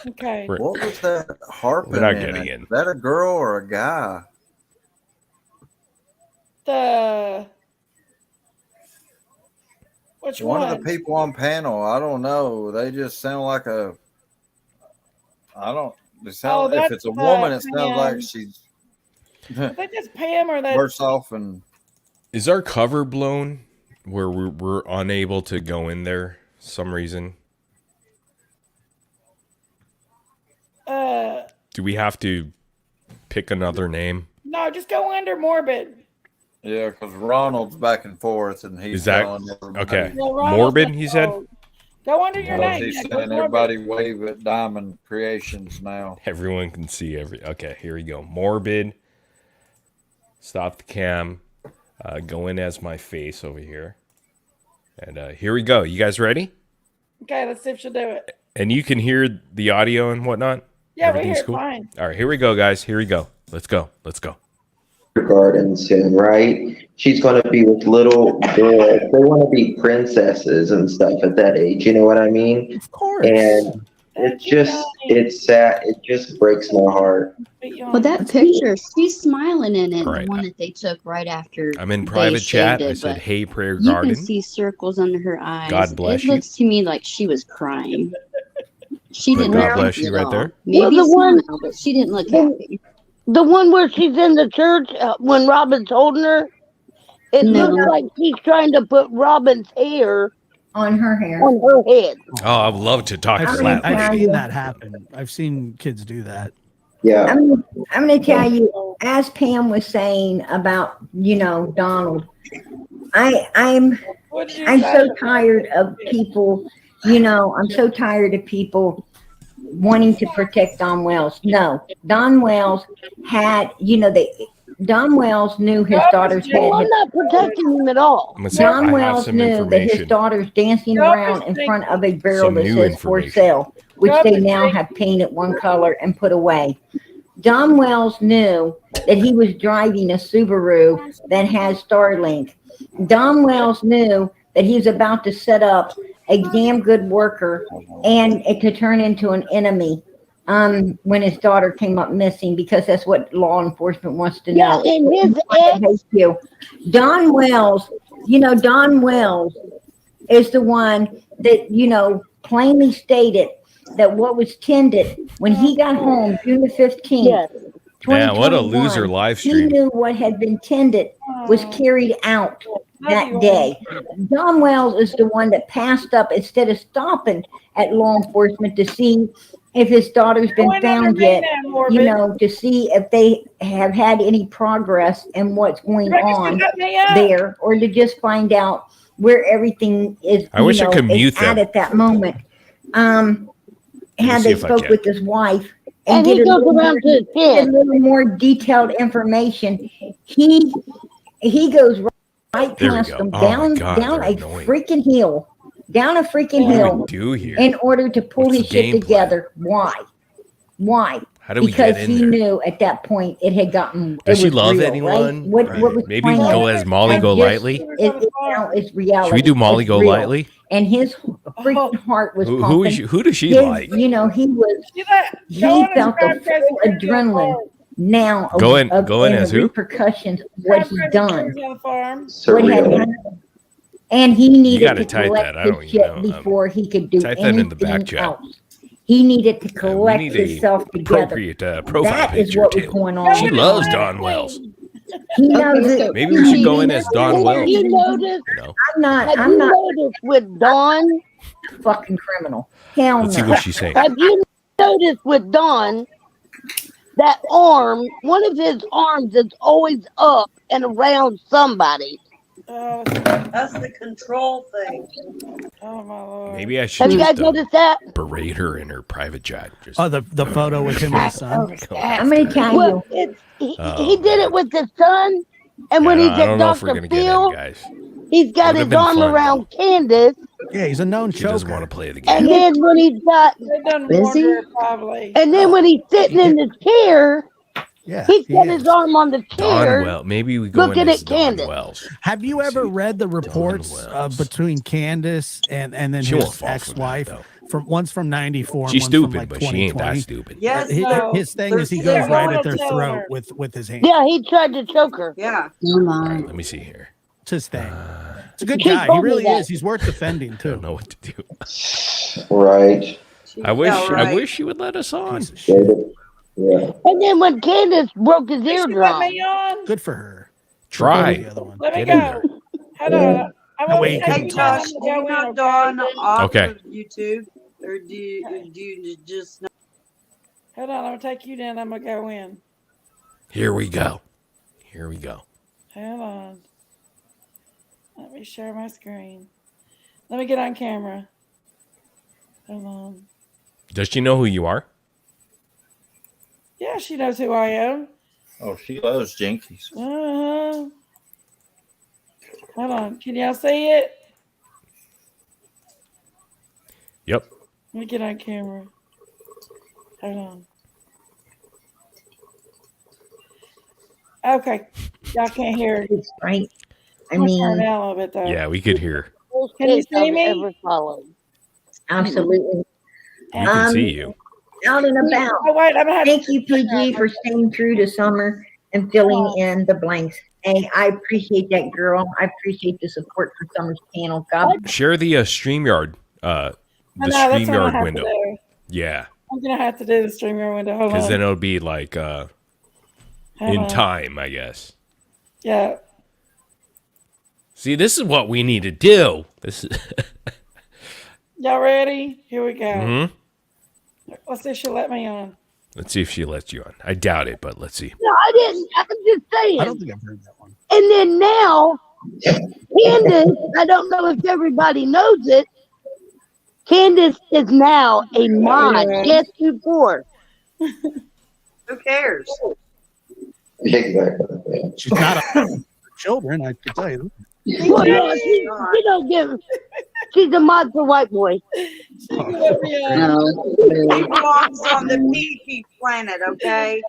Okay. We're- What was that harping? We're not in getting it? in. Is that a girl or a guy? Which One one? of the people on panel. I don't know. They just sound like a. I don't. They sound. if that's, it's a woman, it sounds Pam. like she's I think it's Pam or that. worse off and. Is our cover blown where we're unable to go in there for some reason? Do we have to pick another name? No, just go under morbid. Yeah, because Ronald's back and forth, and he's Is that telling everybody. okay? Well, Ronald's Morbid, like, he said. oh, Go under your Oh, name. he's Yeah, go saying Morbid. everybody wave at Diamond Creations now. Everyone can see every. Okay, here we go. Morbid. Stop the cam. Go in as my face over here. And here we go. You guys ready? Okay, let's see if she'll do it. And you can hear the audio and whatnot? Yeah, we hear it fine. All right, here we go, guys. Here we go. Let's go. Let's go. Garden soon, right? She's going to be with little girls. They want to be princesses and stuff at that age. You know what I mean? Of course. And it's sad. It just breaks my heart. Well, that picture, she's smiling in it. Right. The one that they took right after. I'm in they private chat. shaved I it, said, but hey, prayer you garden. can see circles under her eyes. God bless it you. looks to me like she was crying. She But didn't God look bless happy you at right all. there. Maybe Well, the one- smile, but she didn't look happy. The one where she's in the church when Robin's holding her, it No. looks like she's trying to put Robin's hair On her hair. on her head. Oh, I'd love to talk I've to seen, that. I've lady. seen that happen. I've seen kids do that. Yeah. I'm going to tell you, as Pam was saying about, Donald, I'm What did you I'm say? so tired of people, I'm so tired of people wanting to protect Don Wells. No, Don Wells had, Don Wells knew his daughter's head. Well, I'm not protecting him at all. I'm gonna say, I Don have Wells some knew that his information. daughter's dancing around in front of a barrel Some that new says for information. sale, which they now have painted one color and put away. Don Wells knew that he was driving a Subaru that has Starlink. Don Wells knew that he was about to set up a damn good worker and it could turn into an enemy when his daughter came up missing, because that's what law enforcement wants to know. Yeah, and his Thank you. Don Wells, Don Wells is the one that, plainly stated that what was tended when he got home June the 15th, Yes. Man, what a 2021, loser live he stream. knew what had been tended was carried out that day. Don Wells is the one that passed up instead of stopping at law enforcement to see if his daughter's been Going under found me yet, now, Morbid. to see if they have had any progress in what's going Reckon she on cut me up? there, or to just find out where everything is, I wish I could is mute them. at that moment. me Had see they if I spoke can. with his wife And he get a goes little around more- to his get kid. a little more detailed information, he goes right There we past go. them, Oh my down God, down they're a annoying. freaking hill, down a freaking What do hill, we do here? in order to pull What's his the shit game plan? together. Why? How do we Because get in he there? knew at that point it had gotten. Does it she was love real, anyone? Right? Right. What was Maybe we planned go as Molly had Go just- Lightly. It now is reality. Should we do Molly It's Go real. Lightly? And his freaking heart was Who, pumping. who does she His- like? He was. See that? He Go on and felt the subscribe, full guys, to Grieving adrenaline Farm. now of, Go in and as the who? repercussions of what he Subscribe, done, Grieving on the farm. what had Surreal. happened. And he needed gotta to type collect that. I his don't even shit know. before he could do Type that in the back anything chat. else. He needed to We collect need a himself together. appropriate profile That is picture what was too. going on. She loves Don Wells. He knows Okay, it. so Maybe we should go in as Don Have Wells. you noticed? You know, Have I'm you not noticed with Dawn? fucking criminal. Hell let's see no. what she's saying. Have you noticed with Dawn that arm? One of his arms is always up and around somebody. Oh, That's the control thing. oh my lord. Maybe I should Have you guys just noticed that? berate her in her private chat. Just, Oh, the photo with him and his son. go I'm gonna after her. tell Well, you. he did it with his son, and when Yeah, he's I at don't know if we're Dr. gonna get in, Phil, guys. he's got Would've his been arm fun, around Candace, Yeah, he's a known She doesn't want choker. to play the game. and then when he's got, They done Is warned he? her probably. and then when he's sitting in the chair, Yeah, he's he got is. his arm on the Don chair. Wells. Maybe we go in Looking as at Don Candace. Wells. Have you ever read the reports Wells. between Candace and then She won't his fall for that, ex-wife? though. From one's from '94. She's one's stupid, from like but she ain't that 2020. stupid. Yes, His, no. his thing is he There's- goes right Yeah, at their tell throat her. with his hand. Yeah, he tried to choke her. Yeah. Oh All my. right, let me see here. It's his thing. It's a good She guy. He told me really that. is. He's worth defending I don't too. know what to do. Right. I wish Yeah, right. I wish she would let us on. Piece of shit. Yeah. And then when Candace broke his Did she let eardrum, me on? Good for her. Try. The other one. Let me Get in go. there. Hold on. I That want way to you take can you talk. down. Josh, I'm do you gonna go know in, Dawn okay? off Okay. of YouTube? Or do you just know? Hold on. I'm gonna take you down. I'm gonna go in. Here we go. Here we go. Hold on. Let me share my screen. Let me get on camera. Hold on. Does she know who you are? Yeah, she knows who I am. Oh, she loves Jinkies. Uh-huh. Hold on. Can y'all see it? Yep. Let me get on camera. Hold on. Okay. Y'all can't hear it. It's right. I I'm gonna turn mean, it down a little bit though. Yeah, we could hear. Can you see I've me? ever followed. absolutely. We can see you. Out and about. Oh wait, I'm gonna have Thank to. you, PG, for staying true to Summer and filling in the blanks. Hey, I appreciate that, girl. I appreciate the support for Summer's channel. God, Share the StreamYard, the I know, that's what I'm gonna StreamYard have window. to do. Yeah, I'm gonna have to do the StreamYard window. Hold because on. then it'll be like Hold in on. time, I guess. Yeah. See, this is what we need to do. This is. Y'all ready? Here we go. Mhm. Let's see if she'll let me on. Let's see if she lets you on. I doubt it, but let's see. No, I didn't. I'm just saying. I don't think I've heard that one. And then now, Candace, I don't know if everybody knows it. Candace is now a mod. Yeah. Guess who for? Who cares? Exactly. She's not a children, I can tell you. Well, no, she don't give. She's a mod for white boy. She can let me on. No. He belongs on the PP planet, okay?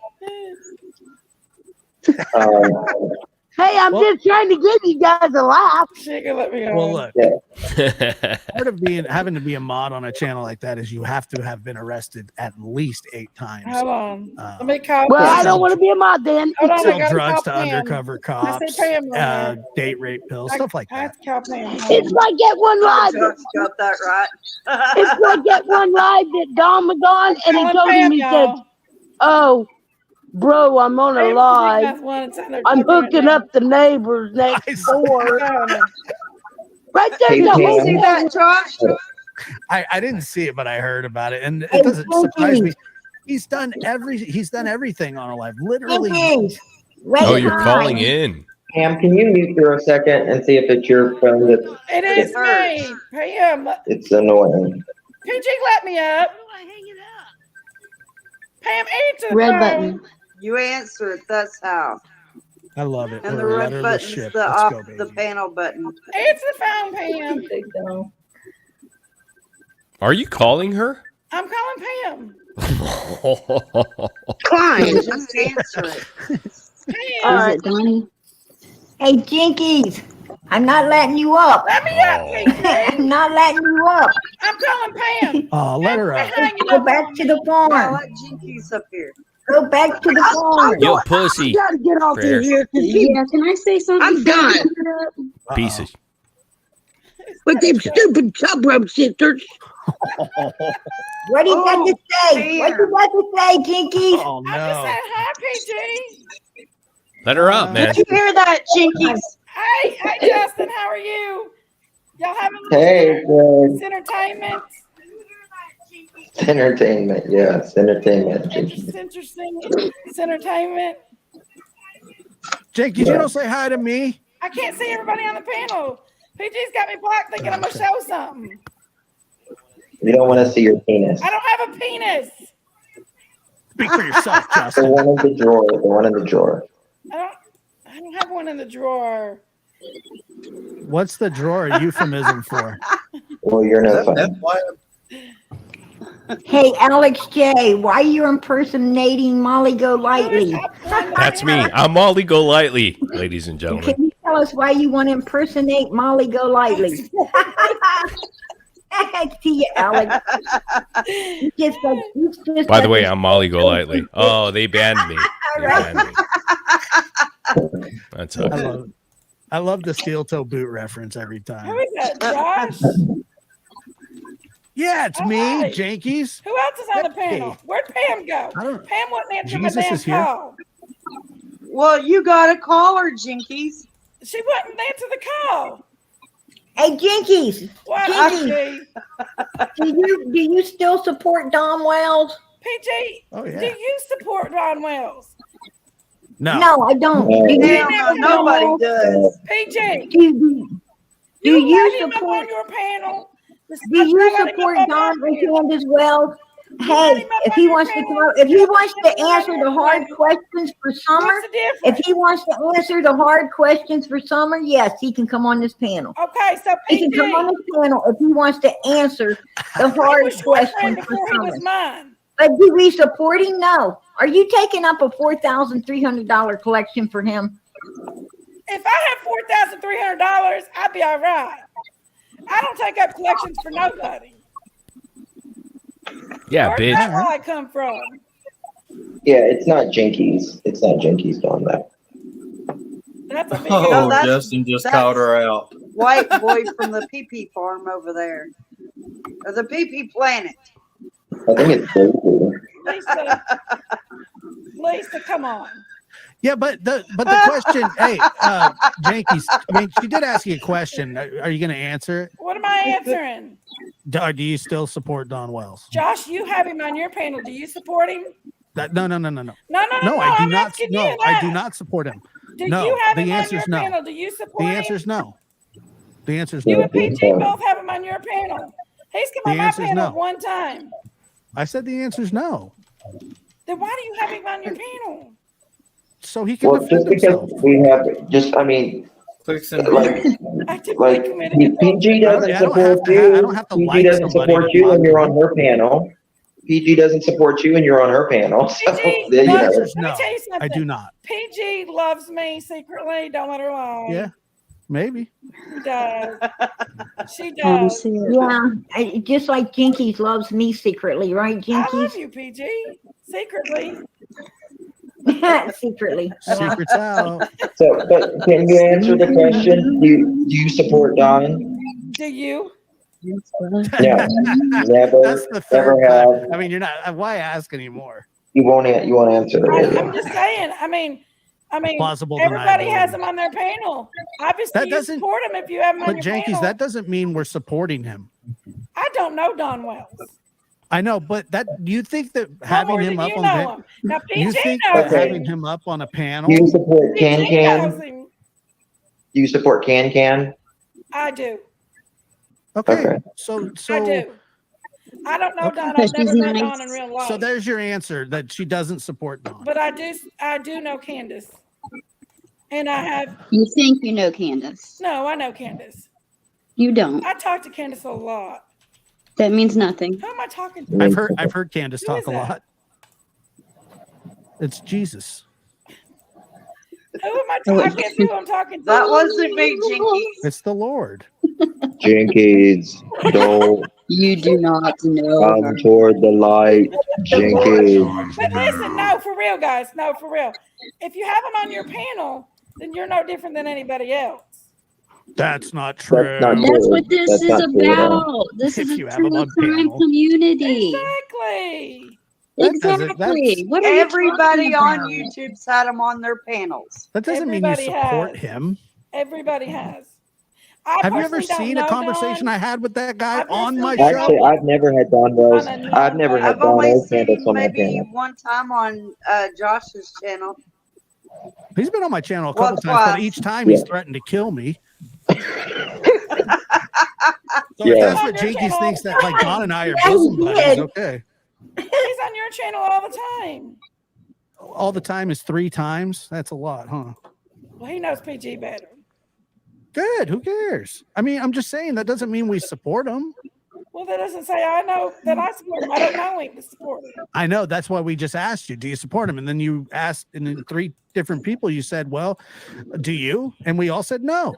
Hey, I'm just trying to give you guys a laugh. She can let me on. Well, look, Yeah. part of having to be a mod on a channel like that is you have to have been arrested at least 8 times. Hold on. Let me call. Well, I Pam. don't want to be a mod then. Hold on, I Sell gotta drugs call to Pam. undercover I cops, see Pam on there. date rape pills, stuff like I that. have to call Pam. It's like that one live. Josh got that right. It's like that one live that Don was on, and he Calling told Pam, him, he said, y'all. "Oh, bro, I'm on a Pam's the big live. mouth one that's in there I'm talking right hooking now. up the neighbors I next saw- door." Oh, Right there's Hey, the Did you whole see that, Josh? I didn't see it, but I heard about it, and Hey, it doesn't surprise Jinkies. me. He's done everything on a live, literally. Jinkies. Wait, Oh, you're hi. calling in. Pam, can you mute for a second and see if it's your phone that's it is me. Pam. it's annoying? PG, let me up. Pam, answer the Red phone. button. You answered. That's how. I love it. And the We're a red rudderless button's ship. the Let's off go, the baby. panel button. Answer the phone, Pam. Are you calling her? I'm calling Pam. Fine, just answer it. Pam. Is it Donnie? Hey, Jinkies. I'm not letting you up. Let me up, PG. I'm not letting you up. I'm calling Pam. Oh, let her up. Hanging Go up back on to me. the Now farm. let Jinkies up here. Go back to the farm. Yo, pussy. I gotta get off Prayer. of here. 'Cause Yeah, can I say something? I'm done. Uh-oh. Piece of. With them stupid tub rub sisters. What do you got to say? What you got to say, Jinkies? Oh, I just no. said hi, PG. Let her up, man. Did you hear that, Jinkies? Hey, Justin, how are you? Y'all having a Hey, little good. entertainment? It's entertainment. Yeah, it's entertainment. Interesting. It's entertainment. Jinkies, you don't say hi to me. I can't see everybody on the panel. PG's got me blocked thinking I'm going to show something. You don't want to see your penis. I don't have a penis. Speak for yourself, The Justin. one in the drawer. The one in the drawer. I don't have one in the drawer. What's the drawer a euphemism for? Well, you're no fun. That's why Hey, Alex J, why you impersonating Molly Golightly? That's me. I'm Molly Golightly, ladies and gentlemen. Can you tell us why you want to impersonate Molly Golightly? See you, Alex. By the way, I'm Molly Golightly. Oh, they banned me. They banned me. That's okay. I love the steel toe boot reference every Who time. is that, Josh? Yeah, it's me, Hey. Jinkies. Who else is on the panel? Where'd Pam go? I don't- Pam wouldn't answer my Jesus damn is here. call. Well, you gotta call her, Jinkies. She wouldn't answer the call. Hey, Jinkies. What? Jinkies, do you still support Don Wells? PG, Oh, yeah. do you support Ron Wells? No. No, I don't. No. Do you Hell no, support Don nobody Wells? does. PG, Do you you let him up support? on your panel Do you support Don and Candace Wells? Hey, if he wants to answer the hard questions for Summer, if he wants to answer the hard questions for Summer, yes, he can come on this panel. Okay, so he can come on this panel if he wants to answer the hard questions for Summer. But do we support him? No. Are you taking up a $4,300 collection for him? If I had $4,300, I'd be all right. I don't take up collections for nobody. Yeah, Where's bitch. that lie come from? Yeah, it's not Jinkies. It's not Jinkies doing that. That's a big Oh, that's- Justin just that's- called her out. White boy from the PP farm over there. Or the PP planet. I think it's Daisy. Lisa, come on. Yeah, but the question, hey, Jankies, I mean, she did ask you a question. Are you going to answer it? What am I answering? Do you still support Don Wells? Josh, you have him on your panel. Do you support him? No. No, No, I do not. No, I do not support him. Do no, you have the him on answer your is no. panel? Do you support The him? answer is no. The answer is You no. and PG both have him on your panel. He's come The on my answer is panel no. one time. I said the answer is no. Then why do you have him on your panel? So he can Well, defend just because himself. we have, just, I mean, like PG doesn't support you. PG doesn't support you, and you're on her panel. PG doesn't support you, and you're on her panel. So, PG, you know. let me tell you something. I do not. PG loves me secretly. Don't let her lie. Yeah, maybe. She does. She does. Yeah, just like Jinkies loves me secretly, right, I Jinkies? love you, PG. Secretly. Secretly. Secrets out. So, but can you answer the question? Do you support Don? Do you? No, never, That's the third never time. have. I mean, you're not. Why ask anymore? You won't answer the radio. I'm just saying. I mean, Plausible everybody has deniability. them on their panel. Obviously, That you doesn't- support him if you have him on But your Jankies, panel. that doesn't mean we're supporting him. I don't know Don Wells. I know, but that you think that No having more him than up you on know the him. Now, you PG think knows that having him. him up on a panel? Do you support Can PG knows Can? him. Do you support Can Can? I do. Okay, so I do. I don't know Okay. Don. I've never met Don in real life. So there's your answer that she doesn't support Don. But I do know Candace. And I have You think you know Candace? no, I know Candace. You don't. I talk to Candace a lot. That means nothing. Who am I talking to? I've heard Candace Who talk is a that? lot. It's Jesus. Who am I talking? I can't see who I'm talking to. That wasn't me, Jinky. It's the Lord. Jinkies, don't You do not know. come toward the light. Jinkies. But listen, no, for real, guys. No, for real. If you have them on your panel, then you're no different than anybody else. That's not true. not That's what this That's is not true at all. about. This If is a you have them true on crime panel. community. Exactly. That doesn't- Exactly. What are you Everybody talking on about? YouTube's had them on their panels. That doesn't Everybody mean you support has. him. Everybody has. I Have you ever personally don't seen a know conversation Don. I had with that guy I've on my listened to Actually, show? I've never had Don Wells. I've never had I've Don only or seen Candace him on my maybe panel. one time on Josh's channel. He's been on my channel a Well, couple times, but twice. each time he's Yeah. threatened to kill me. So Yeah. if that's what On your Jinkies channel thinks, that all the like Don time. and I are Yeah, he bosom buddies, did. okay. He's on your channel all the time. All the time is 3 times. That's a lot, huh? Well, he knows PG better. Good. Who cares? I mean, I'm just saying that doesn't mean we support him. Well, that doesn't say I know that I support him. I don't know him to support him. I know. That's why we just asked you, do you support him? And then you asked, and then 3 different people, you said, well, do you? And we all said no.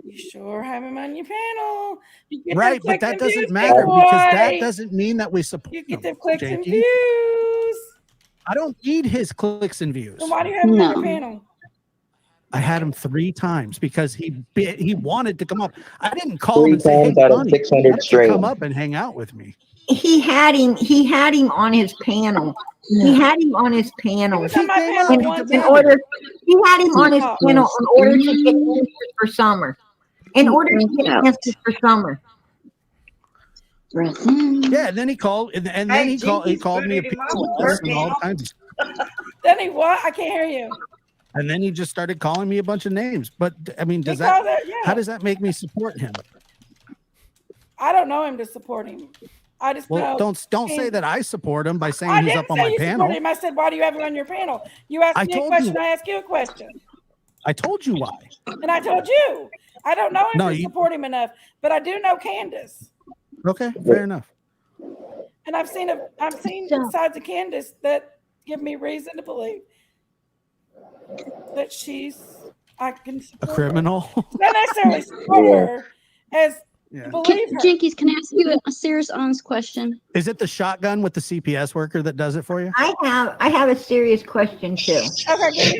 You sure have him on your panel. You get them Right. But clicks that and doesn't views, matter big because that boy. doesn't mean that we support You get him. them clicks and Janky. views. I don't need his clicks and views. Then why do you have him on your No. panel? I had him 3 times because he wanted to come up. I didn't call him 3 and say, hey, times out of Donnie, 600 why don't you straight. come up and hang out with me. He had him on his panel. He had him on his panel. He was on my He came panel up, he one demanded. time. He had him on his panel in order to get answers for Summer. In order to get answers for Summer. Breath in. Yeah, and then he called, and then Hey, he called me a Jinkies piece booted of him out. shit and all kinds of. Then he what? I can't hear you. And then he just started calling me a bunch of names. But I mean, He does called that? it, yeah. How does that make me support him? I don't know him to support him. I just Well, know. don't say that I support him by saying I he's didn't up on say my you panel. supported him. I said, why do you have him on your panel? You asked I me a told question. you- I asked you a question. I told you why. And I told you. I don't know him No, to you- support him enough, but I do know Candace. Okay, fair enough. And I've seen sides of Candace that give me reason to believe that I can support A criminal. her. Not necessarily support her as believe her. Jinkies, can I ask you a serious, honest question? Is it the shotgun with the CPS worker that does it for you? I have a serious question too. Okay,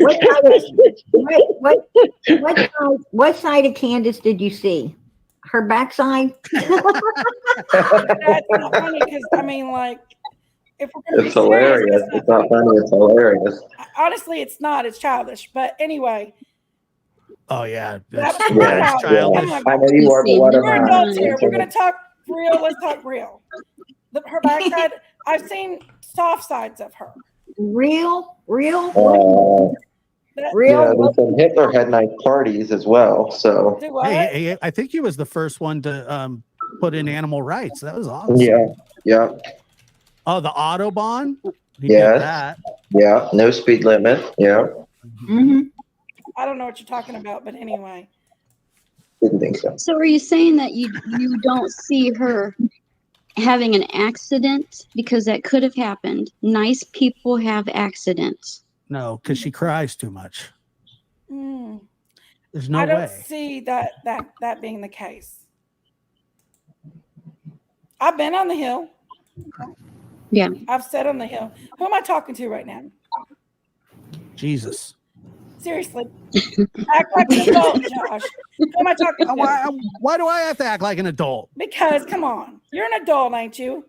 what side of Candace did you see? Her backside? That's not funny because I mean, like, if we're gonna It's be serious, hilarious. It's not funny. It's hilarious. honestly, it's not. It's childish. But anyway, Oh yeah, that that's was Yeah, childish. Oh my I God. know you are, but what am We're I? adults here. We're gonna talk real. Let's talk real. Her backside. I've seen soft sides of her. Real? Yeah, listen, Hitler had nice parties as well. So Do what? Hey, I think he was the first one to put in animal rights. That was awesome. yeah. Oh, the Autobahn? He Yes. did that. Yeah, no speed limit. Yeah. Mm-hmm. I don't know what you're talking about, but anyway. Didn't think so. So are you saying that you don't see her having an accident? Because that could have happened. Nice people have accidents. No, because she cries too much. Mm. There's no I don't way. see that being the case. I've been on the hill. Yeah. I've sat on the hill. Who am I talking to right now? Jesus. Seriously. Act like an adult, Josh. Who am I talking to? Why do I have to act like an adult? Because, come on. You're an adult, ain't you?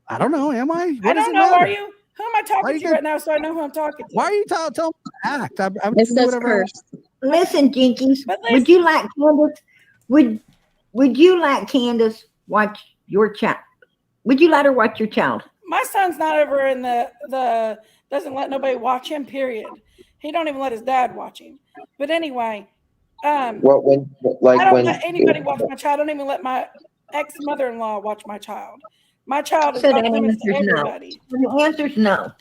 I don't know. Am I? I don't know. Are you? Who am I talking to gonna- right now so I know who I'm talking to? Why are you telling me to act? I'm It just do says whatever I want. cursed. Listen, Jinkies, But would you like Candace? Would you like Candace watch your child? Would you let her watch your child? My son's not ever in the doesn't let nobody watch him, period. He don't even let his dad watch him. But anyway, I don't let anybody watch my child. I don't even let my ex-mother-in-law watch my child. My child is So off that limits to answer's no. everybody. The answer's no.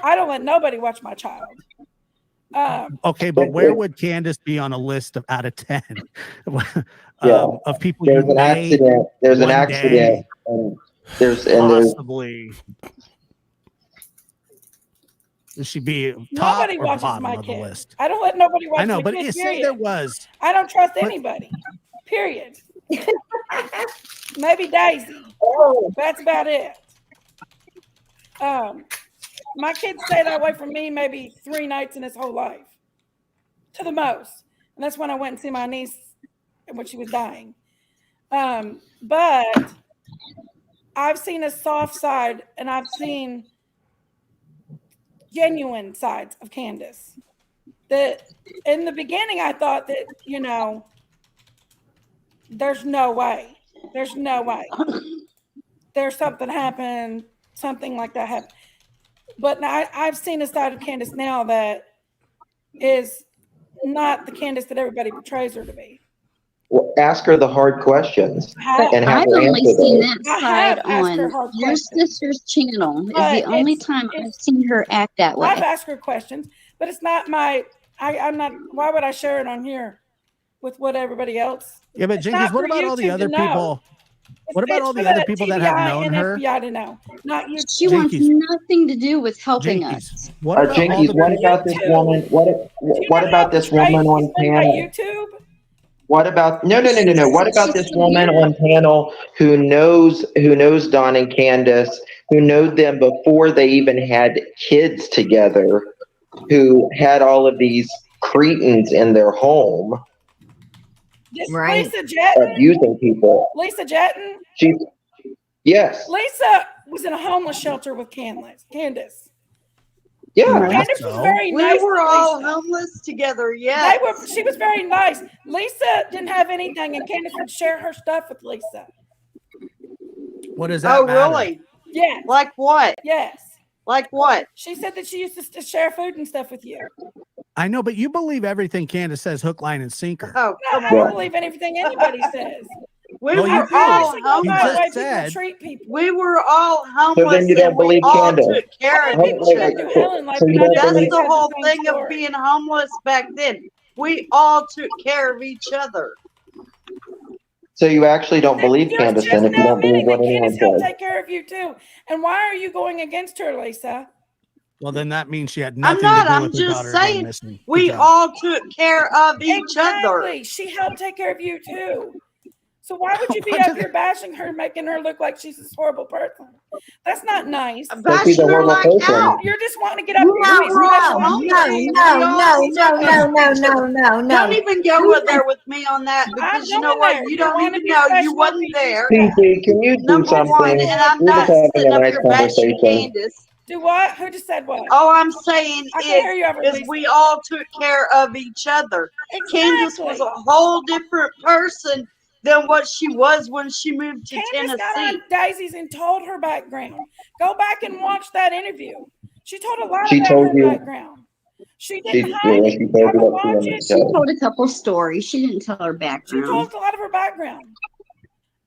I don't let nobody watch my child. Okay, but where would Candace be on a list of out of 10 of people There's you an may accident. There's an one accident. day And there's possibly. Should she be top Nobody or watches bottom my of the kid. list? I don't let nobody watch I know, my but kid, say period. there was. I don't trust anybody. Period. Maybe Daisy. That's about it. My kid stayed away from me maybe 3 nights in his whole life, to the most. And that's when I went and see my niece when she was dying. But I've seen a soft side, and I've seen genuine sides of Candace. That in the beginning, I thought that, there's no way. There's no way. There's something happened, something like that happened. But now I've seen a side of Candace now that is not the Candace that everybody portrays her to be. Well, ask her the hard questions But and have I've her only answer seen those. that side on your sister's channel. Is the only time I've seen her act that way. I've asked her questions, but it's not I'm not, why would I share it on here with what everybody else? Yeah, but It's Jenkins, not what for about all YouTube the to other know. people? What about It's all for the other people that have TBI known and her? FBI to know, not you. She wants nothing to do with helping us. What about all Jinkies, the what people? about this woman? What about this woman on panel? YouTube? What about no? What about this woman on panel who knows Don and Candace, who knowed them before they even had kids together, who had all of these cretins in their home, This Lisa Jetton? abusing people? Lisa Jetton? Yes. Lisa was in a homeless shelter with Candace. Yeah. Candace was very We nice. were to all Lisa. homeless together, yes. She was very nice. Lisa didn't have anything, and Candace would share her stuff with Lisa. What does that Oh, matter? really? Yes. Like what? Yes. Like what? She said that she used to share food and stuff with you. I know, but you believe everything Candace says, hook, line, and sinker. Oh, No, I don't believe anything anybody says. We Well, you were do. all Actually, go by the just homeless. way said- people treat people. We were all So homeless then you don't and we believe all Candace. took care I of bet each people go other. through hell in life, So you but not don't That's everybody believe the has whole the same thing of story. being homeless back then. We all took care of each other. So you actually don't believe You're Candace just then if you now don't believe admitting what that anyone Candace helped says. take care of you too. And why are you going against her, Lisa? Well, then that means she had I'm nothing not. to do I'm with her just daughter going saying missing. Good we job. all took care of each other. Exactly. She helped take care of you too. So why would you be What up did- here bashing her, making her look like she's this horrible person? That's not nice. I'm So she's a bashing her horrible like person. how? You're just wanting to get up No, here and be special. no, on no, me. no, We all no, need to no, no, help no, each no, other. no, no. Don't even go there with me on that I'm because you know going what? there. You You don't want to even be know. You special on wasn't me. there. PC, can you do Number one, something? and I'm We're not just having sitting a up nice here bashing conversation. Candace. Do what? Who just said what? All I'm saying I can't hear you over is Lisa. we all took care of each other. Candace was Exactly. a whole different person than what she was when she moved to Candace got Tennessee. on Daisy's and told her background. Go back and watch that interview. She told a lot She about told her you. background. She didn't She hide it. told you Have a what she watch wanted it. to She say. told a couple stories. She didn't tell her She background. told a lot of her background.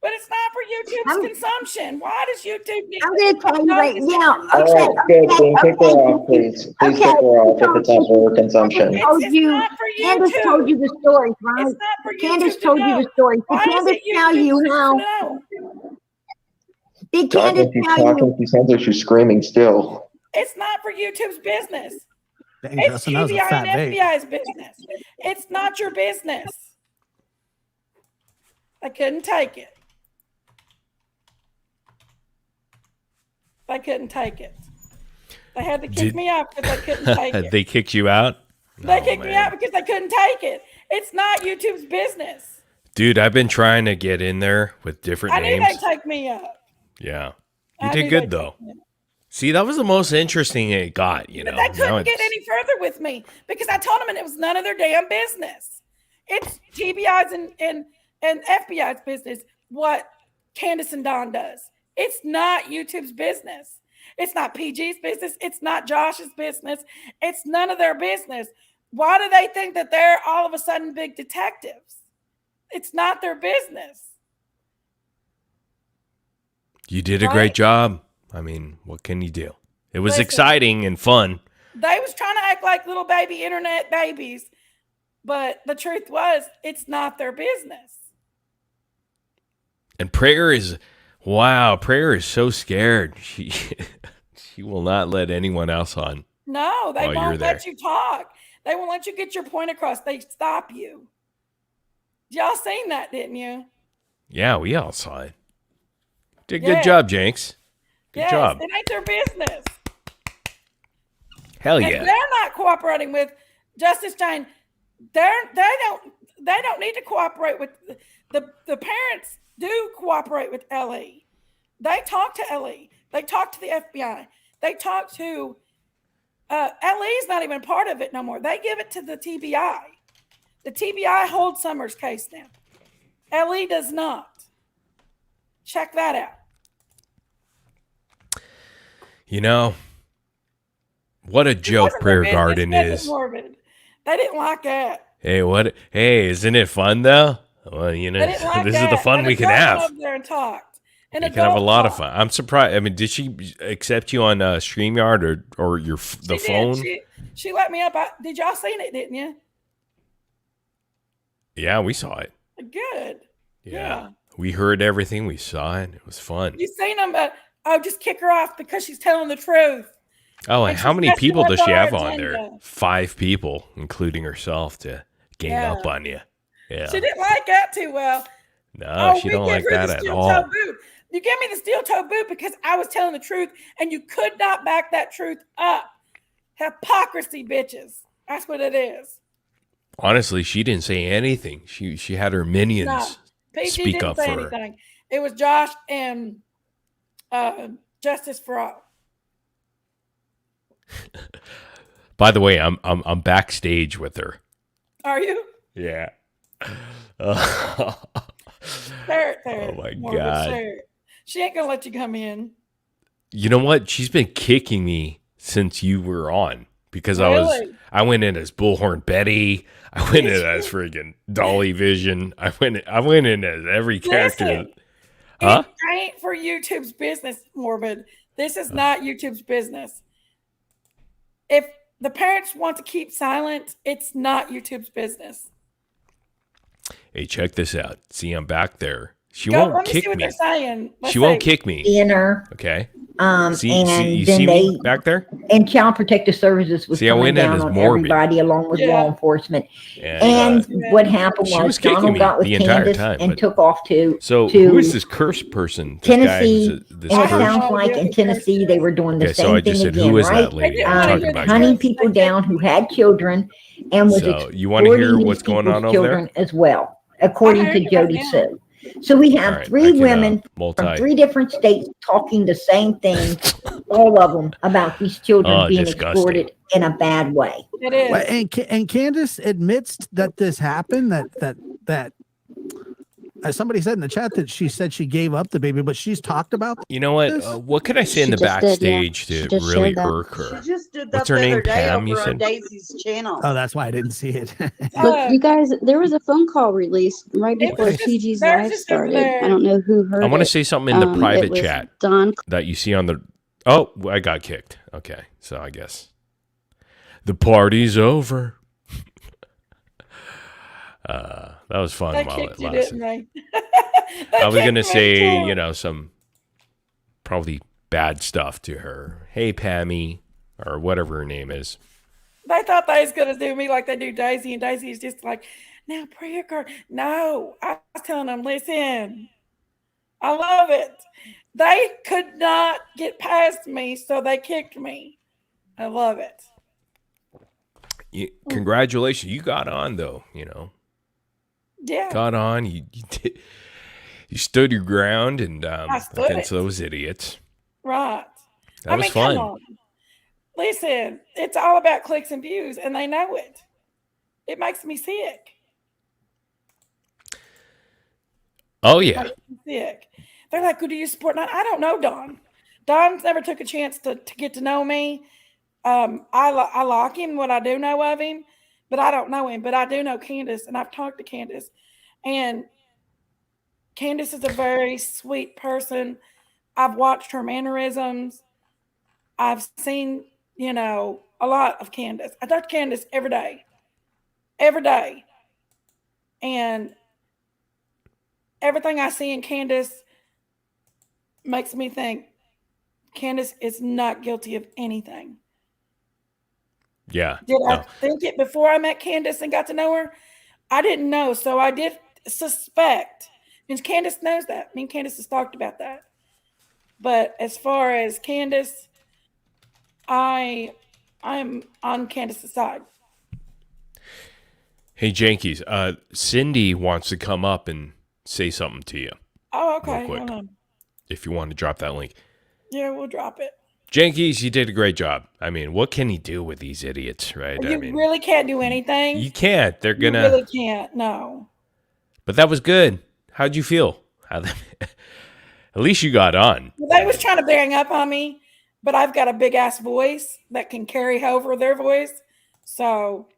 But it's not for YouTube's I'm- consumption. Why does YouTube need I'm going to tell you right now. All Okay, right, good. Then kick her okay. off, please. Please Okay. kick her off if it's not for her consumption. Told It's you, not for Candace YouTube. told you the stories, right? It's not for Candace YouTube to told you know. the stories. Did Why is Candace it tell YouTube you to how? know? Did God, Candace when she's tell talking, you? she sounds like she's screaming still. It's not for YouTube's business. Dang, It's Justin, that was a TBI fat and vape. FBI's business. It's not your business. I couldn't take it. I couldn't take it. They had to kick me out because I couldn't take it. They kicked you out? They kicked me out because they couldn't take it. It's not YouTube's business. Dude, I've been trying to get in there with different I knew names. they'd take me up. Yeah. I You knew did good, they'd though. take me up. See, that was the most interesting it got, you know. But they Now couldn't get it's- any further with me because I told them and it was none of their damn business. It's TBI's and FBI's business what Candace and Don does. It's not YouTube's business. It's not PG's business. It's not Josh's business. It's none of their business. Why do they think that they're all of a sudden big detectives? It's not their business. You did a Right? great job. I mean, what can you do? It was Listen. exciting and fun. They was trying to act like little baby internet babies, but the truth was it's not their business. And Prayer is, wow, Prayer is so scared. She will not let anyone else on. No, they while you're won't let there. you talk. They won't let you get your point across. They stop you. Y'all seen that, didn't you? Yeah, we all saw it. Did a Yeah. good job, Jenks. Good Yes, job. it ain't their business. Hell And yeah. they're not cooperating with Justice Jane. They don't need to cooperate with the parents. Do cooperate with LE. They talk to LE. They talk to the FBI. They talk to LE's not even part of it no more. They give it to the TBI. The TBI holds Summers' case now. LE does not. Check that out. You know, what a joke Wasn't their Prayer business. Garden That was is. morbid. They didn't like that. Hey, isn't it fun though? Well, you know, They didn't like this that. is the fun An we can adult have. went over there and talked. An You can have a adult lot of talked. fun. I'm surprised. I mean, did she accept you on StreamYard or the She did. phone? She let me up. Did y'all seen it? Didn't you? Yeah, we saw it. Good. Yeah. We heard everything. We saw it. It was fun. You seen them? Just kick her off because she's telling the truth. Oh, and And how she's many messing people with does she our have on there? agenda. 5 people, including herself, to gang Yeah. up on you. Yeah. She didn't like that too well. No, she we don't gave like her that the at steel all. toe boot. You gave me the steel toe boot because I was telling the truth, and you could not back that truth up. Hypocrisy, bitches. That's what it is. Honestly, she didn't say anything. She had her minions No, PG speak didn't up say for her. anything. It was Josh and Justice for All. By the way, I'm backstage with her. Are you? Yeah. There. Oh my Morgan, God. there. She ain't gonna let you come in. You know what? She's been kicking me since you were on because Really? I went in as Bullhorn Betty. I went in as friggin' Dolly Vision. I went in as every character. Listen, Huh? it ain't for YouTube's business, Morbid. This is not YouTube's business. If the parents want to keep silent, it's not YouTube's business. Hey, check this out. See, I'm back there. She Go, won't let me see kick what me. they're saying. Let's She won't see. kick me. Dinner. Okay. And You then see they me back there? and Child Protective Services was See, I coming went in down as on Morbid. everybody along with law enforcement. And, what happened she was was kicking Donald me got with the entire Candace time, and but- took off to So who is this cursed person? This Tennessee. guy who's this And it cursed? sounds like in Tennessee they were doing the Okay, so same I just thing said, again, who is right? that lady? I'm talking about you. Hunting people down who had children and was So you want to hear exploiting what's these going on people's over there? children as well, according to Jody Sue. So we have All right, three I can, women multi- from 3 different states talking the same thing, all of them, about these children being disgusting. exploited in a bad way. It is. Well, and Candace admits that this happened. That as somebody said in the chat that she said she gave up the baby, but she's talked about. You know what? this. What could I say in She the just did, yeah. backstage She to just really shared that. irk her? She just did What's that her the name? other day Pam, you over on said? Daisy's channel. Oh, that's why I didn't see it. But you guys, there was a phone call released right It before was just- TG's they're live just over started. there. I don't know who heard I want to it. say something in the It private was chat Don. that you see on the. Oh, I got kicked. Okay, so I guess the party's over. That was fun They while kicked it you, lasted. didn't they? I was gonna kicked me say, too. you know, some probably bad stuff to her. Hey, Pammy, or whatever her name is. They thought they was gonna do me like they do Daisy, and Daisy's just like, now prayer card. No, I was telling them, listen, I love it. They could not get past me, so they kicked me. I love it. Congratulations, you got on though. You know, Yeah. got on. You did. You stood your ground and stood against it. those idiots. Right. That was fun. Come on. Listen, it's all about clicks and views, and they know it. It makes me sick. Oh yeah. Sick. They're like, "Who do you support?" I don't know Don. Don's never took a chance to get to know me. I like him, what I do know of him, but I don't know him. But I do know Candace, and I've talked to Candace, and Candace is a very sweet person. I've watched her mannerisms. I've seen, you know, a lot of Candace. I talk to Candace every day. And everything I see in Candace makes me think Candace is not guilty of anything. Yeah. Did I think it before I met Candace and got to know her? I didn't know, so I did suspect. And Candace knows that. Me and Candace has talked about that. But as far as Candace, I'm on Candace's side. Hey, Jankies, Cindy wants to come up and say something to you. Oh, okay. Real quick. Hold on. If you want to drop that link. Yeah, we'll drop it. Jankies, you did a great job. I mean, what can he do with these idiots, right? You I mean, really can't do anything. you can't. They're You gonna. really can't. No. But that was good. How'd you feel? At least you got on. Well, they was trying to bang up on me, but I've got a big ass voice that can carry over their voice. So,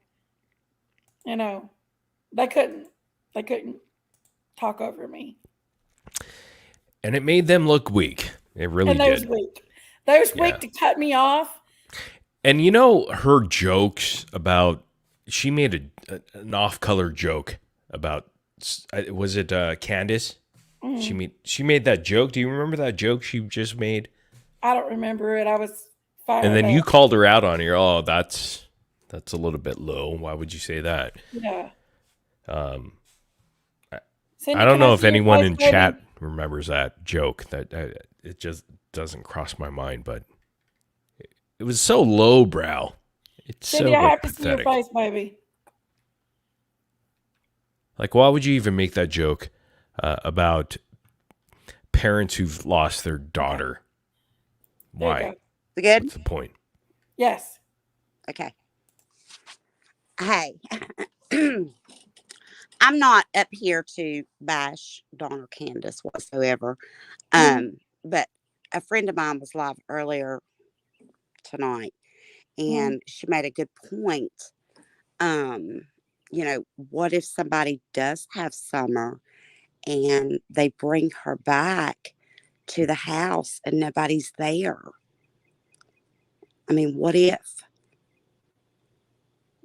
you know, they couldn't talk over me. And it made them look weak. It really And they did. was weak. They was weak to cut me off. And you know, her jokes about, she made an off-color joke about, was it Candace? Mm. She made that joke. Do you remember that joke she just made? I don't remember it. I was fired And then you up. called her out on it. Oh, that's a little bit low. Why would you say that? Yeah. I Cindy, don't can know I if see your anyone face, in baby? chat remembers that joke. That it just doesn't cross my mind, but it was so lowbrow. It's Cindy, so I have to see your pathetic. face, baby. Like, why would you even make that joke about parents who've lost their daughter? There you Why? go. Good? What's the point? Yes. Okay. Hey, I'm not up here to bash Dawn or Candace whatsoever. But a friend of mine was live earlier tonight, and she made a good point. You know, what if somebody does have Summer and they bring her back to the house and nobody's there? I mean, what if?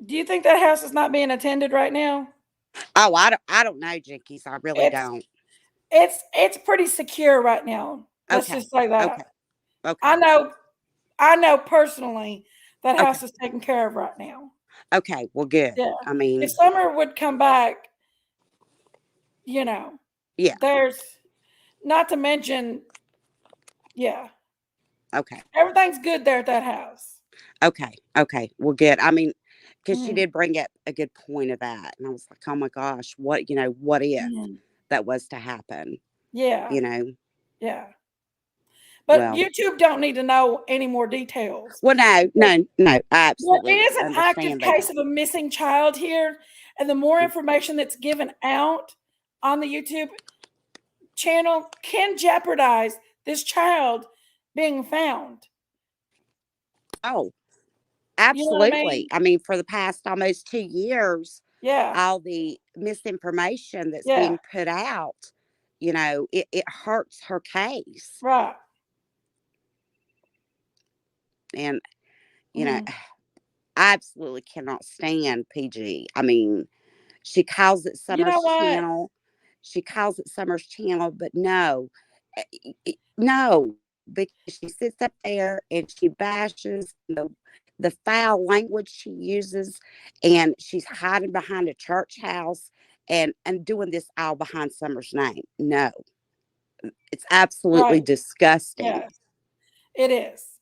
Do you think that house is not being attended right now? Oh, I don't know, Jinkies. I really don't. It's pretty secure right now. Let's Okay. just say that. Okay. Okay. I know personally that Okay. house is taken care of right now. Okay. Well, good. Yeah. I mean, If Summer would come back, you know, yeah. there's not to mention, yeah, Okay. everything's good there at that house. Okay. Okay. Well, good. I mean, because she Mhm. did bring up a good point of that. And I was like, oh my gosh, what if Mhm. that was to happen? Yeah. You know? Yeah. But Well, YouTube don't need to know any more details. well, no. I There absolutely is an active understand they case don't. of a missing child here, and the more information that's given out on the YouTube channel can jeopardize this child being found. Oh, You know what I absolutely. mean? I mean, for the past almost 2 years, Yeah. all the misinformation that's Yeah. being put out, it hurts her case. Right. And, Mhm. I absolutely cannot stand PG. I mean, she calls it You know Summer's what? channel. She calls it Summer's channel, but no, no, because she sits up there and she bashes the foul language she uses, and she's hiding behind a church house and doing this all behind Summer's name. No, it's absolutely Right. disgusting. Yes. It is.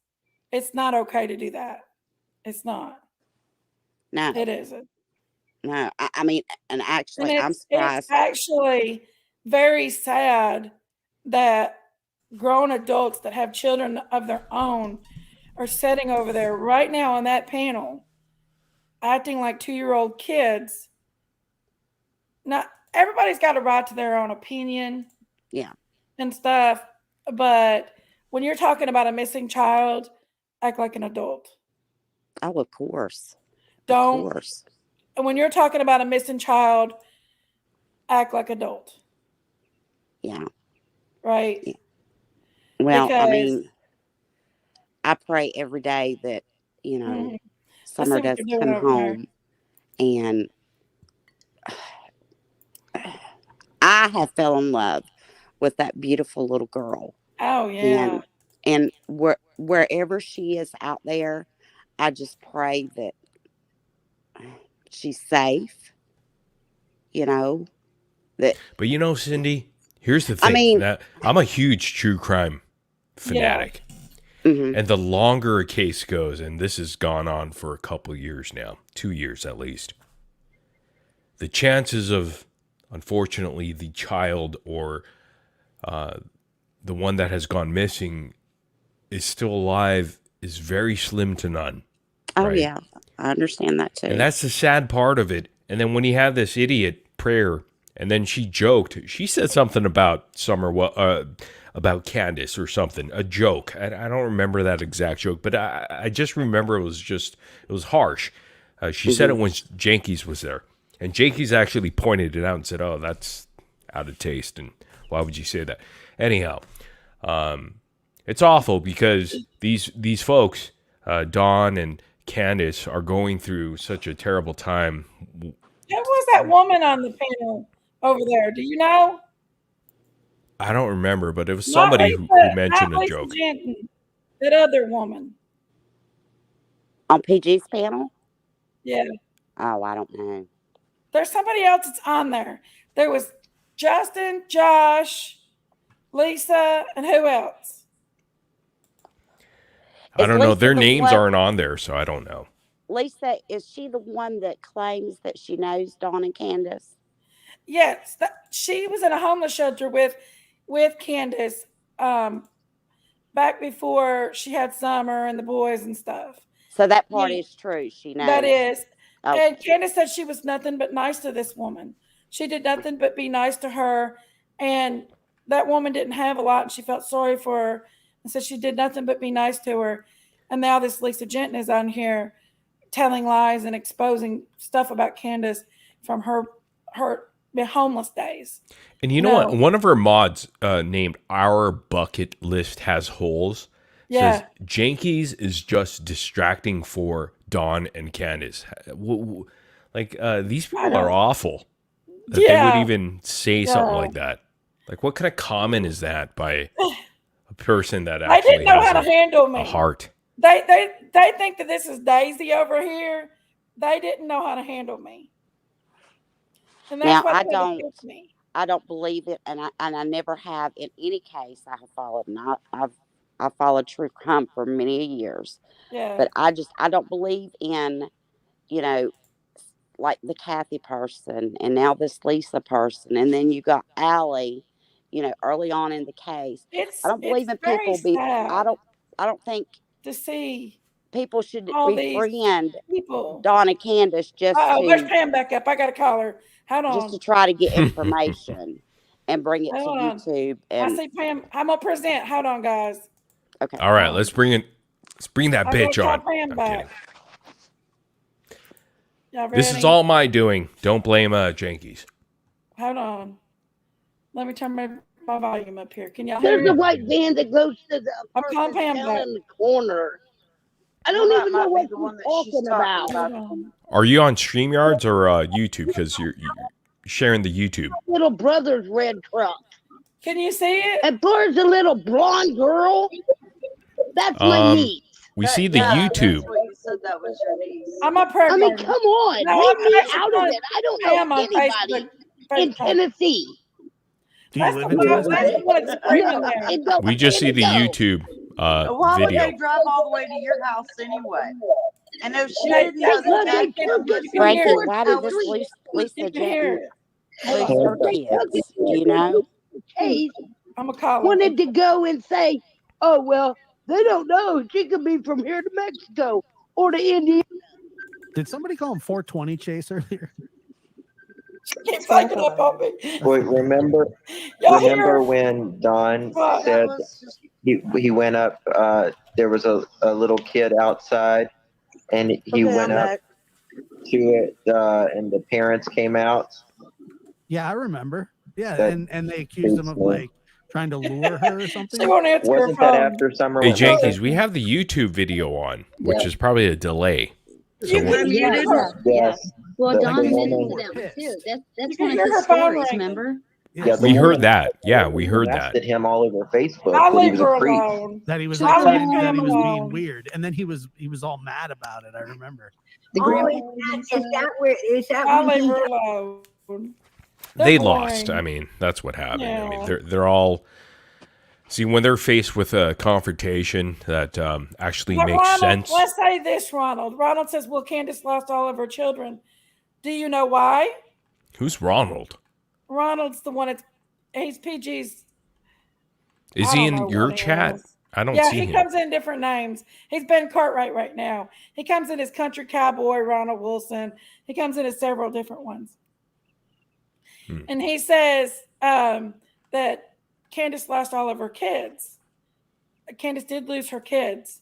It's not okay to do that. It's not. No, It isn't. no. I mean, and And actually, I'm it's surprised. actually very sad that grown adults that have children of their own are sitting over there right now on that panel acting like 2-year-old kids. Now, everybody's got a right to their own opinion Yeah. and stuff, but when you're talking about a missing child, act like an adult. Oh, of course. Don't. Of course. And when you're talking about a missing child, act like adult. Yeah. Right? Yeah. Well, I Because mean, I pray every day that, Mhm. I Summer see what does you're doing come over there. home, and I have fell in love with that beautiful little girl. Oh yeah. And wherever she is out there, I just pray that she's safe, that But Cindy, here's the I thing. mean, Now, I'm a huge true crime Yeah. fanatic. mhm. And the longer a case goes, and this has gone on for a couple years now, 2 years at least, the chances of, unfortunately, the child or the one that has gone missing is still alive is very slim to none. Oh Right? yeah, I understand that too. And that's the sad part of it. And then when you have this idiot prayer, and then she joked, she said something about Summer, about Candace or something, a joke. I don't remember that exact joke, but I just remember it was harsh. She said it when Jenkins was there. And Jenkins actually pointed it out and said, oh, that's out of taste. And why would you say that? Anyhow, it's awful because these folks, Dawn and Candace, are going through such a terrible time. Who was that woman on the panel over there? Do you know? I don't remember, but it was Not somebody Lisa, who mentioned not a Lisa joke. Jenkins. That other woman. On PG's panel? Yeah. Oh, I don't know. There's somebody else that's on there. There was Justin, Josh, Lisa, and who else? I Is don't know. Lisa Their the names one? aren't on there, so I don't know. Lisa, is she the one that claims that she knows Dawn and Candace? Yes, she was in a homeless shelter with Candace back before she had Summer and the boys and stuff. So that part Yeah, is true. She knows. that is. Oh, And Candace said she was nothing but nice to this woman. She did nothing but be nice to her. And that woman didn't have a lot, and she felt sorry for her and said she did nothing but be nice to her. And now this Lisa Jensen is on here telling lies and exposing stuff about Candace from her homeless days. And you know what? One of her mods named Our Bucket List Has Holes says Jankies is just distracting for Dawn and Candace. Like, these people are awful that they would even say something like that. Like, what kind of comment is that by a person that actually didn't know has how to handle me. a heart? They think that this is Daisy over here. They didn't know how to handle me. And that's Now, why they had to kick me. I don't believe it, and I never have in any case I have followed. And I've followed true crime for many years. Yeah. But I don't believe in, you know, like the Kathy person, and now this Lisa person, and then you got Allie, you know, early on in the case. I don't believe in people I don't think to see people should all befriend these people. Dawn and Candace just Where's to Pam back up? I got to call her. Hold on. just to try to get information and bring it Hold to on. YouTube. I And see Pam. I'm gonna present. Hold on, guys. okay. All right, let's bring that bitch on. Pam back. Y'all ready? This is all my doing. Don't blame Jankies. Hold on. Let me turn my volume up here. Can y'all hear There's a me? white van that goes to the I'm calling person Pam down back. in the corner. I don't even know what you're talking about. Are you on StreamYards or YouTube? Because you're sharing the YouTube. Little brother's red truck. Can you see it? And there's a little blonde girl. That's my niece. We see the YouTube. You said that was your niece. I'm a prayer I mean, garden. come on. No, Leave I'm me actually out of calling it. I don't Pam know on anybody Facebook. in Tennessee. Do you That's live the in one. Tennessee? That's the one that's screaming No, there. it don't. We just see the YouTube Why would video. they drive all the way to your house anyway? And if she They- didn't know because that they Jack took it from Frankie, Fort why did this Street. Lisa You can hear Jensen it. lose her kids? Do you know? Chase I'm gonna call her. wanted to go and say, oh, well, they don't know. She could be from here to Mexico or to India. Did somebody call him 420 Chase earlier? Keep taking up on me. Wait, remember Y'all hear? when Don What? said he went up? There was a little kid outside, and he went up to it, and the parents came out. Yeah, I remember. Yeah, That and they accused him of like trying to lure her or something. She won't answer her Wasn't that phone. after Summer Hey, went Jankies, missing? we have the YouTube video on, which is probably a delay. So You we'll- can hear her. Yes. Well, The Dawn woman- incident too. That's can one of hear his her phone stories. ringing. Remember? Yeah, the we heard woman that. Yeah, we heard that. blasted him all over Facebook. I'll that he leave was a her creep. alone. That he was I'll like leave saying that Pam he was being alone. weird, and then he was all mad about it. I remember. The Oh, grandpa. is that where? Is that I'll when leave he? her alone. They They're lost. boring. I mean, that's what happened. I mean, Yeah. they're all. See, when they're faced with a confrontation that actually But makes Ronald, sense. let's say this, Ronald. Ronald says, well, Candace lost all of her children. Do you know why? Who's Ronald? Ronald's the one he's PG's. Is I he don't know in your what he chat? is. I don't Yeah, see he him. comes in different names. He's Ben Cartwright right now. He comes in as Country Cowboy Ronald Wilson. He comes in as several different ones. And he says that Candace lost all of her kids. Candace did lose her kids.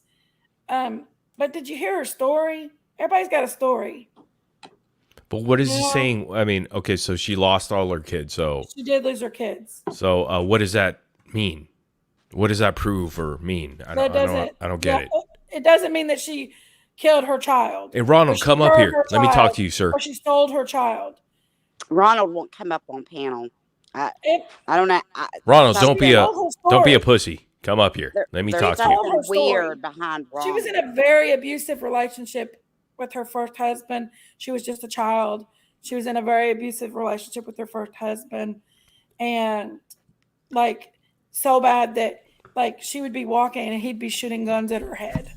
But did you hear her story? Everybody's got a story. But what is he Yeah. saying? I mean, okay, so she lost all her kids. So She did lose her kids. what does that mean? What does that prove or mean? I don't get it. It doesn't mean that she killed her child. Hey, Ronald, or she come up murdered here. her Let me talk child, to you, sir. Or she stole her child. Ronald won't come up on panel. I don't know. Ronald, don't be a story. pussy. Come up here. Let me talk to There's you. something weird behind Ronald. She was in a very abusive relationship with her first husband. She was just a child. She was in a very abusive relationship with her first husband. And like so bad that like she would be walking and he'd be shooting guns at her head.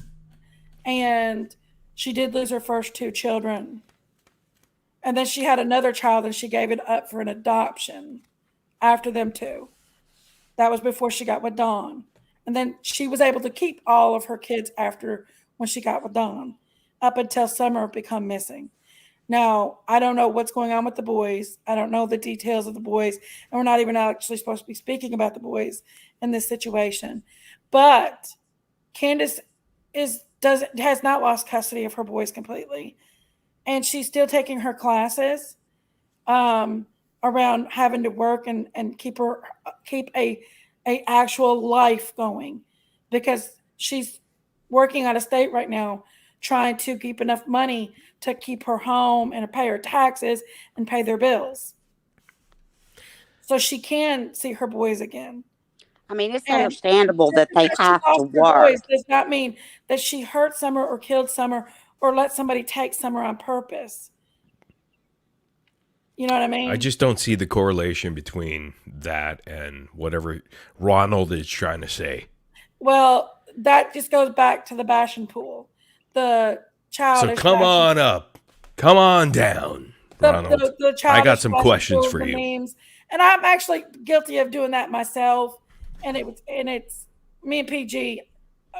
And she did lose her first two children. And then she had another child and she gave it up for an adoption after them two. That was before she got with Dawn. And then she was able to keep all of her kids after when she got with Dawn, up until Summer become missing. Now, I don't know what's going on with the boys. I don't know the details of the boys. And we're not even actually supposed to be speaking about the boys in this situation. But Candace is has not lost custody of her boys completely, and she's still taking her classes around having to work and keep a actual life going, because she's working out of state right now, trying to keep enough money to keep her home and pay her taxes and pay their bills, so she can see her boys again. I mean, it's And understandable that they because she have to lost her work. boys does not mean that she hurt Summer or killed Summer or let somebody take Summer on purpose. You know what I mean? I just don't see the correlation between that and whatever Ronald is trying to say. Well, that just goes back to the bashing pool. The childish. So come on up. Come on down, Ronald. The I got some bashing questions pools, for the you. memes. And I'm actually guilty of doing that myself. And it's me and PG.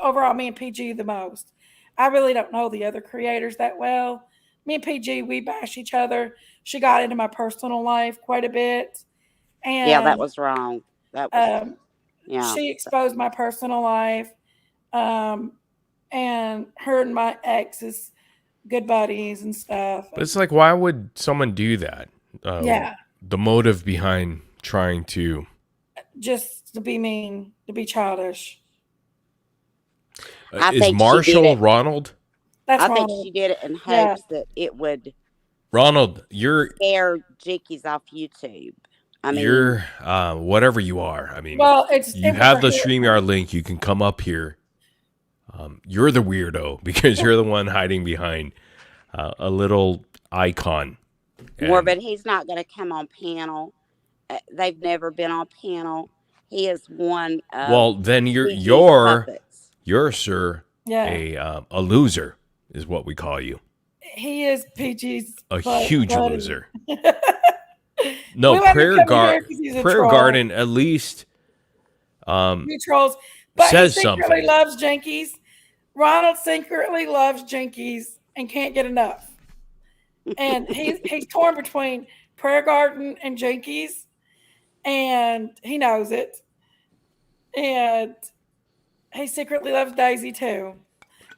Overall, me and PG the most. I really don't know the other creators that well. Me and PG, we bash each other. She got into my personal life quite a bit. And Yeah, that was wrong. That was, yeah. She exposed my personal life. And her and my ex is good buddies and stuff. But it's like, why would someone do that? Yeah. The motive behind trying to... Just to be mean, to be childish. Is Marshall Ronald? That's I think Ronald. she did it in hopes that it would Ronald, you're... scare Jinkies off YouTube. I mean... You're whatever you are. I mean, well, you have the StreamYard link. You can come up here. You're the weirdo because you're the one hiding behind a little icon. More, but he's not going to come on panel. They've never been on panel. He is one of... Well, then you're, sir, a loser is what we call you. He is PG's a huge buddy. loser. No, Prayer Garden at least he trolls, but says he secretly something. loves Jinkies. Ronald secretly loves Jinkies and can't get enough. And he's torn between Prayer Garden and Jinkies, and he knows it. And he secretly loves Daisy too.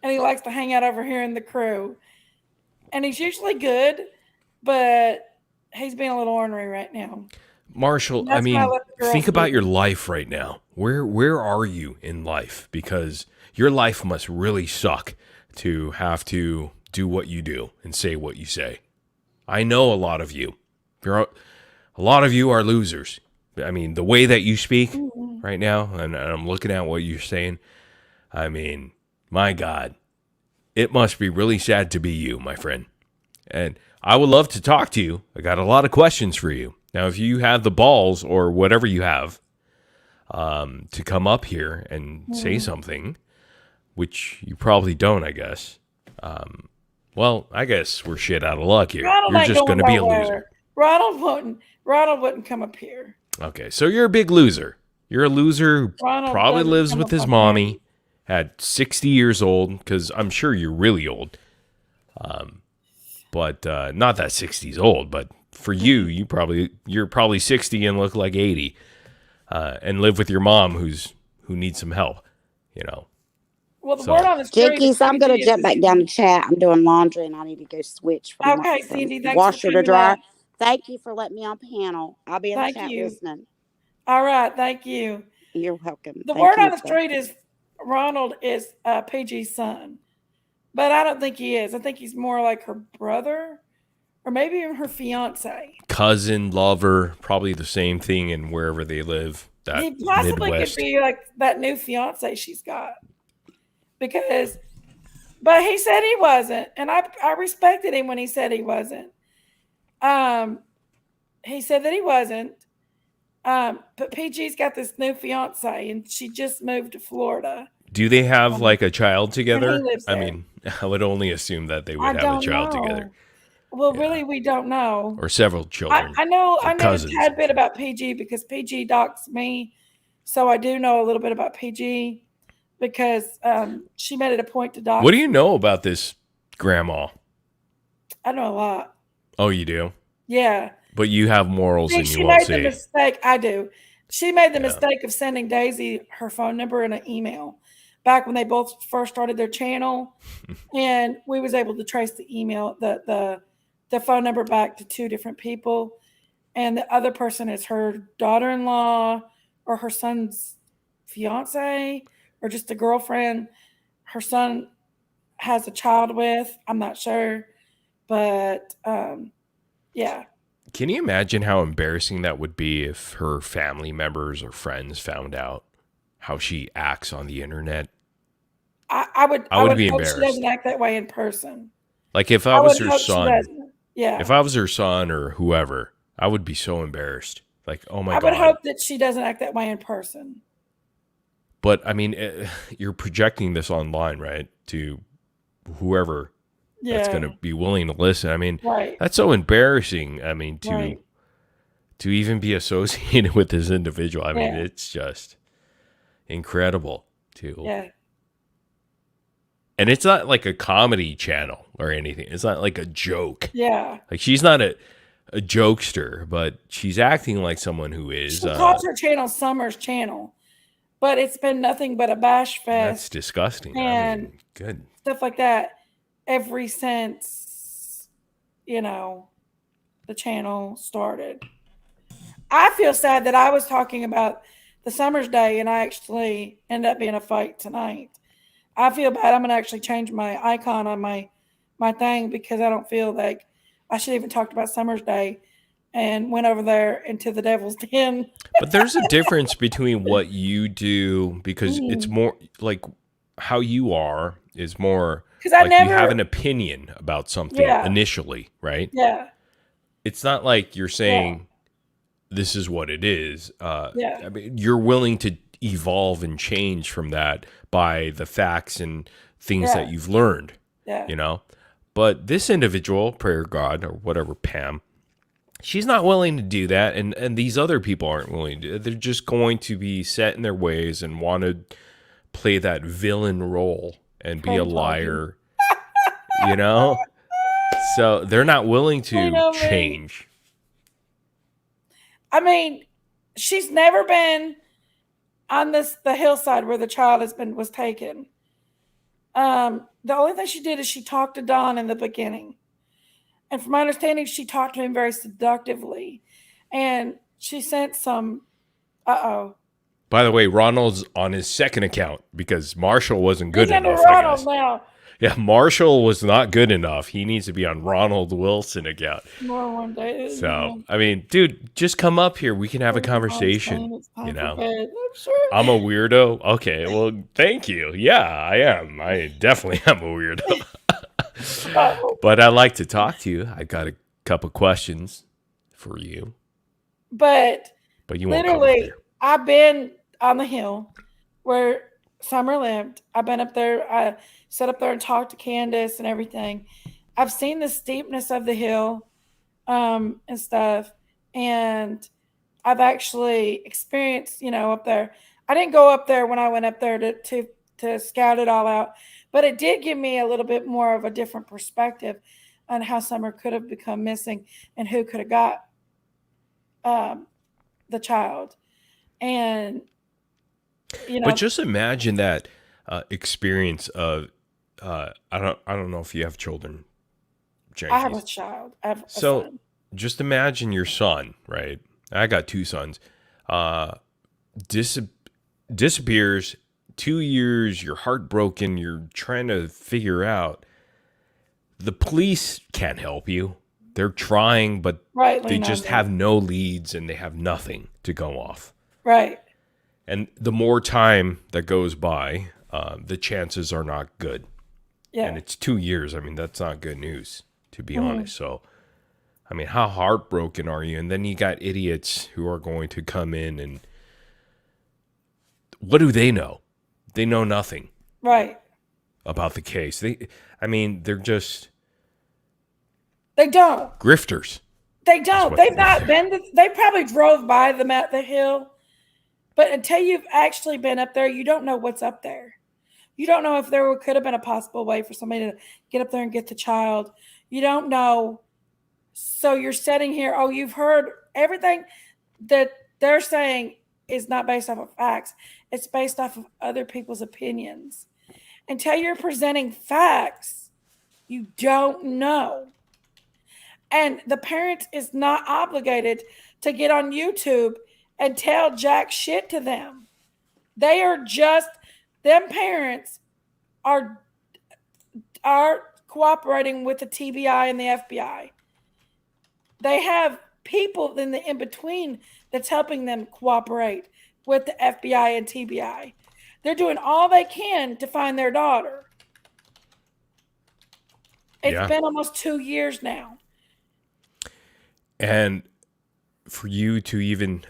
And he likes to hang out over here in the crew. And he's usually good, but he's being a little ornery right now. Marshall, I mean, think about your life right now. Where are you in life? Because your life must really suck to have to do what you do and say what you say. I know a lot of you. A lot of you are losers. I mean, the way that you speak right now, and I'm looking at what you're saying, I mean, my God, it must be really sad to be you, my friend. And I would love to talk to you. I got a lot of questions for you. Now, if you have the balls or whatever you have to come up here and say something, which you probably don't, I guess. Well, I guess we're shit out of luck here. You're just going to be a loser. Ronald wouldn't come up here. Okay, so you're a big loser. You're a loser who probably lives with his mommy at 60 years old, because I'm sure you're really old. But not that 60's old, but for you, you're probably 60 and look like 80, and live with your mom who needs some help, you know. Well, the word on the street. Jinkies, I'm going to jump back down to chat. I'm doing laundry and I need to go switch from Cindy, washer to dryer. Thank you for letting me on panel. I'll be in the chat listening. All right, thank you. You're welcome. The word on the street is Ronald is PG's son, but I don't think he is. I think he's more like her brother, or maybe even her fiance, cousin, lover, probably the same thing in wherever they live. That he possibly Midwest. could be like that new fiance she's got, but he said he wasn't, and I respected him when he said he wasn't. He said that he wasn't. But PG's got this new fiance, and she just moved to Florida. Do they have like a child together? I there. mean, I would only assume that they would have a child together. Well, really, we don't know. Or several children. I know cousins. a tad bit about PG because PG docs me, so I do know a little bit about PG because she made it a point to dox. What do you know about this grandma? I know a lot. Oh, you do? Yeah. But you have morals and you she won't made say. the mistake. I do. She made the mistake of sending Daisy her phone number in an email, back when they both first started their channel, and we was able to trace the email, the phone number back to 2 different people, and the other person is her daughter-in-law or her son's fiance or just a girlfriend her son has a child with. I'm not sure, but yeah. Can you imagine how embarrassing that would be if her family members or friends found out how she acts on the internet? I would be hope she embarrassed. doesn't act that way in person. Like if I was would her hope she son, doesn't. Yeah. if I was her son or whoever, I would be so embarrassed. Like, oh my I would God. hope that she doesn't act that way in person. But I mean, you're projecting this online, right? To whoever that's going to be willing to listen. I mean, Right. that's so embarrassing. I mean, Right. to even be associated with this individual. I mean, Yeah. it's just incredible too. Yeah. And it's not like a comedy channel or anything. It's not like a joke. Yeah. Like she's not a jokester, but she's acting like someone who is. She calls her channel Summer's Channel, but it's been nothing but a bash fest. That's disgusting. And I mean, good. stuff like that ever since, the channel started. I feel sad that I was talking about the Summer's Day and I actually end up being a fight tonight. I feel bad. I'm going to actually change my icon on my thing because I don't feel like I should even talked about Summer's Day and went over there into the devil's den. But there's a difference between what you do because it's more like how you are is more 'Cause I like never- you have an opinion about something initially, right? Yeah. It's not like you're saying this is what it is. Yeah. I mean, you're willing to evolve and change from that by the facts and things that you've learned. Yeah. But this individual, Prayer God or whatever, Pam, she's not willing to do that, and these other people aren't willing to. They're just going to be set in their ways and want to play that villain role and be a liar. So they're not willing to change. I mean, she's never been on the hillside where the child was taken. The only thing she did is she talked to Don in the beginning. And from my understanding, she talked to him very seductively. And she sent some, By the way, Ronald's on his second account because Marshall wasn't good he's under enough. I Ronald guess. now. Yeah, Marshall was not good enough. He needs to be on Ronald Wilson account. More one day. So, I mean, dude, just come up here. We can have a conversation. It's time for bed. I'm sure. I'm a weirdo. Okay, well, thank you. Yeah, I am. I definitely am a weirdo. But I'd like to talk to you. I've got a couple questions for you. But you won't come up literally, there. I've been on the hill where Summer lived. I've been up there. I sat up there and talked to Candace and everything. I've seen the steepness of the hill and stuff. And I've actually experienced, up there. I didn't go up there when I went up there to scout it all out. But it did give me a little bit more of a different perspective on how Summer could have become missing and who could have got the child. And But just imagine that experience of I don't know if you have children, I have a child. I have a so son. just imagine your son, right? I got 2 sons. Disappears 2 years, you're heartbroken, you're trying to figure out. The police can't help you. They're trying, but Rightly they just not. have no leads and they have nothing to go off. Right. And the more time that goes by, the chances are not good. Yeah. And it's 2 years. I mean, that's not good news, to be Mhm. honest. So, I mean, how heartbroken are you? And then you got idiots who are going to come in and what do they know? They know nothing Right. about the case. They're just They don't. grifters. They don't. what They've they not been. They probably drove by them at the hill, but until you've actually been up there, you don't know what's up there. You don't know if there could have been a possible way for somebody to get up there and get the child. You don't know. So you're sitting here. Oh, you've heard everything that they're saying is not based off of facts. It's based off of other people's opinions. Until you're presenting facts, you don't know. And the parent is not obligated to get on YouTube and tell jack shit to them. They are just, them parents are cooperating with the TBI and the FBI. They have people in the in-between that's helping them cooperate with the FBI and TBI. They're doing all they can to find their daughter. It's been almost 2 years now. And for you to even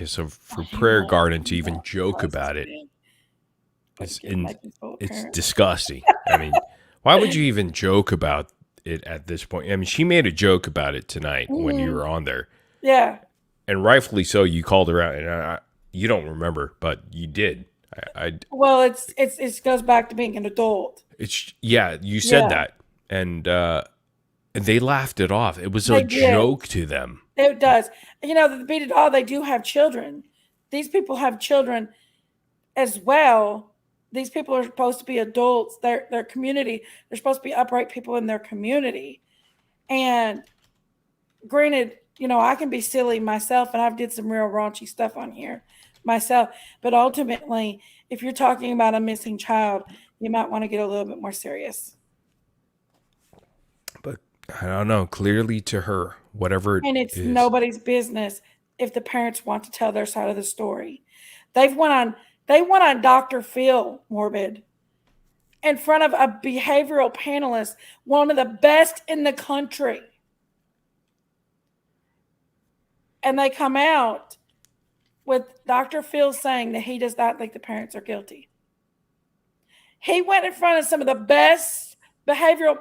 so for Prayer Garden to even joke about it, it's disgusting. I mean, why would you even joke about it at this point? I mean, she made a joke about it tonight when you were on there. Yeah. And rightfully so, you called her out, and you don't remember, but you did. Well, it goes back to being an adult. You said that, and they laughed it off. It was a joke to them. It does. You know, the Beat It All, they do have children. These people have children as well. These people are supposed to be adults. Their community. They're supposed to be upright people in their community. And granted, you know, I can be silly myself, and I've did some real raunchy stuff on here myself. But ultimately, if you're talking about a missing child, you might want to get a little bit more serious. But I don't know. Clearly to her, whatever it is. And it's nobody's business if the parents want to tell their side of the story. They went on Dr. Phil, Morbid, in front of a behavioral panelist, one of the best in the country. And they come out with Dr. Phil saying that he does not think the parents are guilty. He went in front of some of the best behavioral.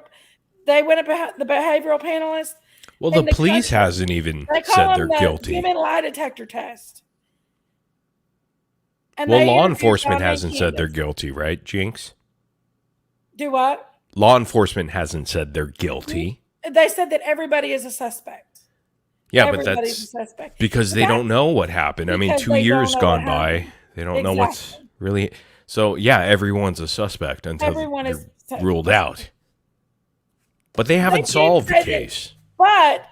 They went up the behavioral panelists. Well, the police hasn't even said they're guilty. Human lie detector test. And well, law enforcement hasn't said they're guilty, right, Jinx? Do what? Law enforcement hasn't said they're guilty. They said that everybody is a suspect. Yeah, but that's because they don't know what happened. I mean, 2 years gone by. They don't know what's really. So, yeah, everyone's a suspect until they're ruled out. But they haven't solved the case. But,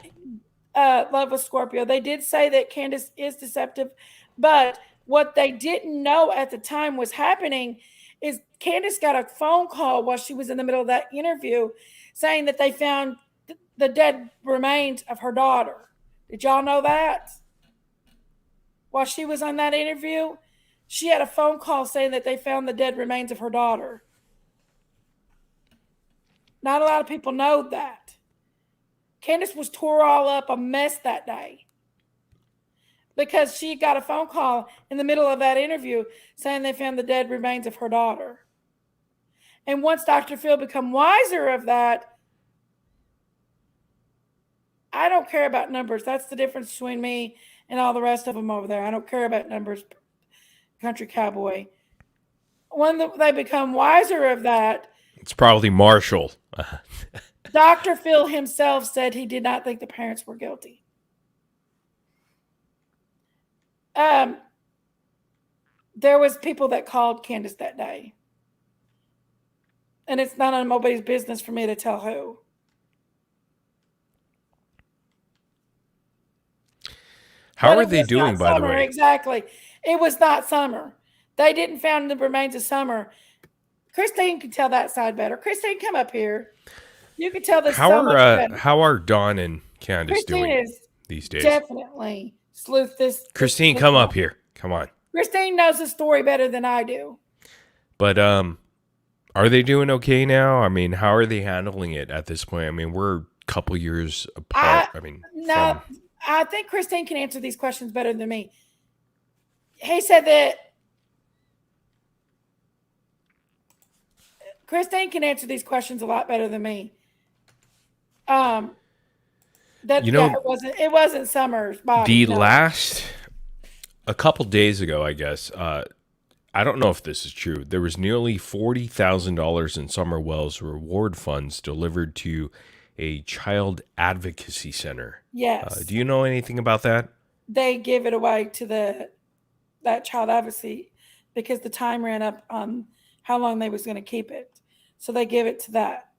Love with Scorpio, they did say that Candace is deceptive. But what they didn't know at the time was happening is Candace got a phone call while she was in the middle of that interview saying that they found the dead remains of her daughter. Did y'all know that? While she was on that interview, she had a phone call saying that they found the dead remains of her daughter. Not a lot of people know that. Candace was tore all up, a mess that day. Because she got a phone call in the middle of that interview saying they found the dead remains of her daughter. And once Dr. Phil became wiser of that, I don't care about numbers. That's the difference between me and all the rest of them over there. I don't care about numbers, country cowboy. When they become wiser of that, it's probably Marshall. Dr. Phil himself said he did not think the parents were guilty. There was people that called Candace that day. And it's not nobody's business for me to tell who. How are they doing, by the way? Exactly. It was not Summer. They didn't find the remains of Summer. Christine can tell that side better. Christine, come up here. You can tell this so much better. How are Dawn and Candace doing these days? Definitely sleuth this. Christine, come up here. Come on. Christine knows the story better than I do. But are they doing okay now? I mean, how are they handling it at this point? I mean, we're a couple years apart. I think Christine can answer these questions better than me. He said that Christine can answer these questions a lot better than me. It wasn't Summer's body. A couple days ago, I guess. I don't know if this is true. There was nearly $40,000 in Summer Wells reward funds delivered to a child advocacy center. Yes. Do you know anything about that? They give it away to the that child, obviously, because the time ran up on how long they was going to keep it. So they give it to that.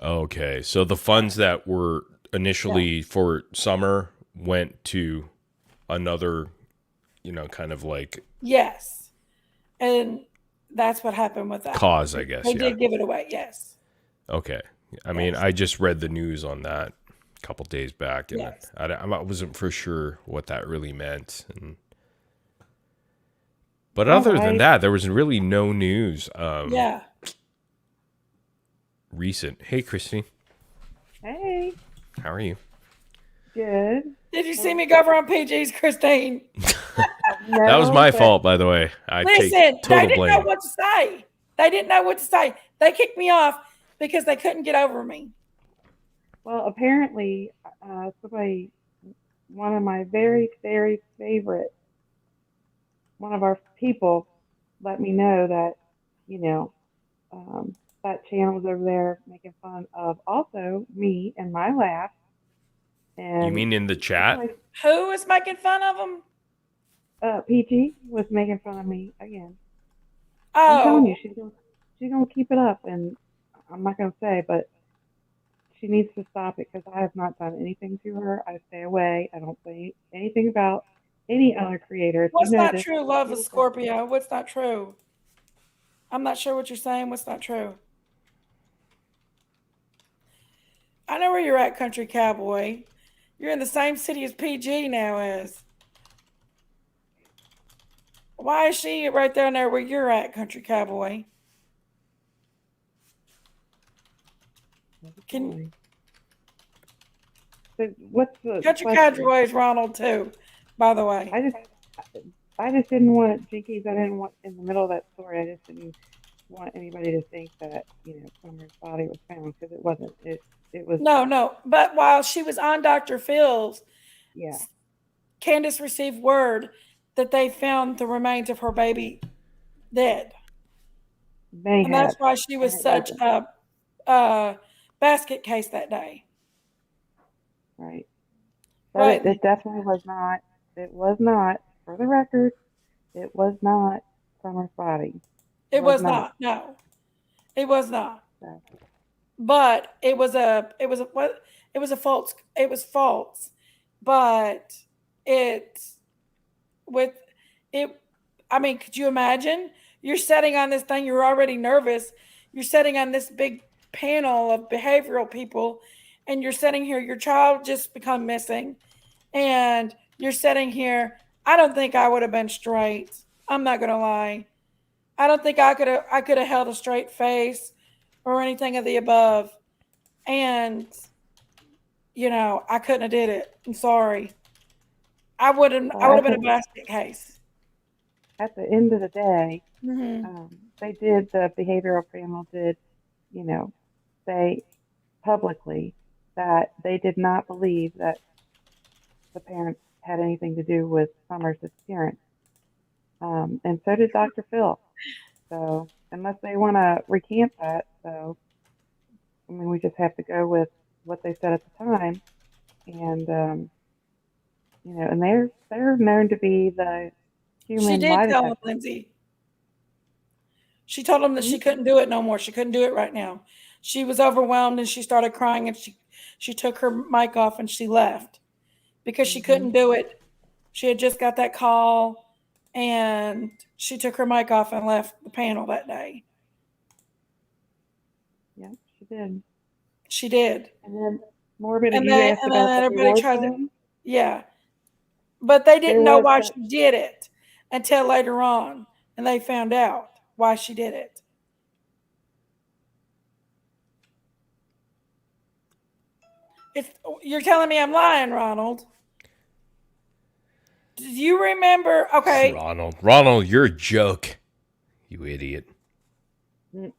Okay, so the funds that were initially for Summer went to another, kind of like Yes. And that's what happened with that. cause, I guess. They Yeah. did give it away, yes. Okay. I mean, I just read the news on that a couple days back, and Yes. I wasn't for sure what that really meant. But All other than right. that, there was really no news. Yeah. Recent. Hey, Christy, Hey, how are you? good. Did you see me go over on PG's, Christine? That was No, my but fault, by the way. I Listen, take they total didn't know blame. what to say. They didn't know what to say. They kicked me off because they couldn't get over me. Well, apparently, one of my very, very favorite, one of our people let me know that, you know, that channel was over there making fun of also me and my laugh. You And mean in the chat? Who was making fun of them? PG was making fun of me again. I'm telling you, Oh, she's gonna keep it up, and I'm not gonna say, but she needs to stop it because I have not done anything to her. I stay away. I don't say anything about any other creator. If you what's know not this, true, love you is will Scorpio? What's not true? I'm not sure what you're saying. What's not true? I know where you're at, Country Cowboy. You're in the same city as PG now is. Why is she right down there where you're at, Country Cowboy? Can So what's the Country question? Cowboy is Ronald too, by the way. I just didn't want Jinkies. I didn't want in the middle of that story. I just didn't want anybody to think that Summer's body was found because it wasn't. It was. No. But while she was on Dr. Phil's, Yeah. Candace received word that they found the remains of her baby dead. May And have. that's why she was And it such wasn't. a basket case that day. Right. But Right. it definitely was not. It was not. For the record, it was not Summer's body. It was not. No. It was not. So, But it was false. It was false. But it with it I mean, could you imagine? You're sitting on this thing, you're already nervous. You're sitting on this big panel of behavioral people, and you're sitting here, your child just become missing, and you're sitting here. I don't think I would have been straight. I'm not gonna lie. I don't think I could have held a straight face or anything of the above. And I couldn't have did it. I'm sorry. I would have been a basket case. at the end of the day, Mm-hmm. the behavioral panel did, say publicly that they did not believe that the parents had anything to do with Summer's disappearance. And so did Dr. Phil. So unless they want to recant that, I mean, we just have to go with what they said at the time. And, and they're known to be the She human did lie tell him, detector. Lindsay. She told him that she couldn't do it no more. She couldn't do it right now. She was overwhelmed and she started crying, and she took her mic off and she left because she couldn't do it. She had just got that call and she took her mic off and left the panel that day. Yeah, she did. She did. And then Morbid, And you then, asked about the everybody reward tried to, fund. yeah. But they There didn't know was why she did it until later on. And they found out why she did it. You're telling me I'm lying, Ronald. Do you remember? Okay. Ronald, you're a joke. You idiot. Mm.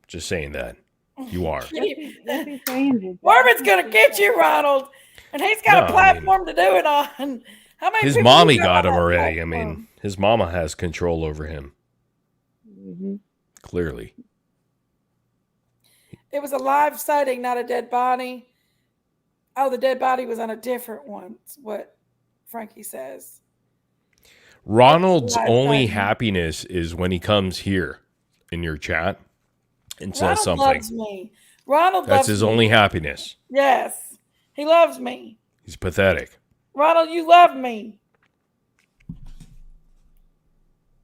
Just saying that. You are. What's he saying? Morbid's going to get you, Ronald. And he's got a platform to do it on. How many His people mommy you got got on him that already. I platform? mean, his mama has control over him. Mm-hmm. Clearly. It was a live sighting, not a dead body. Oh, the dead body was on a different one. That's what Frankie says. Ronald's Live only segment. happiness is when he comes here in your chat and says Ronald something. loves me. Ronald That's loves his me. only happiness. Yes. He loves me. He's pathetic. Ronald, you love me.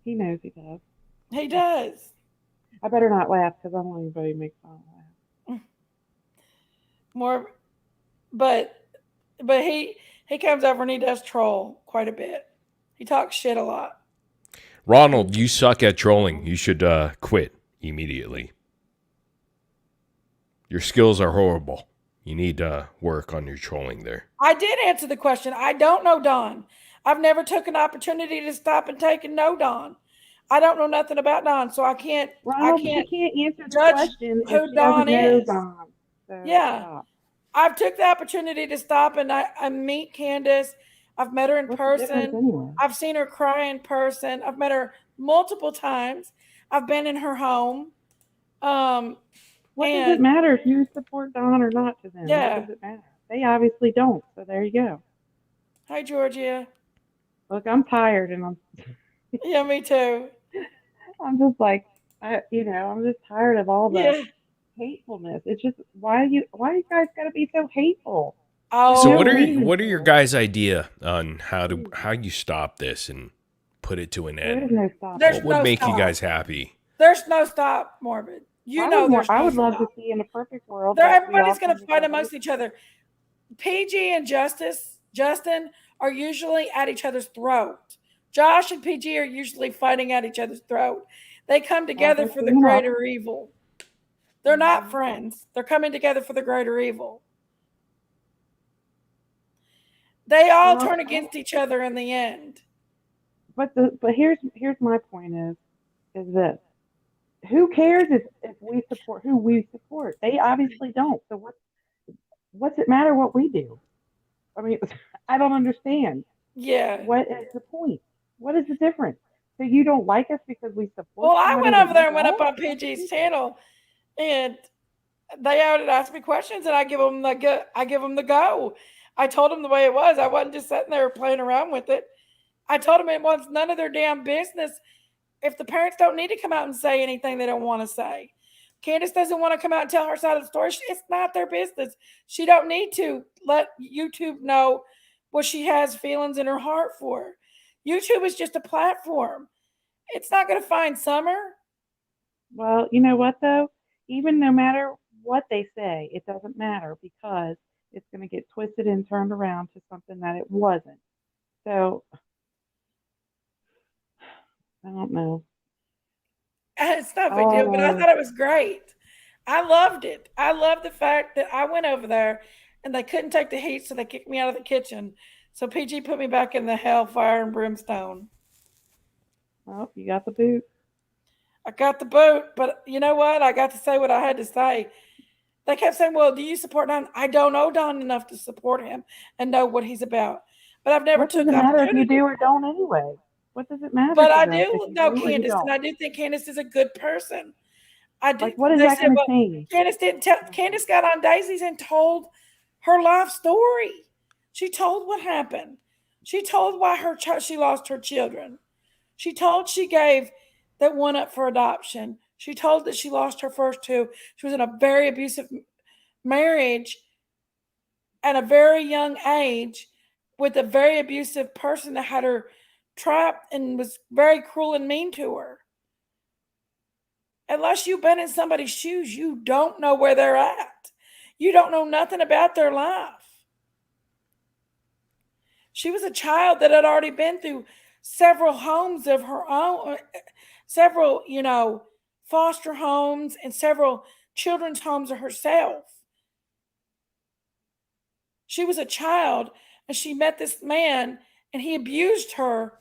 He knows he does. He does. I better not laugh because I don't want anybody to make fun of laugh. More, but he comes over and he does troll quite a bit. He talks shit a lot. Ronald, you suck at trolling. You should quit immediately. Your skills are horrible. You need to work on your trolling there. I did answer the question. I don't know Don. I've never took an opportunity to stop and take and know Don. I don't know nothing about Don, so I can't. Ronald, I can't she can't answer the judge question if who she Don doesn't know is. Don. So Yeah, stop. I've took the opportunity to stop and I meet Candace. I've met her in What's the difference person. anyway? I've seen her cry in person. I've met her multiple times. I've been in her home. What does And it matter if you support Don or not to them? yeah. What does it matter? They obviously don't. So there you go. Hi, Georgia. Look, I'm tired and Yeah, me too. I'm just like, I'm just tired of all the Yeah. hatefulness. It's just why you guys got to be so hateful? Oh, So no what are reason what are your to. guys' idea on how you stop this and put it to an There is end? no stop. There's What would no make you stop. guys happy? There's no stop, Morbid. You know there's I no would love to stop. see in a perfect world There, that we all everybody's going come to fight together. amongst each other. PG and Justin are usually at each other's throat. Josh and PG are usually fighting at each other's throat. They come together for the Obviously not. greater evil. They're not friends. They're coming together for the greater evil. They all Well, turn against each other in the end. but here's my point is this. Who cares if we support who we support? They obviously don't. So what's it matter what we do? I mean, I don't understand. Yeah. What is the point? What is the difference? So you don't like us because we support Well, I somebody went that over there you and went up don't? on PG's channel, and they would ask me questions, and I give them the go. I told them the way it was. I wasn't just sitting there playing around with it. I told them it was none of their damn business. If the parents don't need to come out and say anything they don't want to say, Candace doesn't want to come out and tell her side of the story. It's not their business. She don't need to let YouTube know what she has feelings in her heart for. YouTube is just a platform. It's not going to find Summer. Well, you know what though? Even no matter what they say, it doesn't matter because it's going to get twisted and turned around to something that it wasn't. So I don't know. It's not a big deal, but I thought it was great. I loved it. I loved the fact that I went over there and they couldn't take the heat, so they kicked me out of the kitchen. So PG put me back in the hellfire and brimstone. Well, you got the boot. I got the boot, but you know what? I got to say what I had to say. They kept saying, well, do you support Don? I don't know Don enough to support him and know what he's about. But I've never What does took it matter if you opportunity. do or don't anyway? What does it matter? But to I them if do you know do or you Candace, and don't? I do think Candace is a good person. I do. Like, what is They that said, going to well, change? Candace didn't tell. Candace got on Daisy's and told her life story. She told what happened. She told why she lost her children. She told she gave that one up for adoption. She told that she lost her first two. She was in a very abusive marriage at a very young age with a very abusive person that had her trapped and was very cruel and mean to her. Unless you've been in somebody's shoes, you don't know where they're at. You don't know nothing about their life. She was a child that had already been through several homes of her own, several, foster homes and several children's homes of herself. She was a child and she met this man and he abused her.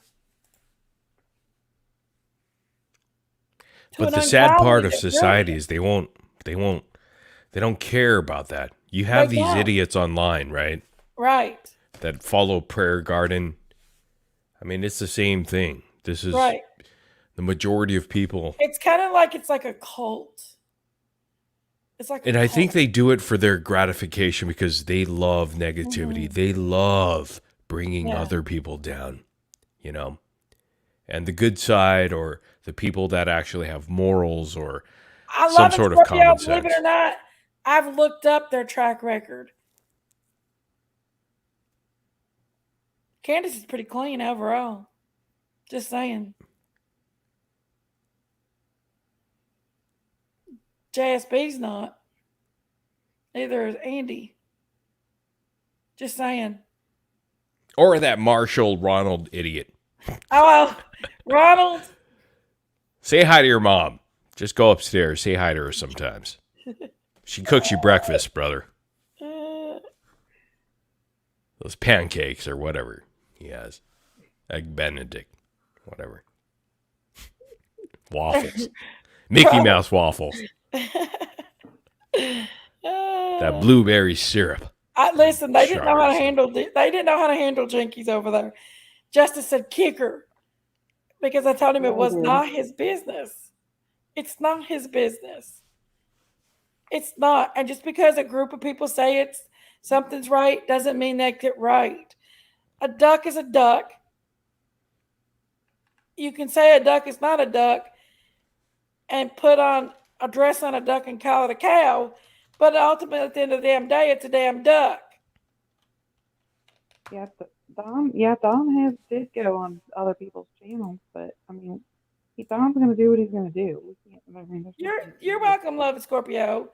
But the sad part of society is they don't care about that. You have these idiots online, right? Right. That follow Prayer Garden. I mean, it's the same thing. This is right. The majority of people. It's kind of like it's like a cult. It's like, and I think they do it for their gratification because they love negativity. Mm-hmm. They love bringing other people down, and the good side, or the people that actually have morals or I some love sort of Scorpio, common believe it sense. or not. I've looked up their track record. Candace is pretty clean overall. Just saying. JSB's not. Neither is Andy. Just saying. Or that Marshall Ronald idiot. Oh, well, Ronald. Say hi to your mom. Just go upstairs. Say hi to her sometimes. She cooks you breakfast, brother. Those pancakes or whatever he has. Egg Benedict. Whatever. Waffles. Mickey Mouse waffles. That blueberry syrup. Listen, they didn't know how to handle. They didn't know how to handle Jinkies over there. Justice said kick her because I told him it was not his business. It's not his business. It's not. And just because a group of people say something's right doesn't mean they get right. A duck is a duck. You can say a duck is not a duck and put on a dress on a duck and call it a cow, but ultimately at the end of the damn day, it's a damn duck. Yeah, Dom did go on other people's channels, but I mean, Dom's going to do what he's going to do. We can't, I mean, You're welcome, love Scorpio.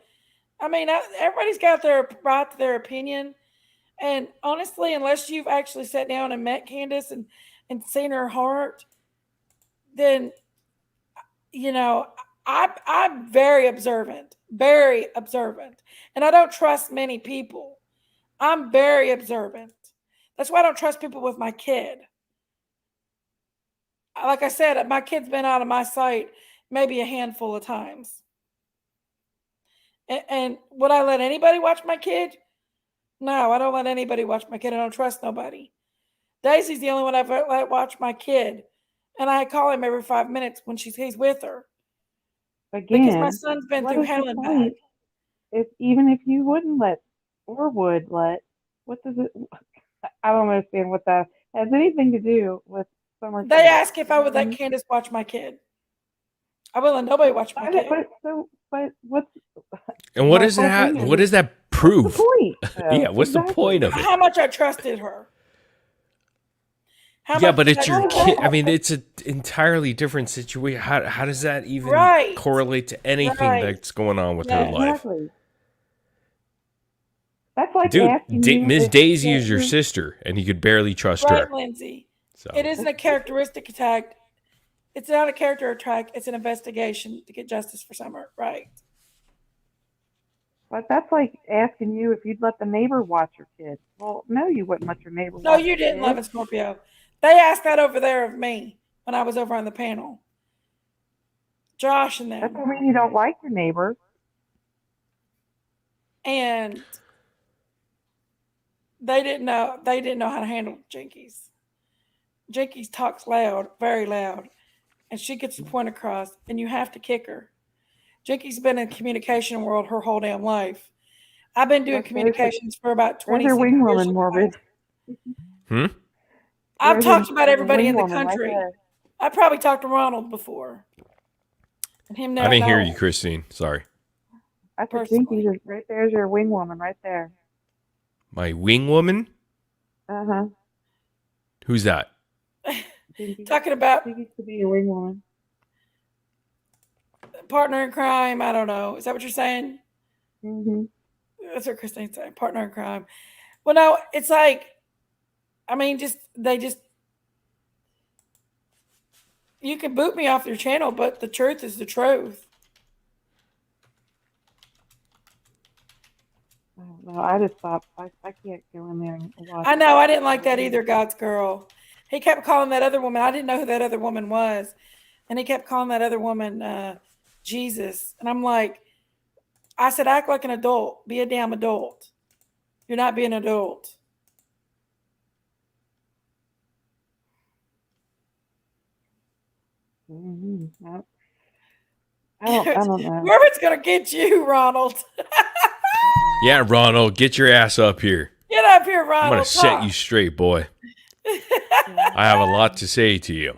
I mean, everybody's got their right to their opinion, and honestly, unless you've actually sat down and met Candace and seen her heart, then I'm very observant, and I don't trust many people. I'm very observant. That's why I don't trust people with my kid. Like I said, my kid's been out of my sight maybe a handful of times. And would I let anybody watch my kid? No, I don't let anybody watch my kid. I don't trust nobody. Daisy's the only one I've let watch my kid. And I call him every 5 minutes when he's with her. Again, because my son's been through hell and back. Even if you wouldn't let or would let, what does it? I don't understand what that has anything to do with summer. They ask if I would let Candace watch my kid. I will let nobody watch my kid. But what's and what does that? What does that prove? Yeah, what's the point of it? How much I trusted her. Yeah, but it's your kid. I mean, it's an entirely different situation. How does that even correlate to anything that's going on with her life? Exactly. That's like dude, Miss Daisy is your sister, and you could barely trust her. Right, Lindsay. So. It isn't a characteristic attack. It's not a character attack. It's an investigation to get justice for Summer. Right. But that's like asking you if you'd let the neighbor watch your kid. Well, no, you wouldn't let your neighbor watch your kid. No, you didn't, Love and Scorpio. They asked that over there of me when I was over on the panel. Josh and them. That doesn't mean you don't like your neighbor. And they didn't know how to handle Jinkies. Jinkies talks loud, very loud, and she gets the point across, and you have to kick her. Jinkies been in the communication world her whole damn life. I've been doing communications for about 20 years. There's your wing woman, Morbid. I've talked about everybody in the country. Right, I probably talked to Ronald before. And him I didn't hear you, Christine. Sorry. I said Jinkies, right there's your wing woman right there. My wing woman? Uh-huh. Who's that? Talking about Jinkies to be your wing woman. Partner in crime. I don't know. Is that what you're saying? Mm-hmm. That's what Christine's saying. Partner in crime. Well, no, it's like, I mean, you can boot me off your channel, but the truth is the truth. No, I just thought I can't go in there and watch. I know, I didn't like that either, God's girl. He kept calling that other woman. I didn't know who that other woman was. And he kept calling that other woman Jesus. And I'm like, I said, act like an adult. Be a damn adult. You're not being an adult. Mm-hmm. I don't know. Whoever's going to get you, Ronald. Yeah, Ronald, get your ass up here. Get up here, Ronald. I'm going to set you straight, boy. I have a lot to say to you.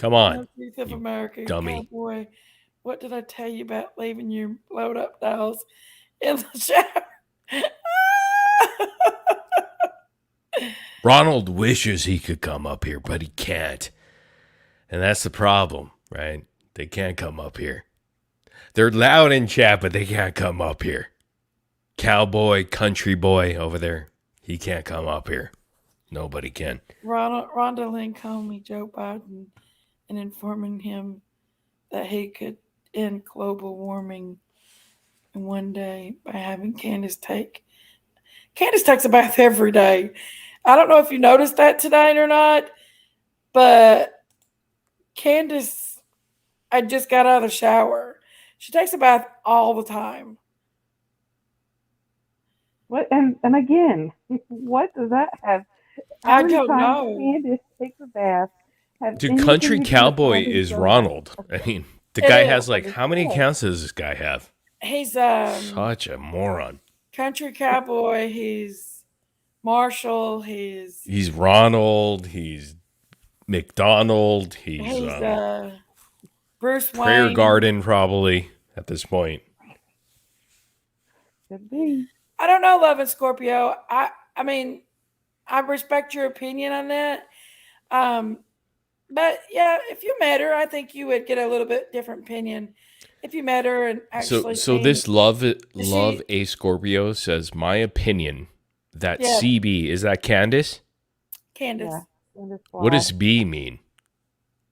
Come on, Northeast of America, dummy. cowboy. What did I tell you about leaving your load up dolls in the shower? Ronald wishes he could come up here, but he can't. And that's the problem, right? They can't come up here. They're loud in chat, but they can't come up here. Cowboy, country boy over there, he can't come up here. Nobody can. Rhonda Lynn called me Joe Biden and informing him that he could end global warming in one day by having Candace takes a bath every day. I don't know if you noticed that tonight or not, but Candace, I just got out of the shower. She takes a bath all the time. What and again, what does that have? I Every don't time know. Candace takes a bath, have Dude, anything country to do with cowboy having is Joe Ronald. Biden. I mean, the It guy is. has like, how many accounts does this guy have? He's Such a moron. country cowboy. He's Marshall. He's Ronald. He's McDonald. He's He's Bruce Prayer Wayne. Garden, probably at this point. Could be. I don't know, Love and Scorpio. I mean, I respect your opinion on that. But yeah, if you met her, I think you would get a little bit different opinion if you met her and actually. So this love a Scorpio says, my opinion that Yeah. CB is that Candace. Candace. Yeah. Candace What Fly. does B mean?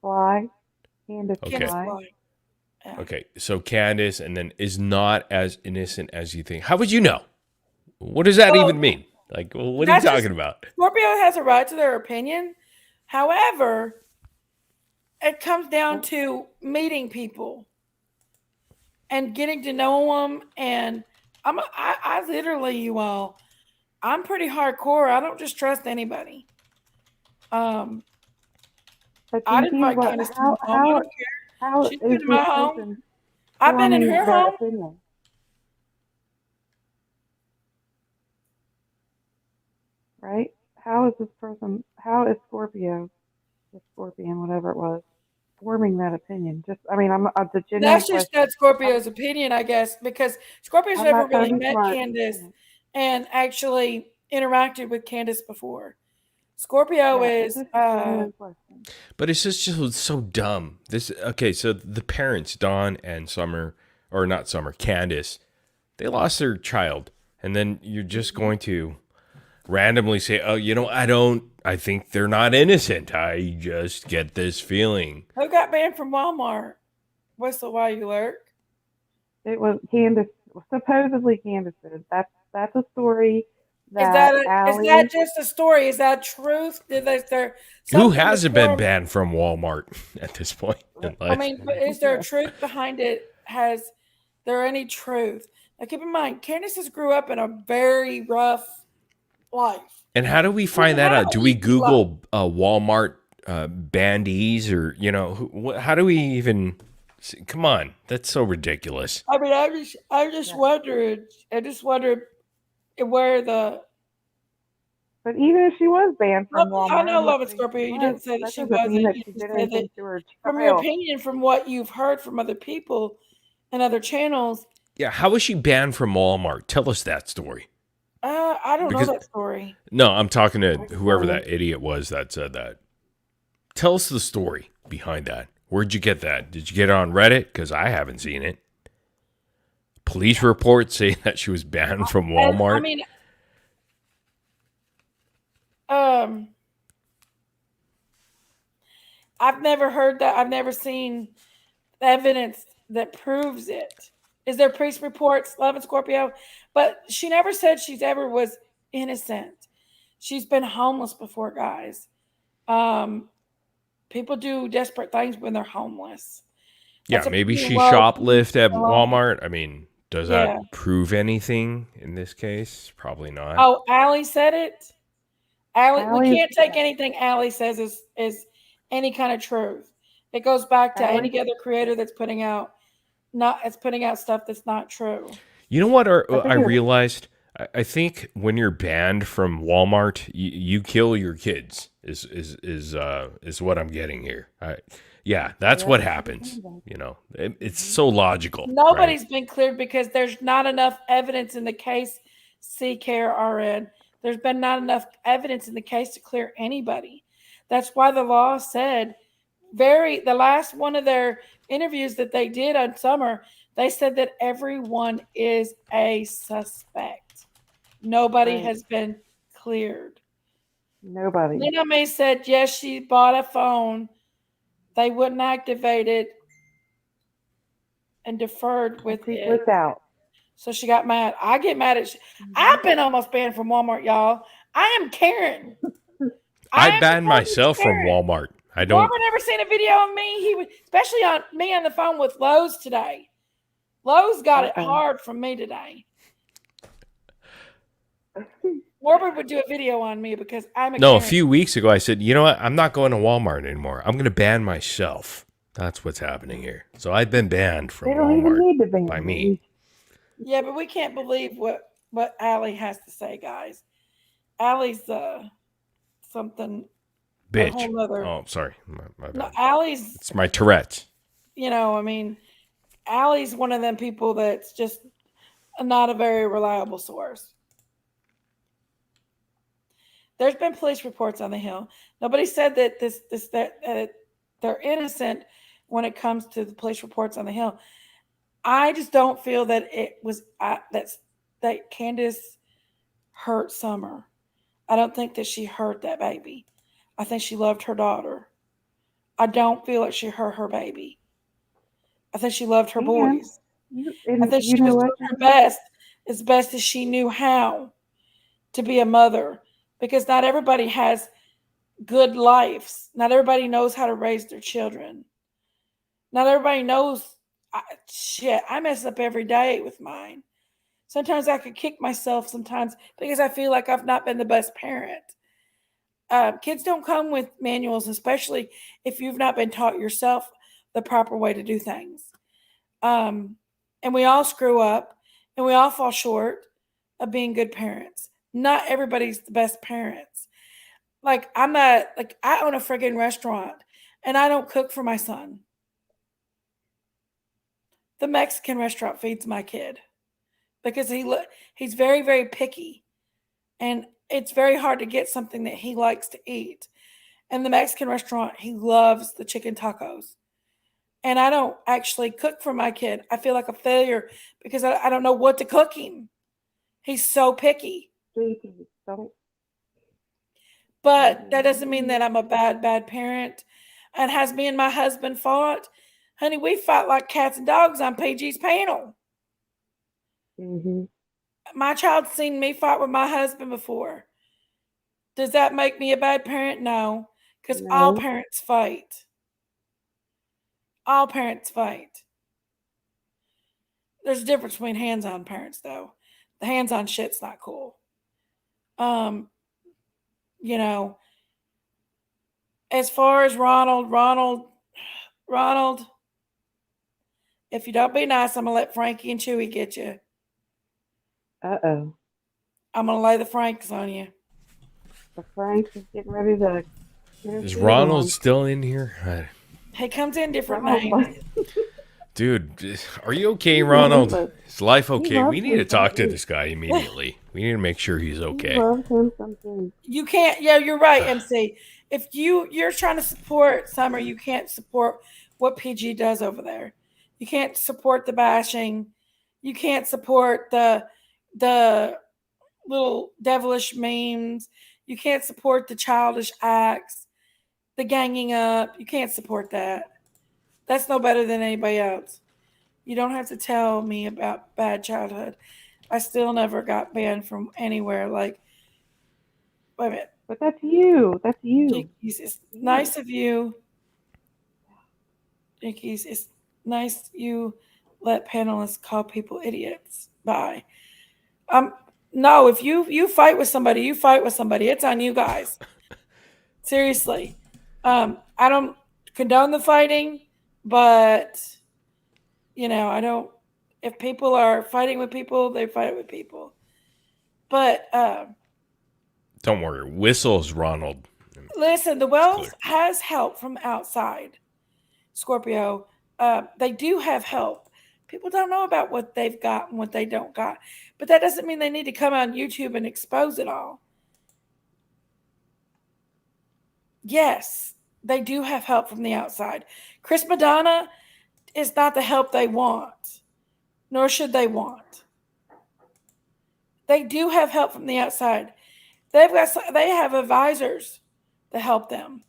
Fly? Candace Okay. Fly. Okay, so Candace, and then is not as innocent as you think. How would you know? What does that Well, even mean? Like, what are you that's talking just- about? Scorpio has a right to their opinion. However, it comes down to meeting people and getting to know them. And I literally, you all, I'm pretty hardcore. I don't just trust anybody. But I you didn't invite what- Candace to how- my home. I how- don't care. How She's is been to my this home. person I've been in forming her that home. opinion? Right? How is this person? How is Scorpio, the Scorpion, whatever it was, forming that opinion? Just, I mean, I'm the genuine That's just question. that Scorpio's opinion, I guess, because Scorpio's I'm never not trying really to be met smart. Candace and actually interacted with Candace before. Scorpio Yeah, is it's just a genuine question. But it's just so dumb. Okay, so the parents, Dawn and Summer, or not Summer, Candace, they lost their child. And then you're just going to randomly say, oh, I think they're not innocent. I just get this feeling. Who got banned from Walmart? Whistle while you lurk. It was Candace, supposedly Candace did. That's a story Is that Allie, just a story? Is that truth? Is there Who something hasn't before- been banned from Walmart at this point in I life? mean, but is there truth behind it? Has there any truth? Now, keep in mind, Candace has grew up in a very rough life. And how do we find that out? Do we Google Walmart bandies, or how do we even? Come on, that's so ridiculous. I mean, I just wondered where the. But even if she was banned from Walmart, I know, and Love what and Scorpio. You was, didn't say that that she doesn't mean wasn't. that You she just did said anything that to her from your child. opinion, from what you've heard from other people and other channels. Yeah, how was she banned from Walmart? Tell us that story. I don't know that story. No, I'm talking to whoever that idiot was that said that. Tell us the story behind that. Where'd you get that? Did you get it on Reddit? Because I haven't seen it. Police reports saying that she was banned from Walmart. I mean, I've never heard that. I've never seen evidence that proves it. Is there police reports, Love and Scorpio? But she never said she's ever was innocent. She's been homeless before, guys. People do desperate things when they're homeless. Yeah, That's a maybe pretty she low- shoplifted at low- Walmart. I mean, does Yeah. that prove anything in this case? Probably not. Oh, Allie said it. Allie, we Allie- can't take anything Allie says is any kind of truth. It goes back to Allie- any other creator that's putting out stuff that's not true. You know what I think it- realized? I think when you're banned from Walmart, you kill your kids. Is what I'm getting here. Yeah, that's what happens. You know, it's so logical. Nobody's been cleared because there's not enough evidence in the case. CKRN. There's been not enough evidence in the case to clear anybody. That's why the law said the last one of their interviews that they did on Summer, they said that everyone is a suspect. Nobody has been cleared. Nobody. Lena May said, yes, she bought a phone. They wouldn't activate it and deferred with She it. flipped out. So she got mad. I get mad at I've been almost banned from Walmart, y'all. I am Karen. I banned myself from Walmart. I don't. Walmart never seen a video of me. He would, especially on me on the phone with Lowe's today. Lowe's got it hard from me today. Warburg would do a video on me because I'm a No, Karen. a few weeks ago I said, you know what? I'm not going to Walmart anymore. I'm going to ban myself. That's what's happening here. So I've been banned from They don't even Walmart need to ban by me. Yeah, but we can't believe what Allie has to say, guys. Allie's something. Bitch. A whole other, Oh, sorry. My bad. No, Allie's. It's my Tourette's. You know, I mean, Allie's one of them people that's just not a very reliable source. There's been police reports on the Hill. Nobody said that that they're innocent when it comes to the police reports on the Hill. I just don't feel that it was that Candace hurt Summer. I don't think that she hurt that baby. I think she loved her daughter. I don't feel like she hurt her baby. I think she loved her boys. I think she was doing her best as best as she knew how to be a mother, because not everybody has good lives. Not everybody knows how to raise their children. Not everybody knows. Shit, I mess up every day with mine. Sometimes I could kick myself sometimes because I feel like I've not been the best parent. Kids don't come with manuals, especially if you've not been taught yourself the proper way to do things. And we all screw up and we all fall short of being good parents. Not everybody's the best parents. Like I own a friggin' restaurant and I don't cook for my son. The Mexican restaurant feeds my kid because he's very, very picky. And it's very hard to get something that he likes to eat. And the Mexican restaurant, he loves the chicken tacos. And I don't actually cook for my kid. I feel like a failure because I don't know what to cook him. He's so picky. But that doesn't mean that I'm a bad parent. And has me and my husband fought? Honey, we fought like cats and dogs on PG's panel. Mm-hmm. My child's seen me fight with my husband before. Does that make me a bad parent? No, because all parents fight. All parents fight. There's a difference between hands-on parents, though. The hands-on shit's not cool. You know, as far as Ronald, if you don't be nice, I'm gonna let Frankie and Chewy get you. Uh-oh. I'm gonna lay the Franks on you. The Franks is getting ready to. Is Ronald still in here? He comes in different names. Dude, are you okay, Ronald? Is life okay? We need to talk to this guy immediately. We need to make sure he's okay. You can't. Yeah, you're right, MC. If you're trying to support Summer, you can't support what PG does over there. You can't support the bashing. You can't support the little devilish memes. You can't support the childish acts, the ganging up. You can't support that. That's no better than anybody else. You don't have to tell me about bad childhood. I still never got banned from anywhere. Like, wait a minute. But that's you. That's you. It's nice of you. Jinkies, it's nice you let panelists call people idiots. Bye. No, if you fight with somebody, you fight with somebody. It's on you guys. Seriously. I don't condone the fighting, but I don't. If people are fighting with people, they fight with people. But don't worry, whistles Ronald. Listen, the Wells has help from outside. Scorpio, they do have help. People don't know about what they've got and what they don't got. But that doesn't mean they need to come on YouTube and expose it all. Yes, they do have help from the outside. Chris Madonna is not the help they want, nor should they want. They do have help from the outside. They have advisors to help them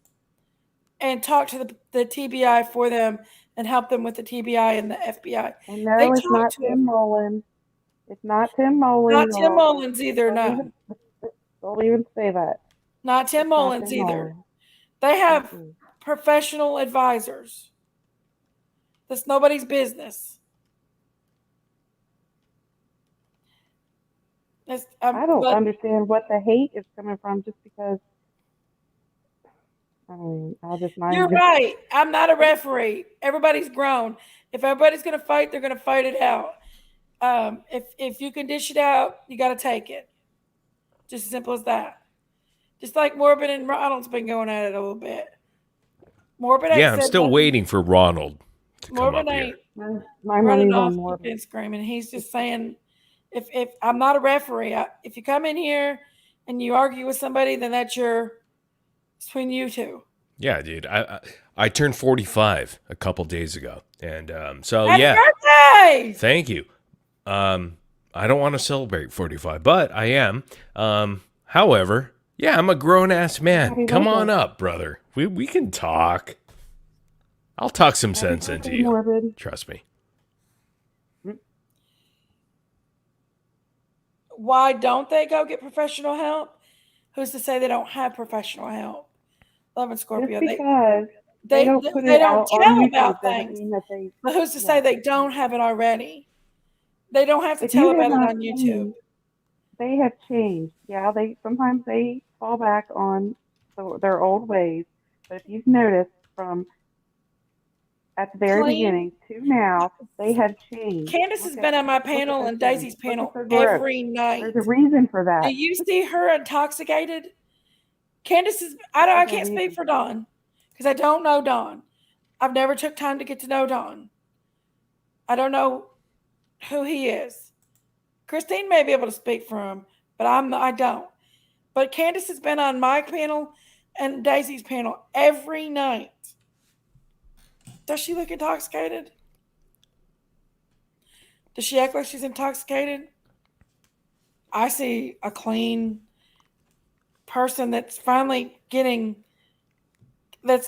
and talk to the TBI for them and help them with the TBI and the FBI. And no, it's not Tim Mullins. It's not Tim Mullins. Not Tim Mullins either, no. Don't even say that. Not Tim Mullins either. They have professional advisors. That's nobody's business. I don't understand what the hate is coming from just because. I mean, I'll just mind. You're right. I'm not a referee. Everybody's grown. If everybody's going to fight, they're going to fight it out. If you can dish it out, you got to take it. Just as simple as that. Just like Morbid and Ronald's been going at it a little bit. Morbid ain't Yeah, I'm said still nothing. waiting for Ronald to come Morbid up ain't here. My running money's off on Morbid. and screaming. He's just saying, if I'm not a referee, if you come in here and you argue with somebody, then that's between you two. Yeah, dude. I turned 45 a couple days ago, and so Happy yeah. birthday! Thank you. I don't want to celebrate 45, but I am. However, yeah, I'm a grown ass man. Happy Come birthday. on up, brother. We can talk. I'll talk some sense into you. Morbid. Trust me. Why don't they go get professional help? Who's to say they don't have professional help? Love and Scorpio. Just because they don't put they it don't out on tell YouTube about doesn't things. mean that they. But who's to say they don't have it already? They don't have to If tell you have about it not on YouTube. seen, they have changed. Yeah, they sometimes they fall back on their old ways. But if you've noticed from at the very Clean. beginning to now, they have changed. Candace has been on my panel and Daisy's panel their growth. every night. There's a reason for that. Do you see her intoxicated? Candace is. I can't speak for Dawn because I don't know Dawn. I've never took time to get to know Dawn. I don't know who he is. Christine may be able to speak for him, but I don't. But Candace has been on my panel and Daisy's panel every night. Does she look intoxicated? Does she act like she's intoxicated? I see a clean person that's finally getting.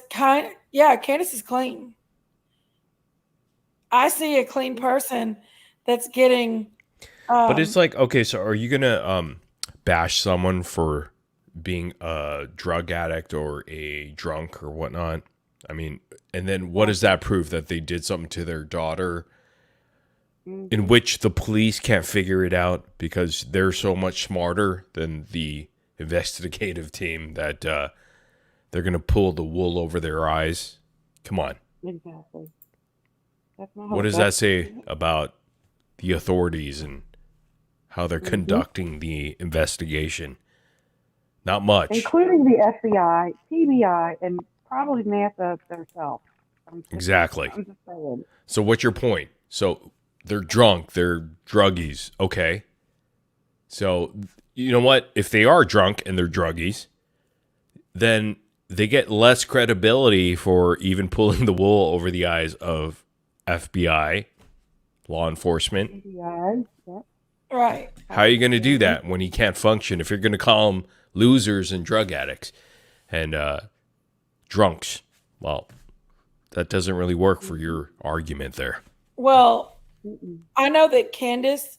Candace is clean. I see a clean person that's getting. But it's like, okay, so are you gonna bash someone for being a drug addict or a drunk or whatnot? I mean, and then what does that prove? That they did something to their daughter in which the police can't figure it out because they're so much smarter than the investigative team that they're going to pull the wool over their eyes? Come on. Exactly. That's my What does that say about the authorities and how they're conducting the investigation? Not much. Including the FBI, TBI, and probably NASA themselves. Exactly. I'm just saying. So what's your point? So they're drunk, they're druggies. Okay. So you know what? If they are drunk and they're druggies, then they get less credibility for even pulling the wool over the eyes of FBI, law enforcement. TBI, yep. Right. How are you going to do that when you can't function? If you're going to call them losers and drug addicts and drunks, well, that doesn't really work for your argument there. Well, I know that Candace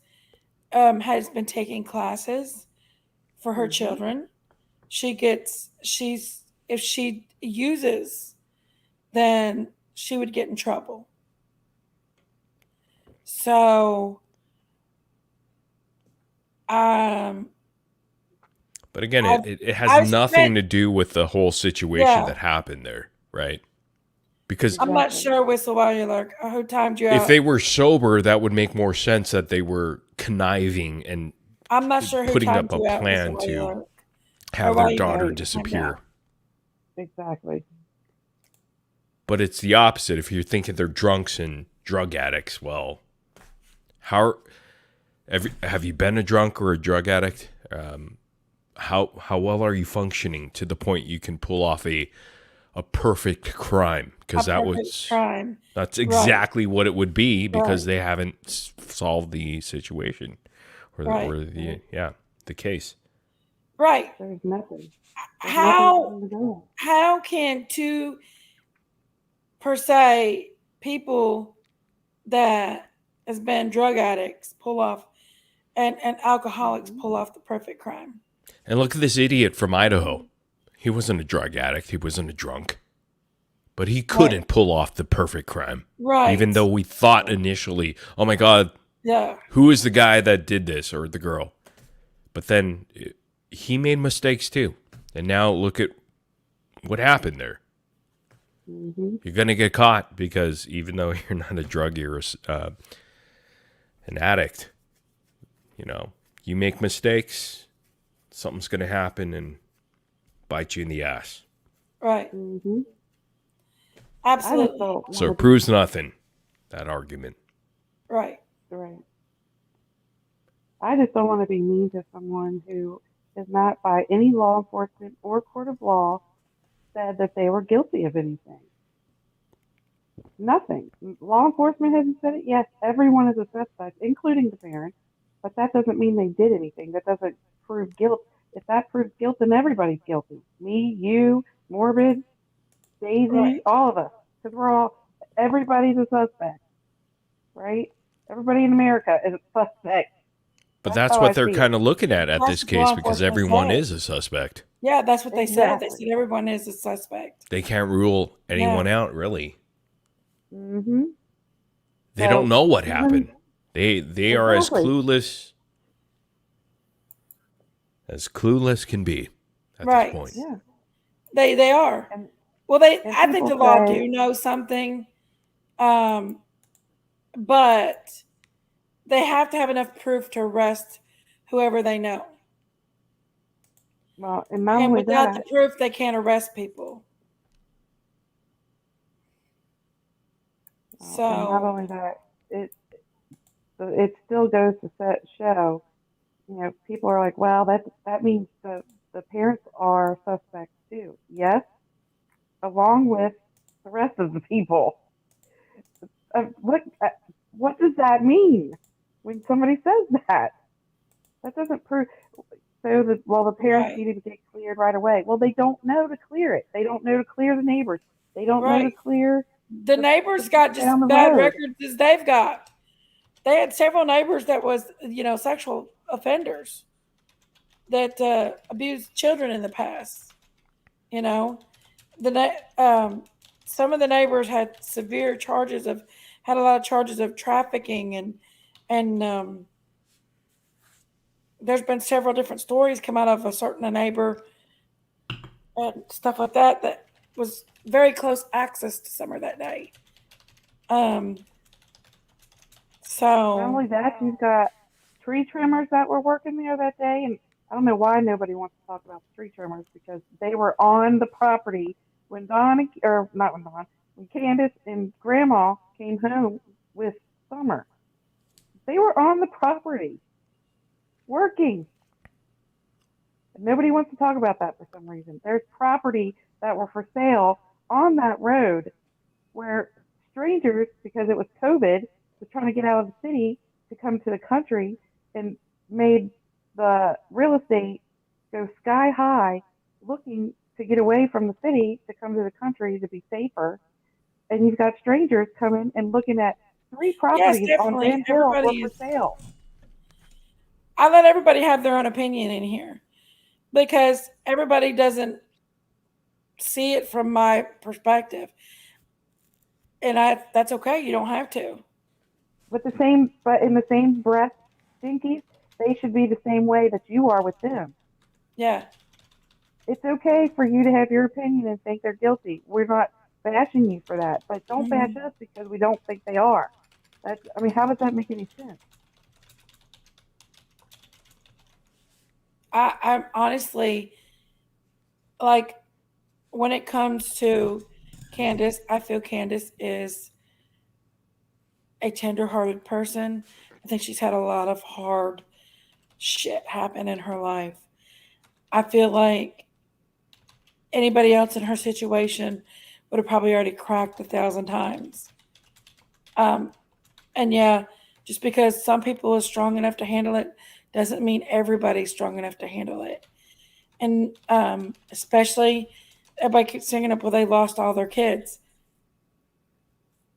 has been taking classes for her children. If she uses, then she would get in trouble. So, but again, it has nothing to do with the whole situation that happened there, right? Because I'm not sure, Whistleblower, who timed you out. if they were sober, that would make more sense that they were conniving and I'm not sure who putting timed up a you out, plan Whistleblower. to have Or why their you daughter married. disappear. Exactly. But it's the opposite. If you're thinking they're drunks and drug addicts, well, have you been a drunk or a drug addict? How well are you functioning to the point you can pull off a perfect crime? Because that's exactly what it would be, because they haven't solved the situation or the case. Right. There's nothing. How can two, per se, people that has been drug addicts pull off and alcoholics pull off the perfect crime? And look at this idiot from Idaho. He wasn't a drug addict. He wasn't a drunk. But he couldn't pull off the perfect crime. Right. Even though we thought initially, oh my God, who is the guy that did this, or the girl? But then he made mistakes too. And now look at what happened there. Mm-hmm. You're going to get caught, because even though you're not a drug, you're an addict. You know, you make mistakes, something's going to happen and bite you in the ass. Right. Mm-hmm. Absolutely. So it proves nothing, that argument. Right. Right. I just don't want to be mean to someone who is not, by any law enforcement or court of law, said that they were guilty of anything. Nothing. Law enforcement hasn't said it. Yes, everyone is a suspect, including the parents, but that doesn't mean they did anything. That doesn't prove guilt. If that proves guilt, then everybody's guilty. Me, you, Morbid, Daisy, all of us. Because everybody's a suspect, right? Everybody in America is a suspect. But that's what they're kind of looking at this case, because everyone is a suspect. Yeah, that's what they said. They said everyone is a suspect. They can't rule anyone out, really. Mm-hmm. They don't know what happened. They are as clueless can be at this point. Yeah. They are. Well, I think the law do know something, but they have to have enough proof to arrest whoever they know. Well, and not only without that, the proof, they can't arrest people. So and not only that, it still goes to show, you know, people are like, well, that means the parents are suspects too. Yes, along with the rest of the people. What does that mean when somebody says that? That doesn't prove. So the parents needed to get cleared right away. Well, they don't know to clear it. They don't know to clear the neighbors. They don't know to clear. The neighbors got just as bad records as they've got. They had several neighbors that was, sexual offenders that abused children in the past. Some of the neighbors had had a lot of charges of trafficking, and there's been several different stories come out of a certain neighbor and stuff like that was very close access to Summer that day. So not only that, you've got tree trimmers that were working there that day, and I don't know why nobody wants to talk about the tree trimmers, because they were on the property when when Candace and Grandma came home with Summer. They were on the property working. And nobody wants to talk about that for some reason. There's property that were for sale on that road where strangers, because it was COVID, was trying to get out of the city to come to the country, and made the real estate go sky high, looking to get away from the city to come to the country to be safer. And you've got strangers coming and looking at 3 properties on Van Hill were for sale. I let everybody have their own opinion in here, because everybody doesn't see it from my perspective. And that's okay. You don't have to. But in the same breath, Stinkies, they should be the same way that you are with them. Yeah. It's okay for you to have your opinion and think they're guilty. We're not bashing you for that, but don't bash us because we don't think they are. How does that make any sense? I'm honestly, like, when it comes to Candace, I feel Candace is a tender-hearted person. I think she's had a lot of hard shit happen in her life. I feel like anybody else in her situation would have probably already cracked 1,000 times. And yeah, just because some people are strong enough to handle it doesn't mean everybody's strong enough to handle it. And especially, everybody keeps singing up, well, they lost all their kids.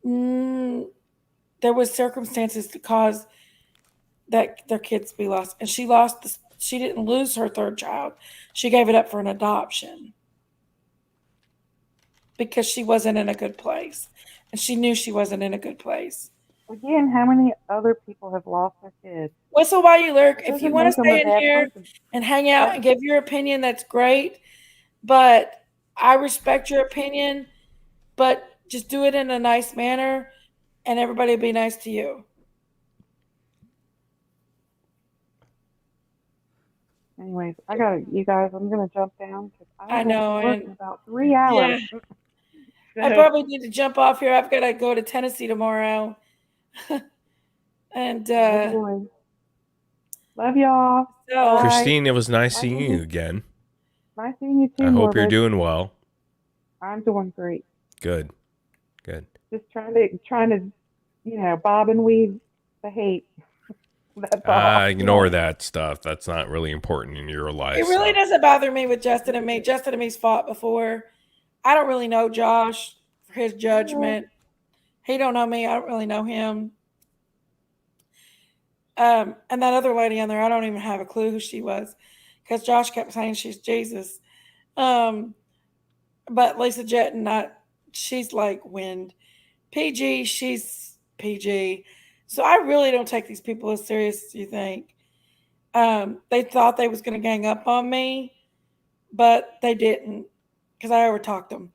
There was circumstances to cause that their kids be lost. And she didn't lose her third child. She gave it up for an adoption because she wasn't in a good place. And she knew she wasn't in a good place. Again, how many other people have lost their kids? Whistle while you lurk. It If you doesn't want to make them stay a in bad here person. and hang out and give your opinion, that's great. But I respect your opinion, but just do it in a nice manner and everybody will be nice to you. Anyways, you guys, I'm gonna jump down because I I'm going know, to work and in about 3 hours. yeah, I probably need to jump off here. I've got to go to Tennessee tomorrow. And Oh boy. Love y'all. Bye. Christine, it was nice Bye, seeing Cindy. you again. Nice seeing you too, I hope you're Morbid. doing well. I'm doing great. Good. Good. Just trying to, bob and weave the hate. That's all. Ignore that stuff. That's not really important in your life. it really doesn't bother me with Justin and me. Justin and me's fought before. I don't really know Josh for his judgment. He don't know me. I don't really know him. And that other lady on there, I don't even have a clue who she was because Josh kept saying she's Jesus. But Lisa Jetton, she's like wind. PG, she's PG. So I really don't take these people as serious as you think. They thought they was going to gang up on me, but they didn't because I overtalked them.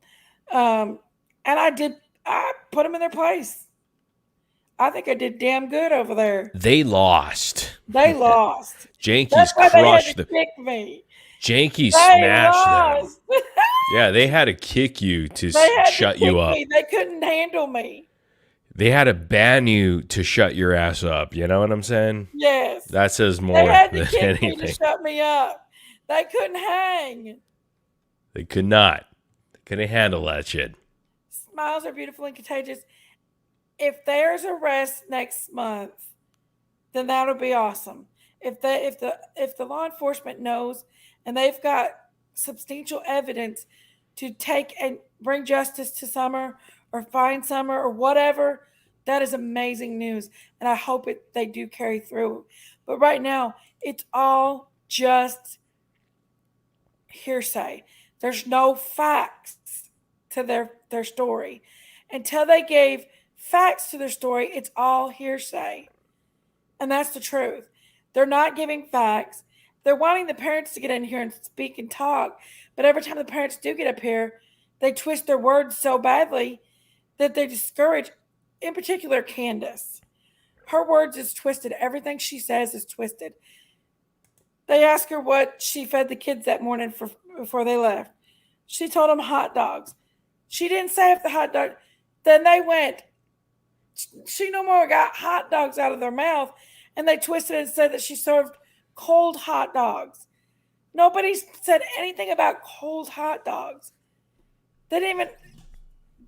And I put them in their place. I think I did damn good over there. They lost. They lost. Janky's That's why crushed they had to kick me. Janky They smashed them. lost. Yeah, they had to kick you to They had shut to you kick up. me. They couldn't handle me. They had to ban you to shut your ass up. You know what I'm saying? Yes. That says They more had to than kick me anything. to shut me up. They couldn't hang. They could not. They couldn't handle that shit. Smiles are beautiful and contagious. If there's arrest next month, then that'll be awesome. If the law enforcement knows and they've got substantial evidence to take and bring justice to Summer or find Summer or whatever, that is amazing news. And I hope they do carry through. But right now, it's all just hearsay. There's no facts to their story. Until they gave facts to their story, it's all hearsay. And that's the truth. They're not giving facts. They're wanting the parents to get in here and speak and talk. But every time the parents do get up here, they twist their words so badly that they discourage, in particular, Candace. Her words is twisted. Everything she says is twisted. They asked her what she fed the kids that morning before they left. She told them hot dogs. She didn't say if the hot dog. Then they went. She no more got hot dogs out of their mouth, and they twisted it and said that she served cold hot dogs. Nobody said anything about cold hot dogs. They didn't even.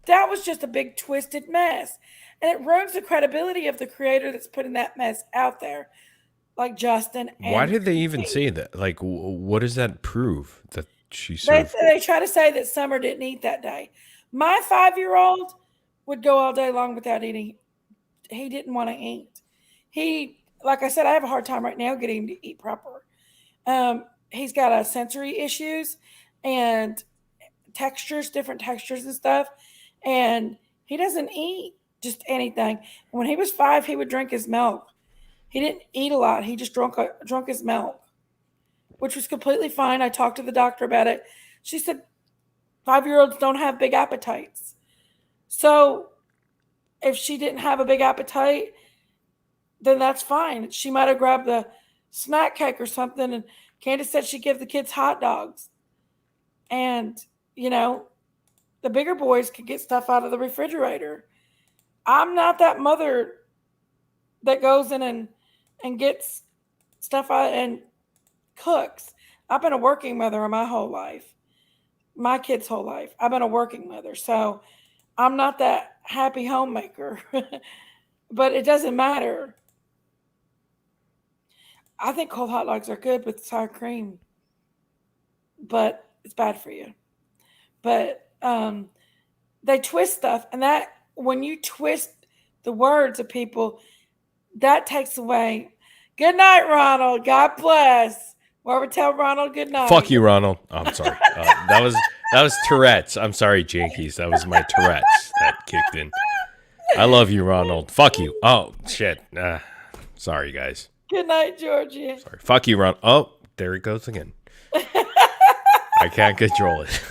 That was just a big twisted mess, and it ruins the credibility of the creator that's putting that mess out there, like Justin. Why did they even say that? Like, what does that prove that she served? They try to say that Summer didn't eat that day. My 5-year-old would go all day long without eating. He didn't want to eat. Like I said, I have a hard time right now getting him to eat proper. He's got sensory issues and different textures and stuff. And he doesn't eat just anything. When he was 5, he would drink his milk. He didn't eat a lot. He just drunk his milk, which was completely fine. I talked to the doctor about it. She said 5-year-olds don't have big appetites. So if she didn't have a big appetite, then that's fine. She might have grabbed the snack cake or something. And Candace said she'd give the kids hot dogs. And, the bigger boys could get stuff out of the refrigerator. I'm not that mother that goes in and gets stuff out and cooks. I've been a working mother my whole life, my kids' whole life. I've been a working mother, so I'm not that happy homemaker. But it doesn't matter. I think cold hot dogs are good with sour cream, but it's bad for you. But they twist stuff, and that when you twist the words of people, that takes away. Good night, Ronald. God bless. Whoever tell Ronald good night. Fuck you, Ronald. Oh, I'm sorry. That was Tourette's. I'm sorry, Jinkies. That was my Tourette's that kicked in. I love you, Ronald. Fuck you. Oh shit. Sorry, guys. Good night, Georgie. Sorry. Fuck you, Ron. Oh, there it goes again. I can't control it.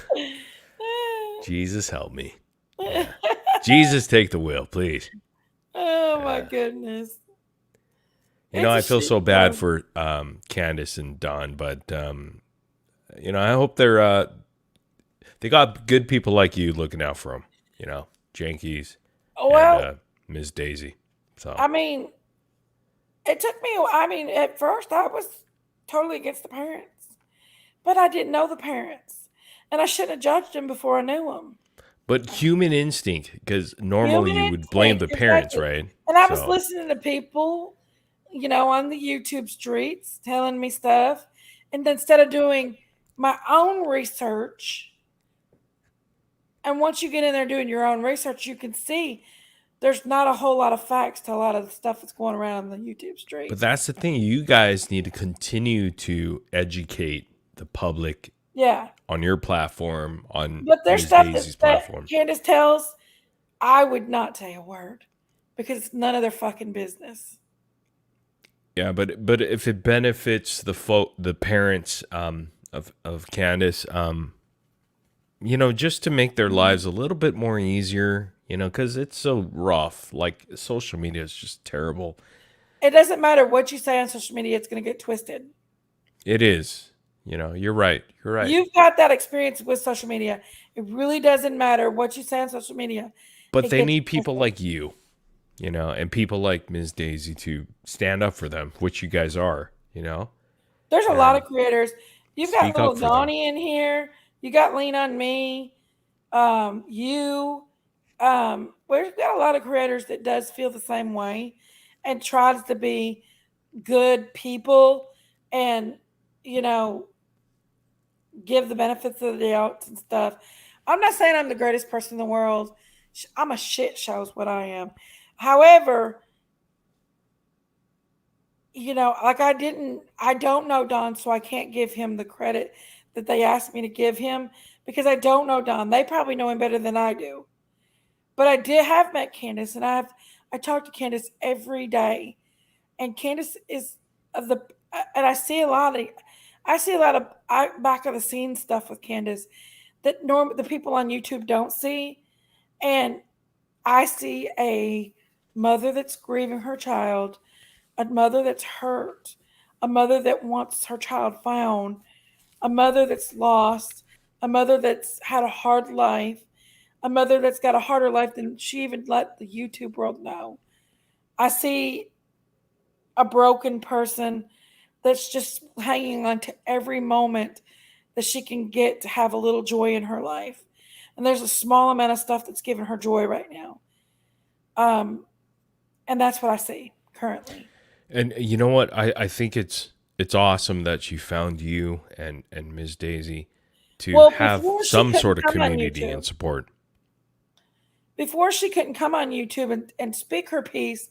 Jesus help me. Yeah. Jesus, take the wheel, please. Oh my goodness. You know, I feel so bad for Candace and Don, but you know, I hope they got good people like you looking out for them. You know, Jankies and Ms. Daisy. So I mean, it took me. I mean, at first I was totally against the parents, but I didn't know the parents, and I shouldn't have judged them before I knew them. But human instinct, because normally you would blame the parents, right? And I was listening to people, you know, on the YouTube streets telling me stuff. And instead of doing my own research, and once you get in there doing your own research, you can see there's not a whole lot of facts to a lot of the stuff that's going around on the YouTube streets. But that's the thing. You guys need to continue to educate the public. Yeah. On your platform, on but there's Ms. stuff Daisy's that platform. Candace tells, I would not say a word because it's none of their fucking business. Yeah, but if it benefits the parents of Candace, you know, just to make their lives a little bit more easier, you know, because it's so rough. Like social media is just terrible. It doesn't matter what you say on social media; it's going to get twisted. It is. You know, you're right. You're right. You've got that experience with social media. It really doesn't matter what you say on social media. But they need people like you, you know, and people like Ms. Daisy to stand up for them, which you guys are, you know. There's a lot of creators. You've got Speak little up for them. Donnie in here. You got Lean on Me. We've got a lot of creators that does feel the same way and tries to be good people and, you know, give the benefits of the doubt and stuff. I'm not saying I'm the greatest person in the world. I'm a shit show is what I am. However, you know, like I don't know Don, so I can't give him the credit that they asked me to give him because I don't know Don. They probably know him better than I do. But I have met Candace, and I talk to Candace every day. And Candace is and I see a lot of back of the scenes stuff with Candace that the people on YouTube don't see. And I see a mother that's grieving her child, a mother that's hurt, a mother that wants her child found, a mother that's lost, a mother that's had a hard life, a mother that's got a harder life than she even let the YouTube world know. I see a broken person that's just hanging on to every moment that she can get to have a little joy in her life. And there's a small amount of stuff that's giving her joy right now. And that's what I see currently. And you know what? I think it's awesome that she found you and Ms. Daisy to have some sort of community and support. Before she couldn't come on YouTube and speak her piece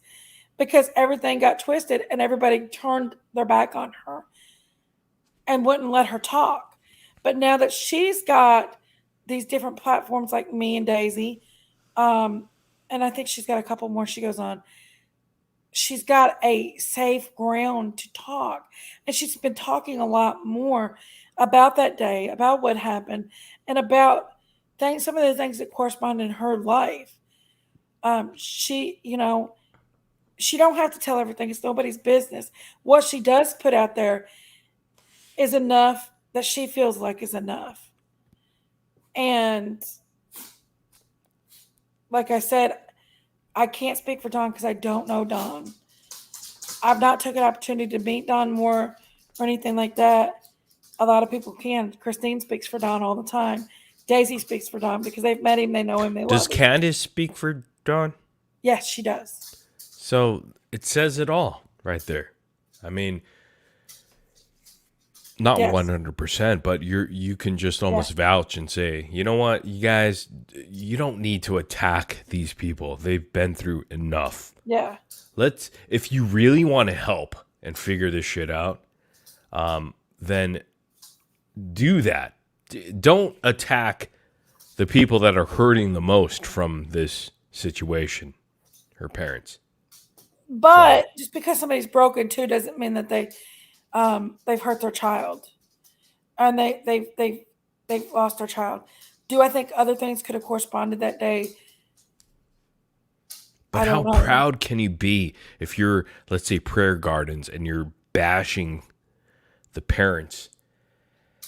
because everything got twisted and everybody turned their back on her and wouldn't let her talk. But now that she's got these different platforms like me and Daisy, and I think she's got a couple more she goes on, she's got a safe ground to talk. And she's been talking a lot more about that day, about what happened, and about some of the things that correspond in her life. She don't have to tell everything. It's nobody's business. What she does put out there is enough that she feels like is enough. And like I said, I can't speak for Dawn because I don't know Dawn. I've not took an opportunity to meet Dawn more or anything like that. A lot of people can. Christine speaks for Dawn all the time. Daisy speaks for Dawn because they've met him, they know him, they Does love him. Candace speak for Dawn? Yes, she does. So it says it all right there. I mean, not Yes. 100%, but you can just almost vouch and say, you know what, you guys, you don't need to attack these people. They've been through enough. Yeah. If you really want to help and figure this shit out, then do that. Don't attack the people that are hurting the most from this situation, her parents. But just because somebody's broken too doesn't mean that they've hurt their child, and they've lost their child. Do I think other things could have corresponded that day? But how proud can you be if you're, let's say, Prayer Gardens and you're bashing the parents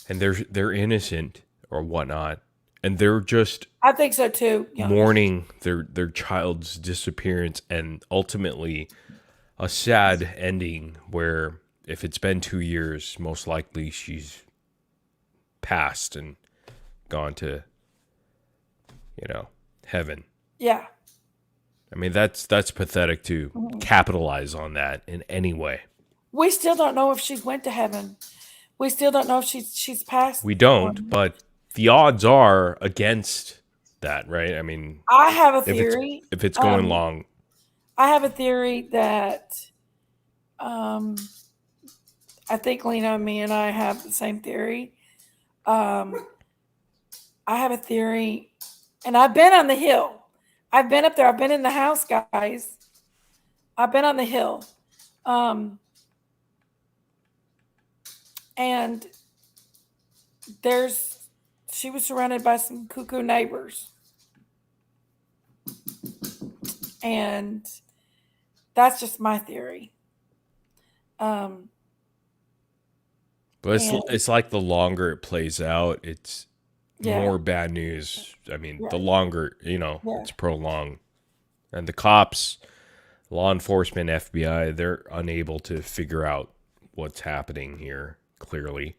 and they're innocent or whatnot, and they're just I think so too. mourning their child's disappearance and ultimately a sad ending where if it's been 2 years, most likely she's passed and gone to, heaven. Yeah. I mean, that's pathetic to capitalize on that in any way. We still don't know if she's went to heaven. We still don't know if she's passed. We don't, but the odds are against that, right? I mean, I have a theory. If it's going long. I have a theory that I think Lena, me, and I have the same theory. I have a theory, and I've been on the hill. I've been up there. I've been in the house, guys. I've been on the hill. And she was surrounded by some cuckoo neighbors. And that's just my theory. But it's like the longer it plays out, it's more bad news. I mean, the longer, it's prolonged. And the cops, law enforcement, FBI, they're unable to figure out what's happening here clearly.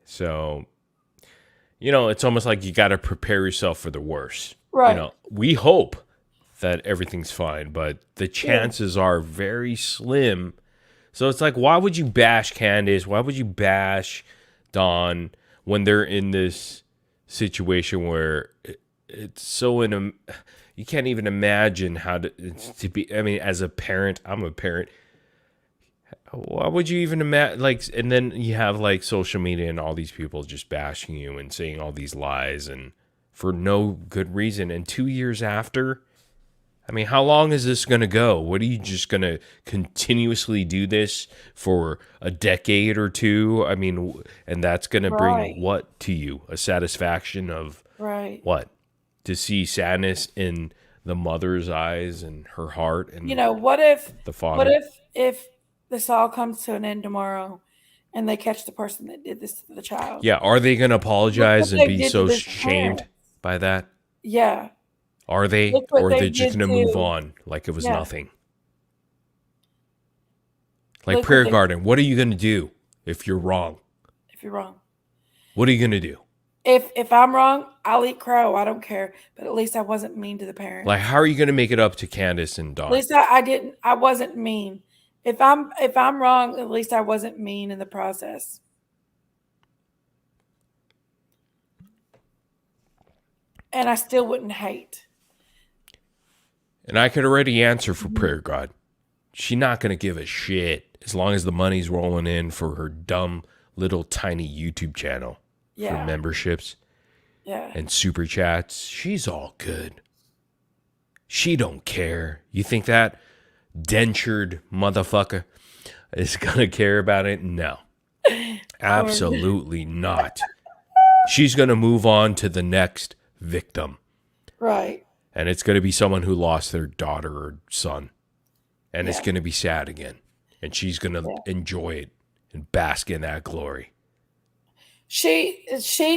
So, it's almost like you got to prepare yourself for the worst. Right. We hope that everything's fine, but the chances are very slim. So it's like, why would you bash Candace? Why would you bash Dawn when they're in this situation where it's so you can't even imagine how to be. I mean, as a parent, I'm a parent. Why would you even imagine? And then you have social media and all these people just bashing you and saying all these lies and for no good reason. And 2 years after, I mean, how long is this going to go? What are you just going to continuously do this for a decade or two? I mean, and that's going to bring what to you? A satisfaction of what? To see sadness in the mother's eyes and her heart and what if the father? What if this all comes to an end tomorrow and they catch the person that did this to the child? Yeah, are they going to apologize and be so shamed by that? Yeah. Are they? Or are they just going to move on like it was nothing? Like Prayer Garden, what are you going to do if you're wrong? If you're wrong. What are you going to do? If I'm wrong, I'll eat crow. I don't care. But at least I wasn't mean to the parents. Like, how are you going to make it up to Candace and Dawn? At least I wasn't mean. If I'm wrong, at least I wasn't mean in the process. And I still wouldn't hate. And I could already answer for Prayer God. She's not going to give a shit as long as the money's rolling in for her dumb little tiny YouTube channel for memberships and super chats. She's all good. She don't care. You think that dentured motherfucker is going to care about it? No. Absolutely not. She's going to move on to the next victim. Right. And it's going to be someone who lost their daughter or son. And it's going to be sad again. And she's going to enjoy it and bask in that glory. She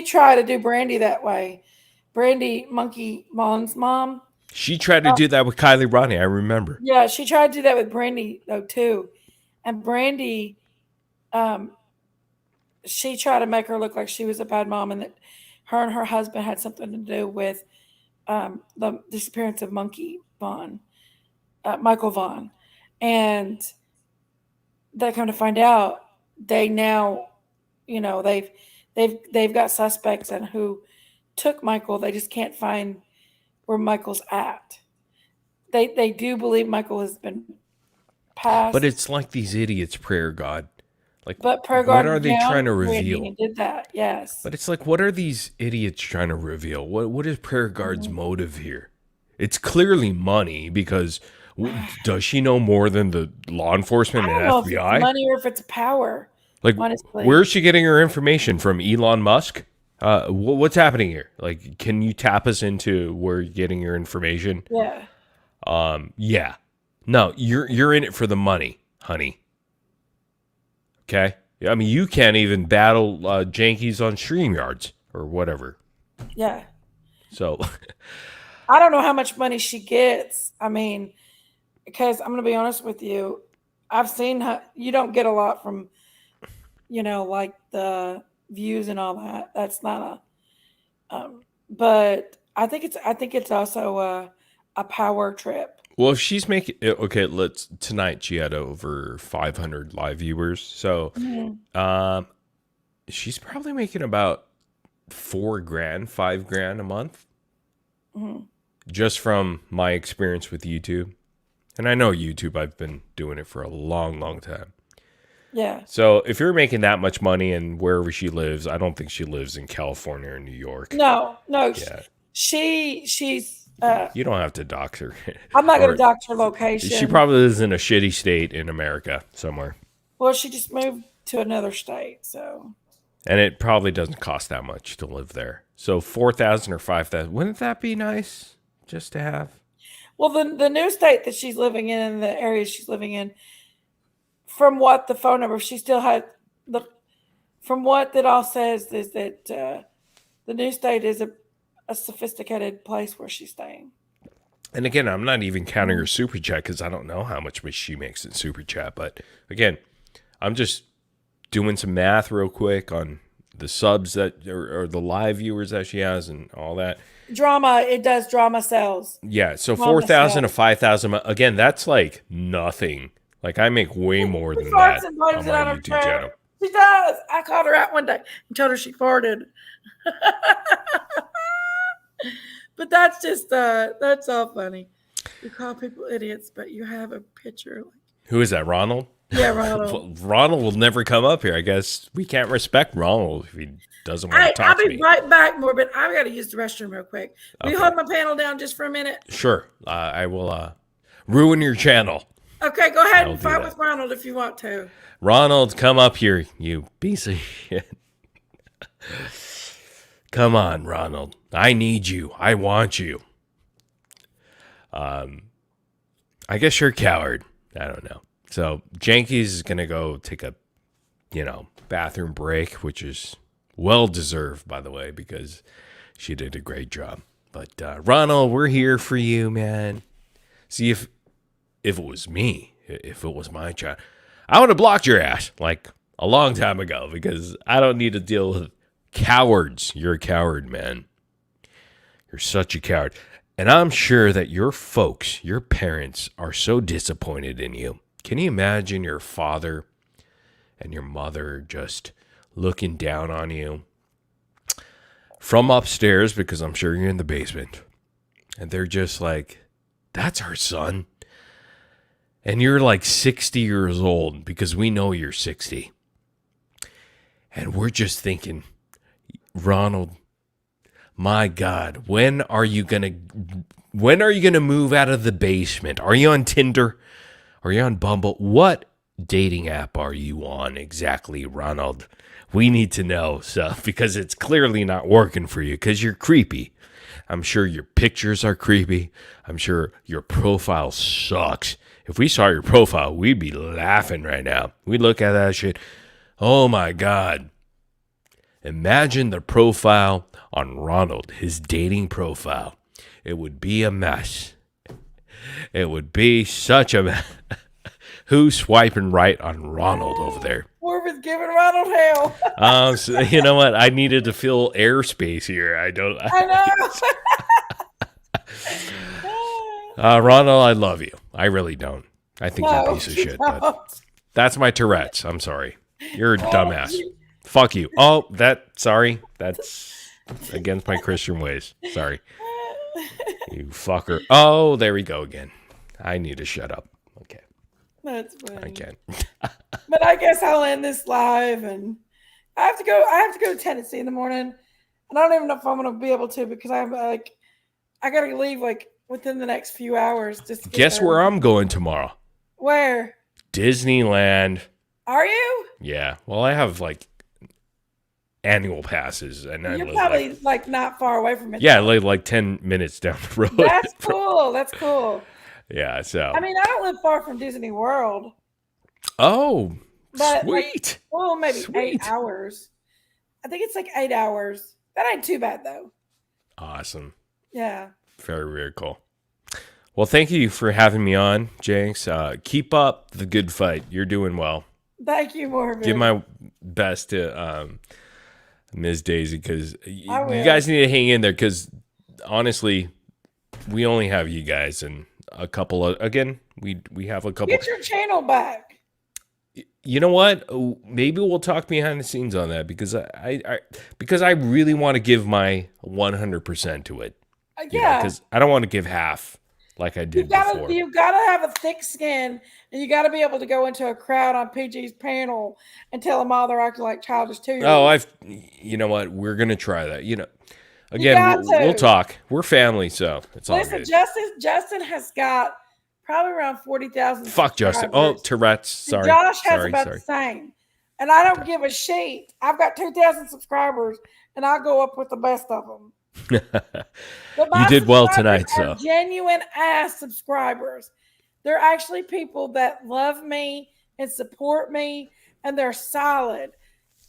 tried to do Brandy that way. Brandy, Monkey Mom's mom, She tried to do that with Kylie Ronnie. I remember. Yeah, she tried to do that with Brandy though too, and Brandy, she tried to make her look like she was a bad mom, and that her and her husband had something to do with the disappearance of Michael Vaughn, and they come to find out they now, they've got suspects and who took Michael. They just can't find where Michael's at. They do believe Michael has been passed. But it's like these idiots, Prayer God. Like, But Prayer what God are they trying to Brandy reveal? and did that, yes. But it's like, what are these idiots trying to reveal? What is Prayer God's motive here? It's clearly money because does she know more than the law enforcement I and don't know if FBI? it's money or if it's power. Like, honestly, where's she getting her information from? Elon Musk? What's happening here? Like, can you tap us into where you're getting your information? Yeah. Yeah. No, you're in it for the money, honey. Okay? I mean, you can't even battle Jankies on StreamYards or whatever. Yeah. So, I don't know how much money she gets. I mean, because I'm going to be honest with you, I've seen her. You don't get a lot from, like the views and all that. That's not but I think it's also a power trip. well, if she's making okay, tonight she had over 500 live viewers. So, she's probably making about $4,000, $5,000 a month. Mhm. Just from my experience with YouTube. And I know YouTube, I've been doing it for a long, long time. Yeah. So if you're making that much money and wherever she lives, I don't think she lives in California or New York. No. Yeah. She's. You don't have to dox her. I'm not going Or- to dox her location. She probably lives in a shitty state in America somewhere. Well, she just moved to another state, so. And it probably doesn't cost that much to live there. So 4,000 or 5,000. Wouldn't that be nice just to have? Well, the new state that she's living in and the area she's living in, from what the phone number, she still had from what that all says is that the new state is a sophisticated place where she's staying. And again, I'm not even counting her super chat because I don't know how much she makes in super chat. But again, I'm just doing some math real quick on the subs that or the live viewers that she has and all that. It does drama sales. Yeah, so Drama 4,000 to sales. 5,000. Again, that's like nothing. Like I make way more than farts that and blames on it my on her YouTube chair. channel. She does. I called her out one day and told her she farted. But that's all funny. You call people idiots, but you have a picture. Who is that, Ronald? Yeah, Ronald. Ronald will never come up here. I guess we can't respect Ronald if he doesn't want to I'll talk to be me. right back, Morbid. I've got to use the restroom real quick. Will you Okay. hold my panel down just for a minute? Sure, I will ruin your channel. Okay, go ahead I'll and do fight that. with Ronald if you want to. Ronald, come up here, you piece of shit. Come on, Ronald. I need you. I want you. I guess you're a coward. I don't know. So Janky's is gonna go take a, bathroom break, which is well deserved, by the way, because she did a great job. But Ronald, we're here for you, man. See if it was me, if it was my child, I would have blocked your ass like a long time ago because I don't need to deal with cowards. You're a coward, man. You're such a coward. And I'm sure that your folks, your parents, are so disappointed in you. Can you imagine your father and your mother just looking down on you from upstairs, because I'm sure you're in the basement, and they're just like, that's our son. And you're like 60 years old, because we know you're 60. And we're just thinking, Ronald, my God, when are you gonna move out of the basement? Are you on Tinder? Are you on Bumble? What dating app are you on exactly, Ronald? We need to know, because it's clearly not working for you, because you're creepy. I'm sure your pictures are creepy. I'm sure your profile sucks. If we saw your profile, we'd be laughing right now. We'd look at that shit. Oh my God. Imagine the profile on Ronald, his dating profile. it would be a mess. It would be such a mess. Who's swiping right on Ronald over there? Corvin's giving Ronald hell. So, you know what? I needed to fill airspace here. I know. Ronald, I love you. I really don't. I think you're a No, piece of you shit. don't. But that's my Tourette's. I'm sorry. You're a dumbass. Fuck you. Oh, sorry. That's against my Christian ways. Sorry. You fucker. Oh, there we go again. I need to shut up. Okay. That's funny. I can't. But I guess I'll end this live, and I have to go to Tennessee in the morning, and I don't even know if I'm gonna be able to because I gotta leave within the next few hours. Just to Guess there. where I'm going tomorrow? Where Disneyland. are you? Yeah. Well, I have annual passes, and I You're live probably not far away from it. yeah, I live 10 minutes down the road. That's cool. That's cool. Yeah. So. I mean, I don't live far from Disney World. Oh, But sweet. Maybe Sweet. 8 hours. I think it's 8 hours. That ain't too bad though. Awesome. Yeah. Very, very cool. Well, thank you for having me on, Jenks. Keep up the good fight. You're doing well. Thank you, Morgan. Give my best to Ms. Daisy, because you will. guys need to hang in there, because honestly, we only have you guys and a couple of, we have a couple. Get your channel back. You know what? Maybe we'll talk behind the scenes on that, because I really want to give my 100% to it. Yeah. Because I don't want to give half like I did before. You gotta have a thick skin, and you gotta be able to go into a crowd on PG's panel and tell them all they're acting like childish too. Oh, you know what? We're gonna try that. Again, we'll talk. We're family, so it's all Listen, good. Justin has got probably around 40,000. Fuck Justin. Oh, Tourette's. Sorry. Josh has sorry, about sorry. the same, and I don't give a shit. I've got 2,000 subscribers, and I'll go up with the best of them. You did well tonight, so. Genuine ass subscribers. They're actually people that love me and support me, and they're solid.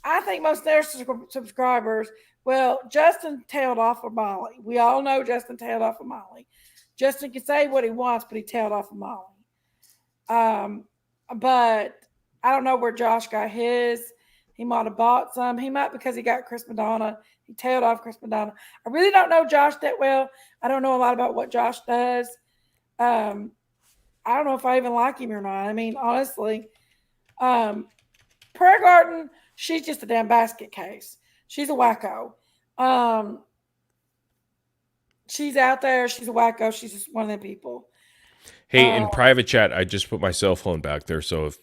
I think most of their subscribers, well, Justin tailed off of Molly. We all know Justin tailed off of Molly. Justin can say what he wants, but he tailed off of Molly. But I don't know where Josh got his. He might have bought some. He might because he got Chris Madonna. He tailed off Chris Madonna. I really don't know Josh that well. I don't know a lot about what Josh does. I don't know if I even like him or not. I mean, honestly, Prayer Garden, she's just a damn basket case. She's a wacko. She's out there. She's a wacko. She's just one of them people. Hey, in private chat, I just put my cell phone back there. So if,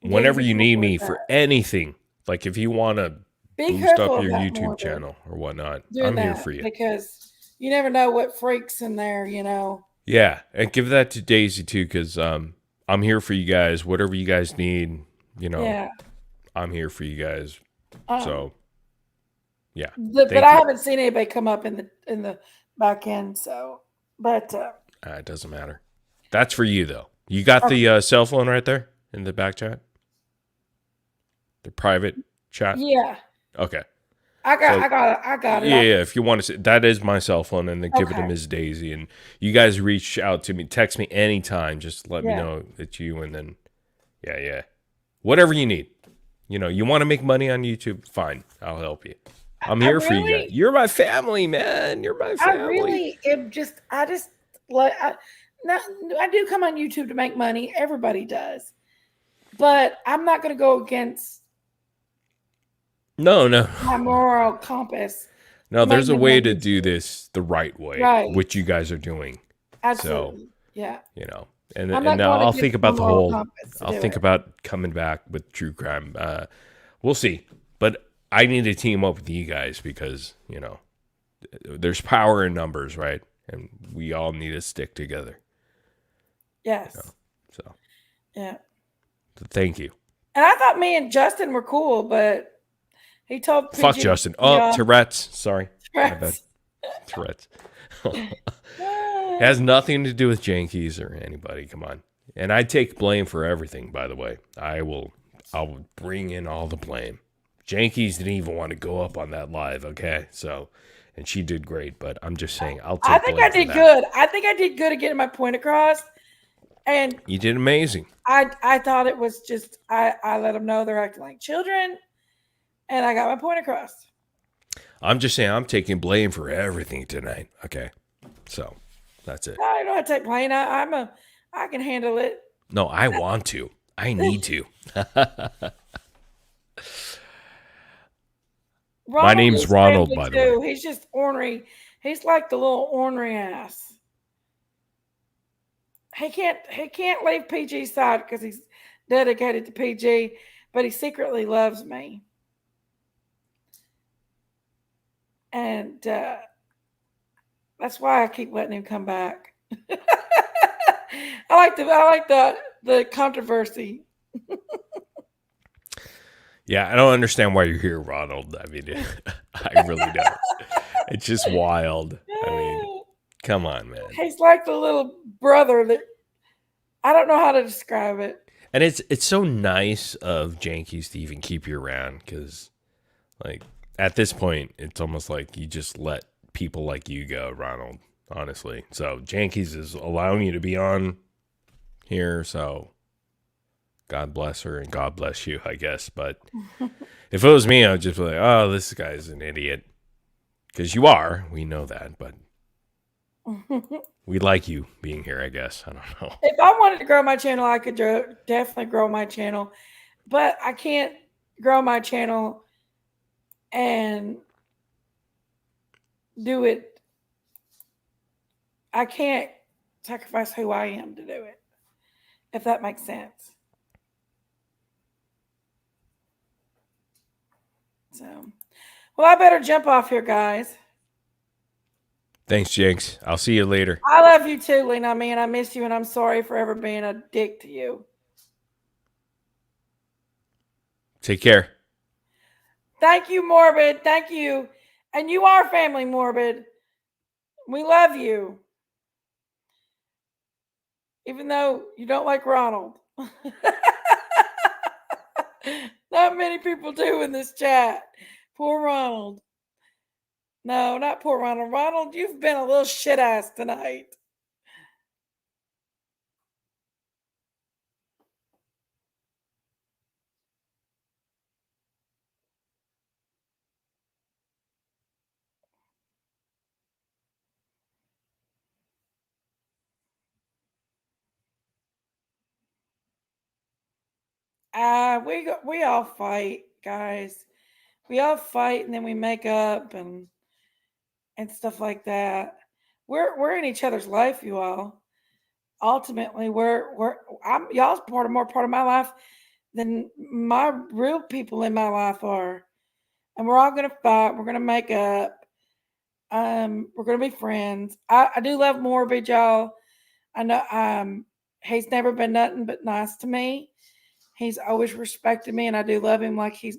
whenever you need me for anything, like if you want to boost up your YouTube channel or whatnot, I'm here for you. Because you never know what freaks in there, Yeah, and give that to Daisy too, because I'm here for you guys. Whatever you guys need, Yeah. I'm here for you guys. So, yeah. But I haven't seen anybody come up in the back end. So, but it doesn't matter. That's for you though. You got the cell phone right there in the back chat, the private chat. Yeah. Okay. I got it. Yeah, if you want to, that is my cell phone, and then give it to Ms. Daisy. And you guys reach out to me, text me anytime. Just let me know it's you, and then, whatever you need. You want to make money on YouTube? Fine, I'll help you. I'm here for you guys. You're my family, man. You're my family. I really am I do come on YouTube to make money. Everybody does, but I'm not going to go against. No. My moral compass. No, there's a way to do this the right way, which you guys are doing. Absolutely. So, yeah. And I'll think about I'll think about coming back with true crime. We'll see. But I need to team up with you guys because, there's power in numbers, right? And we all need to stick together. Yes. So. Yeah. So thank you. And I thought me and Justin were cool, but he told PG, fuck Justin. Tourette's. Sorry. Tourette's. Tourette's. It has nothing to do with Jankies or anybody. Come on. And I take blame for everything, by the way. I'll bring in all the blame. Jankies didn't even want to go up on that live, okay? So and she did great. But I'm just saying, I'll I take think I blame for did that. good. I think I did good at getting my point across. And You did amazing. I thought it was just, I let them know they're acting like children. And I got my point across. I'm just saying, I'm taking blame for everything tonight. Okay, so that's it. I don't have to take blame. I can handle it. No, I want to. I need to. My name's is Ronald, family by the way. too. He's just ornery. He's like the little ornery ass. He can't leave PG's side because he's dedicated to PG, but he secretly loves me. And that's why I keep letting him come back. I like the controversy. Yeah, I don't understand why you're here, Ronald. I mean, I really don't. It's just wild. I mean, come on, man. He's like the little brother that I don't know how to describe it. And it's so nice of Jankies to even keep you around because, like, at this point, it's almost like you just let people like you go, Ronald, honestly. So Jankies is allowing you to be on here, so God bless her and God bless you, I guess. But if it was me, I would just be like, oh, this guy's an idiot. Because you are. We know that, but we like you being here, I guess. I don't know. If I wanted to grow my channel, I could definitely grow my channel. But I can't grow my channel and do it. I can't sacrifice who I am to do it, if that makes sense. So, well, I better jump off here, guys. Thanks, Jinx. I'll see you later. I love you too, Lena. I mean, I miss you, and I'm sorry for ever being a dick to you. Take care. Thank you, Morbid. Thank you. And you are family, Morbid. We love you. Even though you don't like Ronald. Not many people do in this chat. Poor Ronald. No, not poor Ronald. Ronald, you've been a little shit ass tonight. We all fight, guys. We all fight and then we make up and stuff like that. We're in each other's life, you all. Ultimately, y'all's more part of my life than my real people in my life are. And we're all gonna fight. We're gonna make up. We're gonna be friends. I do love Morbid, y'all. I know he's never been nothing but nice to me. He's always respected me, and I do love him like he's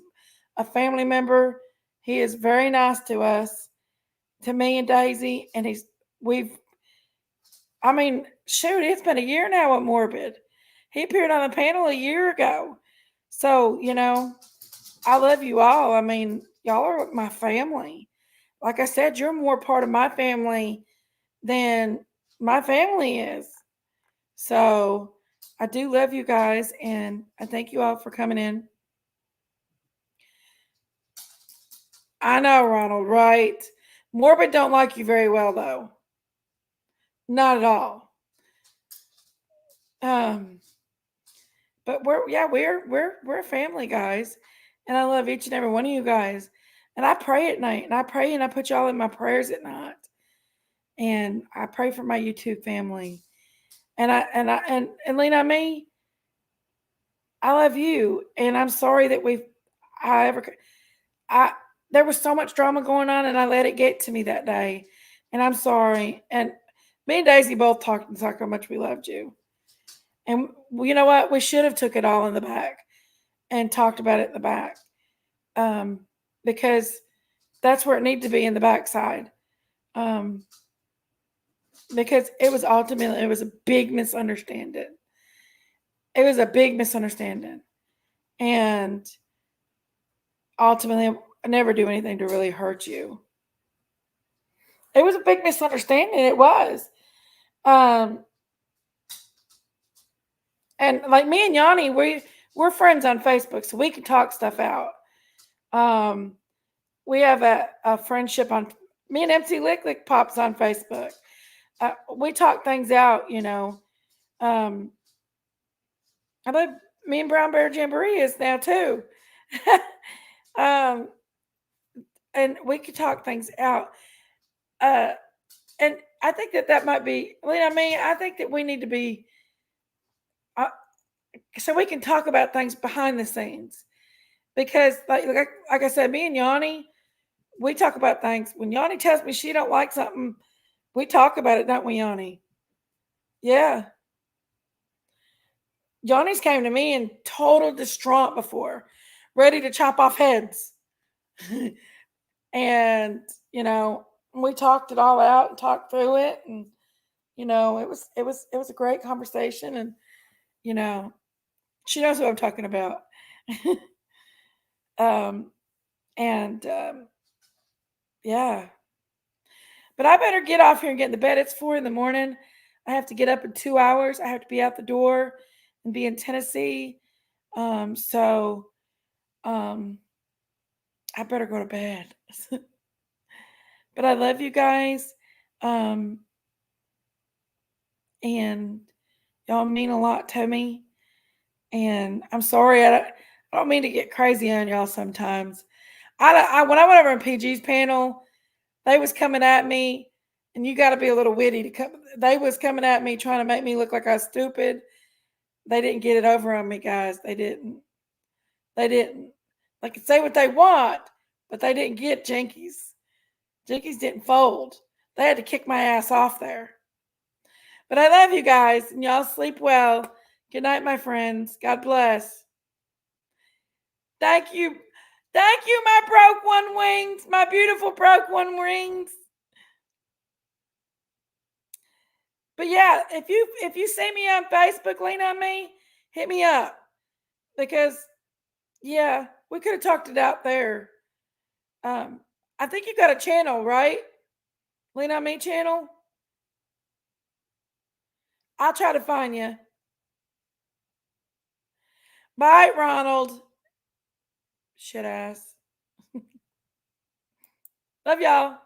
a family member. He is very nice to us, to me and Daisy, and I mean, shoot, it's been a year now with Morbid. He appeared on the panel a year ago. So, I love you all. I mean, y'all are my family. Like I said, you're more part of my family than my family is. So I do love you guys, and I thank you all for coming in. I know, Ronald, right? Morbid don't like you very well, though. Not at all. But we're a family, guys, and I love each and every one of you guys. And I pray at night, and I pray, and I put y'all in my prayers at night. And I pray for my YouTube family. And Lena, me, I love you, and I'm sorry that there was so much drama going on, and I let it get to me that day, and I'm sorry. And me and Daisy both talked how much we loved you, and you know what? We should have took it all in the back and talked about it in the back, because that's where it needed to be, in the backside. Because it was a big misunderstanding. It was a big misunderstanding. And ultimately, I never do anything to really hurt you. It was a big misunderstanding. It was. And like me and Yanni, we're friends on Facebook, so we can talk stuff out. We have a friendship on me and MC Lick Pops on Facebook. We talk things out, you know. I believe me and Brown Bear Jamboree is now too. And we could talk things out. And I think that might be, I mean, I think that we need to be, so we can talk about things behind the scenes. Because like I said, me and Yanni, we talk about things. When Yanni tells me she don't like something, we talk about it, don't we, Yanni? Yeah. Yanni's came to me in total distraught before, ready to chop off heads. And, you know, we talked it all out and talked through it. And, you know, it was a great conversation. And, you know, she knows what I'm talking about. And yeah. But I better get off here and get into bed. It's 4 a.m. I have to get up in 2 hours. I have to be out the door and be in Tennessee. So I better go to bed. But I love you guys. And y'all mean a lot to me. And I'm sorry. I don't mean to get crazy on y'all sometimes. When I went over on PG's panel, they was coming at me, and you got to be a little witty to come. They was coming at me trying to make me look like I was stupid. They didn't get it over on me, guys. They didn't. They didn't. They can say what they want, but they didn't get Jinkies. Jinkies didn't fold. They had to kick my ass off there. But I love you guys, and y'all sleep well. Good night, my friends. God bless. Thank you. Thank you, my broke one wings, my beautiful broke one wings. But yeah, if you see me on Facebook, lean on me, hit me up. Because yeah, we could have talked it out there. I think you got a channel, right? Lean on me channel. I'll try to find you. Bye, Ronald. Shit ass. Love y'all.